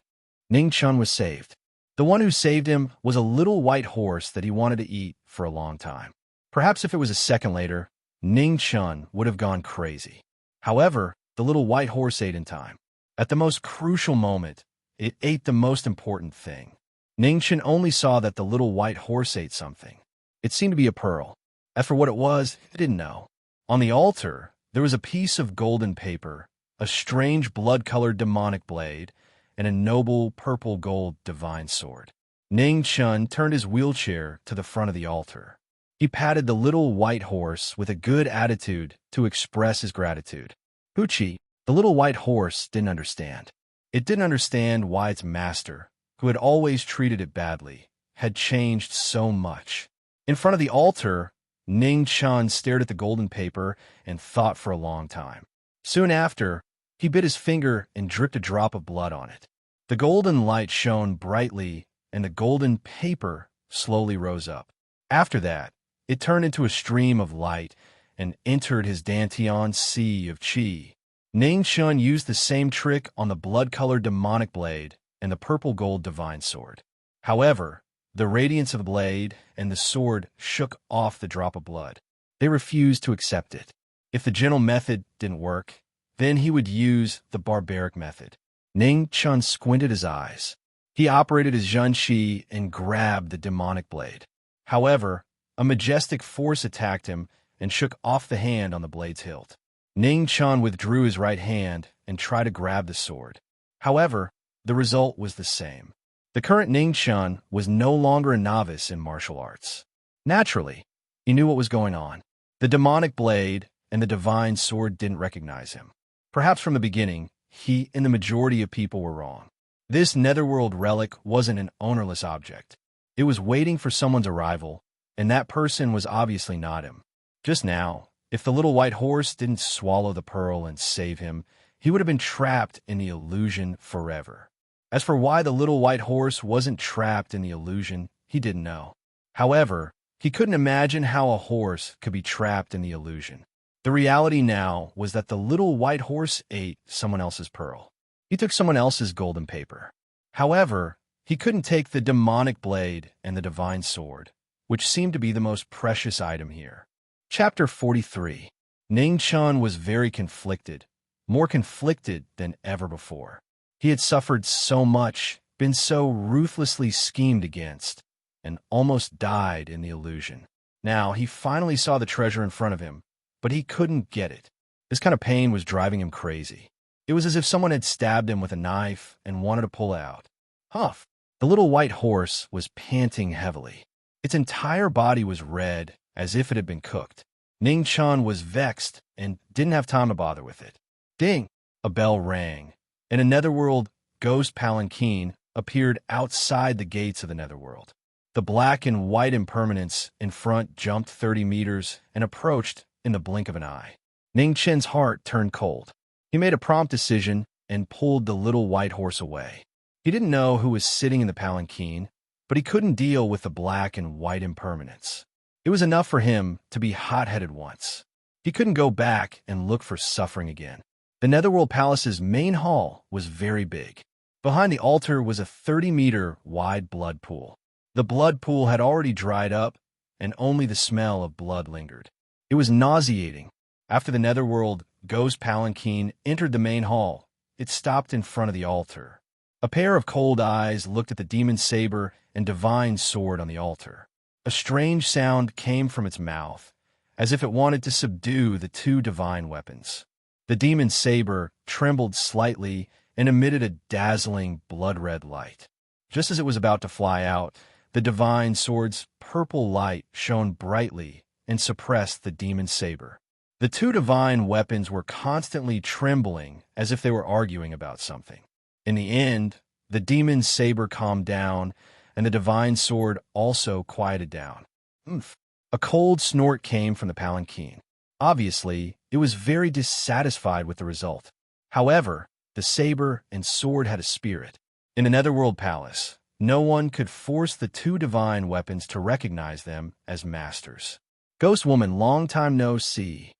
Ning Chun was saved. The one who saved him was a little white horse that he wanted to eat for a long time. Perhaps if it was a second later, Ning Chun would have gone crazy. However, the little white horse ate in time. At the most crucial moment, it ate the most important thing. Ning Chun only saw that the little white horse ate something. It seemed to be a pearl. As for what it was, he didn't know. On the altar, there was a piece of golden paper, a strange blood-colored demonic blade, and a noble purple-gold divine sword. Ning Chun turned his wheelchair to the front of the altar. He patted the little white horse with a good attitude to express his gratitude. Pucci, the little white horse, didn't understand. It didn't understand why its master, who had always treated it badly, had changed so much. In front of the altar, Ning Chun stared at the golden paper and thought for a long time. Soon after, he bit his finger and dripped a drop of blood on it. The golden light shone brightly, and the golden paper slowly rose up. After that, it turned into a stream of light and entered his Dantian sea of qi. Ning Chun used the same trick on the blood-colored demonic blade and the purple-gold divine sword. However, the radiance of the blade and the sword shook off the drop of blood. They refused to accept it. If the gentle method didn't work, then he would use the barbaric method. Ning Chun squinted his eyes. He operated his Zhen Qi and grabbed the demonic blade. However, a majestic force attacked him and shook off the hand on the blade's hilt. Ning Chun withdrew his right hand and tried to grab the sword. However, the result was the same. The current Ning Chun was no longer a novice in martial arts. Naturally, he knew what was going on. The demonic blade and the divine sword didn't recognize him. Perhaps from the beginning, he and the majority of people were wrong. This netherworld relic wasn't an ownerless object. It was waiting for someone's arrival, and that person was obviously not him. Just now, if the little white horse didn't swallow the pearl and save him, he would have been trapped in the illusion forever. As for why the little white horse wasn't trapped in the illusion, he didn't know. However, he couldn't imagine how a horse could be trapped in the illusion. The reality now was that the little white horse ate someone else's pearl. He took someone else's golden paper. However, he couldn't take the demonic blade and the divine sword, which seemed to be the most precious item here. Chapter 43. Ning Chun was very conflicted, more conflicted than ever before. He had suffered so much, been so ruthlessly schemed against, and almost died in the illusion. Now, he finally saw the treasure in front of him, but he couldn't get it. This kind of pain was driving him crazy. It was as if someone had stabbed him with a knife and wanted to pull out. Huff! The little white horse was panting heavily. Its entire body was red, as if it had been cooked. Ning Chun was vexed and didn't have time to bother with it. Ding! A bell rang, and a netherworld ghost palanquin appeared outside the gates of the netherworld. The black and white impermanence in front jumped 30 meters and approached in the blink of an eye. Ning Chen's heart turned cold. He made a prompt decision and pulled the little white horse away. He didn't know who was sitting in the palanquin, but he couldn't deal with the black and white impermanence. It was enough for him to be hot-headed once. He couldn't go back and look for suffering again. The Netherworld Palace's main hall was very big. Behind the altar was a 30-meter wide blood pool. The blood pool had already dried up, and only the smell of blood lingered. It was nauseating. After the Netherworld ghost palanquin entered the main hall, it stopped in front of the altar. A pair of cold eyes looked at the demon saber and divine sword on the altar. A strange sound came from its mouth, as if it wanted to subdue the two divine weapons. The demon saber trembled slightly and emitted a dazzling blood-red light. Just as it was about to fly out, the divine sword's purple light shone brightly and suppressed the demon saber. The two divine weapons were constantly trembling as if they were arguing about something. In the end, the demon saber calmed down, and the divine sword also quieted down. Oomph! A cold snort came from the palanquin. Obviously, it was very dissatisfied with the result. However, the saber and sword had a spirit. In the Netherworld Palace, no one could force the two divine weapons to recognize them as masters. Ghost Woman, long time no see.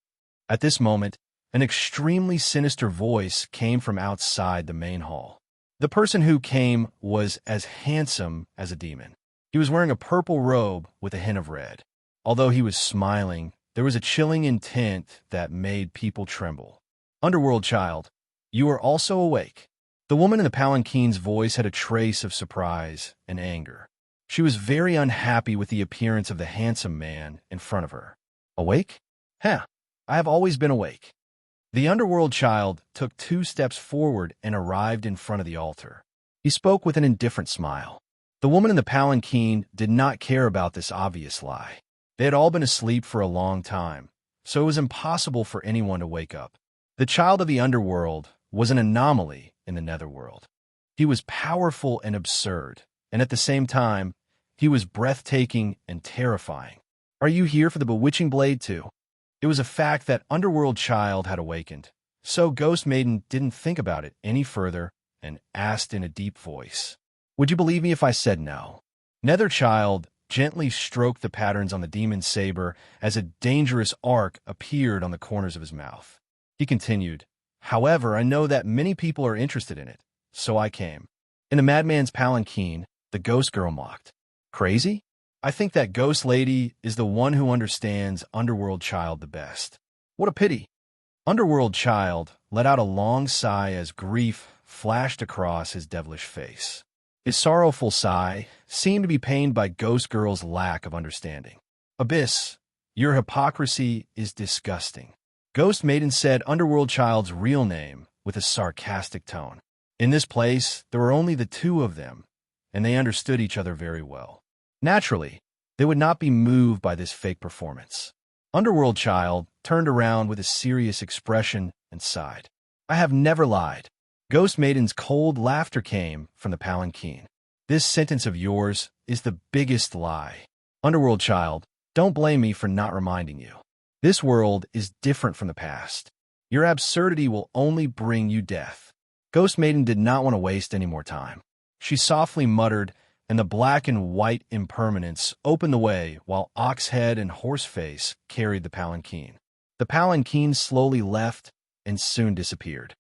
At this moment, an extremely sinister voice came from outside the main hall. The person who came was as handsome as a demon. He was wearing a purple robe with a hint of red. Although he was smiling, there was a chilling intent that made people tremble. Underworld child, you are also awake. The woman in the palanquin's voice had a trace of surprise and anger. She was very unhappy with the appearance of the handsome man in front of her. Awake? Huh, I have always been awake. The underworld child took 2 steps forward and arrived in front of the altar. He spoke with an indifferent smile. The woman in the palanquin did not care about this obvious lie. They had all been asleep for a long time, so it was impossible for anyone to wake up. The child of the underworld was an anomaly in the netherworld. He was powerful and absurd, and at the same time, he was breathtaking and terrifying. Are you here for the bewitching blade too? It was a fact that Underworld Child had awakened, so Ghost Maiden didn't think about it any further and asked in a deep voice, "Would you believe me if I said no?" Nether Child gently stroked the patterns on the demon saber as a dangerous arc appeared on the corners of his mouth. He continued, "However, I know that many people are interested in it, so I came." In the madman's palanquin, the ghost girl mocked, "Crazy? I think that ghost lady is the one who understands Underworld Child the best. What a pity." Underworld Child let out a long sigh as grief flashed across his devilish face. His sorrowful sigh seemed to be pained by Ghost Girl's lack of understanding. "Abyss, your hypocrisy is disgusting." Ghost Maiden said Underworld Child's real name with a sarcastic tone. In this place, there were only the two of them, and they understood each other very well. Naturally, they would not be moved by this fake performance. Underworld Child turned around with a serious expression and sighed. "I have never lied." Ghost Maiden's cold laughter came from the palanquin. "This sentence of yours is the biggest lie. Underworld Child, don't blame me for not reminding you. This world is different from the past. Your absurdity will only bring you death." Ghost Maiden did not want to waste any more time. She softly muttered, and the black and white impermanence opened the way while Oxhead and Horseface carried the palanquin. The palanquin slowly left and soon disappeared.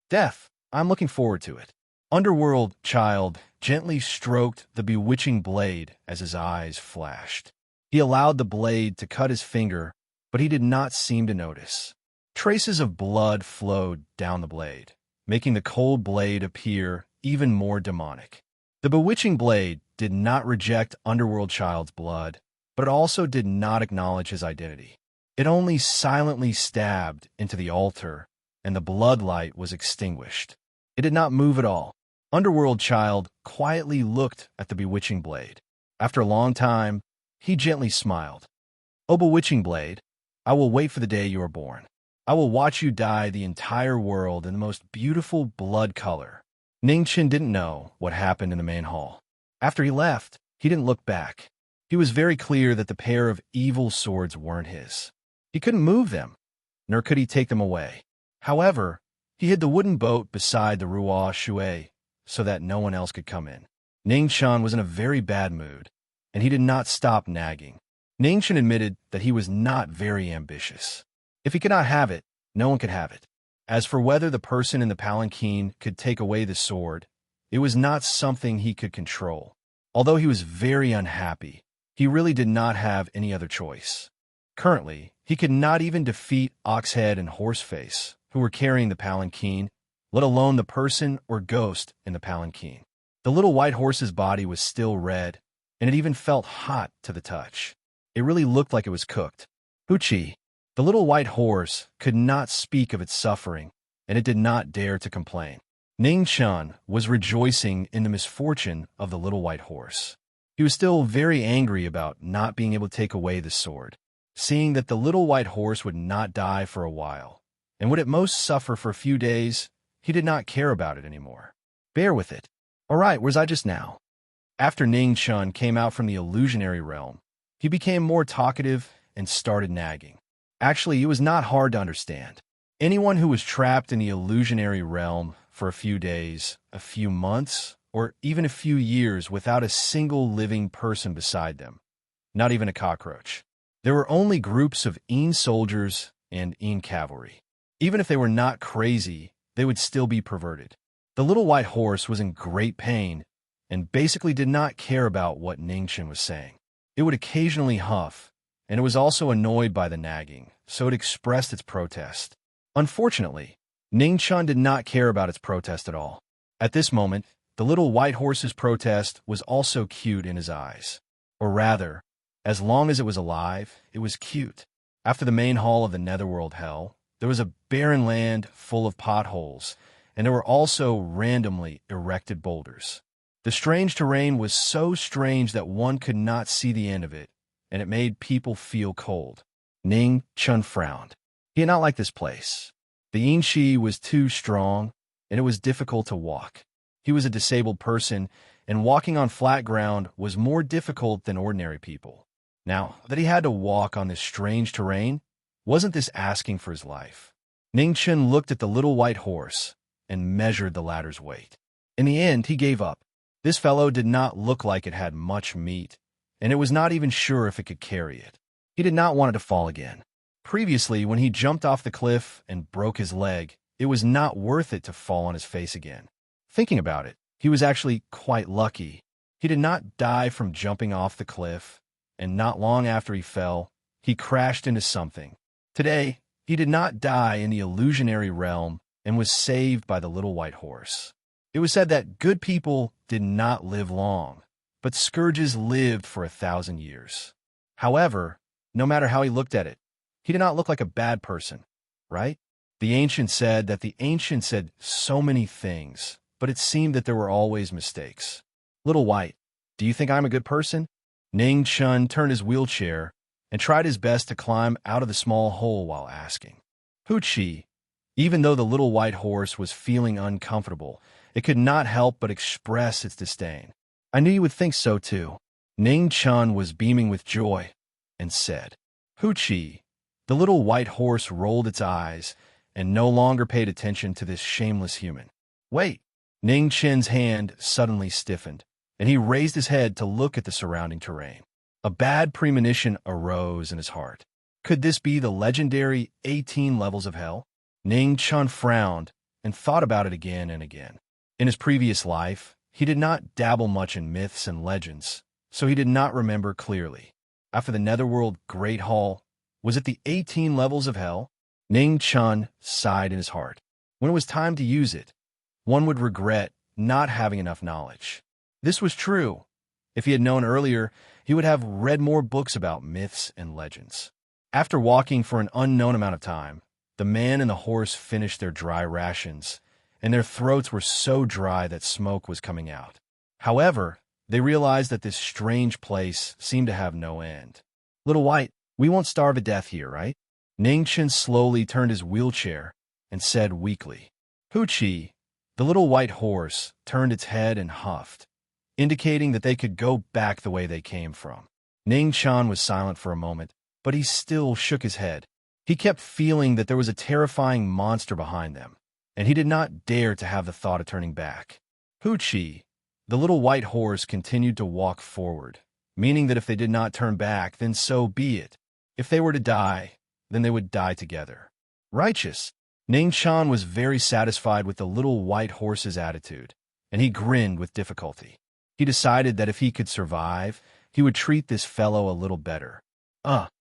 "Death, I'm looking forward to it." Underworld Child gently stroked the bewitching blade as his eyes flashed. He allowed the blade to cut his finger, but he did not seem to notice. Traces of blood flowed down the blade, making the cold blade appear even more demonic. The bewitching blade did not reject Underworld Child's blood, but it also did not acknowledge his identity. It only silently stabbed into the altar, and the blood light was extinguished. It did not move at all. Underworld Child quietly looked at the bewitching blade. After a long time, he gently smiled. "O bewitching blade, I will wait for the day you are born. I will watch you dye the entire world in the most beautiful blood color." Ningchen didn't know what happened in the main hall. After he left, he didn't look back. He was very clear that the pair of evil swords weren't his. He couldn't move them, nor could he take them away. However, he hid the wooden boat beside the Ruo Shui so that no one else could come in. Ningchen was in a very bad mood, and he did not stop nagging. Ningchen admitted that he was not very ambitious. If he could not have it, no one could have it. As for whether the person in the palanquin could take away the sword, it was not something he could control. Although he was very unhappy, he really did not have any other choice. Currently, he could not even defeat Oxhead and Horseface, who were carrying the palanquin, let alone the person or ghost in the palanquin. The little white horse's body was still red, and it even felt hot to the touch. It really looked like it was cooked. Huchi, the little white horse, could not speak of its suffering, and it did not dare to complain. Ningchen was rejoicing in the misfortune of the little white horse. He was still very angry about not being able to take away the sword, seeing that the little white horse would not die for a while, and would at most suffer for a few days. He did not care about it anymore. Bear with it. All right, where's I just now? After Ningchen came out from the illusionary realm, he became more talkative and started nagging. Actually, it was not hard to understand. Anyone who was trapped in the illusionary realm for a few days, a few months, or even a few years without a single living person beside them, not even a cockroach. There were only groups of Een soldiers and Een cavalry. Even if they were not crazy, they would still be perverted. The little white horse was in great pain and basically did not care about what Ningchen was saying. It would occasionally huff, and it was also annoyed by the nagging, so it expressed its protest. Unfortunately, Ningchen did not care about its protest at all. At this moment, the little white horse's protest was also cute in his eyes. Or rather, as long as it was alive, it was cute. After the main hall of the Netherworld Hell, there was a barren land full of potholes, and there were also randomly erected boulders. The strange terrain was so strange that one could not see the end of it, and it made people feel cold. Ningchen frowned. He did not like this place. The Yinshi was too strong, and it was difficult to walk. He was a disabled person, and walking on flat ground was more difficult than ordinary people. Now that he had to walk on this strange terrain, wasn't this asking for his life? Ningchen looked at the little white horse and measured the ladder's weight. In the end, he gave up. This fellow did not look like it had much meat, and it was not even sure if it could carry it. He did not want it to fall again. Previously, when he jumped off the cliff and broke his leg, it was not worth it to fall on his face again. Thinking about it, he was actually quite lucky. He did not die from jumping off the cliff, and not long after he fell, he crashed into something. Today, he did not die in the illusionary realm and was saved by the little white horse. It was said that good people did not live long, but scourges lived for 1,000 years. However, no matter how he looked at it, he did not look like a bad person, right? The ancient said that the ancient said so many things, but it seemed that there were always mistakes. Little White, do you think I'm a good person? Ningchen turned his wheelchair and tried his best to climb out of the small hole while asking. Huchi, even though the little white horse was feeling uncomfortable, it could not help but express its disdain. I knew you would think so too. Ningchen was beaming with joy and said, Huchi. The little white horse rolled its eyes and no longer paid attention to this shameless human. Wait! Ningchen's hand suddenly stiffened, and he raised his head to look at the surrounding terrain. A bad premonition arose in his heart. Could this be the legendary 18 levels of hell? Ningchen frowned and thought about it again and again. In his previous life, he did not dabble much in myths and legends, so he did not remember clearly. After the Netherworld Great Hall, was it the 18 levels of hell? Ning Chun sighed in his heart. When it was time to use it, one would regret not having enough knowledge. This was true. If he had known earlier, he would have read more books about myths and legends. After walking for an unknown amount of time, the man and the horse finished their dry rations, and their throats were so dry that smoke was coming out. However, they realized that this strange place seemed to have no end. Little White, we won't starve to death here, right? Ning Chen slowly turned his wheelchair and said weakly. Hoochie, the little white horse, turned its head and huffed, indicating that they could go back the way they came from. Ning Chan was silent for a moment, but he still shook his head. He kept feeling that there was a terrifying monster behind them, and he did not dare to have the thought of turning back. Hoochie, the little white horse, continued to walk forward, meaning that if they did not turn back, then so be it. If they were to die, then they would die together. Righteous. Ning Chan was very satisfied with the little white horse's attitude, and he grinned with difficulty. He decided that if he could survive, he would treat this fellow a little better.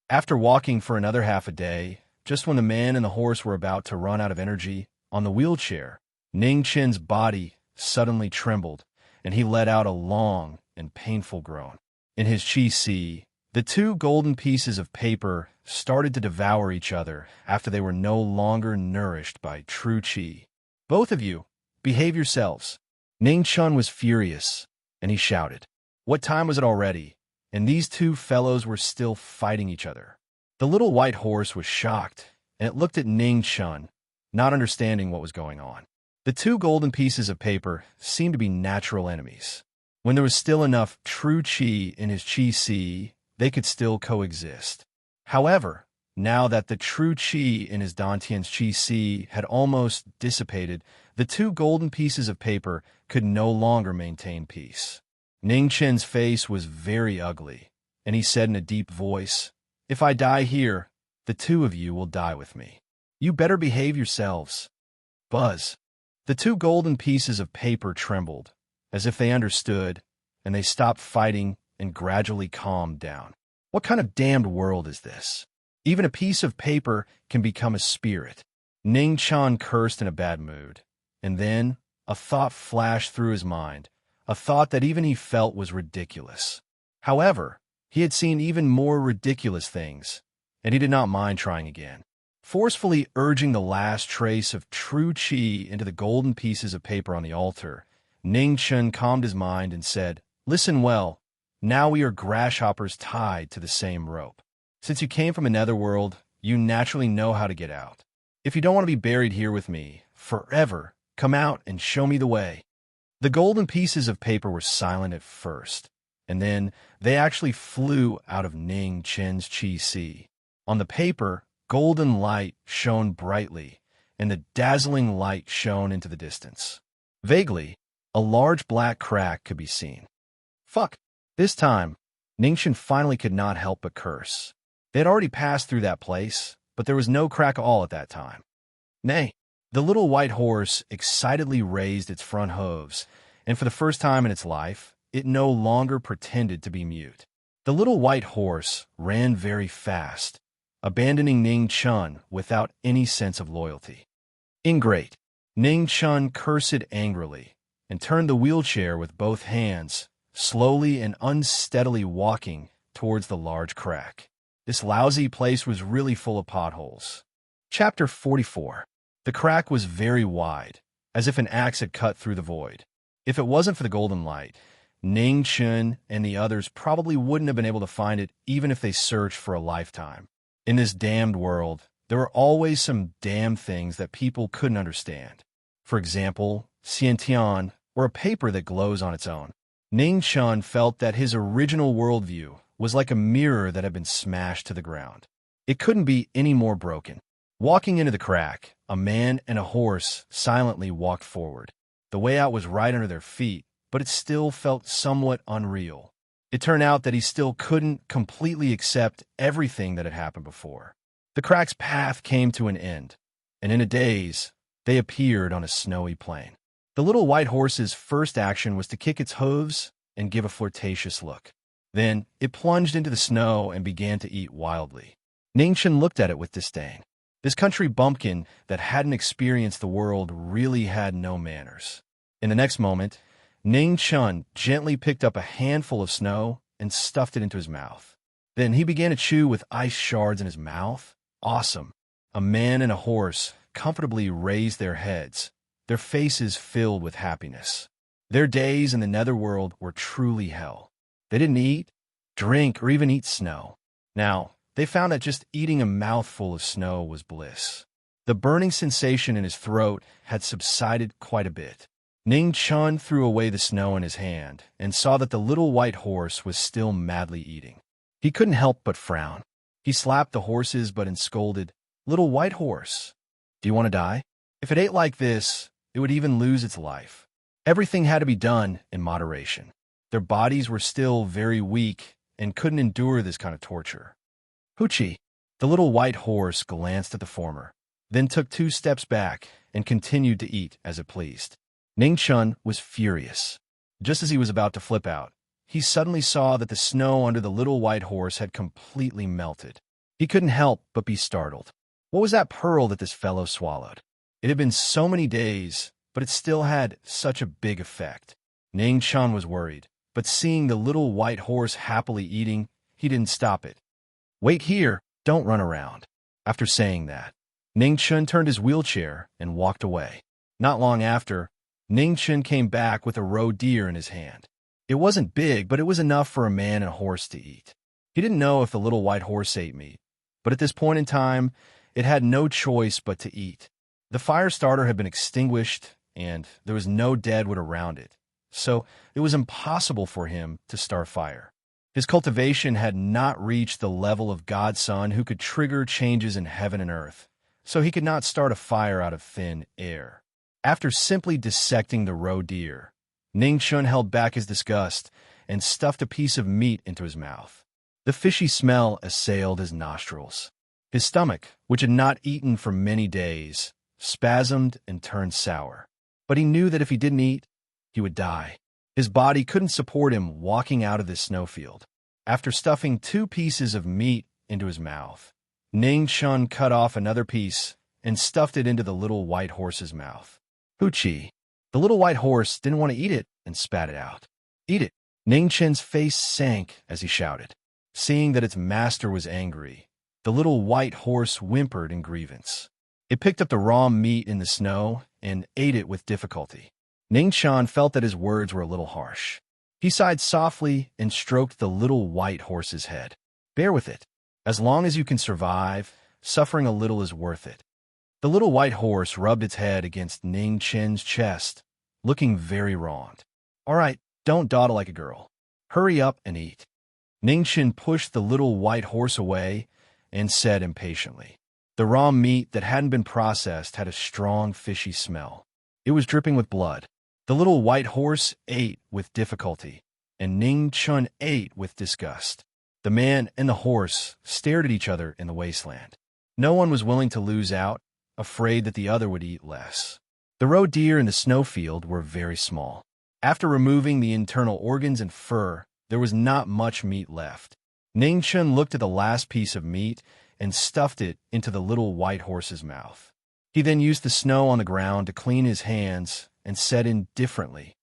After walking for another half a day, just when the man and the horse were about to run out of energy, on the wheelchair, Ning Chen's body suddenly trembled, and he let out a long and painful groan. In his chi-si, the two golden pieces of paper started to devour each other after they were no longer nourished by true chi. Both of you, behave yourselves. Ning Chun was furious, and he shouted. What time was it already? And these two fellows were still fighting each other. The little white horse was shocked, and it looked at Ning Chun, not understanding what was going on. The two golden pieces of paper seemed to be natural enemies. When there was still enough true chi in his chi-si, they could still coexist. However, now that the true chi in his Dantian's chi-si had almost dissipated, the two golden pieces of paper could no longer maintain peace. Ning Chen's face was very ugly, and he said in a deep voice, If I die here, the two of you will die with me. You better behave yourselves. Buzz. The two golden pieces of paper trembled, as if they understood, and they stopped fighting and gradually calmed down. What kind of damned world is this? Even a piece of paper can become a spirit. Ning Chan cursed in a bad mood, and then a thought flashed through his mind, a thought that even he felt was ridiculous. However, he had seen even more ridiculous things, and he did not mind trying again. Forcefully urging the last trace of true chi into the golden pieces of paper on the altar, Ning Chen calmed his mind and said, Listen well, now we are grasshoppers tied to the same rope. Since you came from another world, you naturally know how to get out. If you don't want to be buried here with me forever, come out and show me the way. The golden pieces of paper were silent at first, and then they actually flew out of Ning Chen's chi-si. On the paper, golden light shone brightly, and the dazzling light shone into the distance. Vaguely, a large black crack could be seen. Fuck! This time, Ningchen finally could not help but curse. They had already passed through that place, but there was no crack at all at that time. Nay, the little white horse excitedly raised its front hooves, and for the first time in its life, it no longer pretended to be mute. The little white horse ran very fast, abandoning Ning Chun without any sense of loyalty. Ingrate! Ning Chun cursed angrily, and turned the wheelchair with both hands, slowly and unsteadily walking towards the large crack. This lousy place was really full of potholes. Chapter 44. The crack was very wide, as if an axe had cut through the void. If it wasn't for the golden light, Ning Chun and the others probably wouldn't have been able to find it even if they searched for a lifetime. In this damned world, there are always some damned things that people couldn't understand. For example, Xiantian, or a paper that glows on its own. Ning Chun felt that his original worldview was like a mirror that had been smashed to the ground. It couldn't be any more broken. Walking into the crack, a man and a horse silently walked forward. The way out was right under their feet, but it still felt somewhat unreal. It turned out that he still couldn't completely accept everything that had happened before. The crack's path came to an end, and in a daze, they appeared on a snowy plain. The little white horse's first action was to kick its hooves and give a flirtatious look. Then it plunged into the snow and began to eat wildly. Ningchen looked at it with disdain. This country bumpkin that hadn't experienced the world really had no manners. In the next moment, Ning Chun gently picked up a handful of snow and stuffed it into his mouth. Then he began to chew with ice shards in his mouth. Awesome. A man and a horse comfortably raised their heads, their faces filled with happiness. Their days in the netherworld were truly hell. They didn't eat, drink, or even eat snow. Now, they found that just eating a mouthful of snow was bliss. The burning sensation in his throat had subsided quite a bit. Ning Chun threw away the snow in his hand and saw that the little white horse was still madly eating. He couldn't help but frown. He slapped the horse's butt and scolded, "Little white horse, do you want to die? If it ate like this, it would even lose its life." Everything had to be done in moderation. Their bodies were still very weak and couldn't endure this kind of torture. Hoochie! The little white horse glanced at the former, then took 2 steps back and continued to eat as it pleased. Ning Chun was furious. Just as he was about to flip out, he suddenly saw that the snow under the little white horse had completely melted. He couldn't help but be startled. What was that pearl that this fellow swallowed? It had been so many days, but it still had such a big effect. Ning Chun was worried, but seeing the little white horse happily eating, he didn't stop it. "Wait here, don't run around." After saying that, Ning Chun turned his wheelchair and walked away. Not long after, Ning Chun came back with a roe deer in his hand. It wasn't big, but it was enough for a man and a horse to eat. He didn't know if the little white horse ate meat, but at this point in time, it had no choice but to eat. The fire starter had been extinguished, and there was no dead wood around it, so it was impossible for him to start fire. His cultivation had not reached the level of God's Son who could trigger changes in heaven and earth, so he could not start a fire out of thin air. After simply dissecting the roe deer, Ning Chun held back his disgust and stuffed a piece of meat into his mouth. The fishy smell assailed his nostrils. His stomach, which had not eaten for many days, spasmed and turned sour. But he knew that if he didn't eat, he would die. His body couldn't support him walking out of this snowfield. After stuffing 2 pieces of meat into his mouth, Ning Chun cut off another piece and stuffed it into the little white horse's mouth. Hoochie! The little white horse didn't want to eat it and spat it out. "Eat it!" Ning Chun's face sank as he shouted. Seeing that its master was angry, the little white horse whimpered in grievance. It picked up the raw meat in the snow and ate it with difficulty. Ning Chun felt that his words were a little harsh. He sighed softly and stroked the little white horse's head. "Bear with it. As long as you can survive, suffering a little is worth it." The little white horse rubbed its head against Ning Chun's chest, looking very wronged. "All right, don't dawdle like a girl. Hurry up and eat." Ning Chun pushed the little white horse away and said impatiently. The raw meat that hadn't been processed had a strong fishy smell. It was dripping with blood. The little white horse ate with difficulty, and Ning Chun ate with disgust. The man and the horse stared at each other in the wasteland. No one was willing to lose out, afraid that the other would eat less. The roe deer in the snowfield were very small. After removing the internal organs and fur, there was not much meat left. Ning Chun looked at the last piece of meat and stuffed it into the little white horse's mouth. He then used the snow on the ground to clean his hands and said indifferently,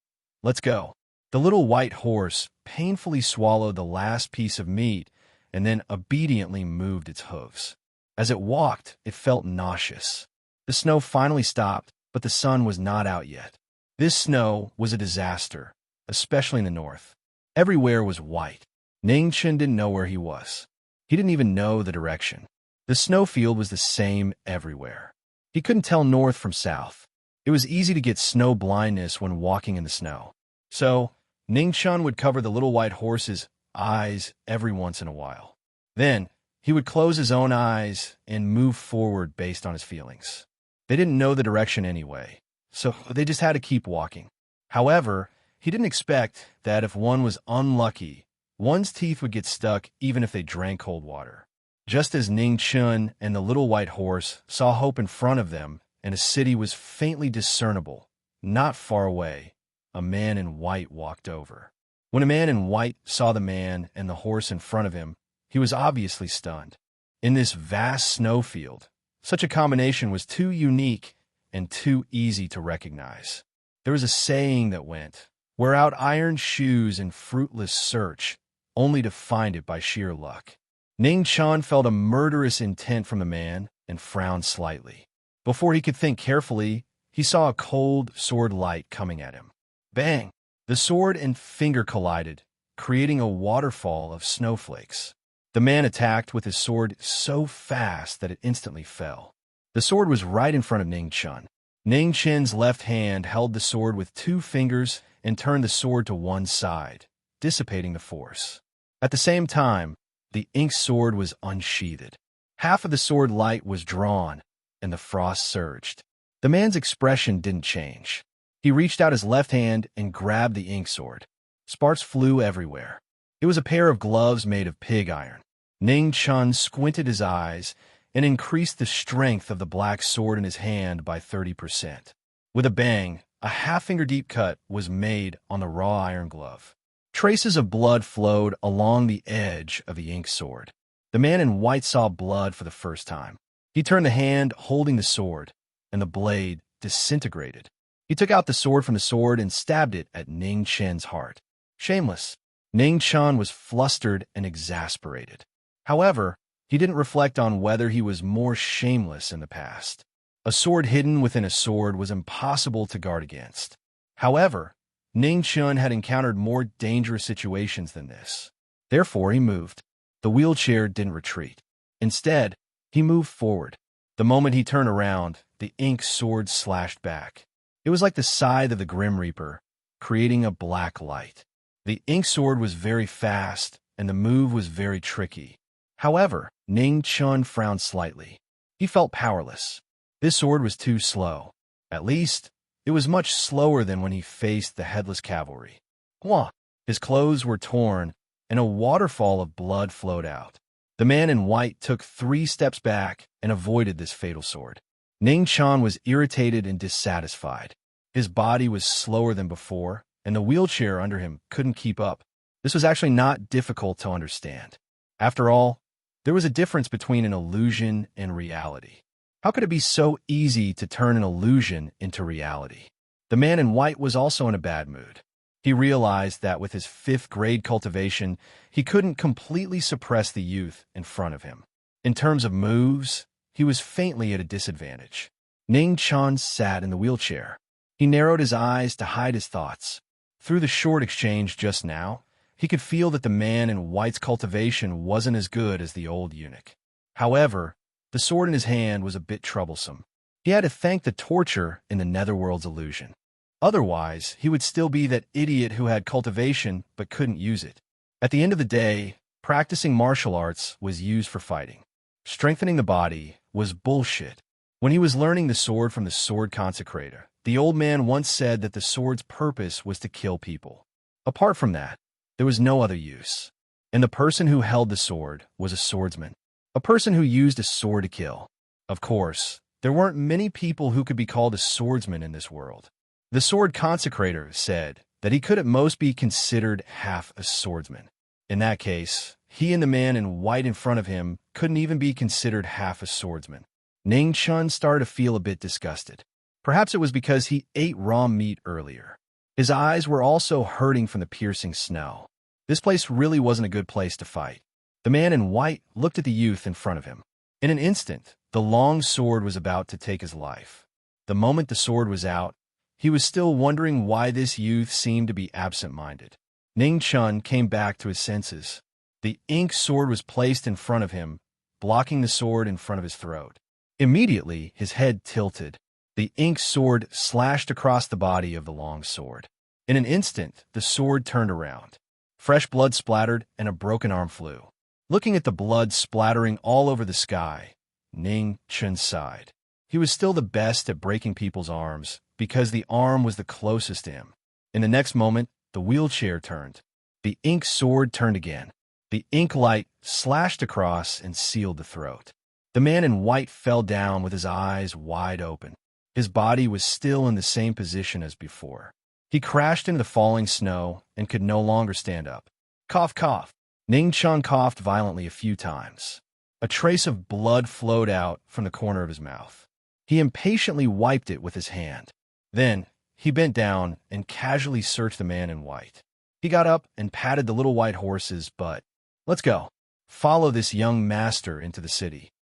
"Let's go." The little white horse painfully swallowed the last piece of meat and then obediently moved its hooves. As it walked, it felt nauseous. The snow finally stopped, but the sun was not out yet. This snow was a disaster, especially in the north. Everywhere was white. Ning Chun didn't know where he was. He didn't even know the direction. The snowfield was the same everywhere. He couldn't tell north from south. It was easy to get snow blindness when walking in the snow. So, Ning Chun would cover the little white horse's eyes every once in a while. Then, he would close his own eyes and move forward based on his feelings. They didn't know the direction anyway, so they just had to keep walking. However, he didn't expect that if one was unlucky, one's teeth would get stuck even if they drank cold water. Just as Ning Chun and the little white horse saw hope in front of them and a city was faintly discernible, not far away, a man in white walked over. When a man in white saw the man and the horse in front of him, he was obviously stunned. In this vast snowfield, Such a combination was too unique and too easy to recognize. There was a saying that went, "Wear out iron shoes in fruitless search, only to find it by sheer luck." Ning Chun felt a murderous intent from the man and frowned slightly. Before he could think carefully, he saw a cold sword light coming at him. Bang! The sword and finger collided, creating a waterfall of snowflakes. The man attacked with his sword so fast that it instantly fell. The sword was right in front of Ning Chun. Ning Chun's left hand held the sword with 2 fingers and turned the sword to one side, dissipating the force. At the same time, the ink sword was unsheathed. Half of the sword light was drawn, and the frost surged. The man's expression didn't change. He reached out his left hand and grabbed the ink sword. Sparks flew everywhere. It was a pair of gloves made of pig iron. Ning Chun squinted his eyes and increased the strength of the black sword in his hand by 30%. With a bang, a half-finger-deep cut was made on the raw iron glove. Traces of blood flowed along the edge of the ink sword. The man in white saw blood for the first time. He turned the hand holding the sword, and the blade disintegrated. He took out the sword from the sword and stabbed it at Ning Chun's heart. Shameless. Ning Chun was flustered and exasperated. However, he didn't reflect on whether he was more shameless in the past. A sword hidden within a sword was impossible to guard against. However, Ning Chun had encountered more dangerous situations than this. Therefore, he moved. The wheelchair didn't retreat. Instead, he moved forward. The moment he turned around, the ink sword slashed back. It was like the scythe of the Grim Reaper, creating a black light. The ink sword was very fast, and the move was very tricky. However, Ning Chun frowned slightly. He felt powerless. This sword was too slow. At least, it was much slower than when he faced the headless cavalry. Hwah! His clothes were torn, and a waterfall of blood flowed out. The man in white took 3 steps back and avoided this fatal sword. Ning Chun was irritated and dissatisfied. His body was slower than before, and the wheelchair under him couldn't keep up. This was actually not difficult to understand. After all, there was a difference between an illusion and reality. How could it be so easy to turn an illusion into reality? The man in white was also in a bad mood. He realized that with his 5th-grade cultivation, he couldn't completely suppress the youth in front of him. In terms of moves, he was faintly at a disadvantage. Ning Chun sat in the wheelchair. He narrowed his eyes to hide his thoughts. Through the short exchange just now, he could feel that the man in white's cultivation wasn't as good as the old eunuch. However, the sword in his hand was a bit troublesome. He had to thank the torture in the netherworld's illusion. Otherwise, he would still be that idiot who had cultivation but couldn't use it. At the end of the day, practicing martial arts was used for fighting. Strengthening the body was bullshit. When he was learning the sword from the sword consecrator, the old man once said that the sword's purpose was to kill people. Apart from that, there was no other use. And the person who held the sword was a swordsman. A person who used a sword to kill. Of course, there weren't many people who could be called a swordsman in this world. The sword consecrator said that he could at most be considered half a swordsman. In that case, he and the man in white in front of him couldn't even be considered half a swordsman. Ning Chun started to feel a bit disgusted. Perhaps it was because he ate raw meat earlier. His eyes were also hurting from the piercing snow. This place really wasn't a good place to fight. The man in white looked at the youth in front of him. In an instant, the long sword was about to take his life. The moment the sword was out, he was still wondering why this youth seemed to be absent-minded. Ning Chun came back to his senses. The ink sword was placed in front of him, blocking the sword in front of his throat. Immediately, his head tilted. The ink sword slashed across the body of the long sword. In an instant, the sword turned around. Fresh blood splattered and a broken arm flew. Looking at the blood splattering all over the sky, Ning Chun sighed. He was still the best at breaking people's arms because the arm was the closest to him. In the next moment, the wheelchair turned. The ink sword turned again. The ink light slashed across and sealed the throat. The man in white fell down with his eyes wide open. His body was still in the same position as before. He crashed into the falling snow and could no longer stand up. Cough, cough. Ning Chun coughed violently a few times. A trace of blood flowed out from the corner of his mouth. He impatiently wiped it with his hand. Then, he bent down and casually searched the man in white. He got up and patted the little white horse's butt. "Let's go. Follow this young master into the city."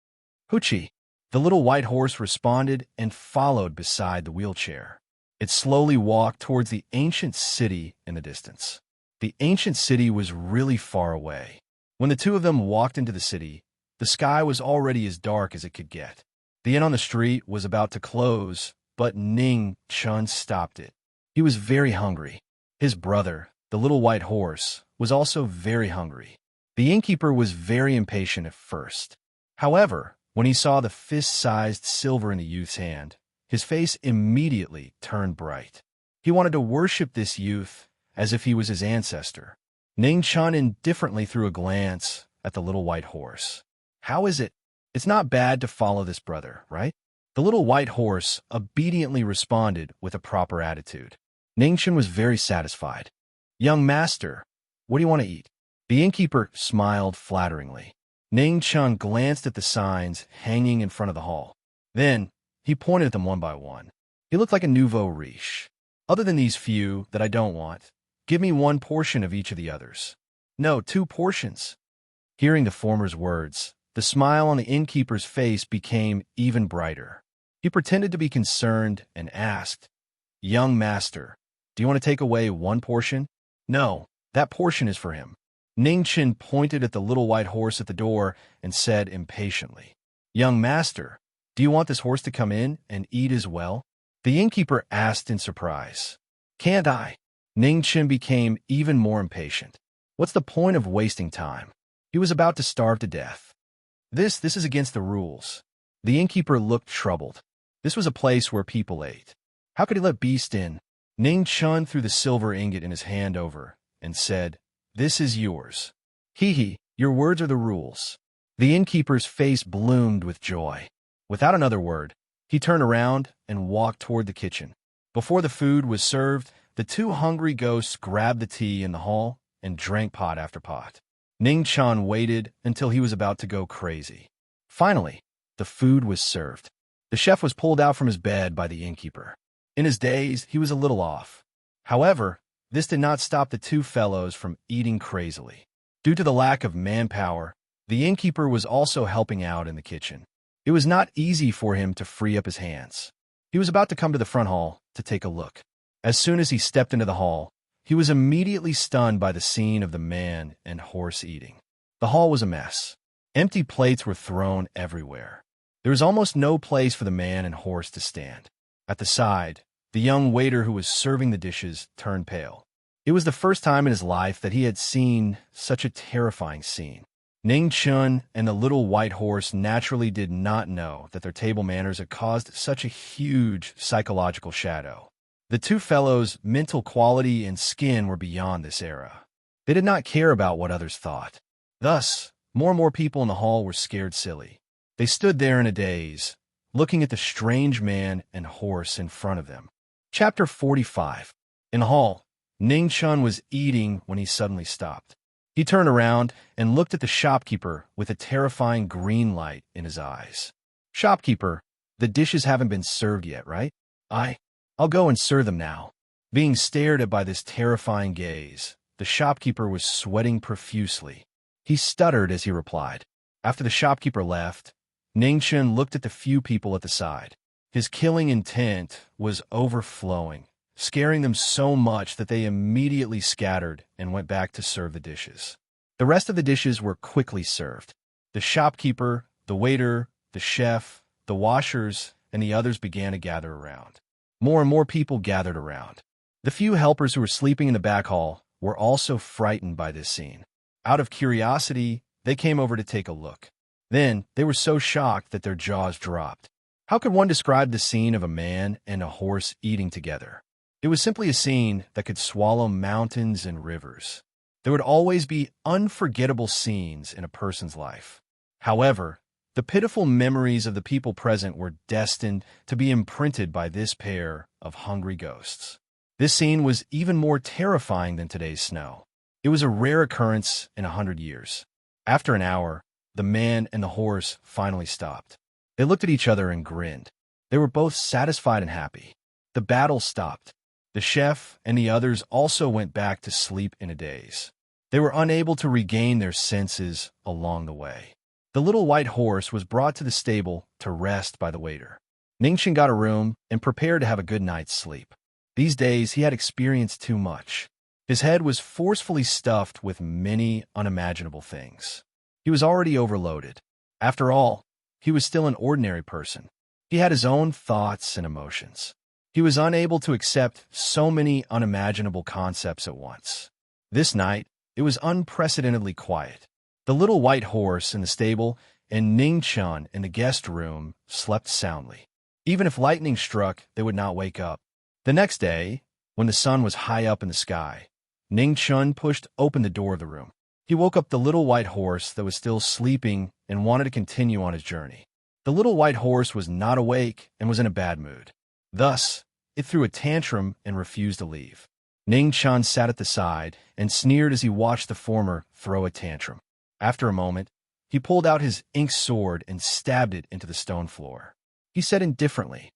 "Hoochie." The little white horse responded and followed beside the wheelchair. It slowly walked towards the ancient city in the distance. The ancient city was really far away. When the two of them walked into the city, the sky was already as dark as it could get. The inn on the street was about to close, but Ning Chun stopped it. He was very hungry. His brother, the little white horse, was also very hungry. The innkeeper was very impatient at first. However, when he saw the fist-sized silver in the youth's hand, his face immediately turned bright. He wanted to worship this youth as if he was his ancestor. Ning Chun indifferently threw a glance at the little white horse. "How is it? It's not bad to follow this brother, right?" The little white horse obediently responded with a proper attitude. Ning Chun was very satisfied. "Young master, what do you want to eat?" The innkeeper smiled flatteringly. Ning Chun glanced at the signs hanging in front of the hall. Then, he pointed at them one by one. He looked like a nouveau riche. "Other than these few that I don't want, give me one portion of each of the others." "No, 2 portions." Hearing the former's words, the smile on the innkeeper's face became even brighter. He pretended to be concerned and asked, "Young master, do you want to take away 1 portion?" "No, that portion is for him." Ning Chun pointed at the little white horse at the door and said impatiently, "Young master, do you want this horse to come in and eat as well?" The innkeeper asked in surprise. "Can't I?" Ning Chun became even more impatient. What's the point of wasting time? He was about to starve to death. This is against the rules." The innkeeper looked troubled. This was a place where people ate. How could he let beasts in? Ning Chun threw the silver ingot in his hand over and said, "This is yours." "Hee, your words are the rules." The innkeeper's face bloomed with joy. Without another word, he turned around and walked toward the kitchen. Before the food was served, the 2 hungry ghosts grabbed the tea in the hall and drank pot after pot. Ning Chun waited until he was about to go crazy. Finally, the food was served. The chef was pulled out from his bed by the innkeeper. In his daze, he was a little off. However, this did not stop the 2 fellows from eating crazily. Due to the lack of manpower, the innkeeper was also helping out in the kitchen. It was not easy for him to free up his hands. He was about to come to the front hall to take a look. As soon as he stepped into the hall, he was immediately stunned by the scene of the man and horse eating. The hall was a mess. Empty plates were thrown everywhere. There was almost no place for the man and horse to stand. At the side, the young waiter who was serving the dishes turned pale. It was the first time in his life that he had seen such a terrifying scene. Ning Chun and the little white horse naturally did not know that their table manners had caused such a huge psychological shadow. The 2 fellows' mental quality and skin were beyond this era. They did not care about what others thought. Thus, more and more people in the hall were scared silly. They stood there in a daze, looking at the strange man and horse in front of them. Chapter 45. In the hall, Ning Chun was eating when he suddenly stopped. He turned around and looked at the shopkeeper with a terrifying green light in his eyes. "Shopkeeper, the dishes haven't been served yet, right?" I'll go and serve them now." Being stared at by this terrifying gaze, the shopkeeper was sweating profusely. He stuttered as he replied. After the shopkeeper left, Ning Chun looked at the few people at the side. His killing intent was overflowing, scaring them so much that they immediately scattered and went back to serve the dishes. The rest of the dishes were quickly served. The shopkeeper, the waiter, the chef, the washers, and the others began to gather around. More and more people gathered around. The few helpers who were sleeping in the back hall were also frightened by this scene. Out of curiosity, they came over to take a look. Then, they were so shocked that their jaws dropped. How could one describe the scene of a man and a horse eating together? It was simply a scene that could swallow mountains and rivers. There would always be unforgettable scenes in a person's life. However, the pitiful memories of the people present were destined to be imprinted by this pair of hungry ghosts. This scene was even more terrifying than today's snow. It was a rare occurrence in 100 years. After an hour, the man and the horse finally stopped. They looked at each other and grinned. They were both satisfied and happy. The battle stopped. The chef and the others also went back to sleep in a daze. They were unable to regain their senses along the way. The little white horse was brought to the stable to rest by the waiter. Ningchen got a room and prepared to have a good night's sleep. These days, he had experienced too much. His head was forcefully stuffed with many unimaginable things. He was already overloaded. After all, he was still an ordinary person. He had his own thoughts and emotions. He was unable to accept so many unimaginable concepts at once. This night, it was unprecedentedly quiet. The little white horse in the stable and Ningchen in the guest room slept soundly. Even if lightning struck, they would not wake up. The next day, when the sun was high up in the sky, Ningchen pushed open the door of the room. He woke up the little white horse that was still sleeping and wanted to continue on his journey. The little white horse was not awake and was in a bad mood. Thus, it threw a tantrum and refused to leave. Ningchen sat at the side and sneered as he watched the former throw a tantrum. After a moment, he pulled out his inked sword and stabbed it into the stone floor. He said indifferently,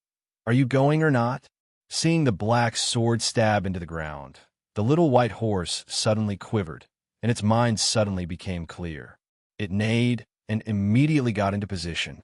"Are you going or not?" Seeing the black sword stab into the ground, the little white horse suddenly quivered, and its mind suddenly became clear. It neighed and immediately got into position.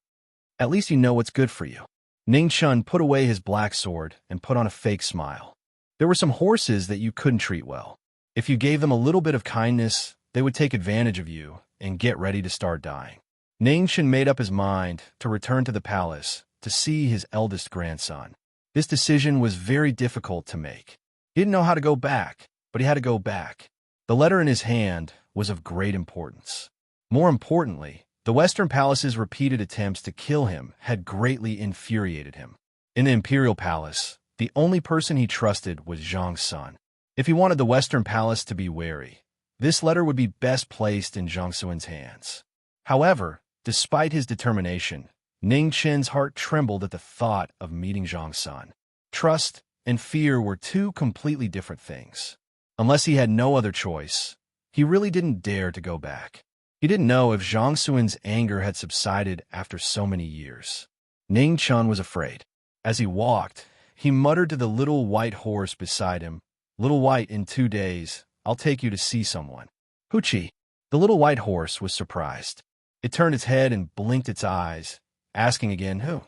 "At least you know what's good for you." Ningchen put away his black sword and put on a fake smile. There were some horses that you couldn't treat well. If you gave them a little bit of kindness, they would take advantage of you and get ready to start dying. Ningchen made up his mind to return to the palace to see his eldest grandson. This decision was very difficult to make. He didn't know how to go back, but he had to go back. The letter in his hand was of great importance. More importantly, the Western Palace's repeated attempts to kill him had greatly infuriated him. In the Imperial Palace, the only person he trusted was Zhang's son. If he wanted the Western Palace to be wary, this letter would be best placed in Zhang Suin's hands. However, despite his determination, Ningchen's heart trembled at the thought of meeting Zhang's son. Trust and fear were two completely different things. Unless he had no other choice, he really didn't dare to go back. He didn't know if Zhang Suin's anger had subsided after so many years. Ningchen was afraid. As he walked, he muttered to the little white horse beside him, "Little White, in 2 days, I'll take you to see someone." "Huchi." The little white horse was surprised. It turned its head and blinked its eyes, asking again, "Who?"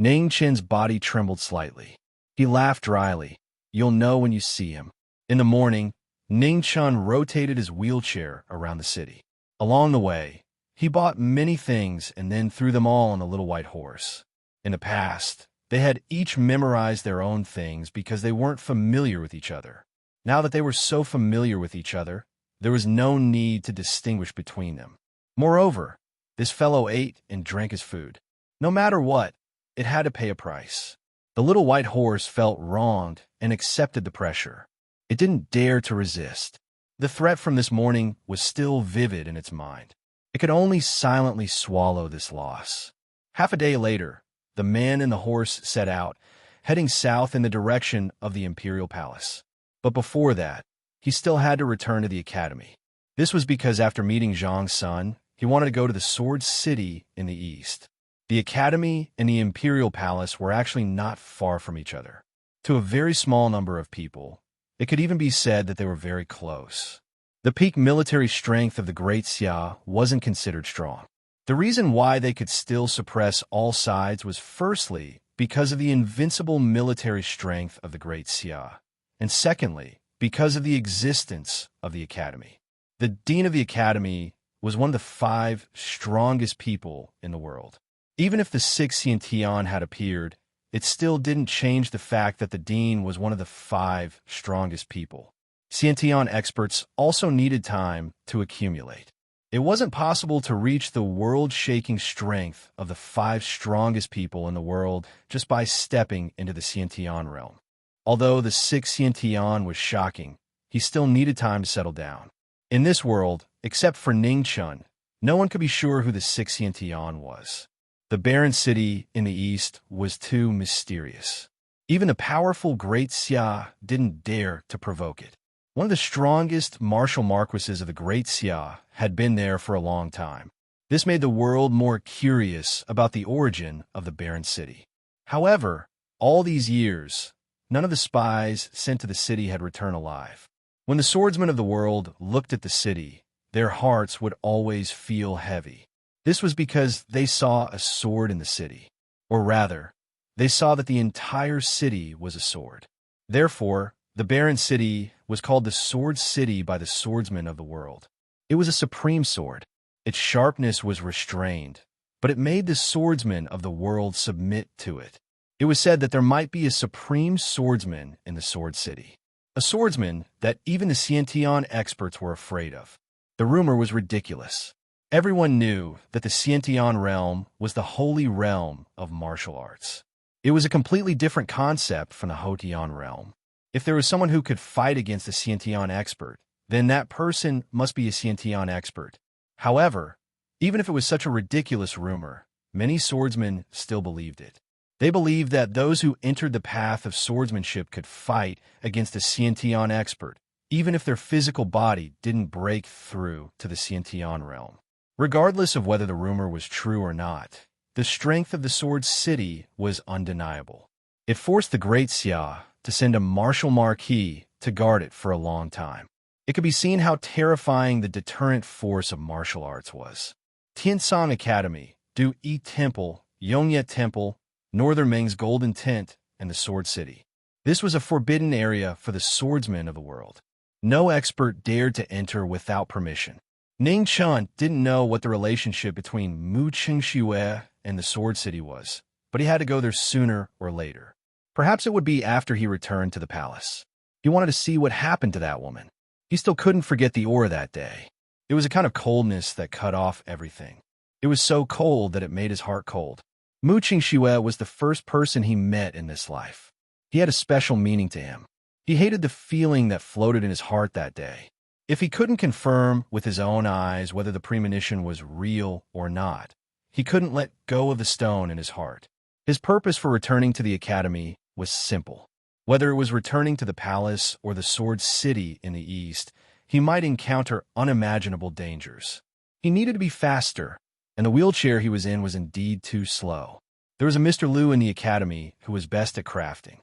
Ningchen's body trembled slightly. He laughed dryly. "You'll know when you see him." In the morning, Ningchen rotated his wheelchair around the city. Along the way, he bought many things and then threw them all on the little white horse. In the past, they had each memorized their own things because they weren't familiar with each other. Now that they were so familiar with each other, there was no need to distinguish between them. Moreover, this fellow ate and drank his food. No matter what, it had to pay a price. The little white horse felt wronged and accepted the pressure. It didn't dare to resist. The threat from this morning was still vivid in its mind. It could only silently swallow this loss. Half a day later, the man and the horse set out, heading south in the direction of the Imperial Palace. But before that, he still had to return to the academy. This was because after meeting Zhang's son, he wanted to go to the Sword City in the east. The academy and the Imperial Palace were actually not far from each other. To a very small number of people, it could even be said that they were very close. The peak military strength of the Great Xia wasn't considered strong. The reason why they could still suppress all sides was firstly because of the invincible military strength of the Great Xia, and secondly, because of the existence of the academy. The dean of the academy was one of the 5 strongest people in the world. Even if the 6 Xiantian had appeared, it still didn't change the fact that the dean was one of the 5 strongest people. Xiantian experts also needed time to accumulate. It wasn't possible to reach the world-shaking strength of the 5 strongest people in the world just by stepping into the Xiantian realm. Although the 6 Xiantian was shocking, he still needed time to settle down. In this world, except for Ningchen, no one could be sure who the 6 Xiantian was. The barren city in the east was too mysterious. Even the powerful Great Xia didn't dare to provoke it. One of the strongest martial marquises of the Great Xia had been there for a long time. This made the world more curious about the origin of the barren city. However, all these years, none of the spies sent to the city had returned alive. When the swordsmen of the world looked at the city, their hearts would always feel heavy. This was because they saw a sword in the city. Or rather, they saw that the entire city was a sword. Therefore, the barren city was called the Sword City by the swordsmen of the world. It was a supreme sword. Its sharpness was restrained, but it made the swordsmen of the world submit to it. It was said that there might be a supreme swordsman in the Sword City. A swordsman that even the Sciention experts were afraid of. The rumor was ridiculous. Everyone knew that the Sciention realm was the holy realm of martial arts. It was a completely different concept from the Hotian realm. If there was someone who could fight against a Sciention expert, then that person must be a Sciention expert. However, even if it was such a ridiculous rumor, many swordsmen still believed it. They believed that those who entered the path of swordsmanship could fight against a Sciention expert, even if their physical body didn't break through to the Sciention realm. Regardless of whether the rumor was true or not, the strength of the Sword City was undeniable. It forced the Great Xia to send a martial Marquis to guard it for a long time. It could be seen how terrifying the deterrent force of martial arts was. Tianshan Academy, Du Yi Temple, Yongye Temple, Northern Ming's Golden Tent, and the Sword City. This was a forbidden area for the swordsmen of the world. No expert dared to enter without permission. Ning Chun didn't know what the relationship between Mu Qingxue and the Sword City was, but he had to go there sooner or later. Perhaps it would be after he returned to the palace. He wanted to see what happened to that woman. He still couldn't forget the aura that day. It was a kind of coldness that cut off everything. It was so cold that it made his heart cold. Mu Qingxue was the first person he met in this life. He had a special meaning to him. He hated the feeling that floated in his heart that day. If he couldn't confirm with his own eyes whether the premonition was real or not, he couldn't let go of the stone in his heart. His purpose for returning to the academy was simple. Whether it was returning to the palace or the Sword City in the east, he might encounter unimaginable dangers. He needed to be faster, and the wheelchair he was in was indeed too slow. There was a Mr. Liu in the academy who was best at crafting.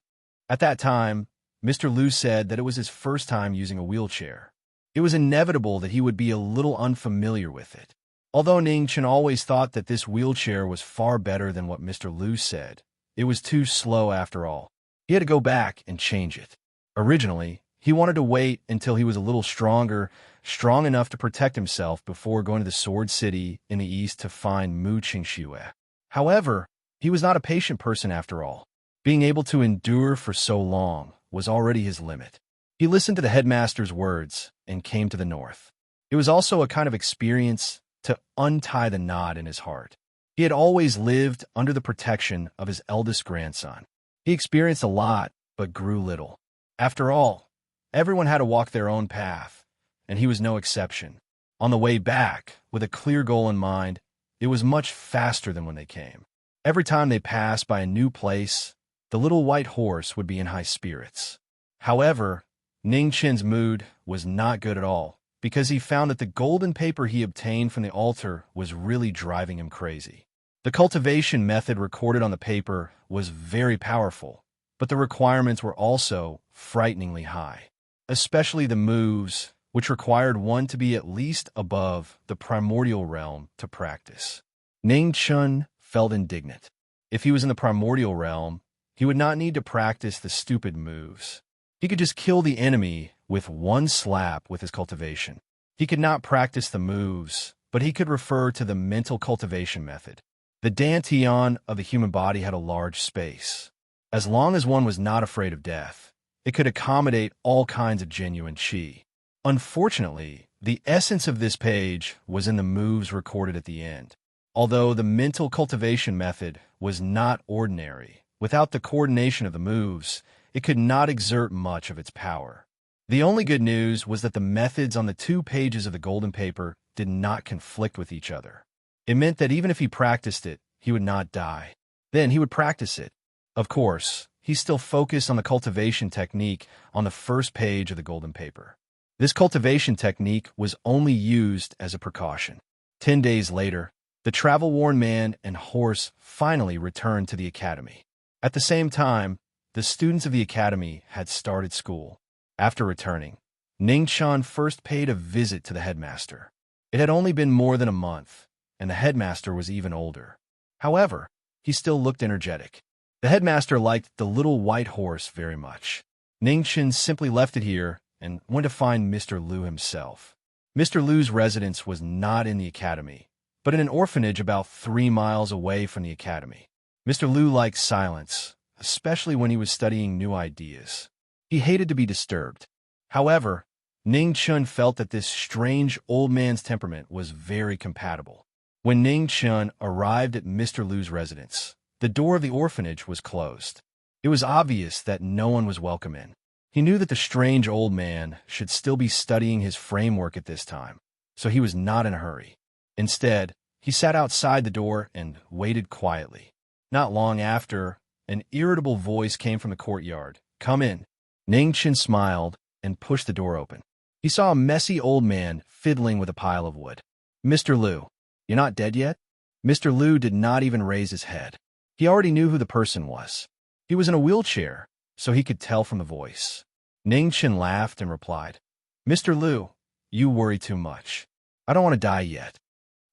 At that time, Mr. Liu said that it was his first time using a wheelchair. It was inevitable that he would be a little unfamiliar with it. Although Ning Chen always thought that this wheelchair was far better than what Mr. Liu said, it was too slow after all. He had to go back and change it. Originally, he wanted to wait until he was a little stronger, strong enough to protect himself before going to the Sword City in the east to find Mu Qingxue. However, he was not a patient person after all. Being able to endure for so long was already his limit. He listened to the headmaster's words and came to the north. It was also a kind of experience to untie the knot in his heart. He had always lived under the protection of his eldest grandson. He experienced a lot, but grew little. After all, everyone had to walk their own path, and he was no exception. On the way back, with a clear goal in mind, it was much faster than when they came. Every time they passed by a new place, the little white horse would be in high spirits. However, Ning Chen's mood was not good at all, because he found that the golden paper he obtained from the altar was really driving him crazy. The cultivation method recorded on the paper was very powerful, but the requirements were also frighteningly high, especially the moves, which required one to be at least above the primordial realm to practice. Ning Chun felt indignant. If he was in the primordial realm, he would not need to practice the stupid moves. He could just kill the enemy with one slap with his cultivation. He could not practice the moves, but he could refer to the mental cultivation method. The dantian of the human body had a large space. As long as one was not afraid of death, it could accommodate all kinds of genuine qi. Unfortunately, the essence of this page was in the moves recorded at the end. Although the mental cultivation method was not ordinary, without the coordination of the moves, it could not exert much of its power. The only good news was that the methods on the 2 pages of the golden paper did not conflict with each other. It meant that even if he practiced it, he would not die. Then he would practice it. Of course, he still focused on the cultivation technique on the first page of the golden paper. This cultivation technique was only used as a precaution. 10 days later, The travel-worn man and horse finally returned to the academy. At the same time, the students of the academy had started school. After returning, Ning Chun first paid a visit to the headmaster. It had only been more than a month, and the headmaster was even older. However, he still looked energetic. The headmaster liked the little white horse very much. Ning Chun simply left it here and went to find Mr. Liu himself. Mr. Liu's residence was not in the academy, but in an orphanage about 3 miles away from the academy. Mr. Liu liked silence, especially when he was studying new ideas. He hated to be disturbed. However, Ning Chun felt that this strange old man's temperament was very compatible. When Ning Chun arrived at Mr. Liu's residence, the door of the orphanage was closed. It was obvious that no one was welcome in. He knew that the strange old man should still be studying his framework at this time, so he was not in a hurry. Instead, he sat outside the door and waited quietly. Not long after, an irritable voice came from the courtyard. "Come in." Ning Chun smiled and pushed the door open. He saw a messy old man fiddling with a pile of wood. "Mr. Liu, you're not dead yet?" Mr. Liu did not even raise his head. He already knew who the person was. He was in a wheelchair, so he could tell from the voice. Ning Chun laughed and replied, "Mr. Liu, you worry too much. I don't want to die yet."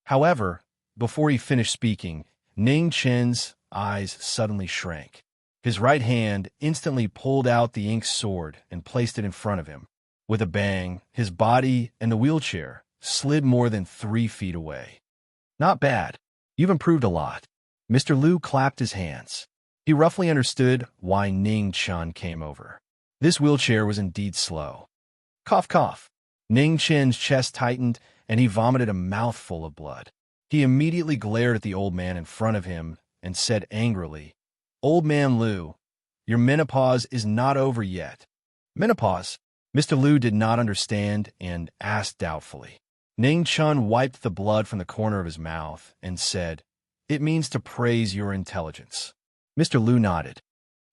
However, before he finished speaking, Ning Chun's eyes suddenly shrank. His right hand instantly pulled out the ink sword and placed it in front of him. With a bang, his body and the wheelchair slid more than 3 feet away. "Not bad. You've improved a lot." Mr. Liu clapped his hands. He roughly understood why Ning Chun came over. This wheelchair was indeed slow. Cough, cough. Ning Chun's chest tightened, and he vomited a mouthful of blood. He immediately glared at the old man in front of him and said angrily, "Old man Liu, your menopause is not over yet." "Menopause?" Mr. Liu did not understand and asked doubtfully. Ning Chun wiped the blood from the corner of his mouth and said, "It means to praise your intelligence." Mr. Liu nodded.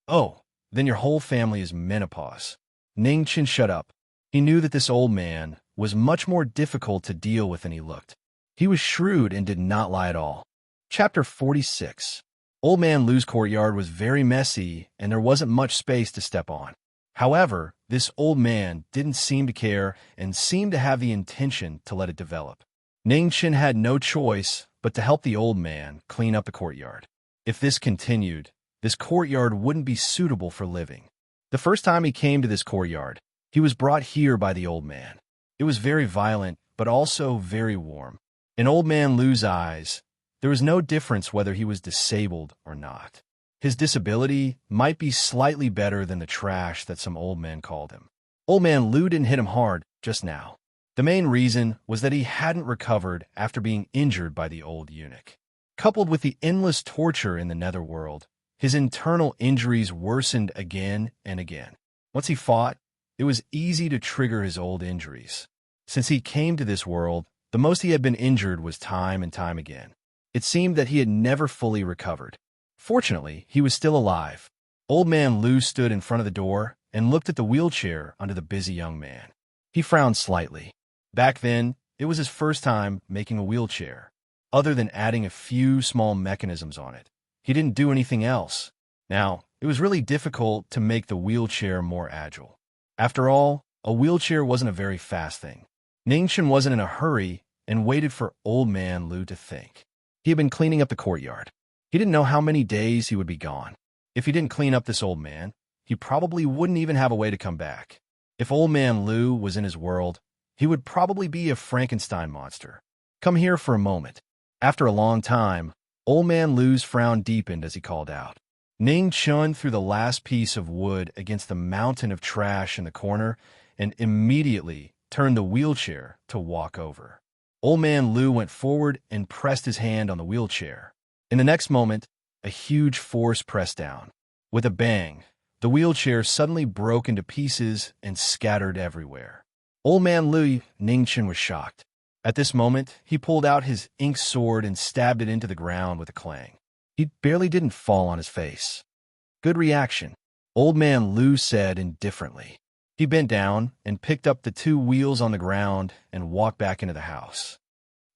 "Oh, then your whole family is menopause." Ning Chun shut up. He knew that this old man was much more difficult to deal with than he looked. He was shrewd and did not lie at all. Chapter 46. Old Man Liu's courtyard was very messy, and there wasn't much space to step on. However, this old man didn't seem to care and seemed to have the intention to let it develop. Ning Chun had no choice but to help the old man clean up the courtyard. If this continued, this courtyard wouldn't be suitable for living. The first time he came to this courtyard, he was brought here by the old man. It was very violent, but also very warm. In Old Man Liu's eyes, there was no difference whether he was disabled or not. His disability might be slightly better than the trash that some old men called him. Old Man Liu didn't hit him hard just now. The main reason was that he hadn't recovered after being injured by the old eunuch. Coupled with the endless torture in the netherworld, his internal injuries worsened again and again. Once he fought, it was easy to trigger his old injuries. Since he came to this world, the most he had been injured was time and time again. It seemed that he had never fully recovered. Fortunately, he was still alive. Old Man Liu stood in front of the door and looked at the wheelchair under the busy young man. He frowned slightly. Back then, it was his first time making a wheelchair. Other than adding a few small mechanisms on it, he didn't do anything else. Now, it was really difficult to make the wheelchair more agile. After all, a wheelchair wasn't a very fast thing. Ning Chun wasn't in a hurry and waited for Old Man Liu to think. He had been cleaning up the courtyard. He didn't know how many days he would be gone. If he didn't clean up this old man, he probably wouldn't even have a way to come back. If Old Man Liu was in his world, he would probably be a Frankenstein monster. "Come here for a moment." After a long time, Old Man Liu's frown deepened as he called out. Ning Chun threw the last piece of wood against the mountain of trash in the corner and immediately turned the wheelchair to walk over. Old Man Liu went forward and pressed his hand on the wheelchair. In the next moment, a huge force pressed down. With a bang, the wheelchair suddenly broke into pieces and scattered everywhere. Old Man Liu, Ning Chun was shocked. At this moment, he pulled out his ink sword and stabbed it into the ground with a clang. He barely didn't fall on his face. "Good reaction," Old Man Liu said indifferently. He bent down and picked up the 2 wheels on the ground and walked back into the house.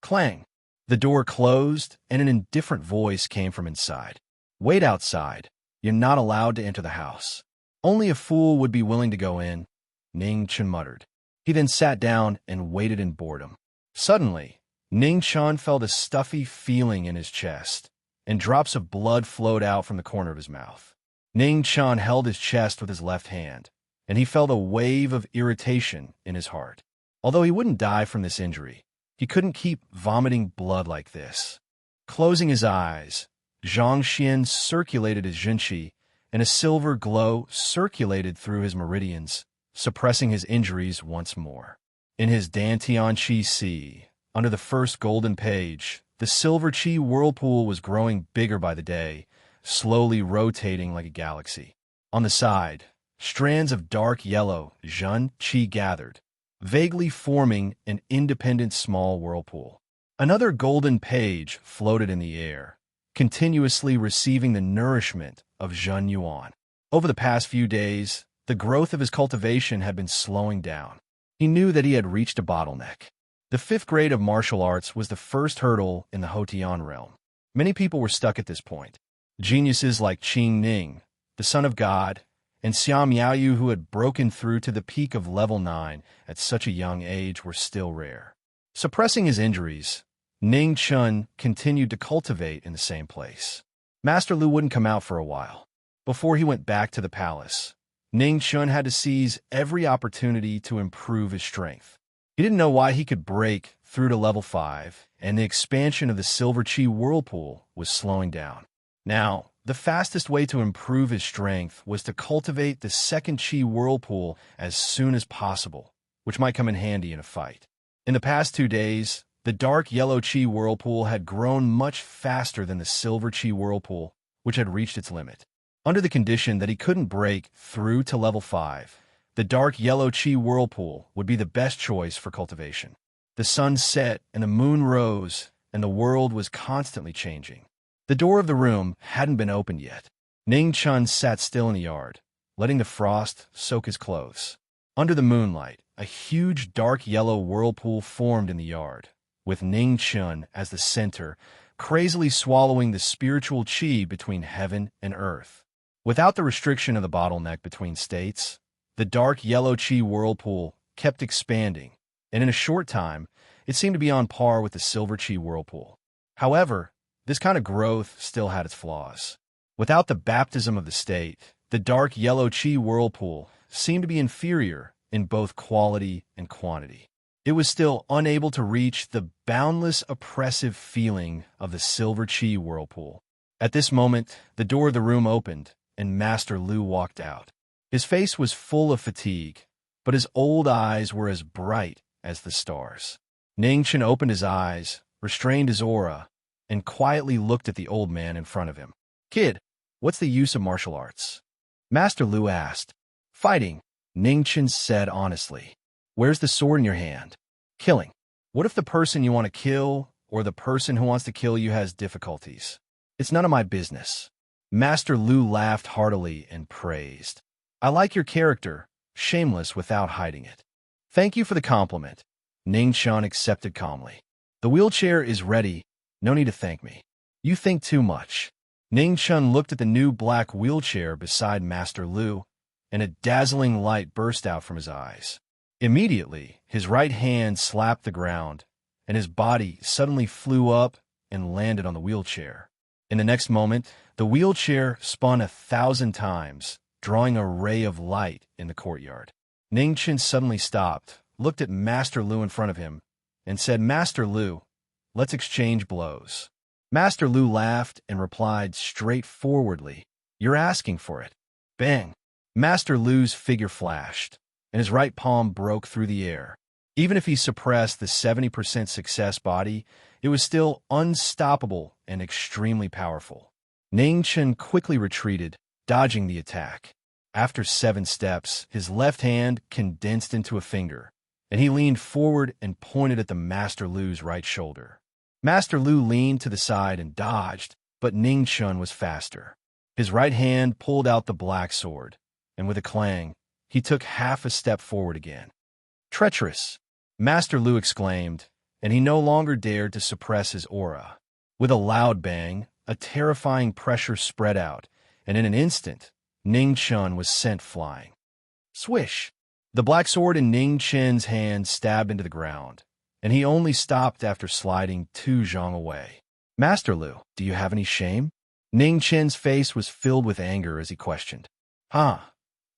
Clang! The door closed, and an indifferent voice came from inside. "Wait outside. You're not allowed to enter the house. Only a fool would be willing to go in," Ning Chun muttered. He then sat down and waited in boredom. Suddenly, Ning Chun felt a stuffy feeling in his chest, and drops of blood flowed out from the corner of his mouth. Ning Chun held his chest with his left hand, and he felt a wave of irritation in his heart. Although he wouldn't die from this injury, he couldn't keep vomiting blood like this. Closing his eyes, Zhang Xian circulated his Jinqi, and a silver glow circulated through his meridians, suppressing his injuries once more. In his Dantian Qi Si, under the first golden page, the silver Qi whirlpool was growing bigger by the day, slowly rotating like a galaxy. On the side, strands of dark yellow Zhen Qi gathered, vaguely forming an independent small whirlpool. Another golden page floated in the air, continuously receiving the nourishment of Zhen Yuan. Over the past few days, the growth of his cultivation had been slowing down. He knew that he had reached a bottleneck. The 5th grade of martial arts was the first hurdle in the Hotian realm. Many people were stuck at this point. Geniuses like Qing Ning, the son of God, and Xiao Miaoyu, who had broken through to the peak of level 9 at such a young age, were still rare. Suppressing his injuries, Ning Chun continued to cultivate in the same place. Master Lu wouldn't come out for a while. Before he went back to the palace, Ning Chun had to seize every opportunity to improve his strength. He didn't know why he could break through to level 5, and the expansion of the Silver Qi whirlpool was slowing down. Now, the fastest way to improve his strength was to cultivate the 2nd Qi whirlpool as soon as possible, which might come in handy in a fight. In the past 2 days, the dark yellow Qi whirlpool had grown much faster than the silver Qi whirlpool, which had reached its limit. Under the condition that he couldn't break through to level 5, the dark yellow Qi whirlpool would be the best choice for cultivation. The sun set and the moon rose, and the world was constantly changing. The door of the room hadn't been opened yet. Ning Chun sat still in the yard, letting the frost soak his clothes. Under the moonlight, a huge dark yellow whirlpool formed in the yard, with Ning Chun as the center, crazily swallowing the spiritual qi between heaven and earth. Without the restriction of the bottleneck between states, the dark yellow Qi whirlpool kept expanding, and in a short time, it seemed to be on par with the silver Qi whirlpool. However, this kind of growth still had its flaws. Without the baptism of the state, the dark yellow Qi whirlpool seemed to be inferior in both quality and quantity. It was still unable to reach the boundless oppressive feeling of the silver Qi whirlpool. At this moment, the door of the room opened, and Master Lu walked out. His face was full of fatigue, but his old eyes were as bright as the stars. Ning Chun opened his eyes, restrained his aura, and quietly looked at the old man in front of him. "Kid, what's the use of martial arts?" Master Lu asked. "Fighting," Ning Chun said honestly. "Where's the sword in your hand?" "Killing." "What if the person you want to kill or the person who wants to kill you has difficulties?" "It's none of my business." Master Lu laughed heartily and praised. "I like your character, shameless without hiding it." "Thank you for the compliment," Ning Chun accepted calmly. "The wheelchair is ready. No need to thank me." "You think too much." Ning Chun looked at the new black wheelchair beside Master Lu, and a dazzling light burst out from his eyes. Immediately, his right hand slapped the ground, and his body suddenly flew up and landed on the wheelchair. In the next moment, the wheelchair spun 1,000 times, drawing a ray of light in the courtyard. Ning Chun suddenly stopped, looked at Master Lu in front of him, and said, "Master Lu, let's exchange blows." Master Lu laughed and replied straightforwardly, "You're asking for it." Bang! Master Lu's figure flashed, and his right palm broke through the air. Even if he suppressed the 70% success body, it was still unstoppable and extremely powerful. Ning Chun quickly retreated, dodging the attack. After 7 steps, his left hand condensed into a finger, and he leaned forward and pointed at the Master Lu's right shoulder. Master Lu leaned to the side and dodged, but Ning Chun was faster. His right hand pulled out the black sword, and with a clang, he took half a step forward again. "Treacherous!" Master Lu exclaimed, and he no longer dared to suppress his aura. With a loud bang, a terrifying pressure spread out, and in an instant, Ning Chun was sent flying. Swish! The black sword in Ning Chen's hand stabbed into the ground, and he only stopped after sliding 2 zhong away. Master Lu, do you have any shame? Ning Chen's face was filled with anger as he questioned. Huh.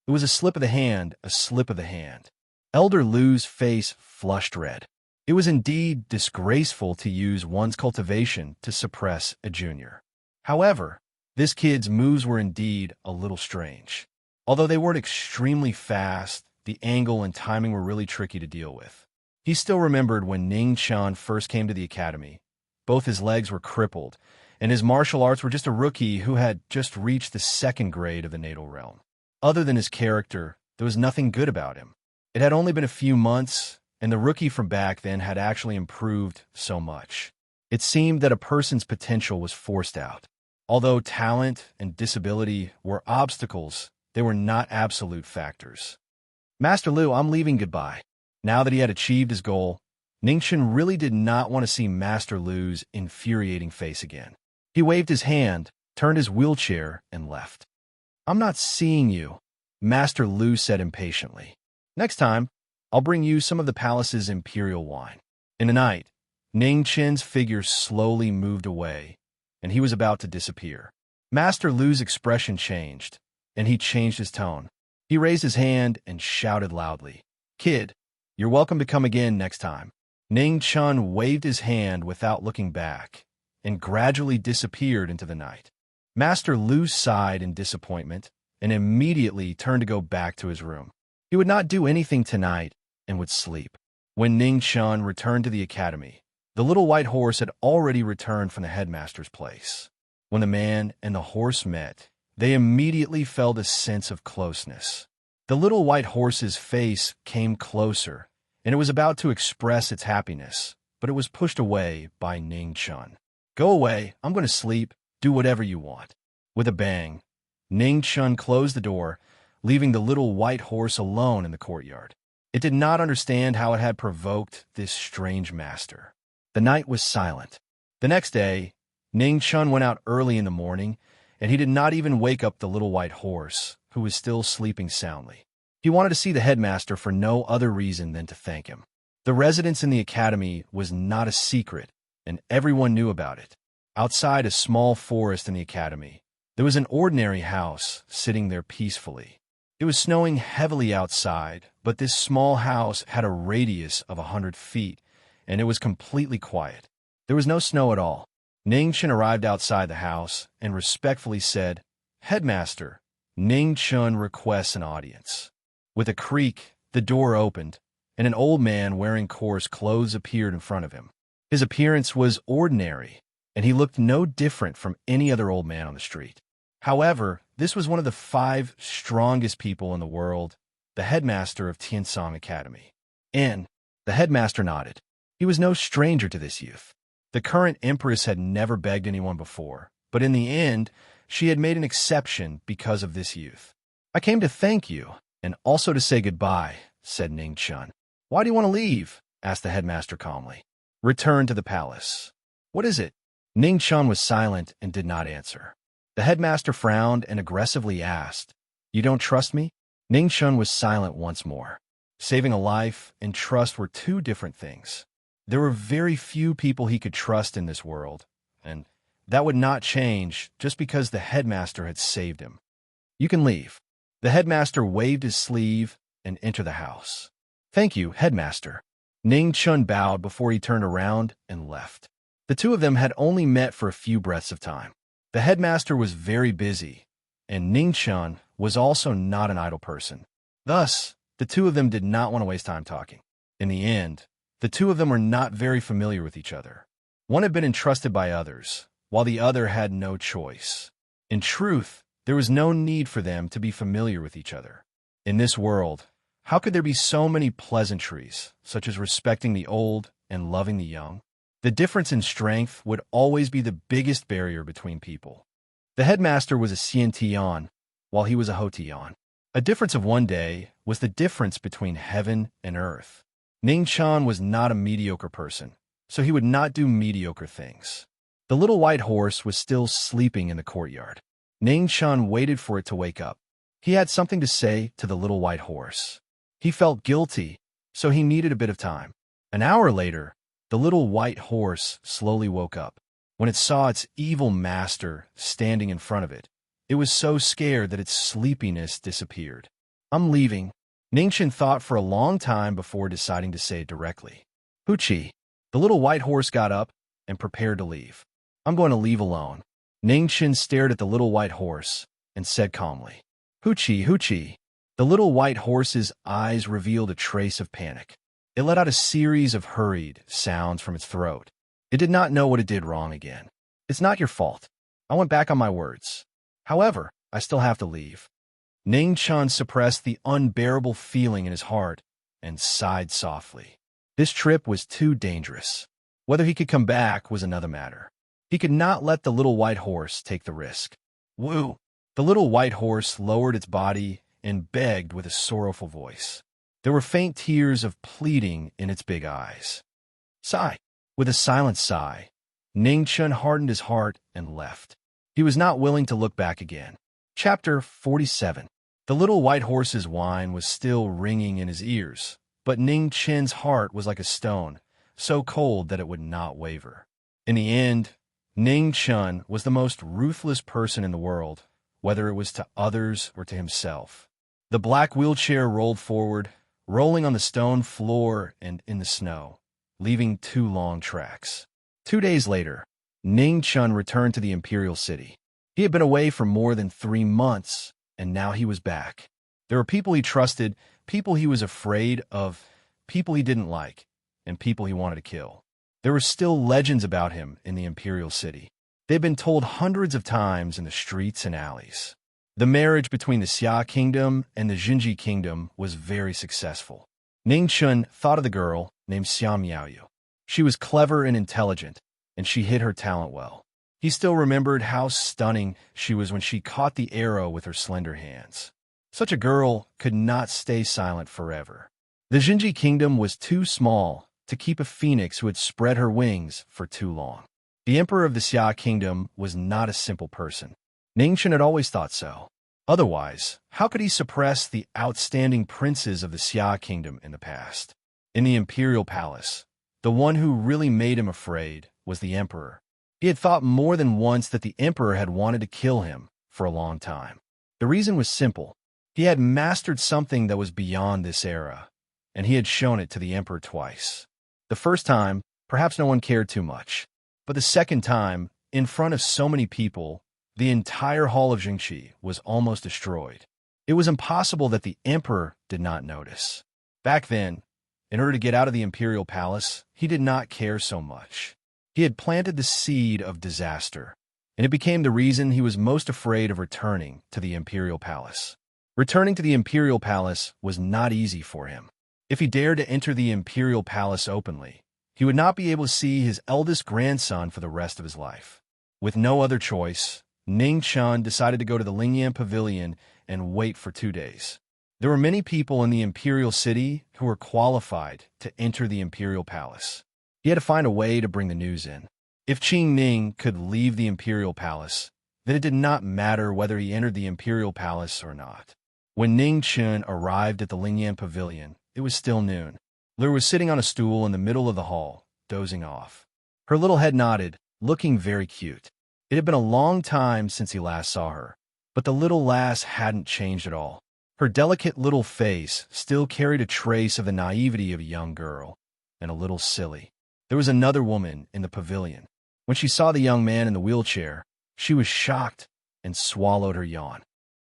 It was a slip of the hand, a slip of the hand. Elder Lu's face flushed red. It was indeed disgraceful to use one's cultivation to suppress a junior. However, this kid's moves were indeed a little strange. Although they weren't extremely fast, the angle and timing were really tricky to deal with. He still remembered when Ning Chun first came to the academy. Both his legs were crippled, and his martial arts were just a rookie who had just reached the 2nd grade of the natal realm. Other than his character, there was nothing good about him. It had only been a few months, and the rookie from back then had actually improved so much. It seemed that a person's potential was forced out. Although talent and disability were obstacles, they were not absolute factors. Master Lu, I'm leaving goodbye. Now that he had achieved his goal, Ningchen really did not want to see Master Lu's infuriating face again. He waved his hand, turned his wheelchair, and left. I'm not seeing you, Master Lu said impatiently. Next time, I'll bring you some of the palace's imperial wine. In the night, Ning Chen's figure slowly moved away, and he was about to disappear. Master Lu's expression changed, and he changed his tone. He raised his hand and shouted loudly, Kid, you're welcome to come again next time. Ning Chun waved his hand without looking back, and gradually disappeared into the night. Master Lu sighed in disappointment, and immediately turned to go back to his room. He would not do anything tonight, and would sleep. When Ning Chun returned to the academy, the little white horse had already returned from the headmaster's place. When the man and the horse met, they immediately felt a sense of closeness. The little white horse's face came closer, and it was about to express its happiness, but it was pushed away by Ning Chun. Go away, I'm going to sleep, do whatever you want. With a bang, Ning Chun closed the door, leaving the little white horse alone in the courtyard. It did not understand how it had provoked this strange master. The night was silent. The next day, Ning Chun went out early in the morning, and he did not even wake up the little white horse, who was still sleeping soundly. He wanted to see the headmaster for no other reason than to thank him. The residence in the academy was not a secret, and everyone knew about it. Outside a small forest in the academy, there was an ordinary house sitting there peacefully. It was snowing heavily outside, but this small house had a radius of 100 feet, and it was completely quiet. There was no snow at all. Ning Chun arrived outside the house and respectfully said, Headmaster, Ning Chun requests an audience. With a creak, the door opened, and an old man wearing coarse clothes appeared in front of him. His appearance was ordinary, and he looked no different from any other old man on the street. However, this was one of the 5 strongest people in the world, the headmaster of Tiansong Academy. And the headmaster nodded. He was no stranger to this youth. The current empress had never begged anyone before, but in the end, she had made an exception because of this youth. I came to thank you, and also to say goodbye, said Ning Chun. Why do you want to leave? Asked the headmaster calmly. Return to the palace. What is it? Ning Chun was silent and did not answer. The headmaster frowned and aggressively asked, You don't trust me? Ning Chun was silent once more. Saving a life and trust were 2 different things. There were very few people he could trust in this world, and that would not change just because the headmaster had saved him. You can leave. The headmaster waved his sleeve and entered the house. Thank you, headmaster. Ning Chun bowed before he turned around and left. The 2 of them had only met for a few breaths of time. The headmaster was very busy, and Ning Chun was also not an idle person. Thus, the 2 of them did not want to waste time talking. In the end, the 2 of them were not very familiar with each other. One had been entrusted by others, while the other had no choice. In truth, there was no need for them to be familiar with each other. In this world, how could there be so many pleasantries, such as respecting the old and loving the young? The difference in strength would always be the biggest barrier between people. The headmaster was a Xian, while he was a Hotian. A difference of 1 day was the difference between heaven and earth. Ning Chun was not a mediocre person, so he would not do mediocre things. The little white horse was still sleeping in the courtyard. Ning Chun waited for it to wake up. He had something to say to the little white horse. He felt guilty, so he needed a bit of time. An hour later, the little white horse slowly woke up. When it saw its evil master standing in front of it, it was so scared that its sleepiness disappeared. "I'm leaving." Ningchen thought for a long time before deciding to say it directly. "Huchi." The little white horse got up and prepared to leave. "I'm going to leave alone." Ningchen stared at the little white horse and said calmly, "Huchi, Huchi." The little white horse's eyes revealed a trace of panic. It let out a series of hurried sounds from its throat. It did not know what it did wrong again. "It's not your fault. I went back on my words. However, I still have to leave." Ning Chun suppressed the unbearable feeling in his heart and sighed softly. This trip was too dangerous. Whether he could come back was another matter. He could not let the little white horse take the risk. "Woo!" The little white horse lowered its body and begged with a sorrowful voice. There were faint tears of pleading in its big eyes. "Sigh." With a silent sigh, Ning Chun hardened his heart and left. He was not willing to look back again. Chapter 47. The little white horse's whine was still ringing in his ears, but Ning Chen's heart was like a stone, so cold that it would not waver. In the end, Ning Chun was the most ruthless person in the world, whether it was to others or to himself. The black wheelchair rolled forward, rolling on the stone floor and in the snow, leaving 2 long tracks. 2 days later, Ning Chun returned to the imperial city. He had been away for more than 3 months, and now he was back. There were people he trusted, people he was afraid of, people he didn't like, and people he wanted to kill. There were still legends about him in the imperial city. They had been told hundreds of times in the streets and alleys. The marriage between the Xia kingdom and the Jinji kingdom was very successful. Ning Chun thought of the girl named Xia Miaoyu. She was clever and intelligent, and she hid her talent well. He still remembered how stunning she was when she caught the arrow with her slender hands. Such a girl could not stay silent forever. The Jinji kingdom was too small to keep a phoenix who had spread her wings for too long. The emperor of the Xia kingdom was not a simple person. Ning Chun had always thought so. Otherwise, how could he suppress the outstanding princes of the Xia kingdom in the past? In the imperial palace, the one who really made him afraid was the emperor. He had thought more than once that the emperor had wanted to kill him for a long time. The reason was simple. He had mastered something that was beyond this era, and he had shown it to the emperor twice. The first time, perhaps no one cared too much. But the second time, in front of so many people, the entire hall of Jingxi was almost destroyed. It was impossible that the emperor did not notice. Back then, in order to get out of the imperial palace, he did not care so much. He had planted the seed of disaster, and it became the reason he was most afraid of returning to the imperial palace. Returning to the imperial palace was not easy for him. If he dared to enter the imperial palace openly, he would not be able to see his eldest grandson for the rest of his life. With no other choice, Ning Chun decided to go to the Lingyan Pavilion and wait for 2 days. There were many people in the imperial city who were qualified to enter the imperial palace. He had to find a way to bring the news in. If Qing Ning could leave the imperial palace, then it did not matter whether he entered the imperial palace or not. When Ning Chun arrived at the Lingyan Pavilion, it was still noon. Lur was sitting on a stool in the middle of the hall, dozing off. Her little head nodded, looking very cute. It had been a long time since he last saw her, but the little lass hadn't changed at all. Her delicate little face still carried a trace of the naivety of a young girl, and a little silly. There was another woman in the pavilion. When she saw the young man in the wheelchair, she was shocked and swallowed her yawn.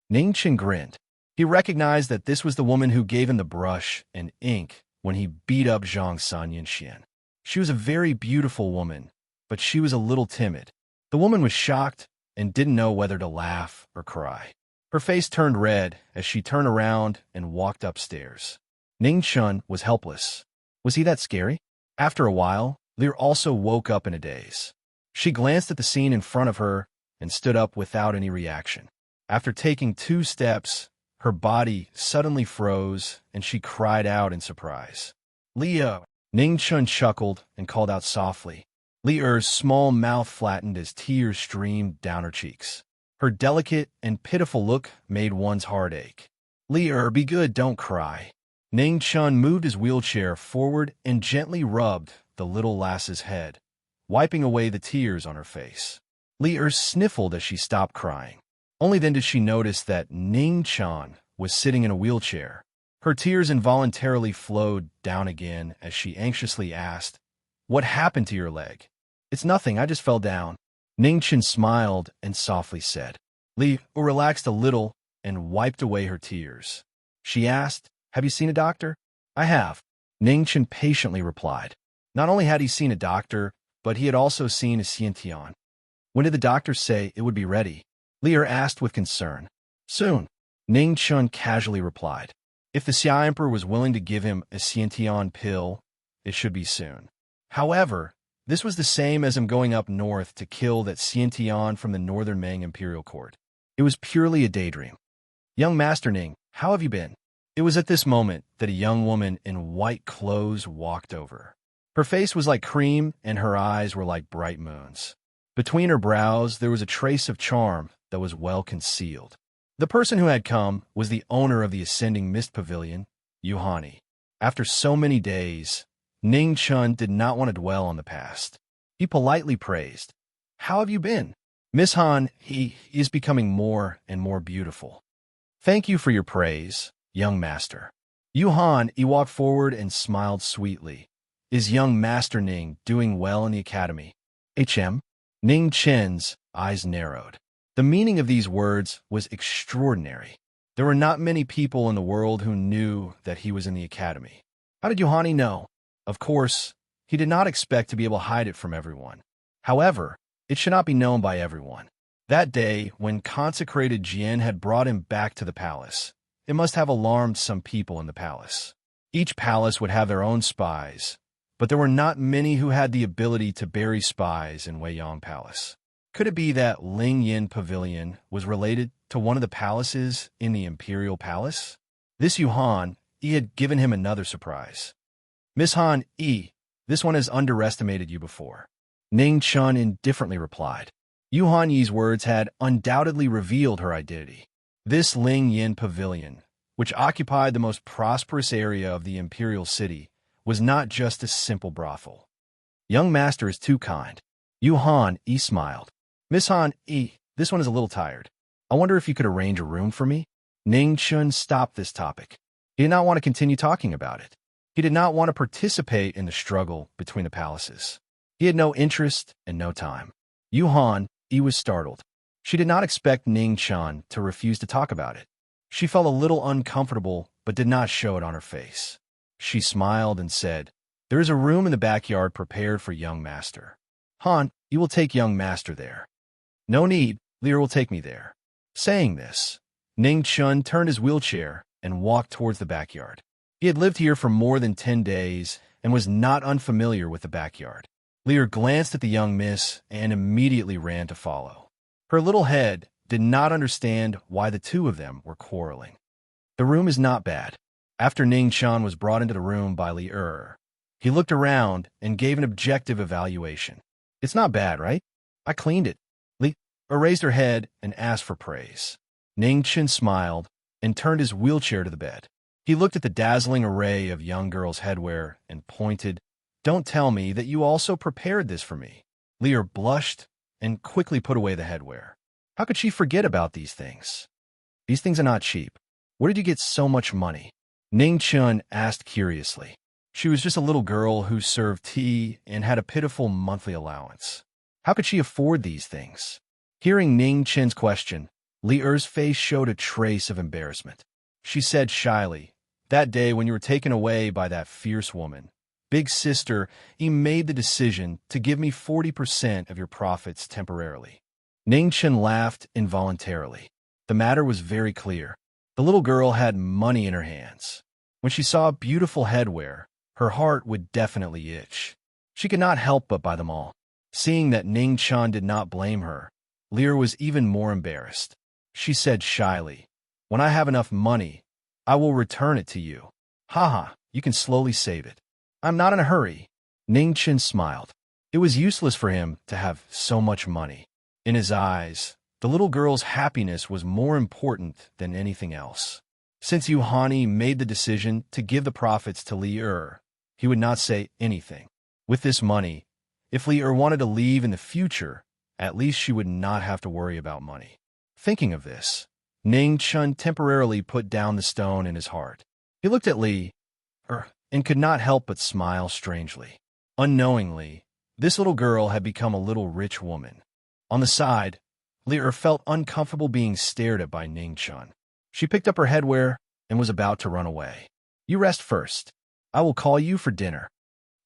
Ning Chun grinned. He recognized that this was the woman who gave him the brush and ink when he beat up Zhang San Yinxian. She was a very beautiful woman, but she was a little timid. The woman was shocked and didn't know whether to laugh or cry. Her face turned red as she turned around and walked upstairs. Ning Chun was helpless. Was he that scary? After a while, Lear also woke up in a daze. She glanced at the scene in front of her and stood up without any reaction. After taking 2 steps, her body suddenly froze and she cried out in surprise. "Leo!" Ning Chun chuckled and called out softly. Li Er's small mouth flattened as tears streamed down her cheeks. Her delicate and pitiful look made one's heart ache. Li Er, be good, don't cry. Ning Chun moved his wheelchair forward and gently rubbed the little lass's head, wiping away the tears on her face. Li Er sniffled as she stopped crying. Only then did she notice that Ning Chun was sitting in a wheelchair. Her tears involuntarily flowed down again as she anxiously asked, "What happened to your leg?" "It's nothing, I just fell down." Ning Chun smiled and softly said. Li Er relaxed a little and wiped away her tears. She asked, "Have you seen a doctor?" "I have," Ning Chun patiently replied. Not only had he seen a doctor, but he had also seen a Xiantian. "When did the doctor say it would be ready?" Li Er asked with concern. "Soon," Ning Chun casually replied. If the Xia Emperor was willing to give him a Xiantian pill, it should be soon. However, this was the same as him going up north to kill that Xiantian from the northern Ming imperial court. It was purely a daydream. "Young Master Ning, how have you been?" It was at this moment that a young woman in white clothes walked over. Her face was like cream and her eyes were like bright moons. Between her brows there was a trace of charm that was well concealed. The person who had come was the owner of the Ascending Mist Pavilion, Yuhani. After so many days, Ning Chun did not want to dwell on the past. He politely praised, "How have you been? Miss Han, he is becoming more and more beautiful." "Thank you for your praise, young master." Yuhan, he walked forward and smiled sweetly. "Is young Master Ning doing well in the academy?" "HM?" Ning Chen's eyes narrowed. The meaning of these words was extraordinary. There were not many people in the world who knew that he was in the academy. How did Yuhani know? Of course, he did not expect to be able to hide it from everyone. However, it should not be known by everyone. That day, when consecrated Jian had brought him back to the palace, it must have alarmed some people in the palace. Each palace would have their own spies, but there were not many who had the ability to bury spies in Weiyang Palace. Could it be that Ling Yin Pavilion was related to one of the palaces in the Imperial Palace? This Yuhan, he had given him another surprise. "Miss Han, this one has underestimated you before," Ning Chun indifferently replied. Yuhan Yi's words had undoubtedly revealed her identity. This Ling Yin Pavilion, which occupied the most prosperous area of the imperial city, was not just a simple brothel. "Young master is too kind." Yuhan Yi smiled. "Miss Han, this one is a little tired. I wonder if you could arrange a room for me?" Ning Chun stopped this topic. He did not want to continue talking about it. He did not want to participate in the struggle between the palaces. He had no interest and no time. Yuhan, he was startled. She did not expect Ning Chun to refuse to talk about it. She felt a little uncomfortable, but did not show it on her face. She smiled and said, "There is a room in the backyard prepared for young master. Han, you will take young master there." "No need, Lear will take me there." Saying this, Ning Chun turned his wheelchair and walked towards the backyard. He had lived here for more than 10 days and was not unfamiliar with the backyard. Lear glanced at the young miss and immediately ran to follow. Her little head did not understand why the two of them were quarreling. "The room is not bad." After Ning Chun was brought into the room by Li Er, he looked around and gave an objective evaluation. "It's not bad, right? I cleaned it." Li Er raised her head and asked for praise. Ning Chun smiled and turned his wheelchair to the bed. He looked at the dazzling array of young girls' headwear and pointed, "Don't tell me that you also prepared this for me." Li Er blushed and quickly put away the headwear. How could she forget about these things? "These things are not cheap. Where did you get so much money?" Ning Chun asked curiously. She was just a little girl who served tea and had a pitiful monthly allowance. How could she afford these things? Hearing Ning Chun's question, Li Er's face showed a trace of embarrassment. She said shyly, "That day when you were taken away by that fierce woman, Big Sister, he made the decision to give me 40% of your profits temporarily." Ning Chun laughed involuntarily. The matter was very clear. The little girl had money in her hands. When she saw beautiful headwear, her heart would definitely itch. She could not help but buy them all. Seeing that Ning Chun did not blame her, Lear was even more embarrassed. She said shyly, "When I have enough money, I will return it to you. Haha, you can slowly save it." I'm not in a hurry. Ning Chen smiled. It was useless for him to have so much money. In his eyes, the little girl's happiness was more important than anything else. Since Yuhani made the decision to give the profits to Li Er, he would not say anything. With this money, if Li Er wanted to leave in the future, at least she would not have to worry about money. Thinking of this, Ning Chen temporarily put down the stone in his heart. He looked at Li Er and could not help but smile strangely. Unknowingly, this little girl had become a little rich woman. On the side, Li Er felt uncomfortable being stared at by Ning Chen. She picked up her headwear and was about to run away. You rest first. I will call you for dinner.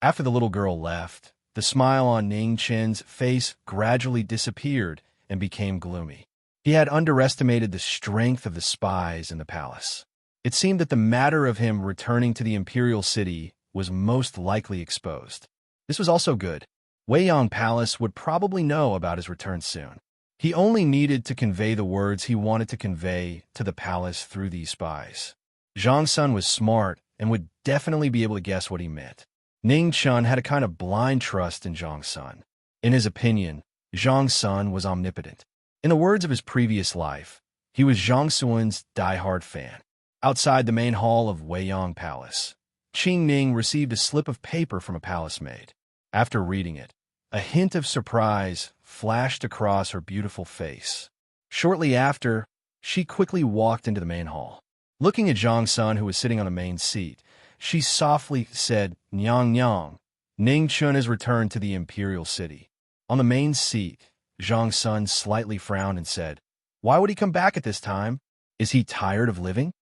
After the little girl left, the smile on Ning Chen's face gradually disappeared and became gloomy. He had underestimated the strength of the spies in the palace. It seemed that the matter of him returning to the imperial city was most likely exposed. This was also good. Weiyang Palace would probably know about his return soon. He only needed to convey the words he wanted to convey to the palace through these spies. Zhang Sun was smart and would definitely be able to guess what he meant. Ning Chen had a kind of blind trust in Zhang Sun. In his opinion, Zhang Sun was omnipotent. In the words of his previous life, he was Zhang Sun's die-hard fan. Outside the main hall of Weiyang Palace, Qing Ning received a slip of paper from a palace maid. After reading it, a hint of surprise flashed across her beautiful face. Shortly after, she quickly walked into the main hall. Looking at Zhang Sun, who was sitting on the main seat, she softly said, "Nyang Nyang, Ning Chen has returned to the imperial city." On the main seat, Zhang Sun slightly frowned and said, "Why would he come back at this time? Is he tired of living?"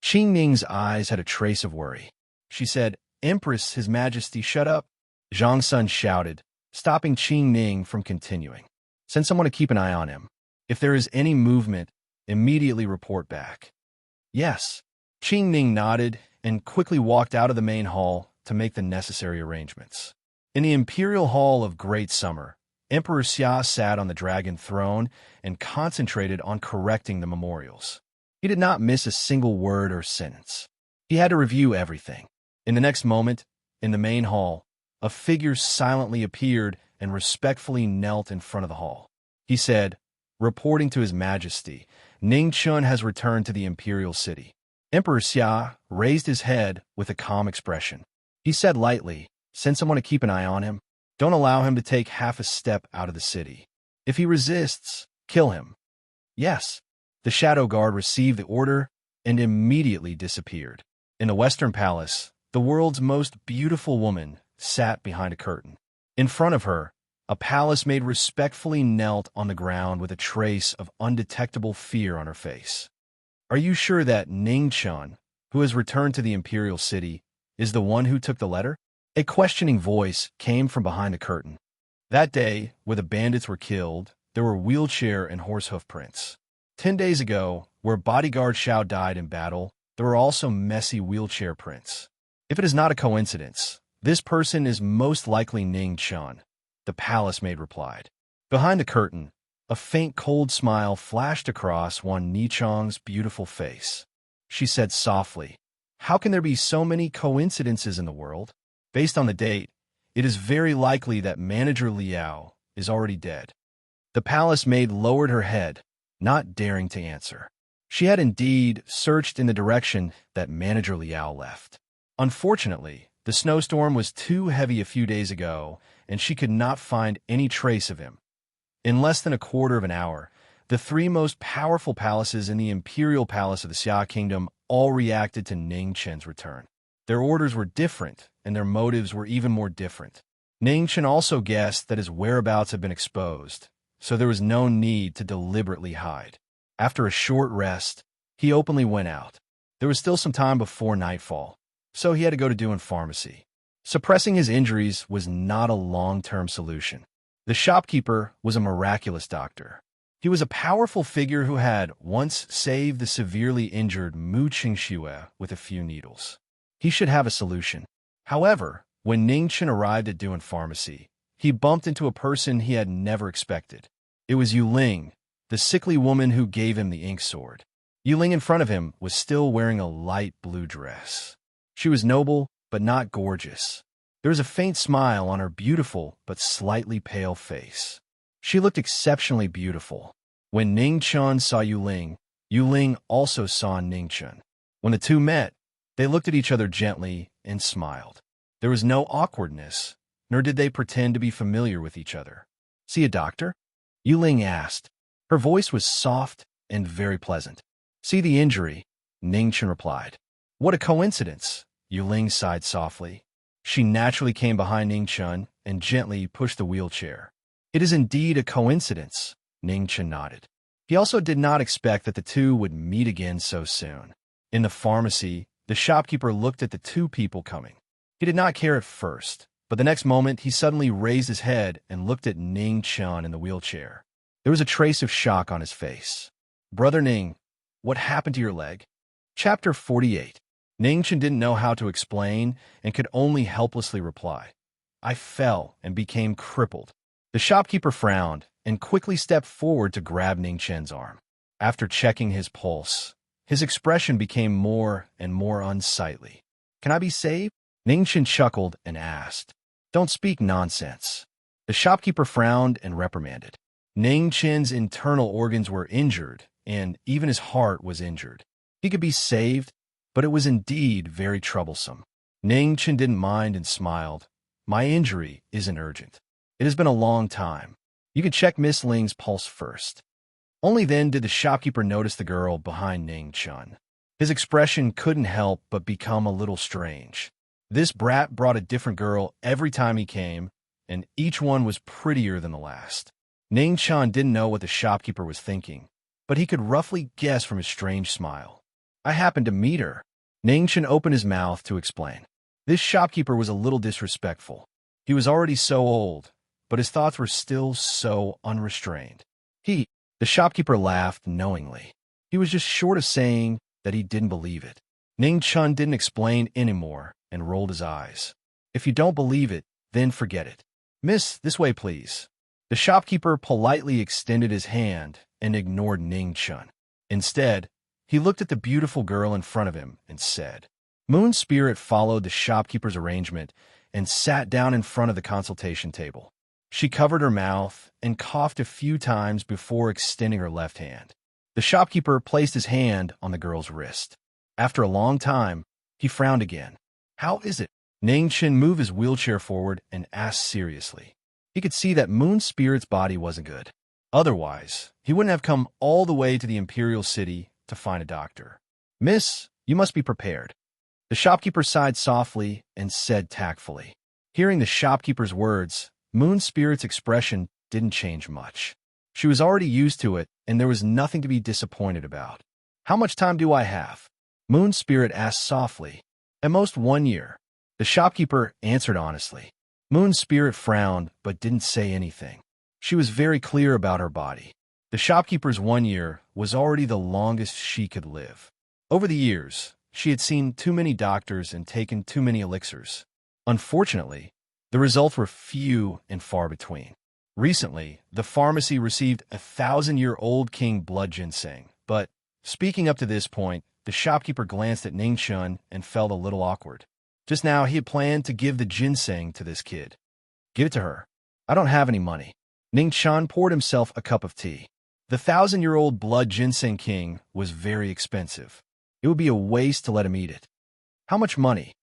Qing Ning's eyes had a trace of worry. She said, "Empress, His Majesty, shut up." Zhang Sun shouted, stopping Qing Ning from continuing. "Send someone to keep an eye on him. If there is any movement, immediately report back." "Yes." Qing Ning nodded and quickly walked out of the main hall to make the necessary arrangements. In the Imperial Hall of Great Summer, Emperor Xia sat on the dragon throne and concentrated on correcting the memorials. He did not miss a single word or sentence. He had to review everything. In the next moment, in the main hall, a figure silently appeared and respectfully knelt in front of the hall. He said, "Reporting to His Majesty, Ning Chen has returned to the imperial city." Emperor Xia raised his head with a calm expression. He said lightly, "Send someone to keep an eye on him. Don't allow him to take half a step out of the city. If he resists, kill him." "Yes." The shadow guard received the order and immediately disappeared. In the Western Palace, the world's most beautiful woman sat behind a curtain. In front of her, a palace maid respectfully knelt on the ground with a trace of undetectable fear on her face. "Are you sure that Ning Chen, who has returned to the imperial city, is the one who took the letter?" A questioning voice came from behind the curtain. That day, where the bandits were killed, there were wheelchair and horse hoof prints. 10 days ago, where bodyguard Xiao died in battle, there were also messy wheelchair prints. If it is not a coincidence, this person is most likely Ning Chen, the palace maid replied. Behind the curtain, a faint cold smile flashed across Wan Nichong's beautiful face. She said softly, "How can there be so many coincidences in the world? Based on the date, it is very likely that Manager Liao is already dead." The palace maid lowered her head, not daring to answer. She had indeed searched in the direction that Manager Liao left. Unfortunately, the snowstorm was too heavy a few days ago, and she could not find any trace of him. In less than a quarter of an hour, the three most powerful palaces in the imperial palace of the Xia Kingdom all reacted to Ning Chen's return. Their orders were different, and their motives were even more different. Ning Chen also guessed that his whereabouts had been exposed, so there was no need to deliberately hide. After a short rest, he openly went out. There was still some time before nightfall, so he had to go to doing pharmacy. Suppressing his injuries was not a long-term solution. The shopkeeper was a miraculous doctor. He was a powerful figure who had once saved the severely injured Mu Qingxue with a few needles. He should have a solution. However, when Ning Chen arrived at doing pharmacy, he bumped into a person he had never expected. It was Yu Ling, the sickly woman who gave him the ink sword. Yu Ling in front of him was still wearing a light blue dress. She was noble, but not gorgeous. There was a faint smile on her beautiful but slightly pale face. She looked exceptionally beautiful. When Ning Chun saw Yuling, Yuling also saw Ning Chun. When the two met, they looked at each other gently and smiled. There was no awkwardness, nor did they pretend to be familiar with each other. "See a doctor?" Yuling asked. Her voice was soft and very pleasant. "See the injury," Ning Chun replied. "What a coincidence," Yuling sighed softly. She naturally came behind Ning Chun and gently pushed the wheelchair. "It is indeed a coincidence," Ning Chun nodded. He also did not expect that the two would meet again so soon. In the pharmacy, the shopkeeper looked at the two people coming. He did not care at first, but the next moment he suddenly raised his head and looked at Ning Chun in the wheelchair. There was a trace of shock on his face. "Brother Ning, what happened to your leg?" Chapter 48. Ning Chun didn't know how to explain and could only helplessly reply. "I fell and became crippled." The shopkeeper frowned and quickly stepped forward to grab Ning Chun's arm. After checking his pulse, his expression became more and more unsightly. "Can I be saved?" Ning Chun chuckled and asked. "Don't speak nonsense." The shopkeeper frowned and reprimanded. Ning Chun's internal organs were injured, and even his heart was injured. He could be saved, but it was indeed very troublesome. Ning Chun didn't mind and smiled. "My injury isn't urgent. It has been a long time. You can check Miss Ling's pulse first." Only then did the shopkeeper notice the girl behind Ning Chun. His expression couldn't help but become a little strange. This brat brought a different girl every time he came, and each one was prettier than the last. Ning Chun didn't know what the shopkeeper was thinking, but he could roughly guess from his strange smile. "I happened to meet her." Ning Chun opened his mouth to explain. This shopkeeper was a little disrespectful. He was already so old, but his thoughts were still so unrestrained. The shopkeeper laughed knowingly. He was just short of saying that he didn't believe it. Ning Chun didn't explain anymore and rolled his eyes. "If you don't believe it, then forget it. Miss, this way, please." The shopkeeper politely extended his hand and ignored Ning Chun. Instead, he looked at the beautiful girl in front of him and said. Moon Spirit followed the shopkeeper's arrangement and sat down in front of the consultation table. She covered her mouth and coughed a few times before extending her left hand. The shopkeeper placed his hand on the girl's wrist. After a long time, he frowned again. "How is it?" Ning Chun moved his wheelchair forward and asked seriously. He could see that Moon Spirit's body wasn't good. Otherwise, he wouldn't have come all the way to the Imperial City to find a doctor. "Miss, you must be prepared." The shopkeeper sighed softly and said tactfully. Hearing the shopkeeper's words, Moon Spirit's expression didn't change much. She was already used to it, and there was nothing to be disappointed about. "How much time do I have?" Moon Spirit asked softly. "At most 1 year." The shopkeeper answered honestly. Moon Spirit frowned but didn't say anything. She was very clear about her body. The shopkeeper's 1 year was already the longest she could live. Over the years, she had seen too many doctors and taken too many elixirs. Unfortunately, the results were few and far between. Recently, the pharmacy received 1,000-year-old king blood ginseng, but, speaking up to this point, the shopkeeper glanced at Ning Chun and felt a little awkward. Just now, he had planned to give the ginseng to this kid. "Give it to her. I don't have any money." Ning Chun poured himself a cup of tea. The 1,000-year-old blood ginseng king was very expensive. It would be a waste to let him eat it. "How much money?"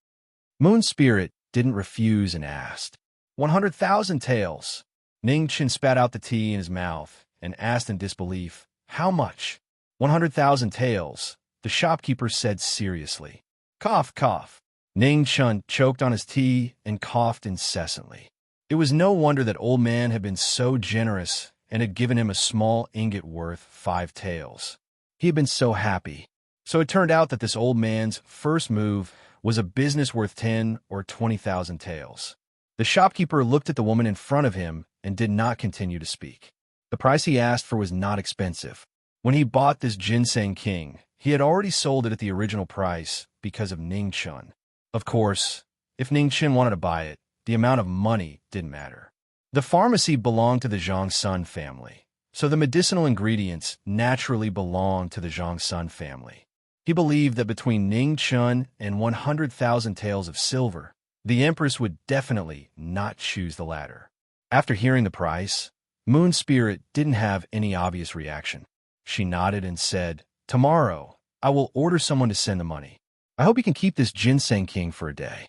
Moon Spirit didn't refuse and asked. 100,000 taels. Ning Chun spat out the tea in his mouth and asked in disbelief, "How much?" 100,000 taels, the shopkeeper said seriously. Cough, cough. Ning Chun choked on his tea and coughed incessantly. It was no wonder that old man had been so generous and had given him a small ingot worth 5 taels. He had been so happy. So it turned out that this old man's first move was a business worth 10 or 20,000 taels. The shopkeeper looked at the woman in front of him and did not continue to speak. The price he asked for was not expensive. When he bought this ginseng king, he had already sold it at the original price because of Ning Chun. Of course, if Ning Chun wanted to buy it, the amount of money didn't matter. The pharmacy belonged to the Zhongsun family, so the medicinal ingredients naturally belonged to the Zhongsun family. He believed that between Ning Chun and 100,000 taels of silver, The Empress would definitely not choose the latter. After hearing the price, Moon Spirit didn't have any obvious reaction. She nodded and said, "Tomorrow, I will order someone to send the money. I hope you can keep this ginseng king for a day."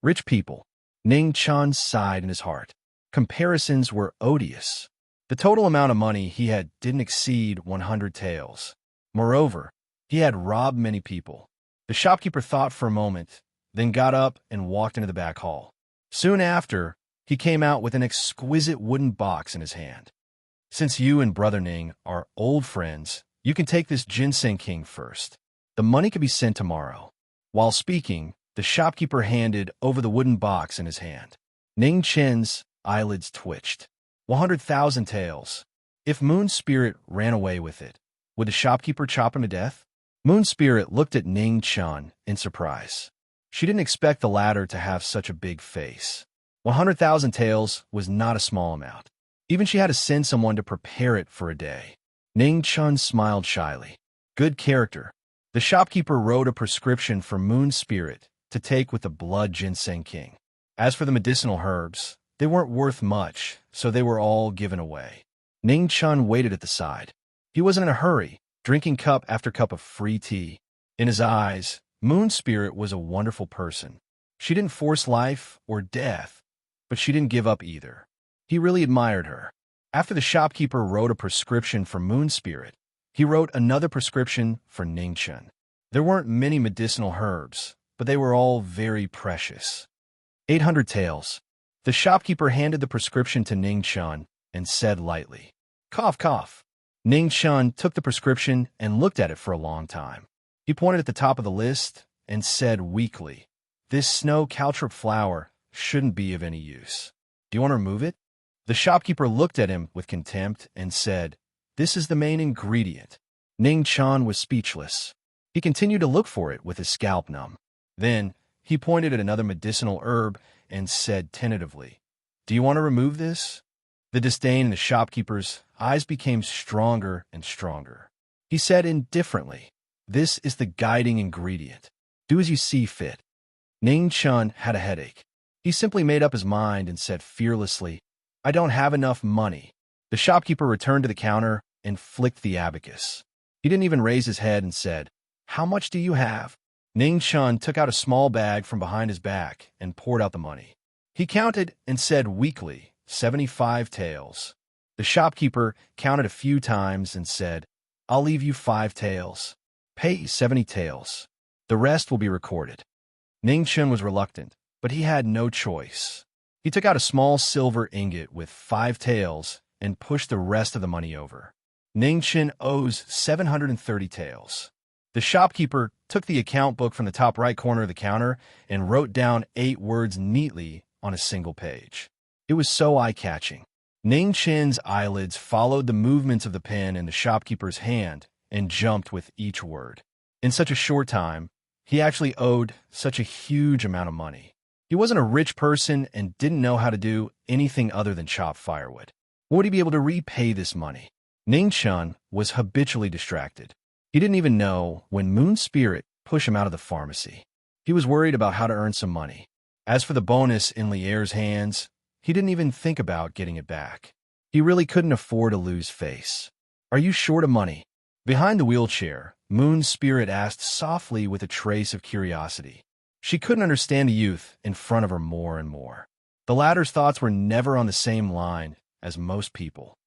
Rich people. Ning Chan sighed in his heart. Comparisons were odious. The total amount of money he had didn't exceed 100 taels. Moreover, he had robbed many people. The shopkeeper thought for a moment, then got up and walked into the back hall. Soon after, he came out with an exquisite wooden box in his hand. "Since you and Brother Ning are old friends, you can take this ginseng king first. The money can be sent tomorrow." While speaking, the shopkeeper handed over the wooden box in his hand. Ning Chen's eyelids twitched. 100,000 taels. If Moon Spirit ran away with it, would the shopkeeper chop him to death? Moon Spirit looked at Ning Chan in surprise. She didn't expect the latter to have such a big face. 100,000 taels was not a small amount. Even she had to send someone to prepare it for a day. Ning Chan smiled shyly. Good character. The shopkeeper wrote a prescription for Moon Spirit to take with the Blood Ginseng King. As for the medicinal herbs, they weren't worth much, so they were all given away. Ning Chan waited at the side. He wasn't in a hurry, drinking cup after cup of free tea. In his eyes, Moon Spirit was a wonderful person. She didn't force life or death, but she didn't give up either. He really admired her. After the shopkeeper wrote a prescription for Moon Spirit, he wrote another prescription for Ning Chan. There weren't many medicinal herbs, but they were all very precious. 800 taels. The shopkeeper handed the prescription to Ning Chan and said lightly, "Cough, cough." Ning Chan took the prescription and looked at it for a long time. He pointed at the top of the list and said weakly, "This snow caltrip flower shouldn't be of any use. Do you want to remove it?" The shopkeeper looked at him with contempt and said, "This is the main ingredient." Ning Chan was speechless. He continued to look for it with his scalp numb. Then, he pointed at another medicinal herb and said tentatively, "Do you want to remove this?" The disdain in the shopkeeper's eyes became stronger and stronger. He said indifferently, "This is the guiding ingredient. Do as you see fit." Ning Chan had a headache. He simply made up his mind and said fearlessly, "I don't have enough money." The shopkeeper returned to the counter and flicked the abacus. He didn't even raise his head and said, "How much do you have?" Ning Chan took out a small bag from behind his back and poured out the money. He counted and said weakly, 75 taels. The shopkeeper counted a few times and said, "I'll leave you 5 taels. Pay 70 taels. The rest will be recorded." Ning Chan was reluctant, but he had no choice. He took out a small silver ingot with 5 taels and pushed the rest of the money over. Ning Chan owes 730 taels. The shopkeeper took the account book from the top right corner of the counter and wrote down 8 words neatly on a single page. It was so eye-catching. Ning Chen's eyelids followed the movements of the pen in the shopkeeper's hand and jumped with each word. In such a short time, he actually owed such a huge amount of money. He wasn't a rich person and didn't know how to do anything other than chop firewood. Would he be able to repay this money? Ning Chan was habitually distracted. He didn't even know when Moon Spirit pushed him out of the pharmacy. He was worried about how to earn some money. As for the bonus in Lier's hands, he didn't even think about getting it back. He really couldn't afford to lose face. "Are you short of money?" Behind the wheelchair, Moon Spirit asked softly with a trace of curiosity. She couldn't understand the youth in front of her more and more. The latter's thoughts were never on the same line as most people.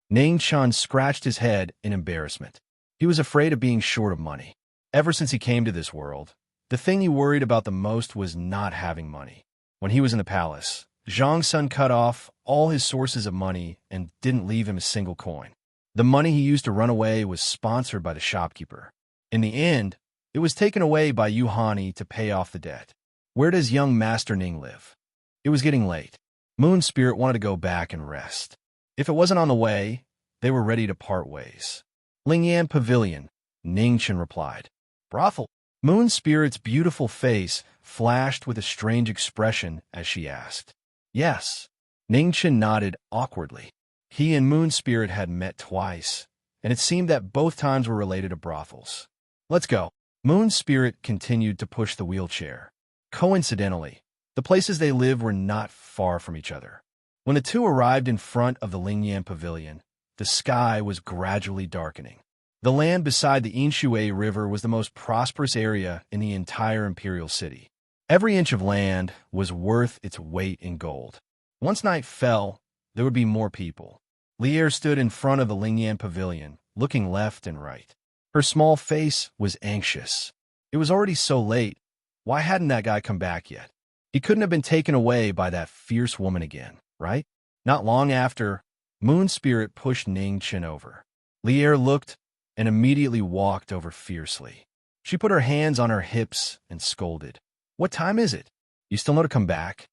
Ning Chan scratched his head in embarrassment. He was afraid of being short of money. Ever since he came to this world, the thing he worried about the most was not having money. When he was in the palace, Zhang Sun cut off all his sources of money and didn't leave him a single coin. The money he used to run away was sponsored by the shopkeeper. In the end, it was taken away by Yu Hani to pay off the debt. Where does young Master Ning live? It was getting late. Moon Spirit wanted to go back and rest. If it wasn't on the way, they were ready to part ways. "Lingyan Pavilion," Ning Chan replied. "Brothel?" Moon Spirit's beautiful face flashed with a strange expression as she asked. "Yes." Ning Chan nodded awkwardly. He and Moon Spirit had met twice, and it seemed that both times were related to brothels. "Let's go." Moon Spirit continued to push the wheelchair. Coincidentally, The places they lived were not far from each other. When the two arrived in front of the Lingyan pavilion, the sky was gradually darkening. The land beside the Inshui River was the most prosperous area in the entire imperial city. Every inch of land was worth its weight in gold. Once night fell, there would be more people. Lier stood in front of the Lingyan pavilion, looking left and right. Her small face was anxious. It was already so late. Why hadn't that guy come back yet? He couldn't have been taken away by that fierce woman again, right? Not long after, Moon Spirit pushed Ning Chen over. Lier looked and immediately walked over fiercely. She put her hands on her hips and scolded. "What time is it? You still know to come back?"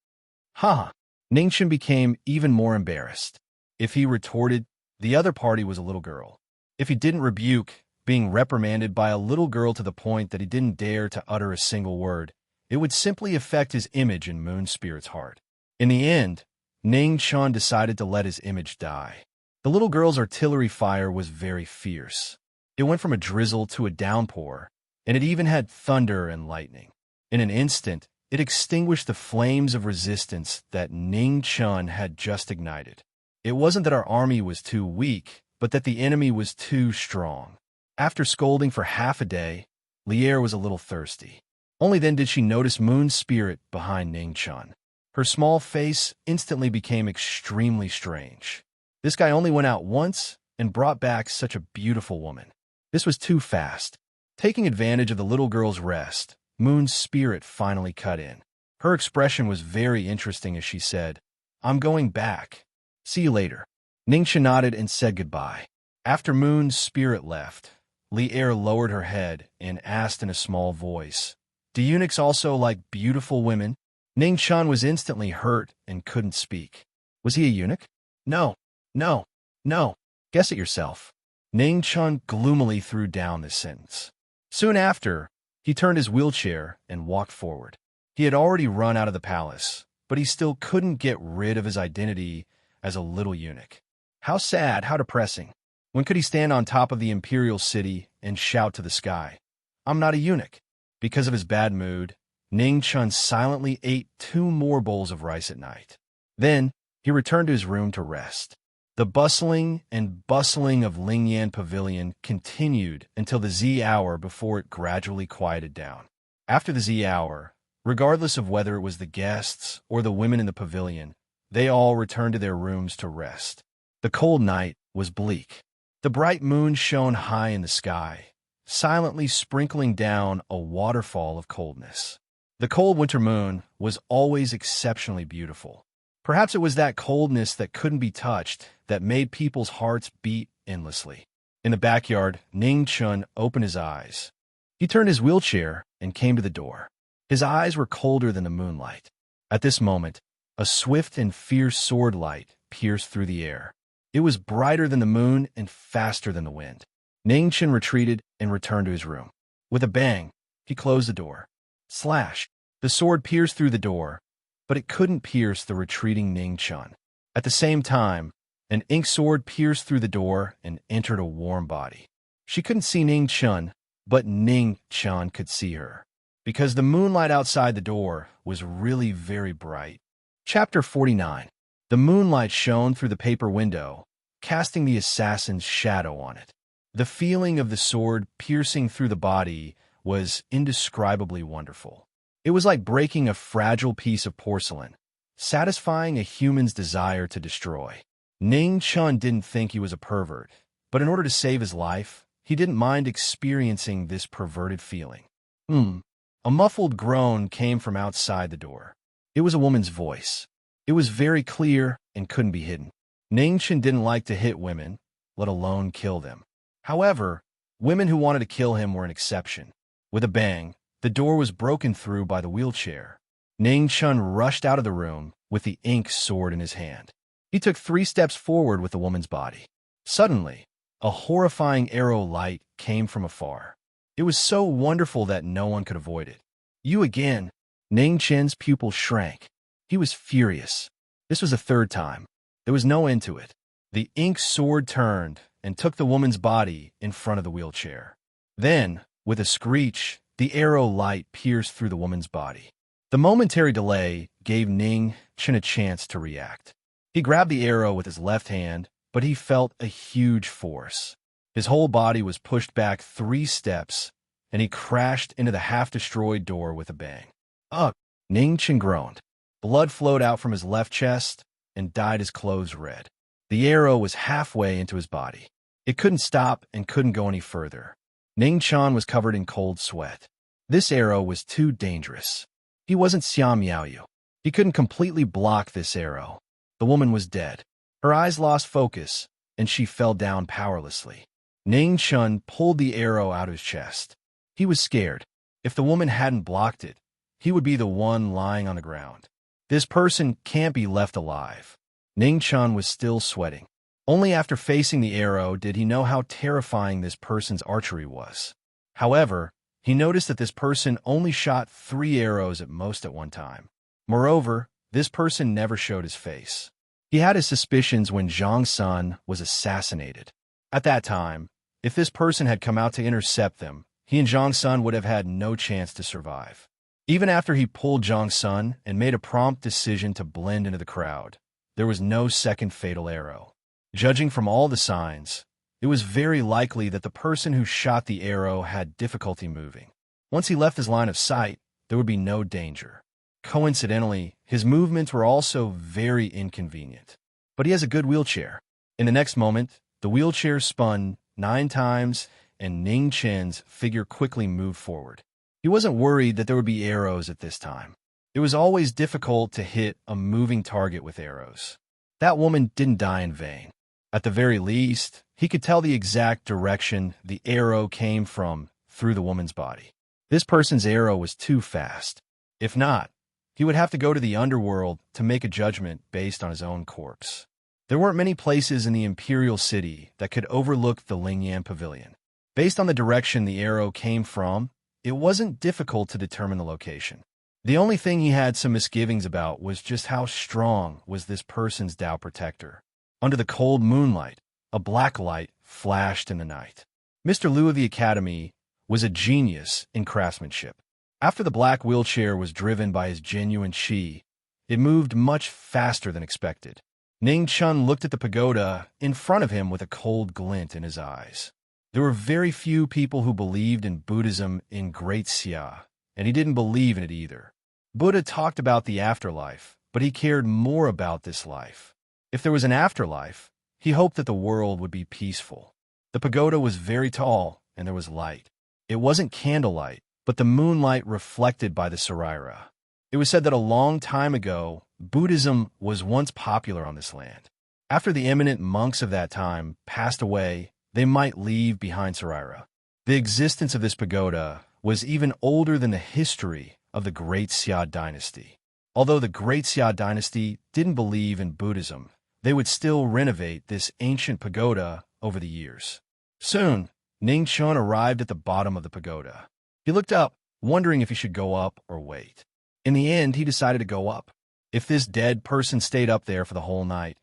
Ha! Ning Chen became even more embarrassed. If he retorted, the other party was a little girl. If he didn't rebuke, being reprimanded by a little girl to the point that he didn't dare to utter a single word, it would simply affect his image in Moon Spirit's heart. In the end, Ning Chen decided to let his image die. The little girl's artillery fire was very fierce. It went from a drizzle to a downpour, and it even had thunder and lightning. In an instant, it extinguished the flames of resistance that Ning Chen had just ignited. It wasn't that our army was too weak, but that the enemy was too strong. After scolding for half a day, Lier was a little thirsty. Only then did she notice Moon Spirit behind Ning Chen. Her small face instantly became extremely strange. This guy only went out once and brought back such a beautiful woman. This was too fast. Taking advantage of the little girl's rest, Moon Spirit finally cut in. Her expression was very interesting as she said, "I'm going back. See you later." Ning Chen nodded and said goodbye. After Moon Spirit left, Lier lowered her head and asked in a small voice, "Do eunuchs also like beautiful women?" Ning Chen was instantly hurt and couldn't speak. Was he a eunuch? No, no, no. Guess it yourself. Ning Chen gloomily threw down this sentence. Soon after, he turned his wheelchair and walked forward. He had already run out of the palace, but he still couldn't get rid of his identity as a little eunuch. How sad, how depressing. When could he stand on top of the imperial city and shout to the sky, "I'm not a eunuch"? Because of his bad mood, Ning Chen silently ate 2 more bowls of rice at night. Then, he returned to his room to rest. The bustling and bustling of Lingyan Pavilion continued until the Z hour before it gradually quieted down. After the Z hour, regardless of whether it was the guests or the women in the pavilion, they all returned to their rooms to rest. The cold night was bleak. The bright moon shone high in the sky, silently sprinkling down a waterfall of coldness. The cold winter moon was always exceptionally beautiful. Perhaps it was that coldness that couldn't be touched that made people's hearts beat endlessly. In the backyard, Ning Chen opened his eyes. He turned his wheelchair and came to the door. His eyes were colder than the moonlight. At this moment, a swift and fierce sword light pierced through the air. It was brighter than the moon and faster than the wind. Ning Chen retreated and returned to his room. With a bang, he closed the door. Slash! The sword pierced through the door, but it couldn't pierce the retreating Ning Chen. At the same time, an ink sword pierced through the door and entered a warm body. She couldn't see Ning Chen, but Ning Chen could see her, because the moonlight outside the door was really very bright. Chapter 49. The moonlight shone through the paper window, casting the assassin's shadow on it. The feeling of the sword piercing through the body was indescribably wonderful. It was like breaking a fragile piece of porcelain, satisfying a human's desire to destroy. Ning Chen didn't think he was a pervert, but in order to save his life, he didn't mind experiencing this perverted feeling. A muffled groan came from outside the door. It was a woman's voice. It was very clear and couldn't be hidden. Ning Chen didn't like to hit women, let alone kill them. However, women who wanted to kill him were an exception. With a bang, the door was broken through by the wheelchair. Ning Chen rushed out of the room with the ink sword in his hand. He took 3 steps forward with the woman's body. Suddenly, a horrifying arrow light came from afar. It was so wonderful that no one could avoid it. You again! Ning Chen's pupil shrank. He was furious. This was the 3rd time. There was no end to it. The ink sword turned and took the woman's body in front of the wheelchair. Then, with a screech, the arrow light pierced through the woman's body. The momentary delay gave Ning Chen a chance to react. He grabbed the arrow with his left hand, but he felt a huge force. His whole body was pushed back 3 steps, and he crashed into the half-destroyed door with a bang. Ugh! Ning Chen groaned. Blood flowed out from his left chest and dyed his clothes red. The arrow was halfway into his body. It couldn't stop and couldn't go any further. Ning Chen was covered in cold sweat. This arrow was too dangerous. He wasn't Xiao Miaoyu. He couldn't completely block this arrow. The woman was dead. Her eyes lost focus, and she fell down powerlessly. Ning Chen pulled the arrow out of his chest. He was scared. If the woman hadn't blocked it, he would be the one lying on the ground. This person can't be left alive. Ning Chen was still sweating. Only after facing the arrow did he know how terrifying this person's archery was. However, he noticed that this person only shot 3 arrows at most at one time. Moreover, this person never showed his face. He had his suspicions when Zhang Sun was assassinated. At that time, if this person had come out to intercept them, he and Zhang Sun would have had no chance to survive. Even after he pulled Zhang Sun and made a prompt decision to blend into the crowd, there was no second fatal arrow. Judging from all the signs, it was very likely that the person who shot the arrow had difficulty moving. Once he left his line of sight, there would be no danger. Coincidentally, his movements were also very inconvenient. But he has a good wheelchair. In the next moment, the wheelchair spun 9 times, and Ning Chen's figure quickly moved forward. He wasn't worried that there would be arrows at this time. It was always difficult to hit a moving target with arrows. That woman didn't die in vain. At the very least, he could tell the exact direction the arrow came from through the woman's body. This person's arrow was too fast. If not, he would have to go to the underworld to make a judgment based on his own corpse. There weren't many places in the imperial city that could overlook the Lingyan Pavilion. Based on the direction the arrow came from, it wasn't difficult to determine the location. The only thing he had some misgivings about was just how strong was this person's Tao protector. Under the cold moonlight, a black light flashed in the night. Mr. Liu of the Academy was a genius in craftsmanship. After the black wheelchair was driven by his genuine qi, it moved much faster than expected. Ning Chen looked at the pagoda in front of him with a cold glint in his eyes. There were very few people who believed in Buddhism in Great Xia, and he didn't believe in it either. Buddha talked about the afterlife, but he cared more about this life. If there was an afterlife, he hoped that the world would be peaceful. The pagoda was very tall, and there was light. It wasn't candlelight, but the moonlight reflected by the Saraira. It was said that a long time ago, Buddhism was once popular on this land. After the eminent monks of that time passed away, they might leave behind Saraira. The existence of this pagoda was even older than the history of the Great Xia dynasty. Although the Great Xia dynasty didn't believe in Buddhism, they would still renovate this ancient pagoda over the years. Soon, Ning Chen arrived at the bottom of the pagoda. He looked up, wondering if he should go up or wait. In the end, he decided to go up. If this dead person stayed up there for the whole night,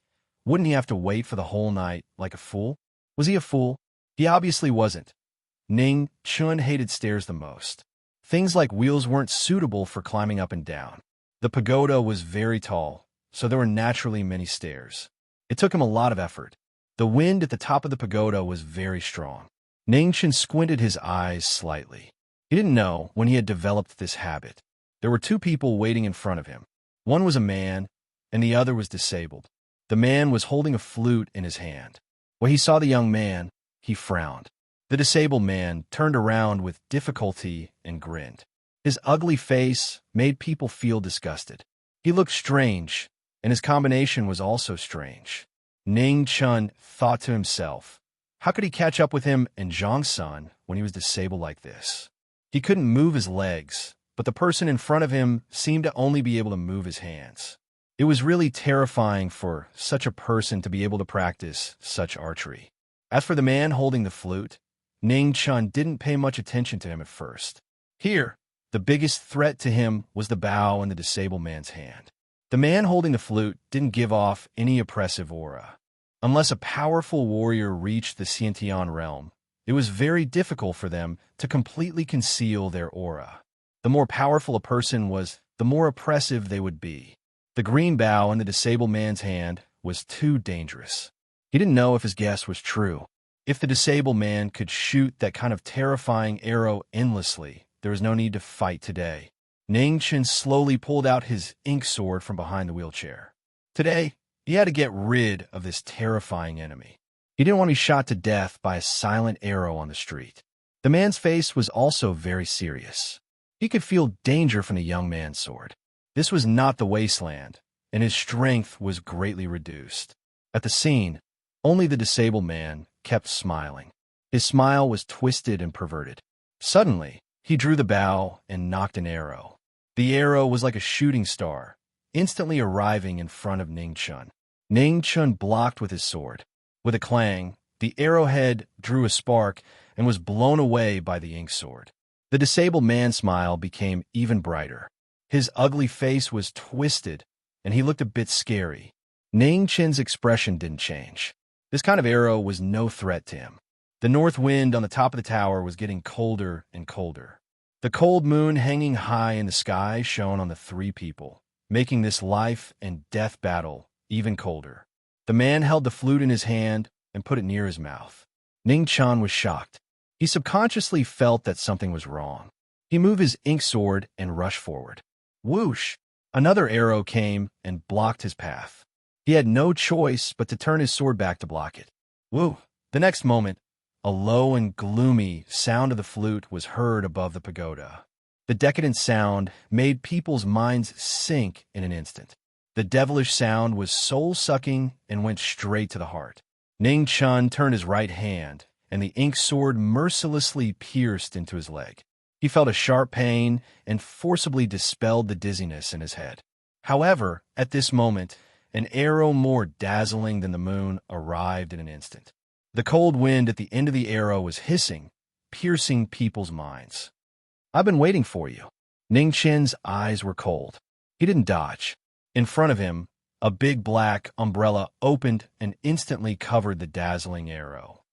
wouldn't he have to wait for the whole night like a fool? Was he a fool? He obviously wasn't. Ning Chen hated stairs the most. Things like wheels weren't suitable for climbing up and down. The pagoda was very tall, so there were naturally many stairs. It took him a lot of effort. The wind at the top of the pagoda was very strong. Ning Chen squinted his eyes slightly. He didn't know when he had developed this habit. There were 2 people waiting in front of him. One was a man, and the other was disabled. The man was holding a flute in his hand. When he saw the young man, he frowned. The disabled man turned around with difficulty and grinned. His ugly face made people feel disgusted. He looked strange, and his combination was also strange. Ning Chen thought to himself, how could he catch up with him and Zhang Sun when he was disabled like this? He couldn't move his legs, but the person in front of him seemed to only be able to move his hands. It was really terrifying for such a person to be able to practice such archery. As for the man holding the flute, Ning Chen didn't pay much attention to him at first. Here, the biggest threat to him was the bow in the disabled man's hand. The man holding the flute didn't give off any oppressive aura. Unless a powerful warrior reached the Xiantian realm, it was very difficult for them to completely conceal their aura. The more powerful a person was, the more oppressive they would be. The green bow in the disabled man's hand was too dangerous. He didn't know if his guess was true. If the disabled man could shoot that kind of terrifying arrow endlessly, there was no need to fight today. Ning Chen slowly pulled out his ink sword from behind the wheelchair. Today, he had to get rid of this terrifying enemy. He didn't want to be shot to death by a silent arrow on the street. The man's face was also very serious. He could feel danger from the young man's sword. This was not the wasteland, and his strength was greatly reduced. At the scene, only the disabled man kept smiling. His smile was twisted and perverted. Suddenly, he drew the bow and nocked an arrow. The arrow was like a shooting star, instantly arriving in front of Ning Chen. Ning Chen blocked with his sword. With a clang, the arrowhead drew a spark and was blown away by the ink sword. The disabled man's smile became even brighter. His ugly face was twisted, and he looked a bit scary. Ning Chen's expression didn't change. This kind of arrow was no threat to him. The north wind on the top of the tower was getting colder and colder. The cold moon hanging high in the sky shone on the three people, making this life and death battle even colder. The man held the flute in his hand and put it near his mouth. Ning Chen was shocked. He subconsciously felt that something was wrong. He moved his ink sword and rushed forward. Whoosh! Another arrow came and blocked his path. He had no choice but to turn his sword back to block it. Woo! The next moment, a low and gloomy sound of the flute was heard above the pagoda. The decadent sound made people's minds sink in an instant. The devilish sound was soul-sucking and went straight to the heart. Ning Chen turned his right hand, and the ink sword mercilessly pierced into his leg. He felt a sharp pain and forcibly dispelled the dizziness in his head. However, at this moment, an arrow more dazzling than the moon arrived in an instant. The cold wind at the end of the arrow was hissing, piercing people's minds. "I've been waiting for you." Ning Chen's eyes were cold. He didn't dodge. In front of him, a big black umbrella opened and instantly covered the dazzling arrow.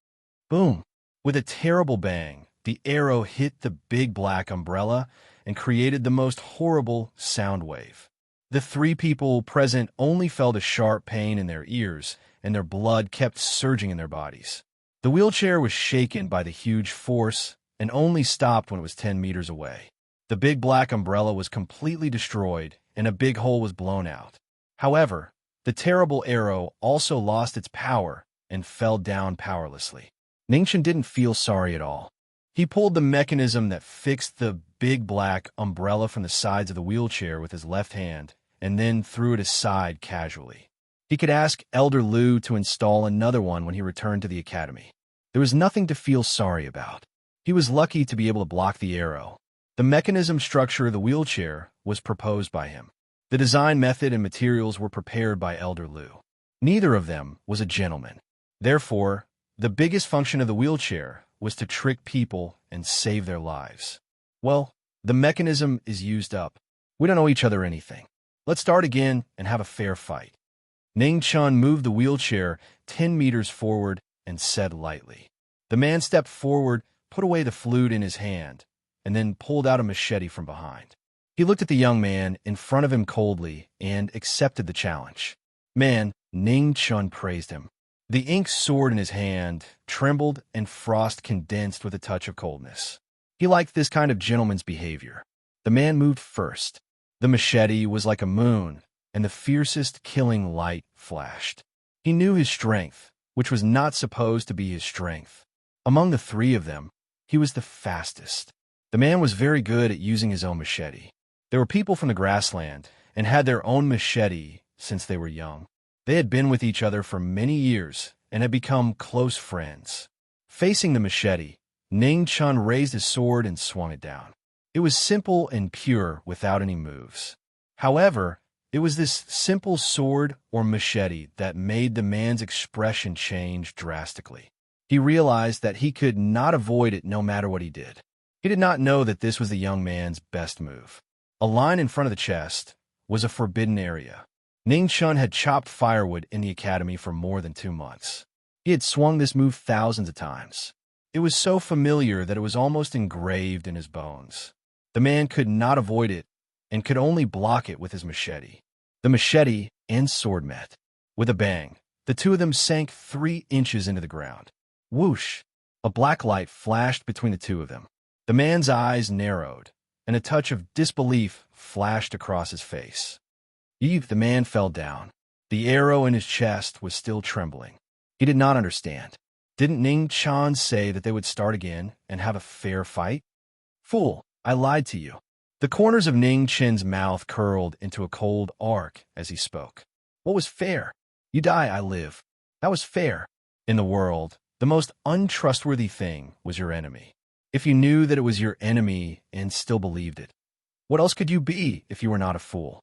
Boom! With a terrible bang, the arrow hit the big black umbrella and created the most horrible sound wave. The three people present only felt a sharp pain in their ears, and their blood kept surging in their bodies. The wheelchair was shaken by the huge force and only stopped when it was 10 meters away. The big black umbrella was completely destroyed, and a big hole was blown out. However, the terrible arrow also lost its power and fell down powerlessly. Ning Chen didn't feel sorry at all. He pulled the mechanism that fixed the big black umbrella from the sides of the wheelchair with his left hand and then threw it aside casually. He could ask Elder Lu to install another one when he returned to the academy. There was nothing to feel sorry about. He was lucky to be able to block the arrow. The mechanism structure of the wheelchair was proposed by him. The design method and materials were prepared by Elder Lu. Neither of them was a gentleman. Therefore, the biggest function of the wheelchair was to trick people and save their lives. Well, the mechanism is used up. We don't owe each other anything. Let's start again and have a fair fight. Ning Chen moved the wheelchair 10 meters forward and said lightly. The man stepped forward, put away the flute in his hand, and then pulled out a machete from behind. He looked at the young man in front of him coldly and accepted the challenge. "Man," Ning Chen praised him. The ink sword in his hand trembled and frost condensed with a touch of coldness. He liked this kind of gentleman's behavior. The man moved first. The machete was like a moon, and the fiercest killing light flashed. He knew his strength, which was not supposed to be his strength. Among the three of them, he was the fastest. The man was very good at using his own machete. There were people from the grassland and had their own machete since they were young. They had been with each other for many years and had become close friends. Facing the machete, Ning Chen raised his sword and swung it down. It was simple and pure without any moves. However, it was this simple sword or machete that made the man's expression change drastically. He realized that he could not avoid it no matter what he did. He did not know that this was the young man's best move. A line in front of the chest was a forbidden area. Ning Chen had chopped firewood in the academy for more than 2 months. He had swung this move thousands of times. It was so familiar that it was almost engraved in his bones. The man could not avoid it, and could only block it with his machete. The machete and sword met. With a bang, the two of them sank 3 inches into the ground. Whoosh! A black light flashed between the two of them. The man's eyes narrowed, and a touch of disbelief flashed across his face. The man fell down. The arrow in his chest was still trembling. He did not understand. Didn't Ning Chan say that they would start again and have a fair fight? Fool, I lied to you. The corners of Ning Chen's mouth curled into a cold arc as he spoke. What was fair? You die, I live. That was fair. In the world, the most untrustworthy thing was your enemy. If you knew that it was your enemy and still believed it, what else could you be if you were not a fool?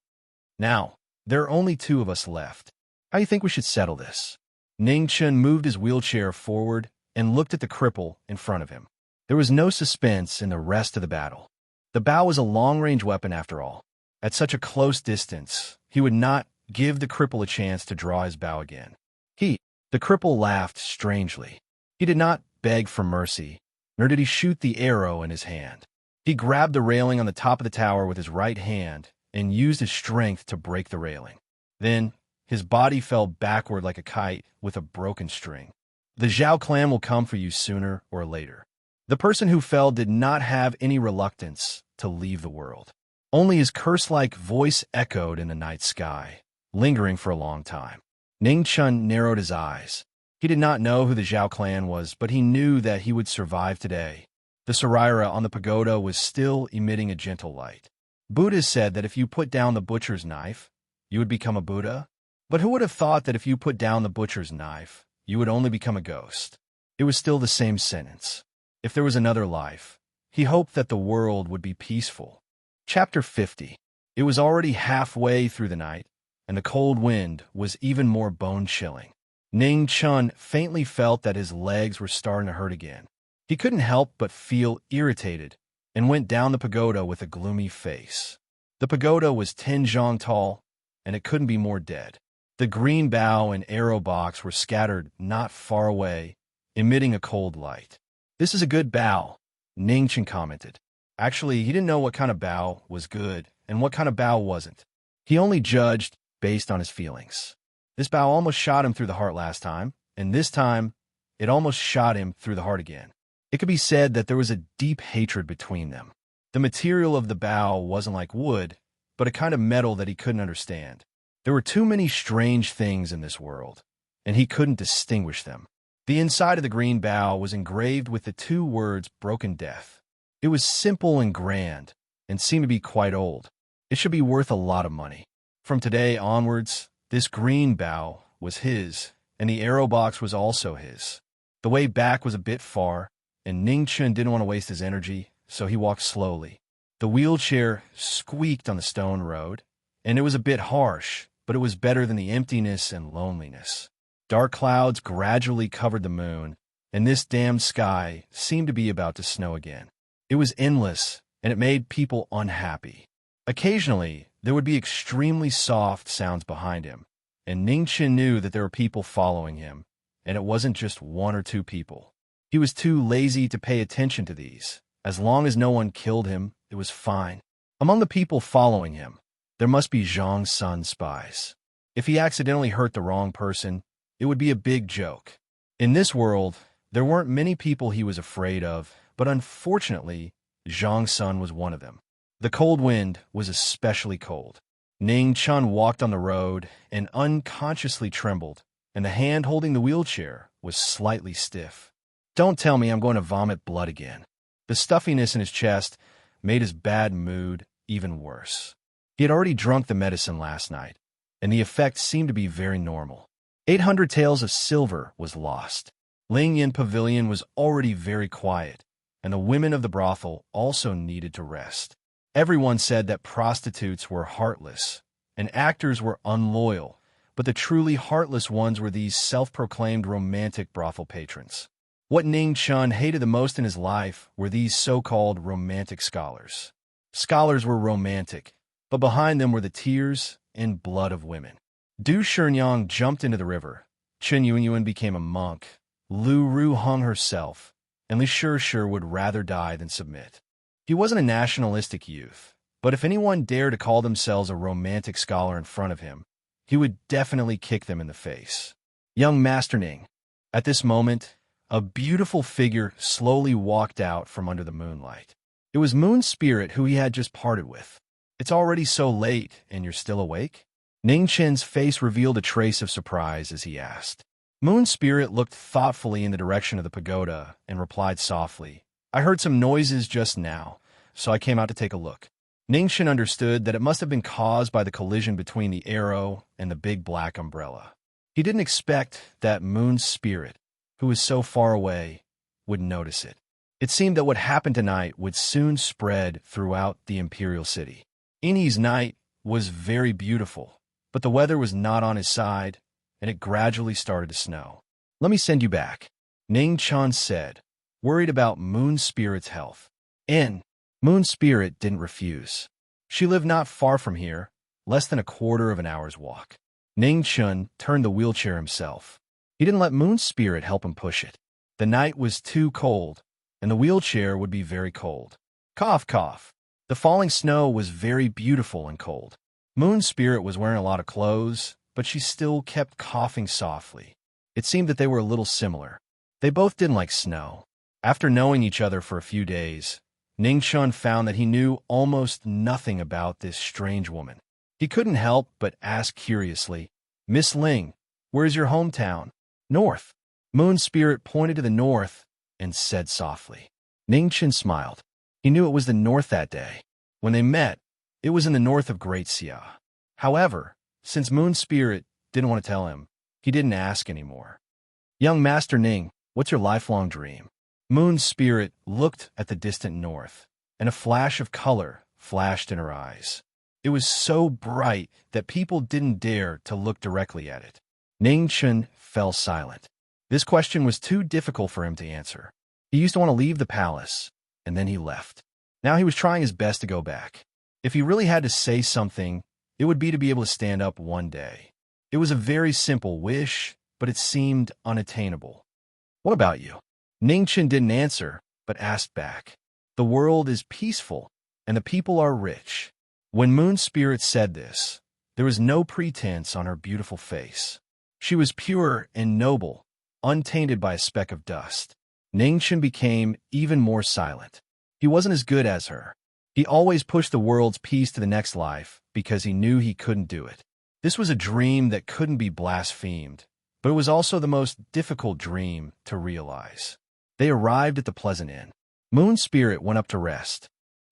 Now, there are only 2 of us left. How do you think we should settle this? Ning Chen moved his wheelchair forward and looked at the cripple in front of him. There was no suspense in the rest of the battle. The bow was a long-range weapon after all. At such a close distance, he would not give the cripple a chance to draw his bow again. The cripple laughed strangely. He did not beg for mercy, nor did he shoot the arrow in his hand. He grabbed the railing on the top of the tower with his right hand and used his strength to break the railing. Then, his body fell backward like a kite with a broken string. The Zhao clan will come for you sooner or later. The person who fell did not have any reluctance to leave the world. Only his curse-like voice echoed in the night sky, lingering for a long time. Ning Chun narrowed his eyes. He did not know who the Zhao clan was, but he knew that he would survive today. The Saraira on the pagoda was still emitting a gentle light. Buddha said that if you put down the butcher's knife, you would become a Buddha. But who would have thought that if you put down the butcher's knife, you would only become a ghost? It was still the same sentence. If there was another life, he hoped that the world would be peaceful. Chapter 50. It was already halfway through the night, and the cold wind was even more bone-chilling. Ning Chun faintly felt that his legs were starting to hurt again. He couldn't help but feel irritated and went down the pagoda with a gloomy face. The pagoda was 10 zhang tall, and it couldn't be more dead. The green bow and arrow box were scattered not far away, emitting a cold light. This is a good bow, Ning Chun commented. Actually, he didn't know what kind of bow was good and what kind of bow wasn't. He only judged based on his feelings. This bow almost shot him through the heart last time, and this time, it almost shot him through the heart again. It could be said that there was a deep hatred between them. The material of the bow wasn't like wood, but a kind of metal that he couldn't understand. There were too many strange things in this world, and he couldn't distinguish them. The inside of the green bow was engraved with the 2 words broken death. It was simple and grand, and seemed to be quite old. It should be worth a lot of money. From today onwards, this green bow was his, and the arrow box was also his. The way back was a bit far, and Ning Chun didn't want to waste his energy, so he walked slowly. The wheelchair squeaked on the stone road, and it was a bit harsh, but it was better than the emptiness and loneliness. Dark clouds gradually covered the moon, and this damned sky seemed to be about to snow again. It was endless, and it made people unhappy. Occasionally, there would be extremely soft sounds behind him, and Ning Chun knew that there were people following him, and it wasn't just 1 or 2 people. He was too lazy to pay attention to these. As long as no one killed him, it was fine. Among the people following him, there must be Zhang Sun spies. If he accidentally hurt the wrong person, it would be a big joke. In this world, there weren't many people he was afraid of, but unfortunately, Zhang Sun was one of them. The cold wind was especially cold. Ning Chun walked on the road and unconsciously trembled, and the hand holding the wheelchair was slightly stiff. Don't tell me I'm going to vomit blood again. The stuffiness in his chest made his bad mood even worse. He had already drunk the medicine last night, and the effect seemed to be very normal. 800 taels of silver was lost. Ling Yin Pavilion was already very quiet, and the women of the brothel also needed to rest. Everyone said that prostitutes were heartless, and actors were unloyal, but the truly heartless ones were these self-proclaimed romantic brothel patrons. What Ning Chun hated the most in his life were these so-called romantic scholars. Scholars were romantic, but behind them were the tears and blood of women. Du Shenyang jumped into the river. Chen Yunyuan became a monk. Lu Ru hung herself, and Li Shishir would rather die than submit. He wasn't a nationalistic youth, But if anyone dared to call themselves a romantic scholar in front of him, he would definitely kick them in the face. Young Master Ning. At this moment, a beautiful figure slowly walked out from under the moonlight. It was Moon Spirit, who he had just parted with. "It's already so late, and you're still awake?" Ning Chen's face revealed a trace of surprise as he asked. Moon Spirit looked thoughtfully in the direction of the pagoda and replied softly, "I heard some noises just now, so I came out to take a look." Ning Chen understood that it must have been caused by the collision between the arrow and the big black umbrella. He didn't expect that Moon Spirit, who was so far away, would notice it. It seemed that what happened tonight would soon spread throughout the Imperial City. Inhi's night was very beautiful, but the weather was not on his side, and it gradually started to snow. "Let me send you back," Ning Chen said, worried about Moon Spirit's health. And Moon Spirit didn't refuse. She lived not far from here, less than a quarter of an hour's walk. Ning Chen turned the wheelchair himself. He didn't let Moon Spirit help him push it. The night was too cold, and the wheelchair would be very cold. Cough, cough. The falling snow was very beautiful and cold. Moon Spirit was wearing a lot of clothes, but she still kept coughing softly. It seemed that they were a little similar. They both didn't like snow. After knowing each other for a few days, Ning Chen found that he knew almost nothing about this strange woman. He couldn't help but ask curiously, "Miss Ling, where is your hometown?" "North." Moon Spirit pointed to the north and said softly. Ning Chen smiled. He knew it was the north that day. When they met, it was in the north of Great Xia. However, since Moon Spirit didn't want to tell him, he didn't ask anymore. "Young Master Ning, what's your lifelong dream?" Moon Spirit looked at the distant north, and a flash of color flashed in her eyes. It was so bright that people didn't dare to look directly at it. Ning Chen fell silent. This question was too difficult for him to answer. He used to want to leave the palace, and then he left. Now he was trying his best to go back. If he really had to say something, it would be to be able to stand up one day. It was a very simple wish, but it seemed unattainable. "What about you?" Ning Chen didn't answer, but asked back. "The world is peaceful, and the people are rich." When Moon Spirit said this, there was no pretense on her beautiful face. She was pure and noble, untainted by a speck of dust. Ning Chen became even more silent. He wasn't as good as her. He always pushed the world's peace to the next life because he knew he couldn't do it. This was a dream that couldn't be blasphemed, but it was also the most difficult dream to realize. They arrived at the Pleasant Inn. Moon Spirit went up to rest.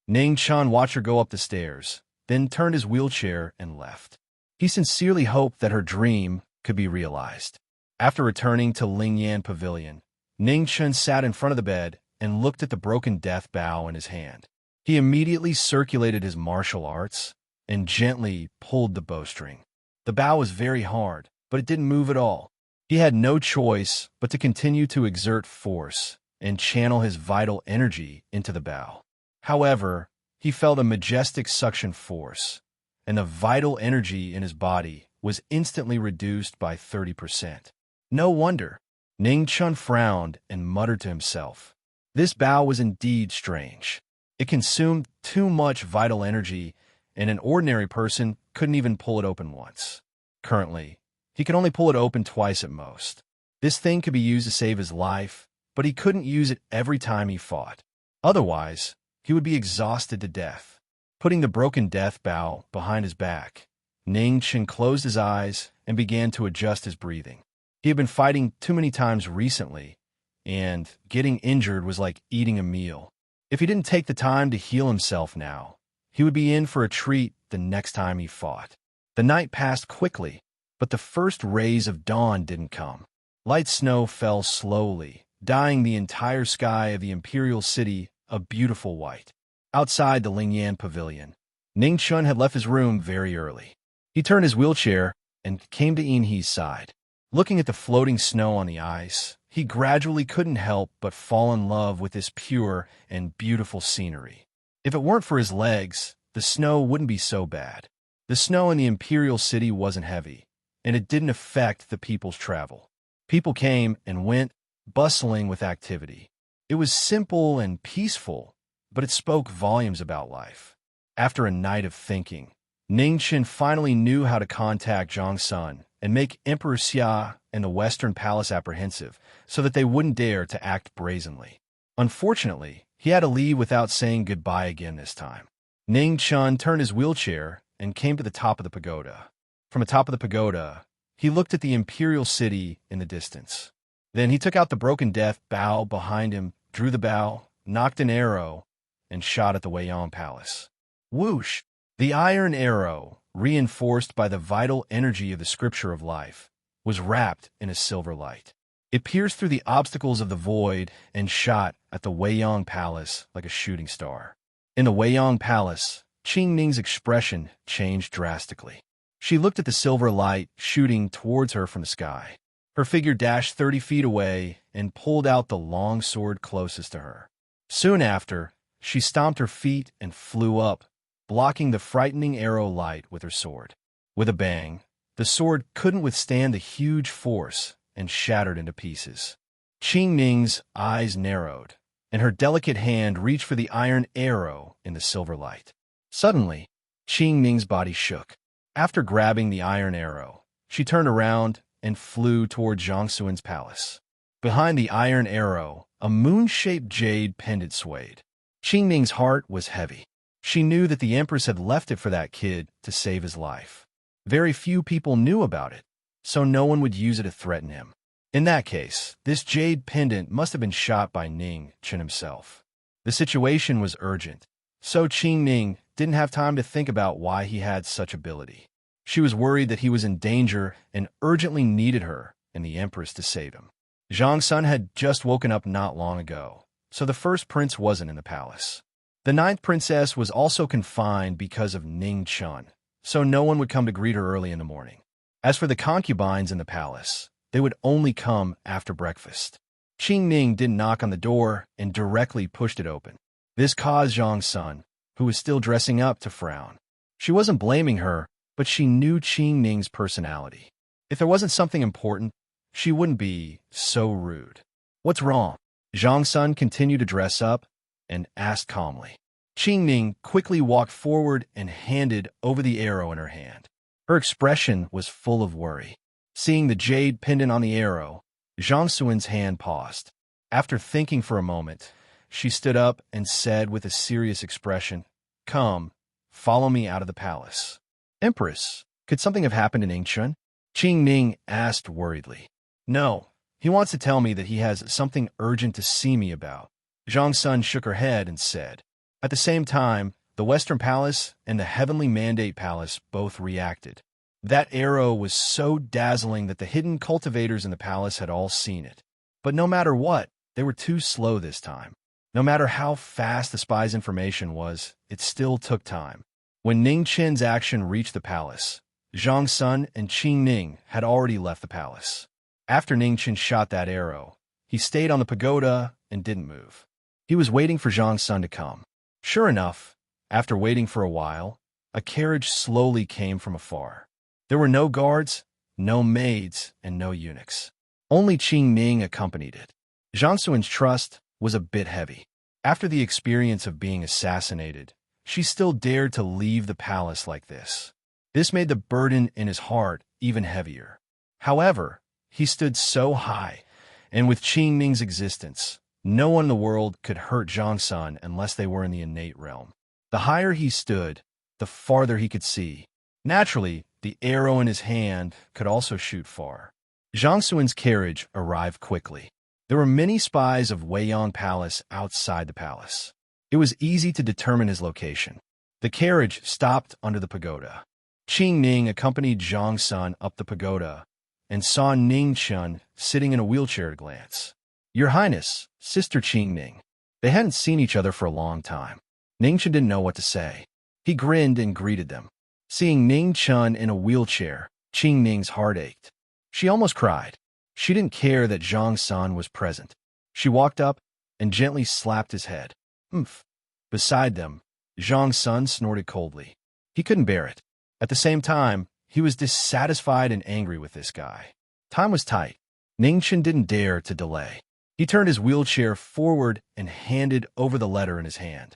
Ning Chen watched her go up the stairs, then turned his wheelchair and left. He sincerely hoped that her dream could be realized. After returning to Lingyan Pavilion, Ning Chen sat in front of the bed and looked at the broken death bow in his hand. He immediately circulated his martial arts and gently pulled the bowstring. The bow was very hard, but it didn't move at all. He had no choice but to continue to exert force and channel his vital energy into the bow. However, he felt a majestic suction force, and the vital energy in his body was instantly reduced by 30%. No wonder. Ning Chen frowned and muttered to himself. This bow was indeed strange. It consumed too much vital energy, and an ordinary person couldn't even pull it open once. Currently, he could only pull it open twice at most. This thing could be used to save his life, but he couldn't use it every time he fought. Otherwise, he would be exhausted to death. Putting the broken death bow behind his back, Ning Chen closed his eyes and began to adjust his breathing. He had been fighting too many times recently, and getting injured was like eating a meal. If he didn't take the time to heal himself now, he would be in for a treat the next time he fought. The night passed quickly, but the first rays of dawn didn't come. Light snow fell slowly, dyeing the entire sky of the Imperial City a beautiful white. Outside the Lingyan Pavilion, Ning Chen had left his room very early. He turned his wheelchair and came to Inhi's side. Looking at the floating snow on the ice, he gradually couldn't help but fall in love with this pure and beautiful scenery. If it weren't for his legs, the snow wouldn't be so bad. The snow in the Imperial City wasn't heavy, and it didn't affect the people's travel. People came and went, bustling with activity. It was simple and peaceful, but it spoke volumes about life. After a night of thinking, Ning Chen finally knew how to contact Zhang Sun and make Emperor Xia and the Western Palace apprehensive so that they wouldn't dare to act brazenly. Unfortunately, he had to leave without saying goodbye again this time. Ning Chen turned his wheelchair and came to the top of the pagoda. From the top of the pagoda, he looked at the imperial city in the distance. Then he took out the broken death bow behind him, drew the bow, knocked an arrow, and shot at the Weiyang Palace. Whoosh! The iron arrow, reinforced by the vital energy of the scripture of life, was wrapped in a silver light. It pierced through the obstacles of the void and shot at the Weiyang Palace like a shooting star. In the Weiyang Palace, Qing Ning's expression changed drastically. She looked at the silver light shooting towards her from the sky. Her figure dashed 30 feet away and pulled out the long sword closest to her. Soon after, she stomped her feet and flew up, blocking the frightening arrow light with her sword. With a bang, the sword couldn't withstand the huge force and shattered into pieces. Qing Ning's eyes narrowed, and her delicate hand reached for the iron arrow in the silver light. Suddenly, Qing Ning's body shook. After grabbing the iron arrow, she turned around and flew toward Zhang Sun's palace. Behind the iron arrow, a moon-shaped jade pendant swayed. Qing Ning's heart was heavy. She knew that the Empress had left it for that kid to save his life. Very few people knew about it, so no one would use it to threaten him. In that case, this jade pendant must have been shot by Ning Chen himself. The situation was urgent, so Qing Ning didn't have time to think about why he had such ability. She was worried that he was in danger and urgently needed her and the Empress to save him. Zhang Sun had just woken up not long ago, so the first prince wasn't in the palace. The ninth princess was also confined because of Ning Chen, so no one would come to greet her early in the morning. As for the concubines in the palace, they would only come after breakfast. Qing Ning didn't knock on the door and directly pushed it open. This caused Zhang Sun, who was still dressing up, to frown. She wasn't blaming her, but she knew Qing Ning's personality. If there wasn't something important, she wouldn't be so rude. "What's wrong?" Zhang Sun continued to dress up and asked calmly. Qing Ning quickly walked forward and handed over the arrow in her hand. Her expression was full of worry. Seeing the jade pendant on the arrow, Zhang Sun's hand paused. After thinking for a moment, she stood up and said with a serious expression, "Come, follow me out of the palace." "Empress, could something have happened to Ning Chen?" Qing Ning asked worriedly. "No, he wants to tell me that he has something urgent to see me about." Zhang Sun shook her head and said. At the same time, the Western Palace and the Heavenly Mandate Palace both reacted. That arrow was so dazzling that the hidden cultivators in the palace had all seen it. But no matter what, they were too slow this time. No matter how fast the spy's information was, it still took time. When Ning Chen's action reached the palace, Zhang Sun and Qing Ning had already left the palace. After Ning Chen shot that arrow, he stayed on the pagoda and didn't move. He was waiting for Zhang Sun to come. Sure enough, after waiting for a while, a carriage slowly came from afar. There were no guards, no maids, and no eunuchs. Only Qing Ning accompanied it. Zhang Sun's trust was a bit heavy. After the experience of being assassinated, she still dared to leave the palace like this. This made the burden in his heart even heavier. However, he stood so high, and with Qing Ning's existence, no one in the world could hurt Zhang Sun unless they were in the innate realm. The higher he stood, the farther he could see. Naturally, the arrow in his hand could also shoot far. Zhang Sun's carriage arrived quickly. There were many spies of Weiyang Palace outside the palace. It was easy to determine his location. The carriage stopped under the pagoda. Qing Ning accompanied Zhang Sun up the pagoda and saw Ning Chen sitting in a wheelchair at a glance. "Your Highness, Sister Qing Ning." They hadn't seen each other for a long time. Ning Chen didn't know what to say. He grinned and greeted them. Seeing Ning Chen in a wheelchair, Qing Ning's heart ached. She almost cried. She didn't care that Zhang Sun was present. She walked up and gently slapped his head. "Oomph." Beside them, Zhang Sun snorted coldly. He couldn't bear it. At the same time, he was dissatisfied and angry with this guy. Time was tight. Ning Chen didn't dare to delay. He turned his wheelchair forward and handed over the letter in his hand.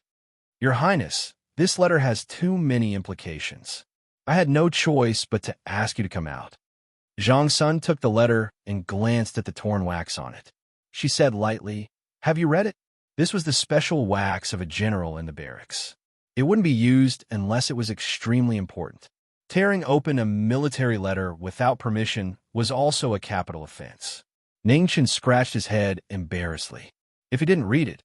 "Your Highness, This letter has too many implications. I had no choice but to ask you to come out. Zhang Sun took the letter and glanced at the torn wax on it. She said lightly, "Have you read it?" This was the special wax of a general in the barracks. It wouldn't be used unless it was extremely important. Tearing open a military letter without permission was also a capital offense. Ningchen scratched his head embarrassedly. If he didn't read it,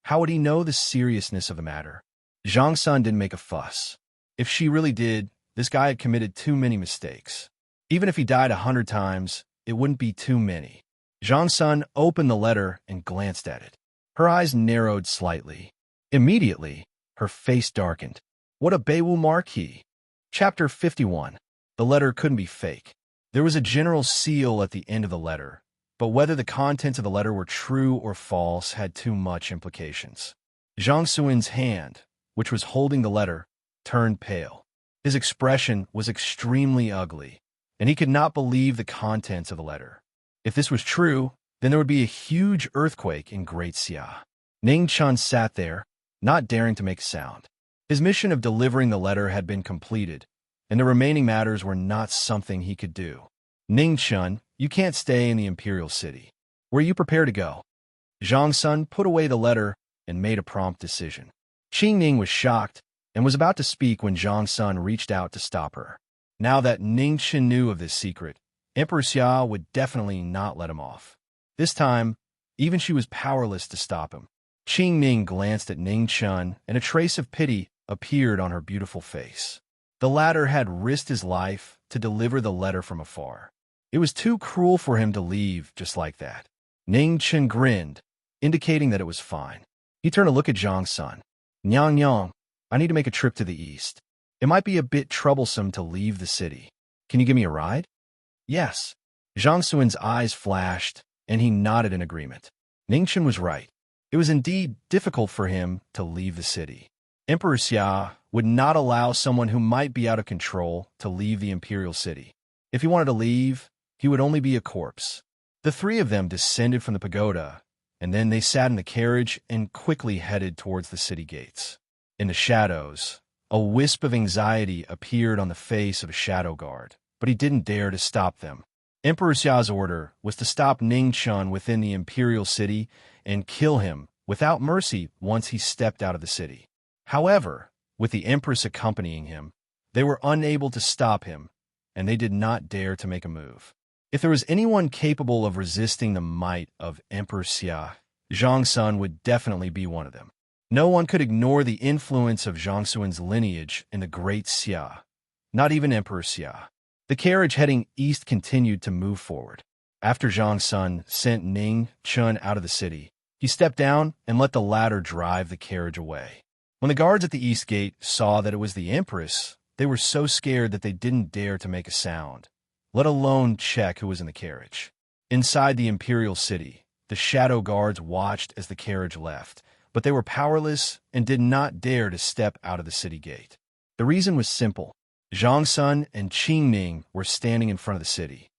how would he know the seriousness of the matter? Zhang Sun didn't make a fuss. If she really did, this guy had committed too many mistakes. Even if he died 100 times, it wouldn't be too many. Zhang Sun opened the letter and glanced at it. Her eyes narrowed slightly. Immediately, her face darkened. What a Bewu Marquis! Chapter 51. The letter couldn't be fake. There was a general seal at the end of the letter, but whether the contents of the letter were true or false had too much implications. Zhang Suin's hand, which was holding the letter, turned pale. His expression was extremely ugly, and he could not believe the contents of the letter. If this was true, then there would be a huge earthquake in Great Xia. Ning Chun sat there, not daring to make a sound. His mission of delivering the letter had been completed, and the remaining matters were not something he could do. Ning Chun, you can't stay in the imperial city. Were you prepared to go? Zhang Sun put away the letter and made a prompt decision. Qing Ning was shocked and was about to speak when Zhang Sun reached out to stop her. Now that Ning Chen knew of this secret, Emperor Xia would definitely not let him off. This time, even she was powerless to stop him. Qing Ning glanced at Ning Chun, and a trace of pity appeared on her beautiful face. The latter had risked his life to deliver the letter from afar. It was too cruel for him to leave just like that. Ning Chen grinned, indicating that it was fine. He turned to look at Zhang Sun. "Nyang Nyang, I need to make a trip to the east. It might be a bit troublesome to leave the city. Can you give me a ride?" "Yes." Zhang Suin's eyes flashed, and he nodded in agreement. Ning Chen was right. It was indeed difficult for him to leave the city. Emperor Xia would not allow someone who might be out of control to leave the imperial city. If he wanted to leave, he would only be a corpse. The three of them descended from the pagoda, and then they sat in the carriage and quickly headed towards the city gates. In the shadows, a wisp of anxiety appeared on the face of a shadow guard, but he didn't dare to stop them. Emperor Xia's order was to stop Ning Chun within the imperial city and kill him without mercy once he stepped out of the city. However, with the empress accompanying him, they were unable to stop him, and they did not dare to make a move. If there was anyone capable of resisting the might of Emperor Xia, Zhang Sun would definitely be one of them. No one could ignore the influence of Zhang Suin's lineage in the Great Xia, not even Emperor Xia. The carriage heading east continued to move forward. After Zhang Sun sent Ning Chun out of the city, he stepped down and let the latter drive the carriage away. When the guards at the east gate saw that it was the empress, they were so scared that they didn't dare to make a sound, let alone check who was in the carriage. Inside the imperial city, the shadow guards watched as the carriage left, but they were powerless and did not dare to step out of the city gate. The reason was simple. Zhang Sun and Qing Ning were standing in front of the city.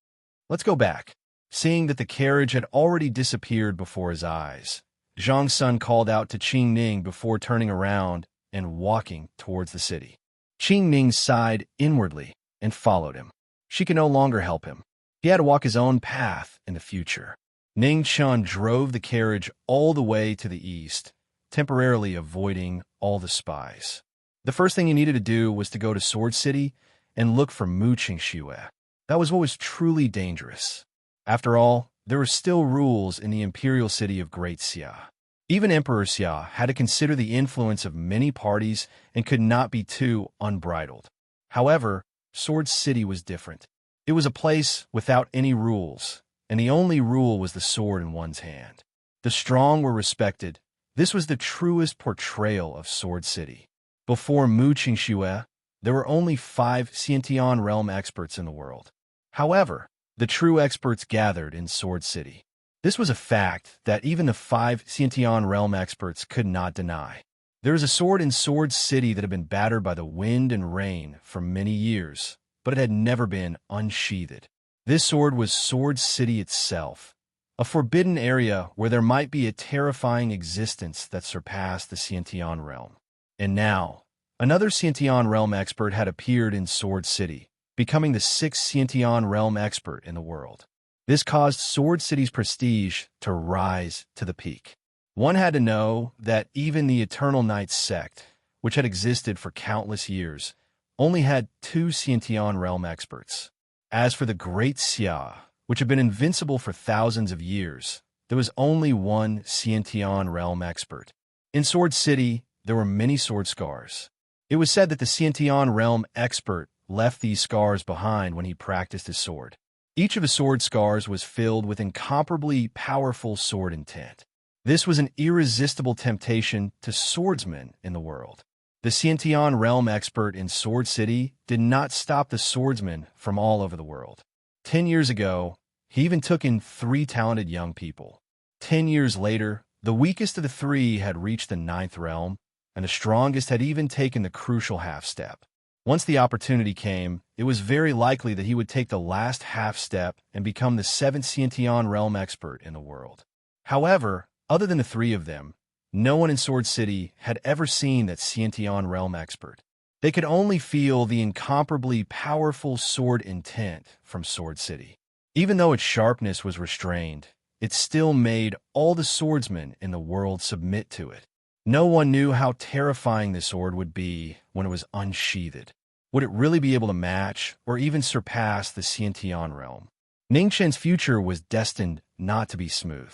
"Let's go back." Seeing that the carriage had already disappeared before his eyes, Zhang Sun called out to Qing Ning before turning around and walking towards the city. Qing Ning sighed inwardly and followed him. She could no longer help him. He had to walk his own path in the future. Ning Chun drove the carriage all the way to the east, temporarily avoiding all the spies. The first thing he needed to do was to go to Sword City and look for Mu Qingxue. That was what was truly dangerous. After all, there were still rules in the imperial city of Great Xia. Even Emperor Xia had to consider the influence of many parties and could not be too unbridled. However, Sword City was different. It was a place without any rules, and the only rule was the sword in one's hand. The strong were respected. This was the truest portrayal of Sword City. Before Mu Qingxue, there were only 5 Xiantian realm experts in the world. However, the true experts gathered in Sword City. This was a fact that even the 5 Xiantian realm experts could not deny. There is a sword in Sword City that had been battered by the wind and rain for many years, but it had never been unsheathed. This sword was Sword City itself, a forbidden area where there might be a terrifying existence that surpassed the Xiantian realm. And now, Another Xiantian realm expert had appeared in Sword City, becoming the sixth Xiantian realm expert in the world. This caused Sword City's prestige to rise to the peak. One had to know that even the Eternal Knights sect, which had existed for countless years, only had two Xiantian realm experts. As for the Great Xia, which had been invincible for thousands of years, there was only one Xiantian realm expert. In Sword City, there were many sword scars. It was said that the Xiantian realm expert left these scars behind when he practiced his sword. Each of his sword scars was filled with incomparably powerful sword intent. This was an irresistible temptation to swordsmen in the world. The Xiantian realm expert in Sword City did not stop the swordsmen from all over the world. 10 years ago, he even took in 3 talented young people. 10 years later, the weakest of the 3 had reached the 9th realm, and the strongest had even taken the crucial half-step. Once the opportunity came, it was very likely that he would take the last half-step and become the 7th Xiantian realm expert in the world. However, other than the 3 of them, no one in Sword City had ever seen that Xiantian realm expert. They could only feel the incomparably powerful sword intent from Sword City. Even though its sharpness was restrained, it still made all the swordsmen in the world submit to it. No one knew how terrifying this sword would be when it was unsheathed. Would it really be able to match or even surpass the Xiantian realm? Ningxuan's future was destined not to be smooth.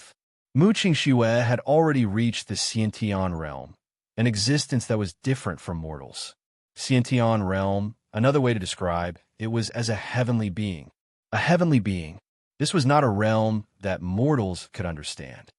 Mu Qingxue had already reached the Xiantian realm, an existence that was different from mortals. Xiantian realm, another way to describe it, was as a heavenly being. A heavenly being. This was not a realm that mortals could understand.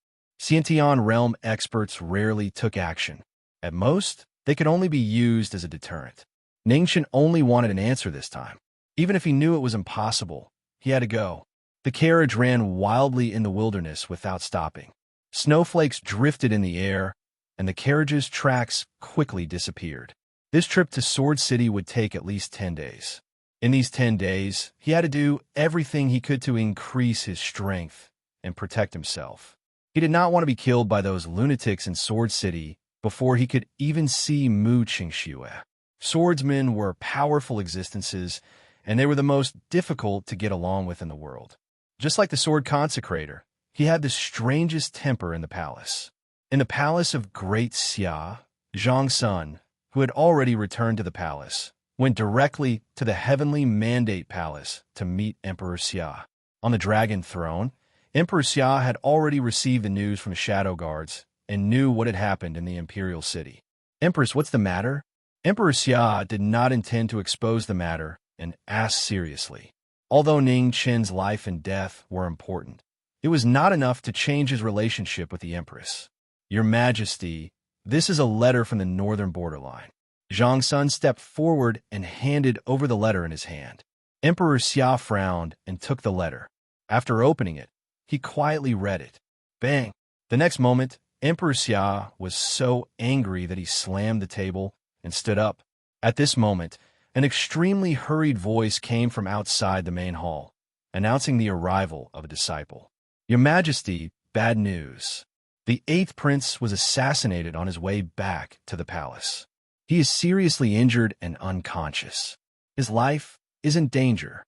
Xiantian realm experts rarely took action. At most, they could only be used as a deterrent. Ningxuan only wanted an answer this time. Even if he knew it was impossible, he had to go. The carriage ran wildly in the wilderness without stopping. Snowflakes drifted in the air, and the carriage's tracks quickly disappeared. This trip to Sword City would take at least 10 days. In these 10 days, he had to do everything he could to increase his strength and protect himself. He did not want to be killed by those lunatics in Sword City before he could even see Mu Qingxue. Swordsmen were powerful existences, and they were the most difficult to get along with in the world. Just like the sword consecrator, he had the strangest temper in the palace. In the palace of Great Xia, Zhang Sun, who had already returned to the palace, went directly to the Heavenly Mandate Palace to meet Emperor Xia. On the dragon throne, Emperor Xia had already received the news from the Shadow Guards and knew what had happened in the Imperial City. "Empress, what's the matter?" Emperor Xia did not intend to expose the matter and asked seriously. Although Ning Qin's life and death were important, it was not enough to change his relationship with the Empress. "Your Majesty, this is a letter from the northern borderline." Zhang Sun stepped forward and handed over the letter in his hand. Emperor Xia frowned and took the letter. After opening it, he quietly read it. Bang! The next moment, Emperor Xia was so angry that he slammed the table and stood up. At this moment, an extremely hurried voice came from outside the main hall, announcing the arrival of a disciple. "Your Majesty, bad news. The 8th prince was assassinated on his way back to the palace. He is seriously injured and unconscious. His life is in danger."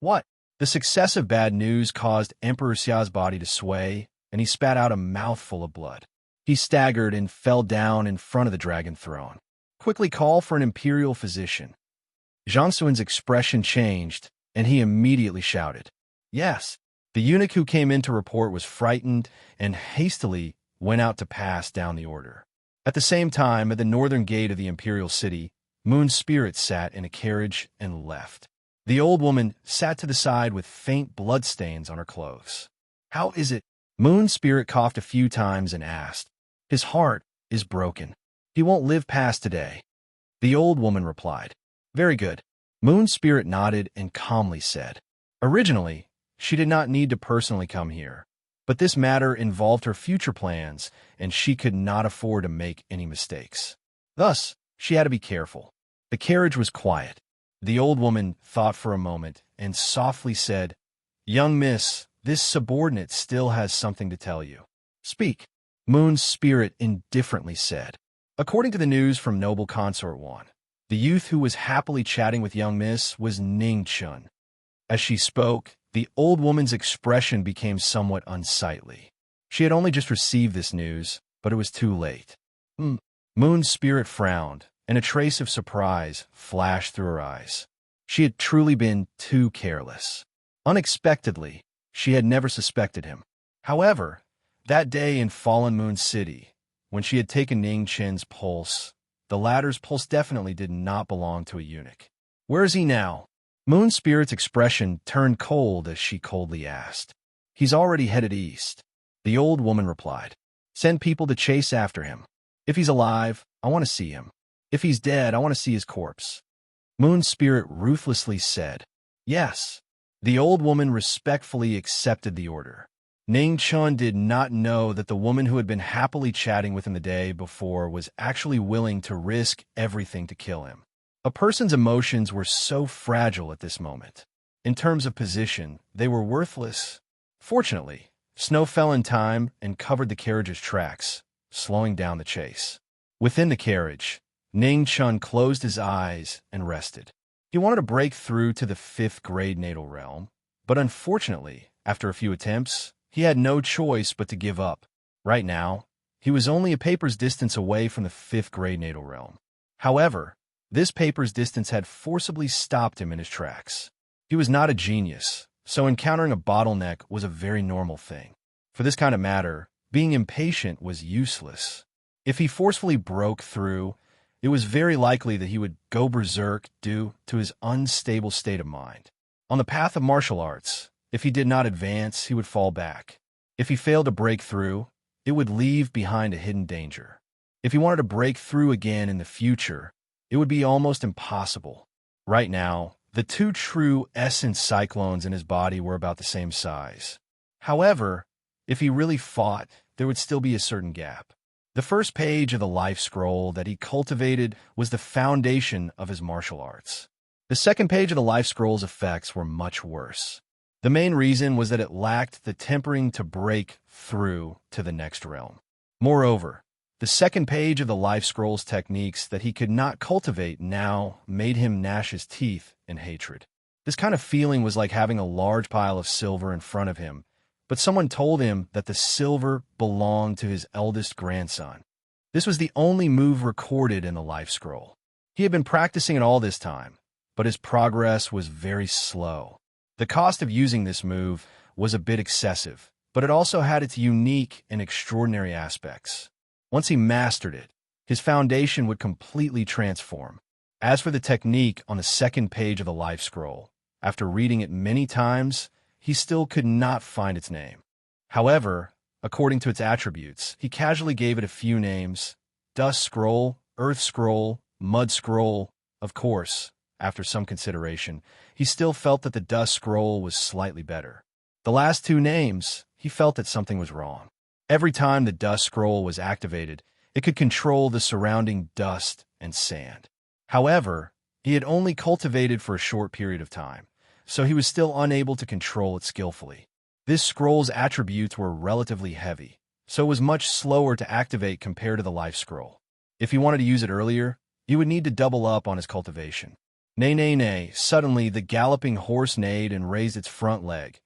"What?" The successive bad news caused Emperor Xia's body to sway, and he spat out a mouthful of blood. He staggered and fell down in front of the dragon throne. "Quickly call for an imperial physician." Zhang Sun's expression changed, and he immediately shouted, "Yes." The eunuch who came in to report was frightened and hastily went out to pass down the order. At the same time, at the northern gate of the imperial city, Moon's spirit sat in a carriage and left. The old woman sat to the side with faint bloodstains on her clothes. "How is it?" Moon's spirit coughed a few times and asked. "His heart is broken. He won't live past today." The old woman replied. "Very good." Moon's spirit nodded and calmly said, "Originally, she did not need to personally come here, but this matter involved her future plans, and she could not afford to make any mistakes. Thus, she had to be careful." The carriage was quiet. The old woman thought for a moment and softly said, "Young miss, this subordinate still has something to tell you." "Speak." Moon's spirit indifferently said. "According to the news from Noble Consort 1, The youth who was happily chatting with young Miss was Ning Chun. As she spoke, the old woman's expression became somewhat unsightly. She had only just received this news, but it was too late. Moon's spirit frowned, and a trace of surprise flashed through her eyes. She had truly been too careless. Unexpectedly, she had never suspected him. However, that day in Fallen Moon City, when she had taken Ning Chen's pulse, the latter's pulse definitely did not belong to a eunuch. Where is he now? Moon Spirit's expression turned cold as she coldly asked. He's already headed east. The old woman replied. Send people to chase after him. If he's alive, I want to see him. If he's dead, I want to see his corpse. Moon Spirit ruthlessly said. Yes. The old woman respectfully accepted the order. Ning Chun did not know that the woman who had been happily chatting with him the day before was actually willing to risk everything to kill him. A person's emotions were so fragile at this moment. In terms of position, they were worthless. Fortunately, snow fell in time and covered the carriage's tracks, slowing down the chase. Within the carriage, Ning Chun closed his eyes and rested. He wanted to break through to the 5th grade natal realm, but unfortunately, after a few attempts, he had no choice but to give up. Right now, he was only a paper's distance away from the 5th grade natal realm. However, this paper's distance had forcibly stopped him in his tracks. He was not a genius, so encountering a bottleneck was a very normal thing. For this kind of matter, being impatient was useless. If he forcefully broke through, it was very likely that he would go berserk due to his unstable state of mind. On the path of martial arts, if he did not advance, he would fall back. If he failed to break through, it would leave behind a hidden danger. If he wanted to break through again in the future, it would be almost impossible. Right now, the two true essence cyclones in his body were about the same size. However, if he really fought, there would still be a certain gap. The first page of the life scroll that he cultivated was the foundation of his martial arts. The second page of the life scroll's effects were much worse. The main reason was that it lacked the tempering to break through to the next realm. Moreover, the second page of the life scroll's techniques that he could not cultivate now made him gnash his teeth in hatred. This kind of feeling was like having a large pile of silver in front of him, but someone told him that the silver belonged to his eldest grandson. This was the only move recorded in the life scroll. He had been practicing it all this time, but his progress was very slow. The cost of using this move was a bit excessive, but it also had its unique and extraordinary aspects. Once he mastered it, his foundation would completely transform. As for the technique on the second page of the life scroll, after reading it many times, he still could not find its name. However, according to its attributes, he casually gave it a few names: Dust Scroll, Earth Scroll, Mud Scroll. Of course, after some consideration, he still felt that the Dust Scroll was slightly better. The last two names, he felt that something was wrong. Every time the Dust Scroll was activated, it could control the surrounding dust and sand. However, he had only cultivated for a short period of time, so he was still unable to control it skillfully. This scroll's attributes were relatively heavy, so it was much slower to activate compared to the life scroll. If he wanted to use it earlier, he would need to double up on his cultivation. Nay, nay, nay, suddenly the galloping horse neighed and raised its front leg,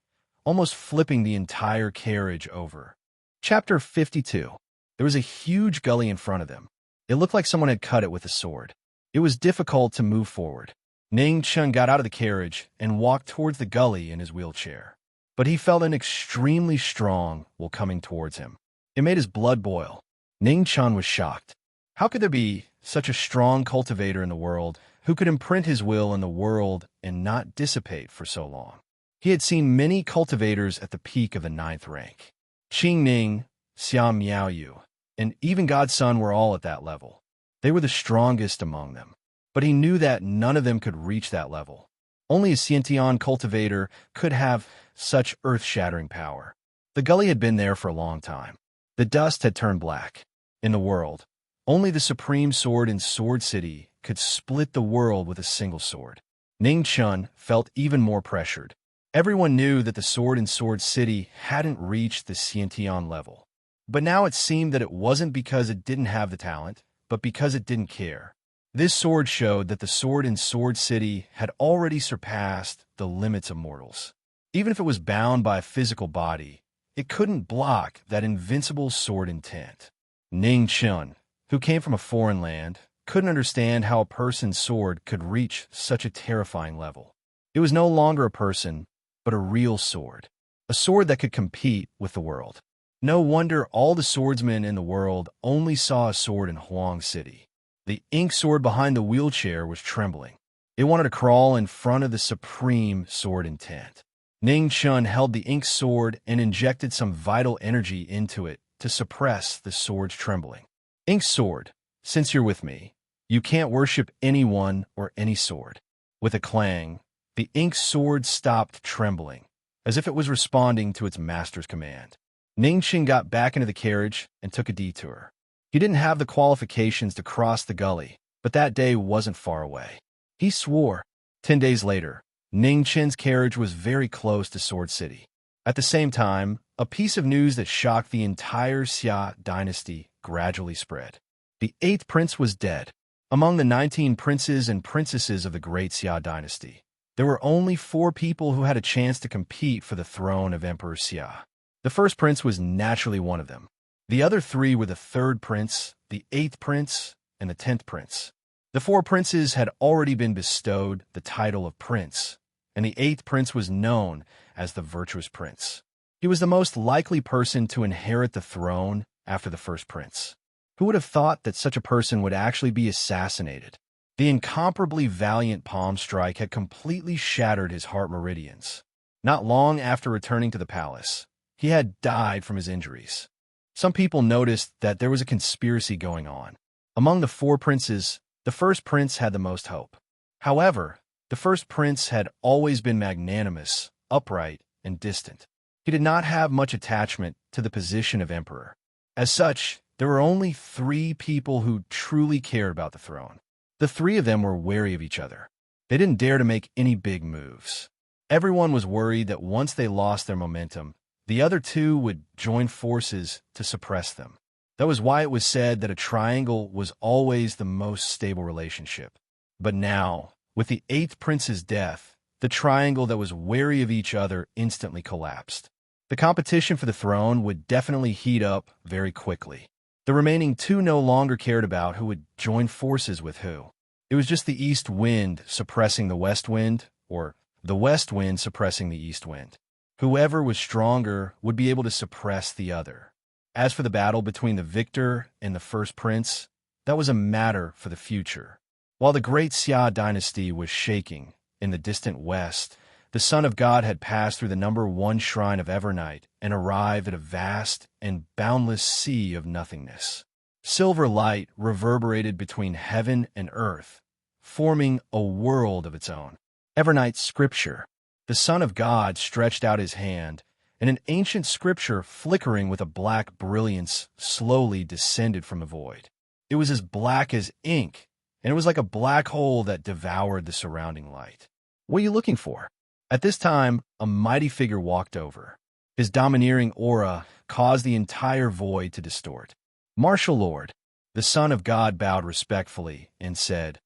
almost flipping the entire carriage over. Chapter 52. There was a huge gully in front of them. It looked like someone had cut it with a sword. It was difficult to move forward. Ning Chun got out of the carriage and walked towards the gully in his wheelchair. But he felt extremely strong while coming towards him. It made his blood boil. Ning Chun was shocked. How could there be such a strong cultivator in the world who could imprint his will in the world and not dissipate for so long? He had seen many cultivators at the peak of the 9th rank. Qing Ning, Xiao Miaoyu, and even Godson were all at that level. They were the strongest among them. But he knew that none of them could reach that level. Only a Xiantian cultivator could have such earth-shattering power. The gully had been there for a long time. The dust had turned black. In the world, only the supreme sword in Sword City could split the world with a single sword. Ning Chun felt even more pressured. Everyone knew that the sword in Sword City hadn't reached the Xiantian level. But now it seemed that it wasn't because it didn't have the talent, but because it didn't care. This sword showed that the sword in Sword City had already surpassed the limits of mortals. Even if it was bound by a physical body, it couldn't block that invincible sword intent. Ning Chun, who came from a foreign land, couldn't understand how a person's sword could reach such a terrifying level. It was no longer a person, but a real sword. A sword that could compete with the world. No wonder all the swordsmen in the world only saw a sword in Huang City. The ink sword behind the wheelchair was trembling. It wanted to crawl in front of the supreme sword intent. Ning Chun held the ink sword and injected some vital energy into it to suppress the sword's trembling. Ink sword, since you're with me, you can't worship anyone or any sword. With a clang, the ink sword stopped trembling, as if it was responding to its master's command. Ning Chun got back into the carriage and took a detour. He didn't have the qualifications to cross the gully, but that day wasn't far away. He swore. 10 days later, Ning Chun's carriage was very close to Sword City. At the same time, a piece of news that shocked the entire Xia dynasty gradually spread. The 8th prince was dead. Among the 19 princes and princesses of the great Xia dynasty, there were only 4 people who had a chance to compete for the throne of Emperor Xia. The first prince was naturally one of them. The other 3 were the 3rd prince, the 8th prince, and the 10th prince. The 4 princes had already been bestowed the title of prince, and the 8th prince was known as the virtuous prince. He was the most likely person to inherit the throne after the first prince. Who would have thought that such a person would actually be assassinated? The incomparably valiant palm strike had completely shattered his heart meridians. Not long after returning to the palace, he had died from his injuries. Some people noticed that there was a conspiracy going on. Among the 4 princes, the first prince had the most hope. However, the first prince had always been magnanimous, upright, and distant. He did not have much attachment to the position of emperor. As such, there were only 3 people who truly cared about the throne. The 3 of them were wary of each other. They didn't dare to make any big moves. Everyone was worried that once they lost their momentum, the other 2 would join forces to suppress them. That was why it was said that a triangle was always the most stable relationship. But now, with the 8th prince's death, the triangle that was wary of each other instantly collapsed. The competition for the throne would definitely heat up very quickly. The remaining 2 no longer cared about who would join forces with who. It was just the east wind suppressing the west wind, or the west wind suppressing the east wind. Whoever was stronger would be able to suppress the other. As for the battle between the victor and the first prince, that was a matter for the future. While the great Xia dynasty was shaking in the distant west, the Son of God had passed through the #1 shrine of Evernight and arrived at a vast and boundless sea of nothingness. Silver light reverberated between heaven and earth, forming a world of its own. Evernight's scripture. The Son of God stretched out his hand, and an ancient scripture flickering with a black brilliance slowly descended from the void. It was as black as ink, and it was like a black hole that devoured the surrounding light. What are you looking for? At this time, a mighty figure walked over. His domineering aura caused the entire void to distort. Martial Lord, the Son of God bowed respectfully and said,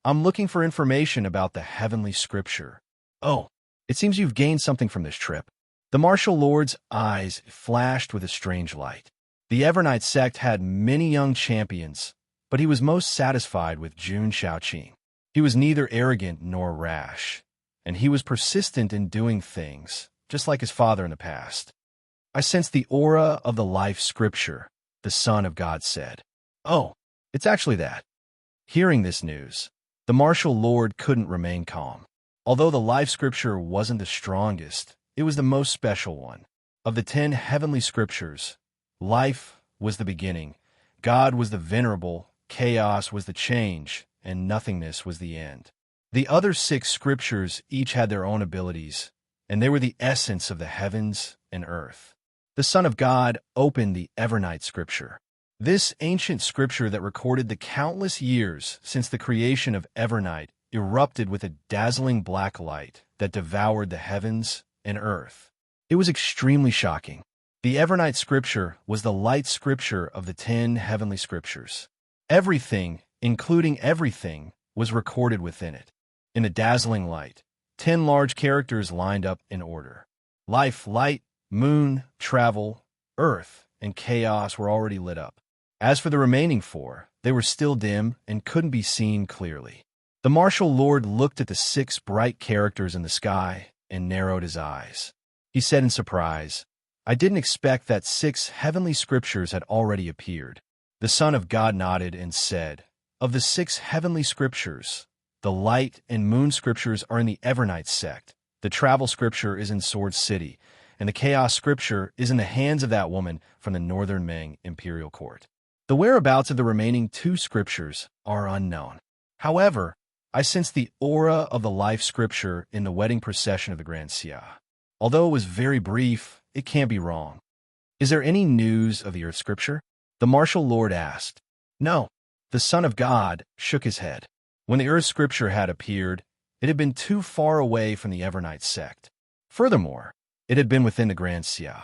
"I'm looking for information about the heavenly scripture." "Oh, it seems you've gained something from this trip." The Martial Lord's eyes flashed with a strange light. The Evernight sect had many young champions, but he was most satisfied with Jun Shaoqing. He was neither arrogant nor rash, and he was persistent in doing things, just like his father in the past. "I sense the aura of the life scripture," the Son of God said. "Oh, it's actually that." Hearing this news, the Martial Lord couldn't remain calm. Although the life scripture wasn't the strongest, it was the most special one. Of the 10 heavenly scriptures, life was the beginning, God was the venerable, chaos was the change, and nothingness was the end. The other 6 scriptures each had their own abilities, and they were the essence of the heavens and earth. The Son of God opened the Evernight scripture. This ancient scripture that recorded the countless years since the creation of Evernight erupted with a dazzling black light that devoured the heavens and earth. It was extremely shocking. The Evernight scripture was the light scripture of the 10 heavenly scriptures. Everything including everything, was recorded within it. In the dazzling light, 10 large characters lined up in order. Life, light, moon, travel, earth, and chaos were already lit up. As for the remaining 4, they were still dim and couldn't be seen clearly. The martial lord looked at the 6 bright characters in the sky and narrowed his eyes. He said in surprise, "I didn't expect that 6 heavenly scriptures had already appeared." The Son of God nodded and said, "Of the 6 heavenly scriptures, the light and moon scriptures are in the Evernight sect, the travel scripture is in Sword City, and the chaos scripture is in the hands of that woman from the Northern Ming Imperial Court. The whereabouts of the remaining 2 scriptures are unknown. However, I sense the aura of the life scripture in the wedding procession of the Grand Xia. Although it was very brief, it can't be wrong. Is there any news of the earth scripture?" The martial lord asked. "No." The Son of God shook his head. When the earth scripture had appeared, it had been too far away from the Evernight sect. Furthermore, it had been within the Grand Xia.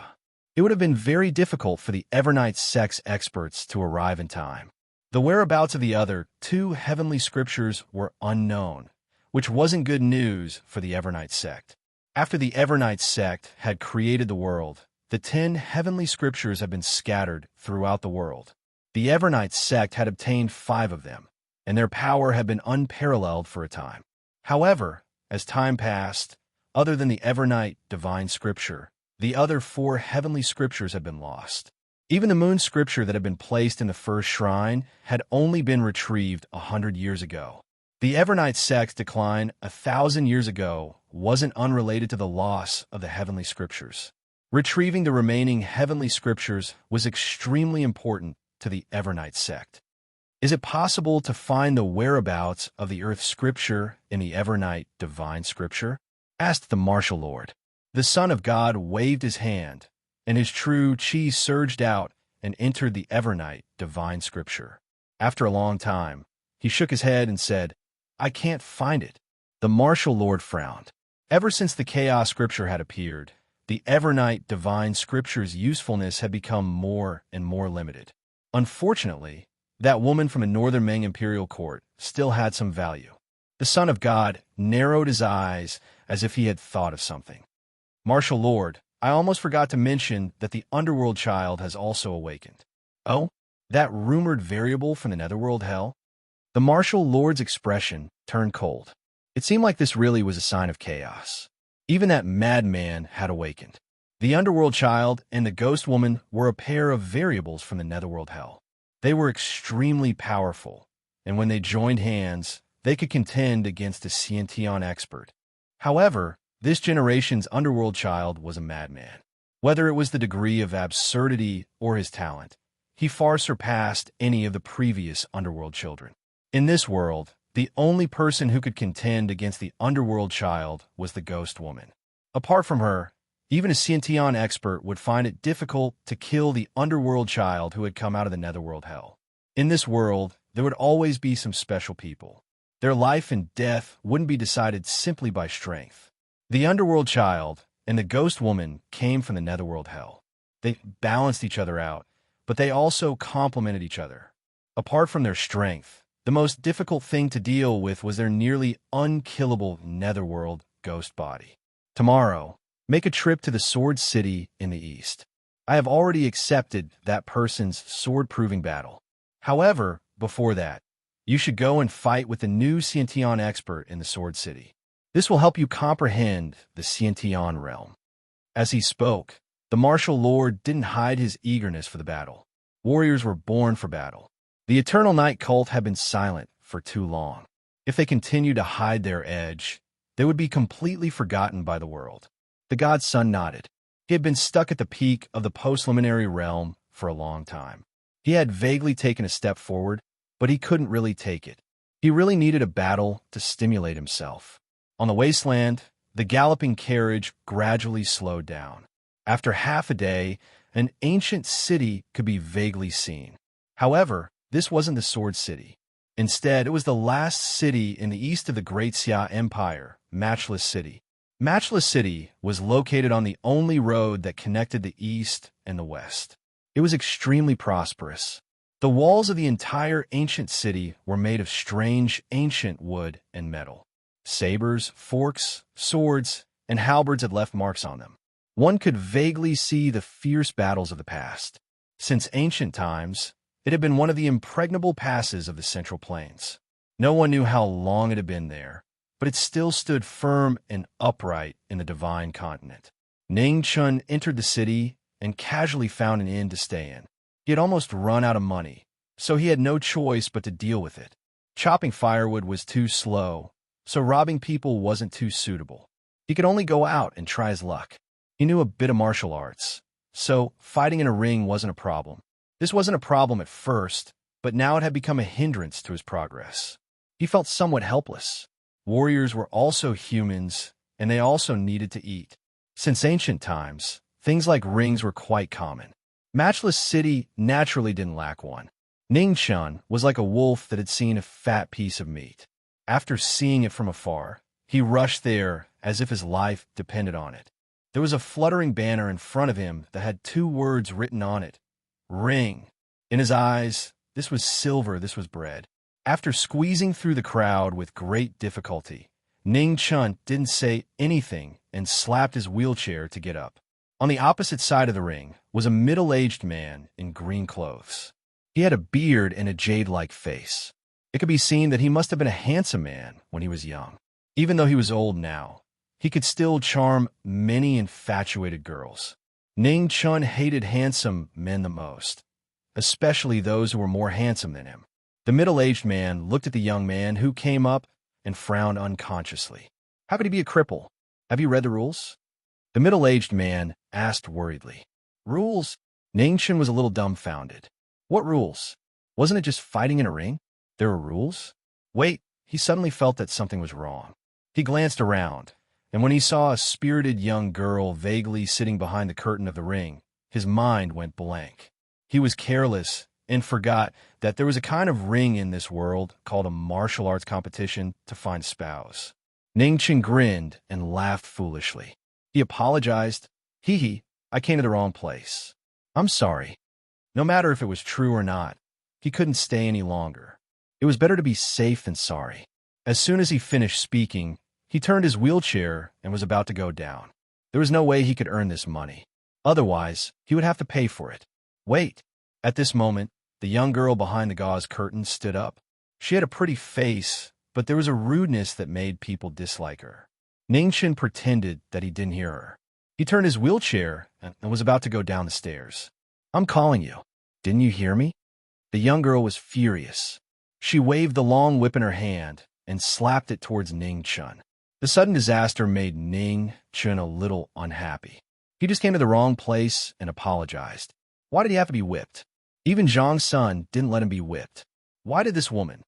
It would have been very difficult for the Evernight sect's experts to arrive in time. The whereabouts of the other 2 heavenly scriptures were unknown, which wasn't good news for the Evernight sect. After the Evernight sect had created the world, the 10 heavenly scriptures had been scattered throughout the world. The Evernight sect had obtained 5 of them, and their power had been unparalleled for a time. However, as time passed, other than the Evernight divine scripture, the other 4 heavenly scriptures had been lost. Even the moon scripture that had been placed in the first shrine had only been retrieved 100 years ago. The Evernight sect's decline 1,000 years ago wasn't unrelated to the loss of the heavenly scriptures. Retrieving the remaining heavenly scriptures was extremely important to the Evernight sect. "Is it possible to find the whereabouts of the earth scripture in the Evernight divine scripture?" asked the martial lord. The Son of God waved his hand, and his true chi surged out and entered the Evernight divine scripture. After a long time, he shook his head and said, "I can't find it." The martial lord frowned. Ever since the chaos scripture had appeared, the Evernight divine scripture's usefulness had become more and more limited. Unfortunately, that woman from the Northern Ming Imperial Court still had some value. The Son of God narrowed his eyes as if he had thought of something. "Martial Lord, I almost forgot to mention that the Underworld child has also awakened." "Oh? That rumored variable from the Netherworld hell?" The martial lord's expression turned cold. It seemed like this really was a sign of chaos. Even that madman had awakened. The Underworld child and the ghost woman were a pair of variables from the Netherworld hell. They were extremely powerful, and when they joined hands, they could contend against a Xiantian expert. However, this generation's Underworld child was a madman. Whether it was the degree of absurdity or his talent, he far surpassed any of the previous Underworld children. In this world, the only person who could contend against the Underworld child was the ghost woman. Apart from her, even a Xiantian expert would find it difficult to kill the Underworld child who had come out of the Netherworld hell. In this world, there would always be some special people. Their life and death wouldn't be decided simply by strength. The Underworld child and the ghost woman came from the Netherworld hell. They balanced each other out, but they also complemented each other. Apart from their strength, the most difficult thing to deal with was their nearly unkillable Netherworld ghost body. Tomorrow, make a trip to the Sword City in the east. I have already accepted that person's sword-proving battle. However, before that, you should go and fight with the new Xiantian expert in the Sword City. This will help you comprehend the Xiantian realm." As he spoke, the martial lord didn't hide his eagerness for the battle. Warriors were born for battle. The Eternal Night cult had been silent for too long. If they continued to hide their edge, they would be completely forgotten by the world. The God's Son nodded. He had been stuck at the peak of the post-luminary realm for a long time. He had vaguely taken a step forward, but he couldn't really take it. He really needed a battle to stimulate himself. On the wasteland, the galloping carriage gradually slowed down. After half a day, an ancient city could be vaguely seen. However, this wasn't the Sword City. Instead, it was the last city in the east of the Great Xia Empire, Matchless City. Matchless City was located on the only road that connected the east and the west. It was extremely prosperous. The walls of the entire ancient city were made of strange ancient wood and metal. Sabers, forks, swords, and halberds had left marks on them. One could vaguely see the fierce battles of the past. Since ancient times, it had been one of the impregnable passes of the Central Plains. No one knew how long it had been there, but it still stood firm and upright in the divine continent. Ning Chun entered the city and casually found an inn to stay in. He had almost run out of money, so he had no choice but to deal with it. Chopping firewood was too slow, so robbing people wasn't too suitable. He could only go out and try his luck. He knew a bit of martial arts, so fighting in a ring wasn't a problem. This wasn't a problem at first, but now it had become a hindrance to his progress. He felt somewhat helpless. Warriors were also humans, and they also needed to eat. Since ancient times, things like rings were quite common. Matchless City naturally didn't lack one. Ningchun was like a wolf that had seen a fat piece of meat. After seeing it from afar, he rushed there as if his life depended on it. There was a fluttering banner in front of him that had 2 words written on it: Ring. In his eyes, this was silver, this was bread. After squeezing through the crowd with great difficulty, Ning Chun didn't say anything and slapped his wheelchair to get up. On the opposite side of the ring was a middle-aged man in green clothes. He had a beard and a jade-like face. It could be seen that he must have been a handsome man when he was young. Even though he was old now, he could still charm many infatuated girls. Ning Chun hated handsome men the most, especially those who were more handsome than him. The middle-aged man looked at the young man who came up and frowned unconsciously. How could he be a cripple? Have you read the rules? The middle-aged man asked worriedly. Rules? Ning Chun was a little dumbfounded. What rules? Wasn't it just fighting in a ring? There were rules? Wait, he suddenly felt that something was wrong. He glanced around, and when he saw a spirited young girl vaguely sitting behind the curtain of the ring, his mind went blank. He was careless and forgot that there was a kind of ring in this world called a martial arts competition to find a spouse. Ning Chun grinned and laughed foolishly. He apologized. Hee, I came to the wrong place. I'm sorry. No matter if it was true or not, he couldn't stay any longer. It was better to be safe than sorry. As soon as he finished speaking, he turned his wheelchair and was about to go down. There was no way he could earn this money. Otherwise, he would have to pay for it. Wait. At this moment, the young girl behind the gauze curtain stood up. She had a pretty face, but there was a rudeness that made people dislike her. Ning Chun pretended that he didn't hear her. He turned his wheelchair and was about to go down the stairs. I'm calling you. Didn't you hear me? The young girl was furious. She waved the long whip in her hand and slapped it towards Ning Chun. The sudden disaster made Ning Chun a little unhappy. He just came to the wrong place and apologized. Why did he have to be whipped? Even Zhang's son didn't let him be whipped. Why did this woman,